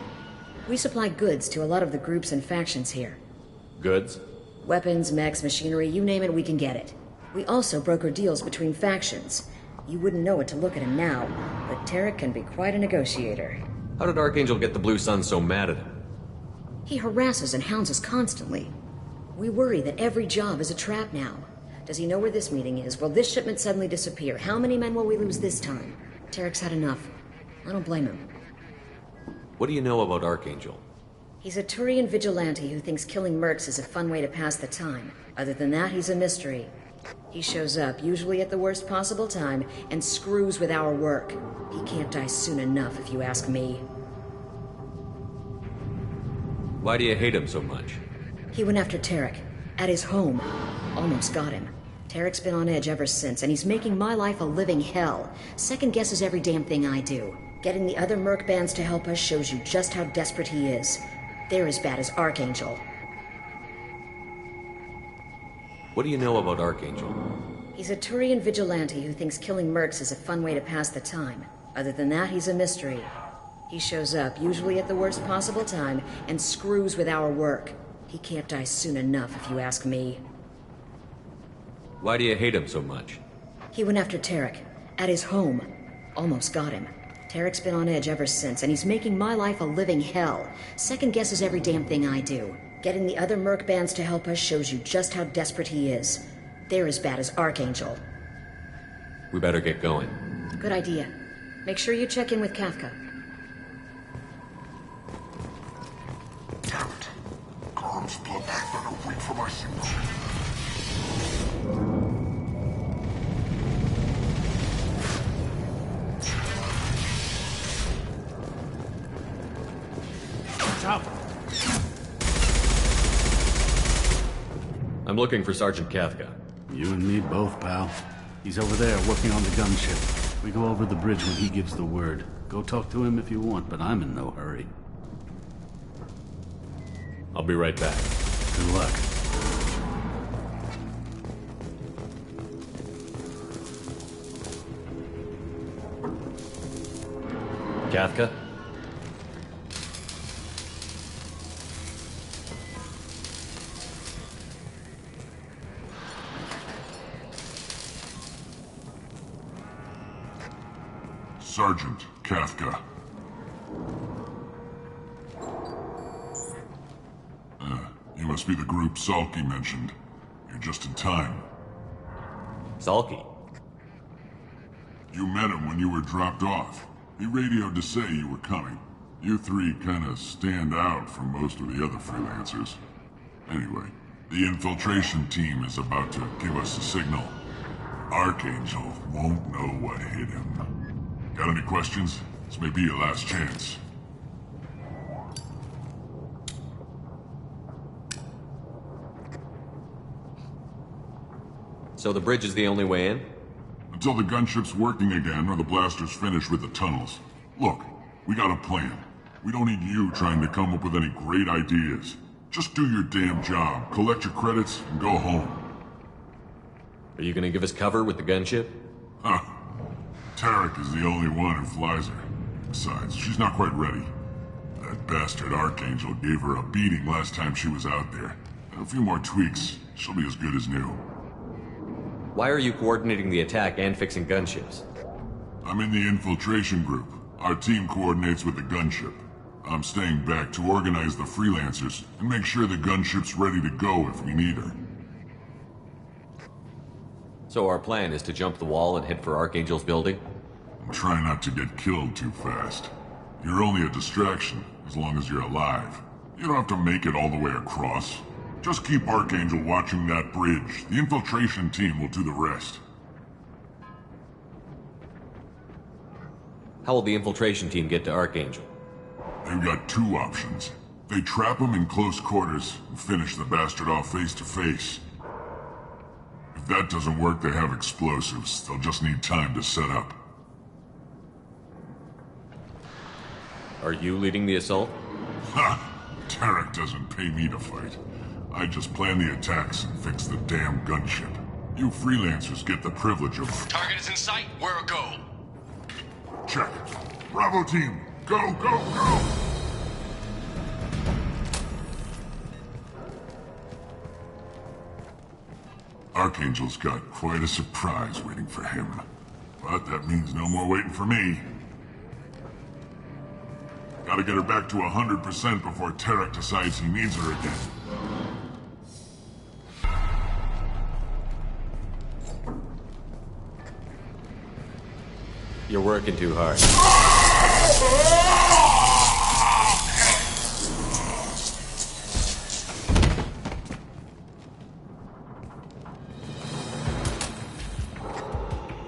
[SPEAKER 12] We supply goods to a lot of the groups and factions here.
[SPEAKER 8] Goods?
[SPEAKER 12] Weapons, mechs, machinery, you name it, we can get it. We also broker deals between factions. You wouldn't know it to look at him now, but Tarek can be quite a negotiator.
[SPEAKER 8] How did Archangel get the Blue Suns so mad at him?
[SPEAKER 12] He harasses and hounds us constantly. We worry that every job is a trap now. Does he know where this meeting is? Will this shipment suddenly disappear? How many men will we lose this time? Tarek's had enough. I don't blame him.
[SPEAKER 8] What do you know about Archangel?
[SPEAKER 12] He's a Turian vigilante who thinks killing mercs is a fun way to pass the time. Other than that, he's a mystery. He shows up, usually at the worst possible time, and screws with our work. He can't die soon enough, if you ask me.
[SPEAKER 8] Why do you hate him so much?
[SPEAKER 12] He went after Tarek. At his home. Almost got him. Tarek's been on edge ever since, and he's making my life a living hell. Second guesses every damn thing I do. Getting the other merc bands to help us shows you just how desperate he is. They're as bad as Archangel.
[SPEAKER 8] What do you know about Archangel?
[SPEAKER 12] He's a Turian vigilante who thinks killing mercs is a fun way to pass the time. Other than that, he's a mystery. He shows up, usually at the worst possible time, and screws with our work. He can't die soon enough, if you ask me.
[SPEAKER 8] Why do you hate him so much?
[SPEAKER 12] He went after Tarek, at his home. Almost got him. Tarek's been on edge ever since, and he's making my life a living hell. Second guesses every damn thing I do. Getting the other merc bands to help us shows you just how desperate he is. They're as bad as Archangel.
[SPEAKER 8] We better get going.
[SPEAKER 12] Good idea. Make sure you check in with Kafka.
[SPEAKER 18] Damn it. Karm's bloodbath better wait for my signature.
[SPEAKER 10] Watch out!
[SPEAKER 8] I'm looking for Sergeant Kafka.
[SPEAKER 13] You and me both, pal. He's over there working on the gunship. We go over the bridge when he gives the word. Go talk to him if you want, but I'm in no hurry.
[SPEAKER 8] I'll be right back.
[SPEAKER 13] Good luck.
[SPEAKER 8] Kafka?
[SPEAKER 18] Sergeant Kafka. You must be the group Salky mentioned. You're just in time.
[SPEAKER 8] Salky?
[SPEAKER 18] You met him when you were dropped off. He radioed to say you were coming. You three kinda stand out from most of the other freelancers. Anyway, the infiltration team is about to give us a signal. Archangel won't know what hit him. Got any questions? This may be your last chance.
[SPEAKER 8] So the bridge is the only way in?
[SPEAKER 18] Until the gunship's working again or the blasters finish with the tunnels. Look, we got a plan. We don't need you trying to come up with any great ideas. Just do your damn job, collect your credits, and go home.
[SPEAKER 8] Are you gonna give us cover with the gunship?
[SPEAKER 18] Huh. Tarek is the only one who flies her. Besides, she's not quite ready. That bastard Archangel gave her a beating last time she was out there. A few more tweaks, she'll be as good as new.
[SPEAKER 8] Why are you coordinating the attack and fixing gunships?
[SPEAKER 18] I'm in the infiltration group. Our team coordinates with the gunship. I'm staying back to organize the freelancers and make sure the gunship's ready to go if we need her.
[SPEAKER 8] So our plan is to jump the wall and head for Archangel's building?
[SPEAKER 18] And try not to get killed too fast. You're only a distraction, as long as you're alive. You don't have to make it all the way across. Just keep Archangel watching that bridge. The infiltration team will do the rest.
[SPEAKER 8] How will the infiltration team get to Archangel?
[SPEAKER 18] They've got two options. They trap him in close quarters and finish the bastard off face to face. If that doesn't work, they have explosives. They'll just need time to set up.
[SPEAKER 8] Are you leading the assault?
[SPEAKER 18] Ha! Tarek doesn't pay me to fight. I just plan the attacks and fix the damn gunship. You freelancers get the privilege of...
[SPEAKER 14] Target is in sight. Where a go?
[SPEAKER 18] Check. Bravo team, go, go, go! Archangel's got quite a surprise waiting for him. But that means no more waiting for me. Gotta get her back to 100% before Tarek decides he needs her again.
[SPEAKER 8] You're working too hard.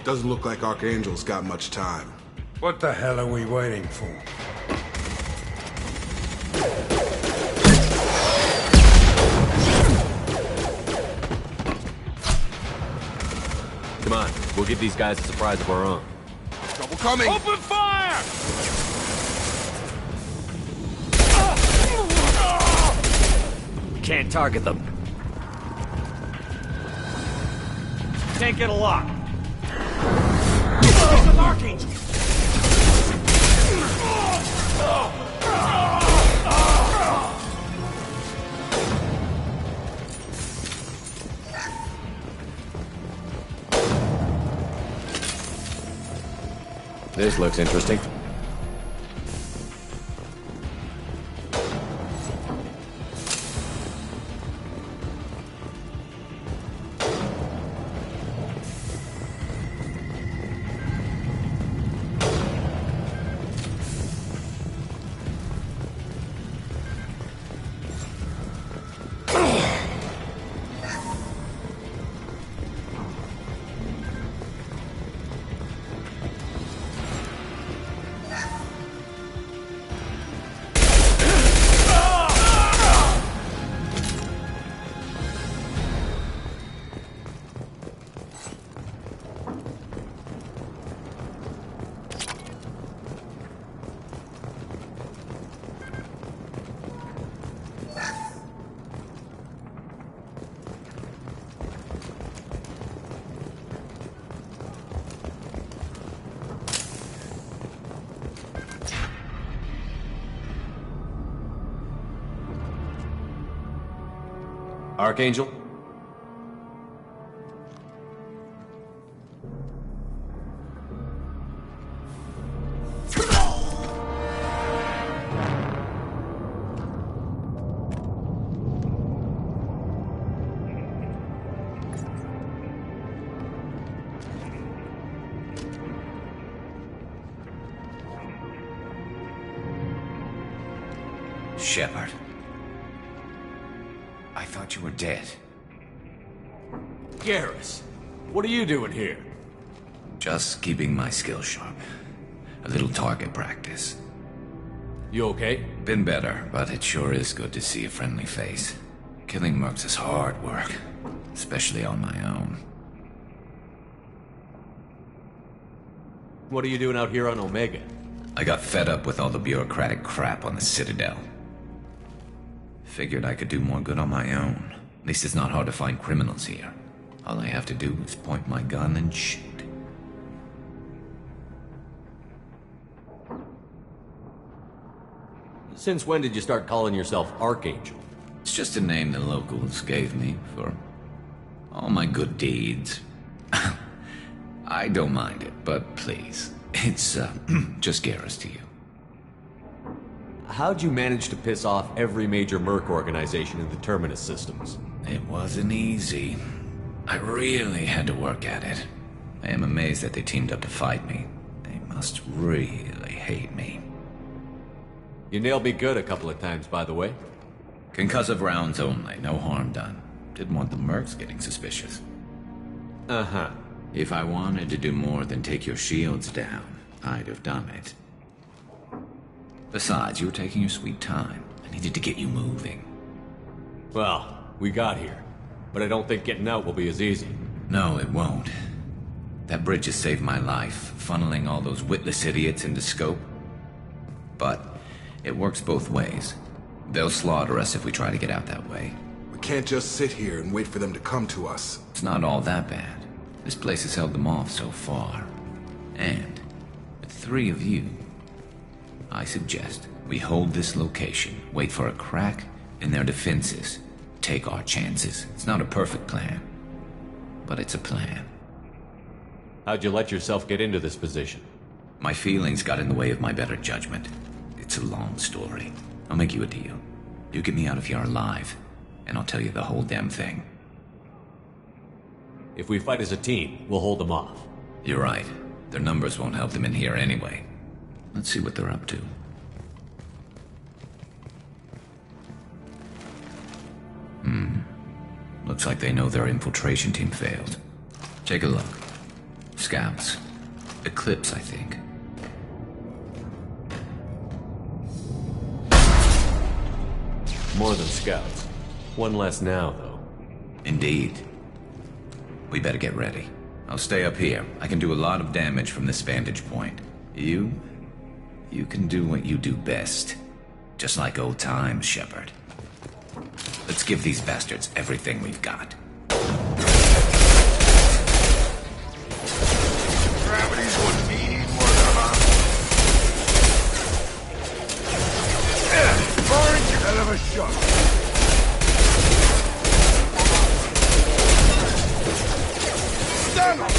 [SPEAKER 11] Doesn't look like Archangel's got much time.
[SPEAKER 20] What the hell are we waiting for?
[SPEAKER 8] Come on, we'll give these guys a surprise of our own.
[SPEAKER 11] Trouble coming!
[SPEAKER 14] Open fire!
[SPEAKER 8] Can't target them. Can't get a lock. It's an Archangel! This looks interesting. Archangel?
[SPEAKER 15] Shepard. I thought you were dead.
[SPEAKER 8] Garrus, what are you doing here?
[SPEAKER 15] Just keeping my skills sharp. A little target practice.
[SPEAKER 8] You okay?
[SPEAKER 15] Been better, but it sure is good to see a friendly face. Killing mercs is hard work, especially on my own.
[SPEAKER 8] What are you doing out here on Omega?
[SPEAKER 15] I got fed up with all the bureaucratic crap on the Citadel. Figured I could do more good on my own. At least it's not hard to find criminals here. All I have to do is point my gun and shoot.
[SPEAKER 8] Since when did you start calling yourself Archangel?
[SPEAKER 15] It's just a name the locals gave me for all my good deeds. I don't mind it, but please, it's just Garrus to you.
[SPEAKER 8] How'd you manage to piss off every major merc organization in the Terminus systems?
[SPEAKER 15] It wasn't easy. I really had to work at it. I am amazed that they teamed up to fight me. They must really hate me.
[SPEAKER 8] You nailed me good a couple of times, by the way.
[SPEAKER 15] Concussive rounds only, no harm done. Didn't want the mercs getting suspicious.
[SPEAKER 8] Uh-huh.
[SPEAKER 15] If I wanted to do more than take your shields down, I'd have done it. Besides, you were taking your sweet time. I needed to get you moving.
[SPEAKER 8] Well, we got here. But I don't think getting out will be as easy.
[SPEAKER 15] No, it won't. That bridge has saved my life, funneling all those witless idiots into scope. But it works both ways. They'll slaughter us if we try to get out that way.
[SPEAKER 11] We can't just sit here and wait for them to come to us.
[SPEAKER 15] It's not all that bad. This place has held them off so far. And with 3 of you, I suggest we hold this location, wait for a crack in their defenses, take our chances. It's not a perfect plan, but it's a plan.
[SPEAKER 8] How'd you let yourself get into this position?
[SPEAKER 15] My feelings got in the way of my better judgment. It's a long story. I'll make you a deal. You get me out of here alive, and I'll tell you the whole damn thing.
[SPEAKER 8] If we fight as a team, we'll hold them off.
[SPEAKER 15] You're right. Their numbers won't help them in here anyway. Let's see what they're up to. Looks like they know their infiltration team failed. Take a look. Scouts. Eclipse, I think.
[SPEAKER 8] More than scouts. One less now, though.
[SPEAKER 15] Indeed. We better get ready. I'll stay up here. I can do a lot of damage from this vantage point. You can do what you do best. Just like old times, Shepard. Let's give these bastards everything we've got.
[SPEAKER 18] Gravity's what need whatever. Orange, hell of a shot. Stun him!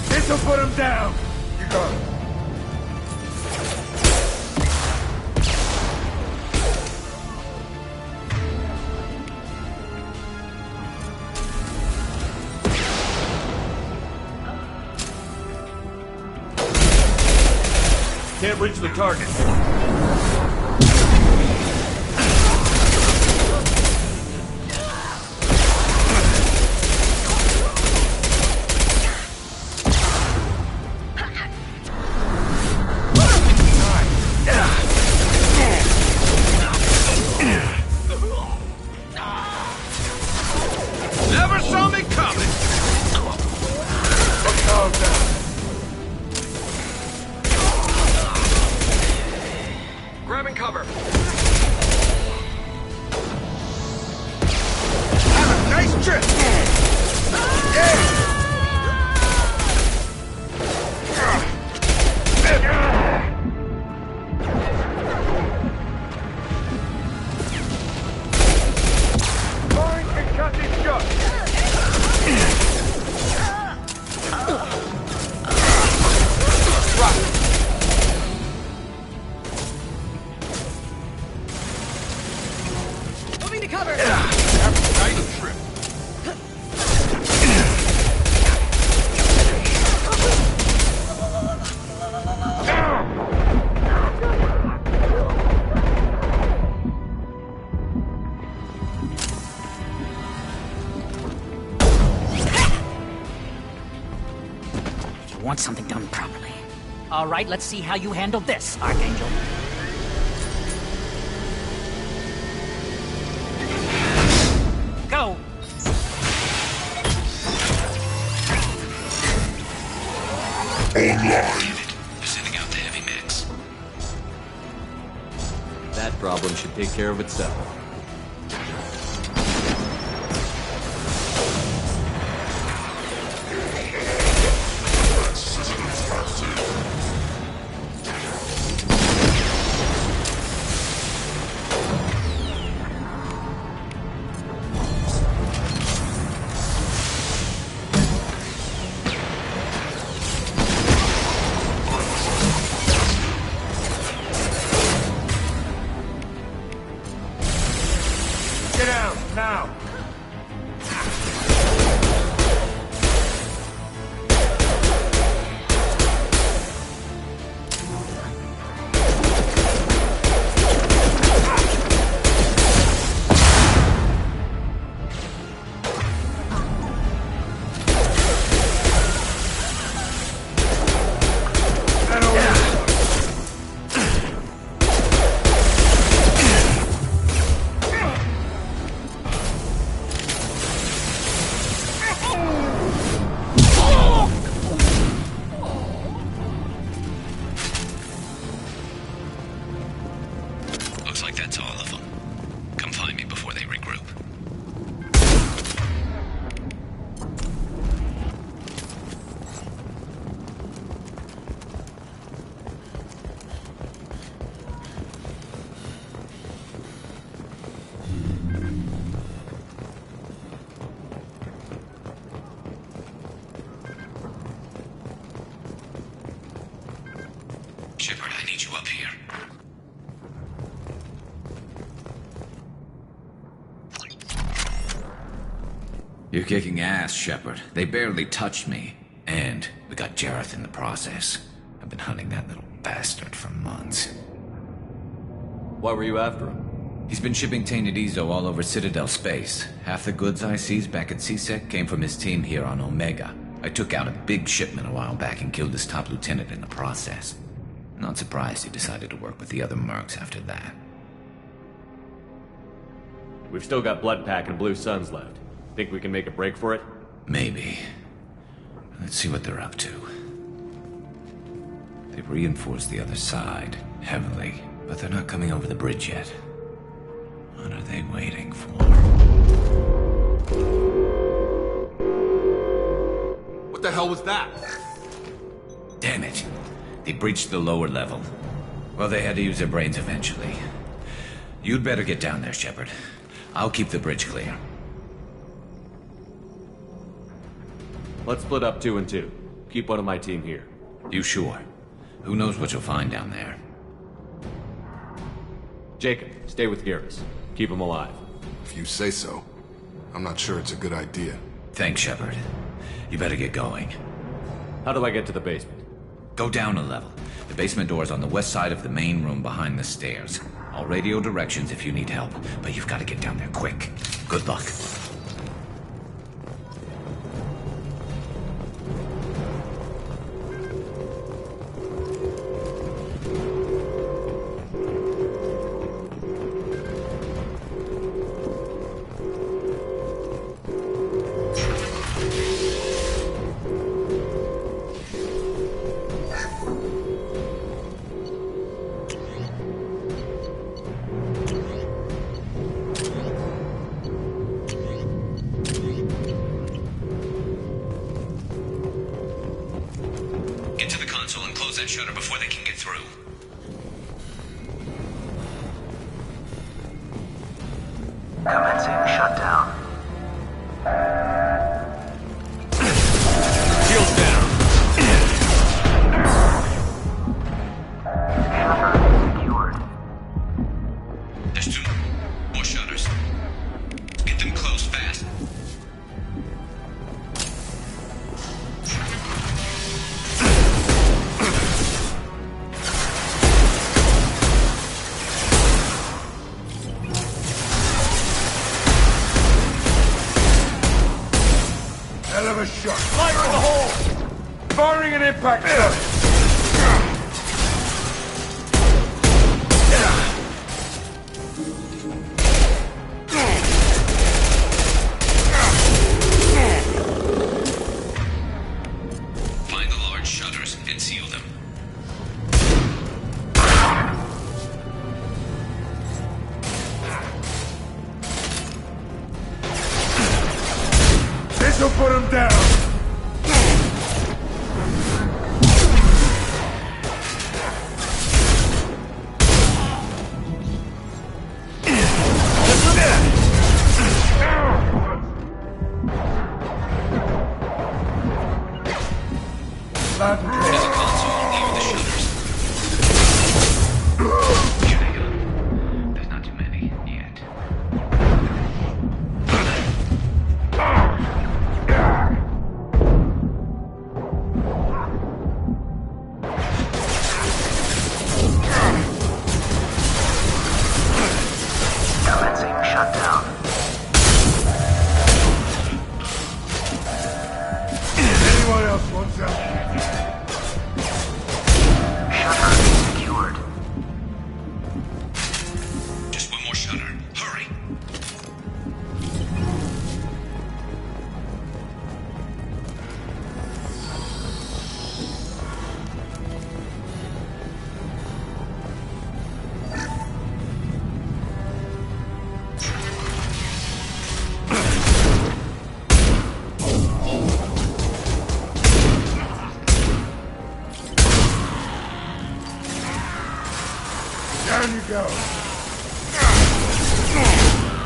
[SPEAKER 18] This'll put him down! You got it.
[SPEAKER 20] Can't reach the target.
[SPEAKER 18] Never saw me coming! Let's calm down. Grabbing cover. Have a nice trip! Boring can cut this shot! Right.
[SPEAKER 2] Moving to cover!
[SPEAKER 18] Have a nice trip.
[SPEAKER 2] You want something done properly. All right, let's see how you handle this, Archangel. Go!
[SPEAKER 15] Online. Sending out the heavy mix.
[SPEAKER 8] That problem should take care of itself.
[SPEAKER 20] Get down, now!
[SPEAKER 15] You're kicking ass, Shepard. They barely touched me. And we got Jareth in the process. I've been hunting that little bastard for months.
[SPEAKER 8] Why were you after him?
[SPEAKER 15] He's been shipping tainted Ezo all over Citadel space. Half the goods I seized back at CSEC came from his team here on Omega. I took out a big shipment a while back and killed his top lieutenant in the process. Not surprised he decided to work with the other mercs after that.
[SPEAKER 8] We've still got Bloodpack and Blue Suns left. Think we can make a break for it?
[SPEAKER 15] Maybe. Let's see what they're up to. They've reinforced the other side, heavily, but they're not coming over the bridge yet. What are they waiting for?
[SPEAKER 14] What the hell was that?
[SPEAKER 15] Damn it. They breached the lower level. Well, they had to use their brains eventually. You'd better get down there, Shepard. I'll keep the bridge clear.
[SPEAKER 8] Let's split up 2 and 2. Keep one of my team here.
[SPEAKER 15] You sure? Who knows what you'll find down there?
[SPEAKER 8] Jacob, stay with Garrus. Keep him alive.
[SPEAKER 11] If you say so. I'm not sure it's a good idea.
[SPEAKER 15] Thanks, Shepard. You better get going.
[SPEAKER 8] How do I get to the basement?
[SPEAKER 15] Go down a level. The basement door is on the west side of the main room behind the stairs. I'll radio directions if you need help, but you've got to get down there quick. Good luck.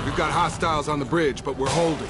[SPEAKER 11] We've got hostiles on the bridge, but we're holding.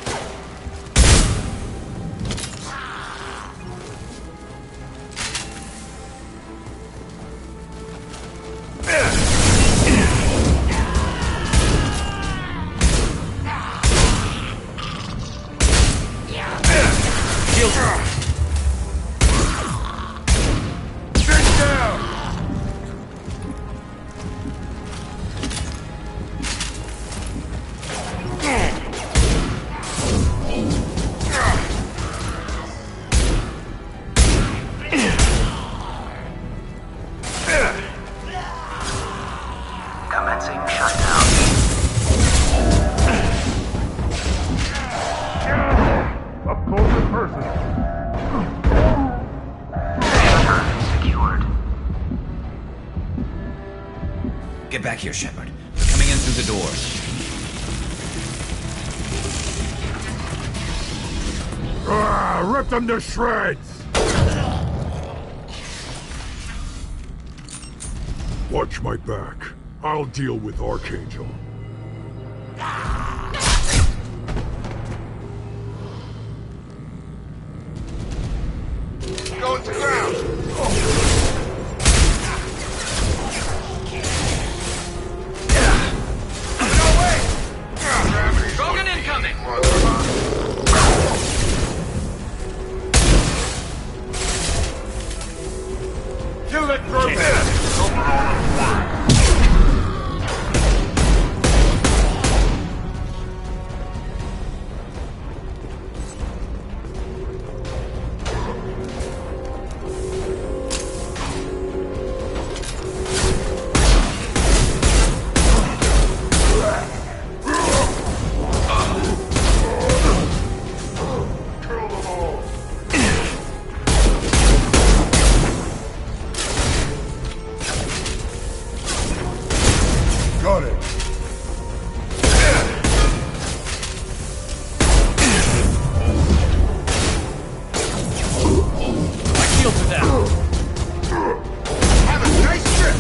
[SPEAKER 15] back here, Shepard. They're coming in through the doors.
[SPEAKER 18] Rip them to shreds! Watch my back. I'll deal with Archangel.
[SPEAKER 21] Going to ground! No way! Drogon incoming!
[SPEAKER 18] Kill that Drogon! Got it.
[SPEAKER 10] My shields are down.
[SPEAKER 21] Have a nice trip!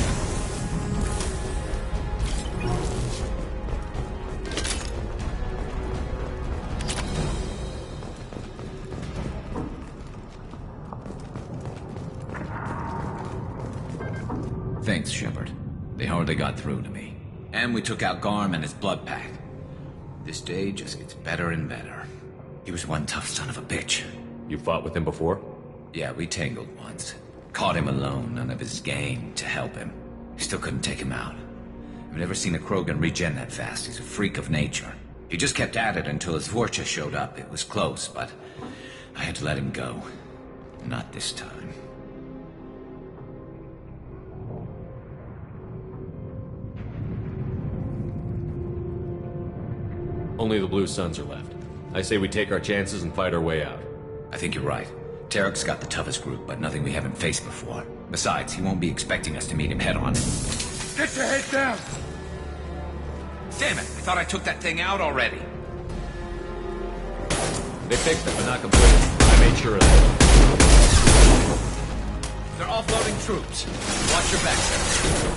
[SPEAKER 15] Thanks, Shepard. They hardly got through to me. And we took out Garm and his blood pack. This day just gets better and better. He was one tough son of a bitch.
[SPEAKER 8] You fought with him before?
[SPEAKER 15] Yeah, we tangled once. Caught him alone, none of his gang to help him. Still couldn't take him out. I've never seen a Krogan regen that fast. He's a freak of nature. He just kept at it until his Vorcha showed up. It was close, but I had to let him go. Not this time.
[SPEAKER 8] Only the Blue Suns are left. I say we take our chances and fight our way out.
[SPEAKER 15] I think you're right. Tarek's got the toughest group, but nothing we haven't faced before. Besides, he won't be expecting us to meet him head-on.
[SPEAKER 21] Get your head down!
[SPEAKER 15] Damn it! I thought I took that thing out already.
[SPEAKER 8] They fixed it, but not completely. I made sure of that.
[SPEAKER 15] They're offloading troops. Watch your back, Shepard.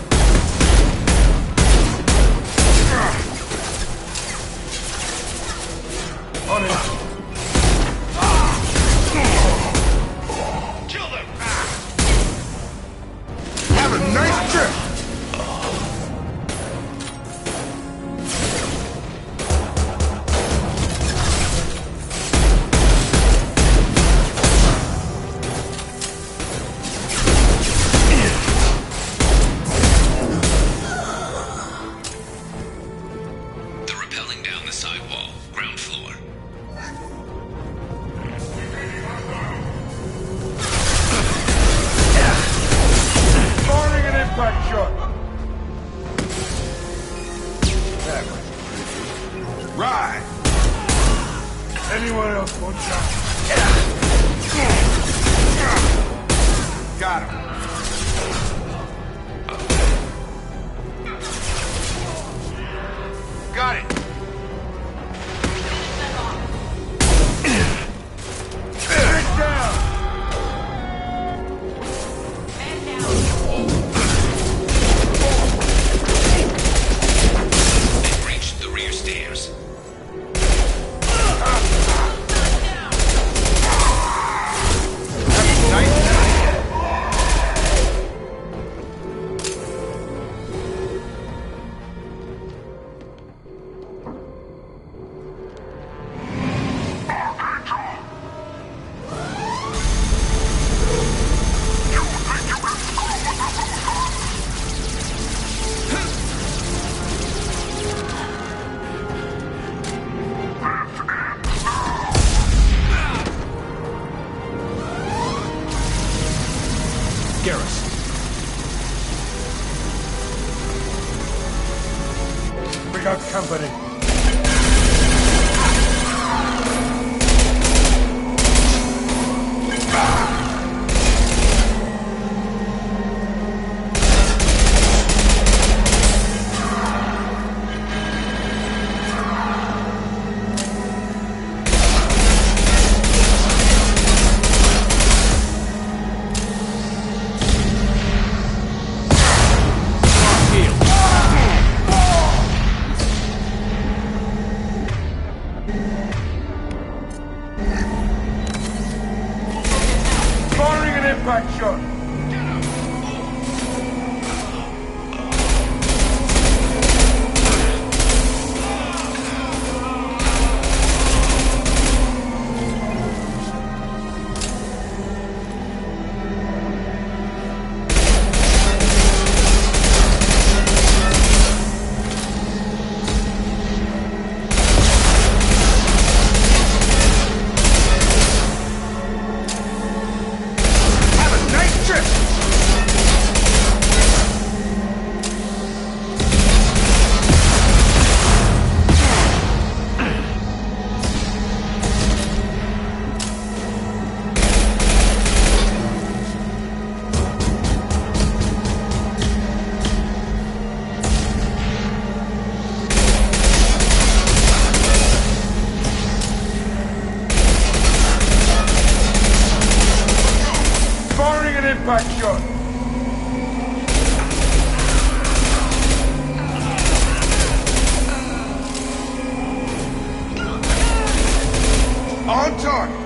[SPEAKER 21] On it! Kill them! Have a nice trip!
[SPEAKER 15] They're rappelling down the sidewall, ground floor.
[SPEAKER 21] Firing an impact shot! Right! Anyone else want shot? Got him. Got it. Get down!
[SPEAKER 15] They've reached the rear stairs.
[SPEAKER 8] Garrus.
[SPEAKER 21] We got company.
[SPEAKER 20] impact shot! Impact shot! On target!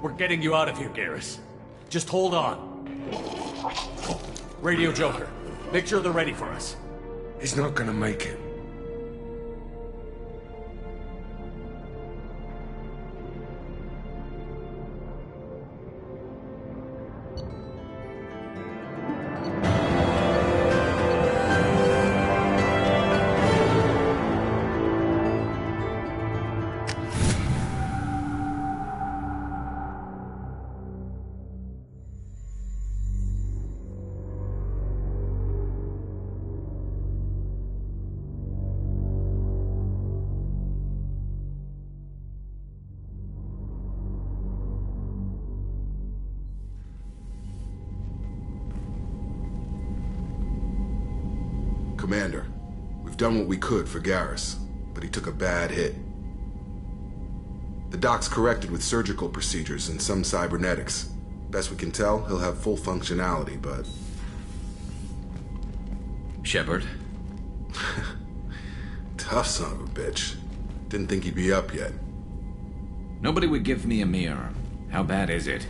[SPEAKER 8] We're getting you out of here, Garrus. Just hold on. Radio Joker, make sure they're ready for us.
[SPEAKER 20] He's not gonna make it.
[SPEAKER 11] Commander, we've done what we could for Garrus, but he took a bad hit. The doc's corrected with surgical procedures and some cybernetics. Best we can tell, he'll have full functionality, but...
[SPEAKER 15] Shepard?
[SPEAKER 11] Tough son of a bitch. Didn't think he'd be up yet.
[SPEAKER 15] Nobody would give me a mirror. How bad is it?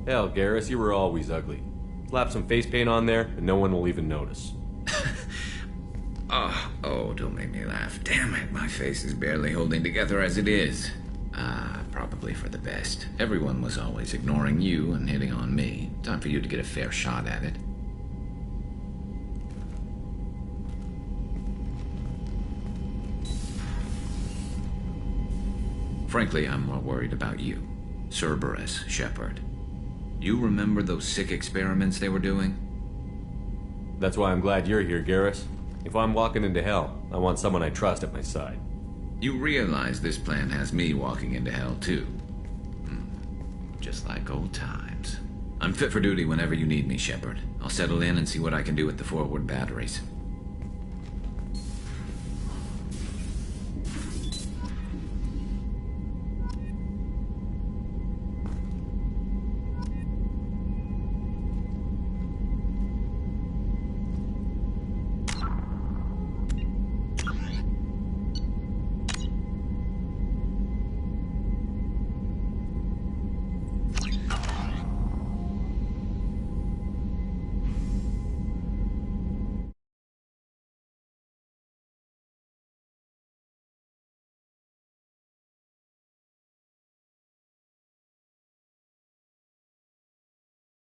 [SPEAKER 8] Hell, Garrus, you were always ugly. Slap some face paint on there, and no one will even notice.
[SPEAKER 15] Oh, don't make me laugh. Damn it, my face is barely holding together as it is. Probably for the best. Everyone was always ignoring you and hitting on me. Time for you to get a fair shot at it. Frankly, I'm more worried about you. Cerberus, Shepard. You remember those sick experiments they were doing?
[SPEAKER 8] That's why I'm glad you're here, Garrus. If I'm walking into hell, I want someone I trust at my side.
[SPEAKER 15] You realize this plan has me walking into hell, too. Just like old times. I'm fit for duty whenever you need me, Shepard. I'll settle in and see what I can do with the forward batteries.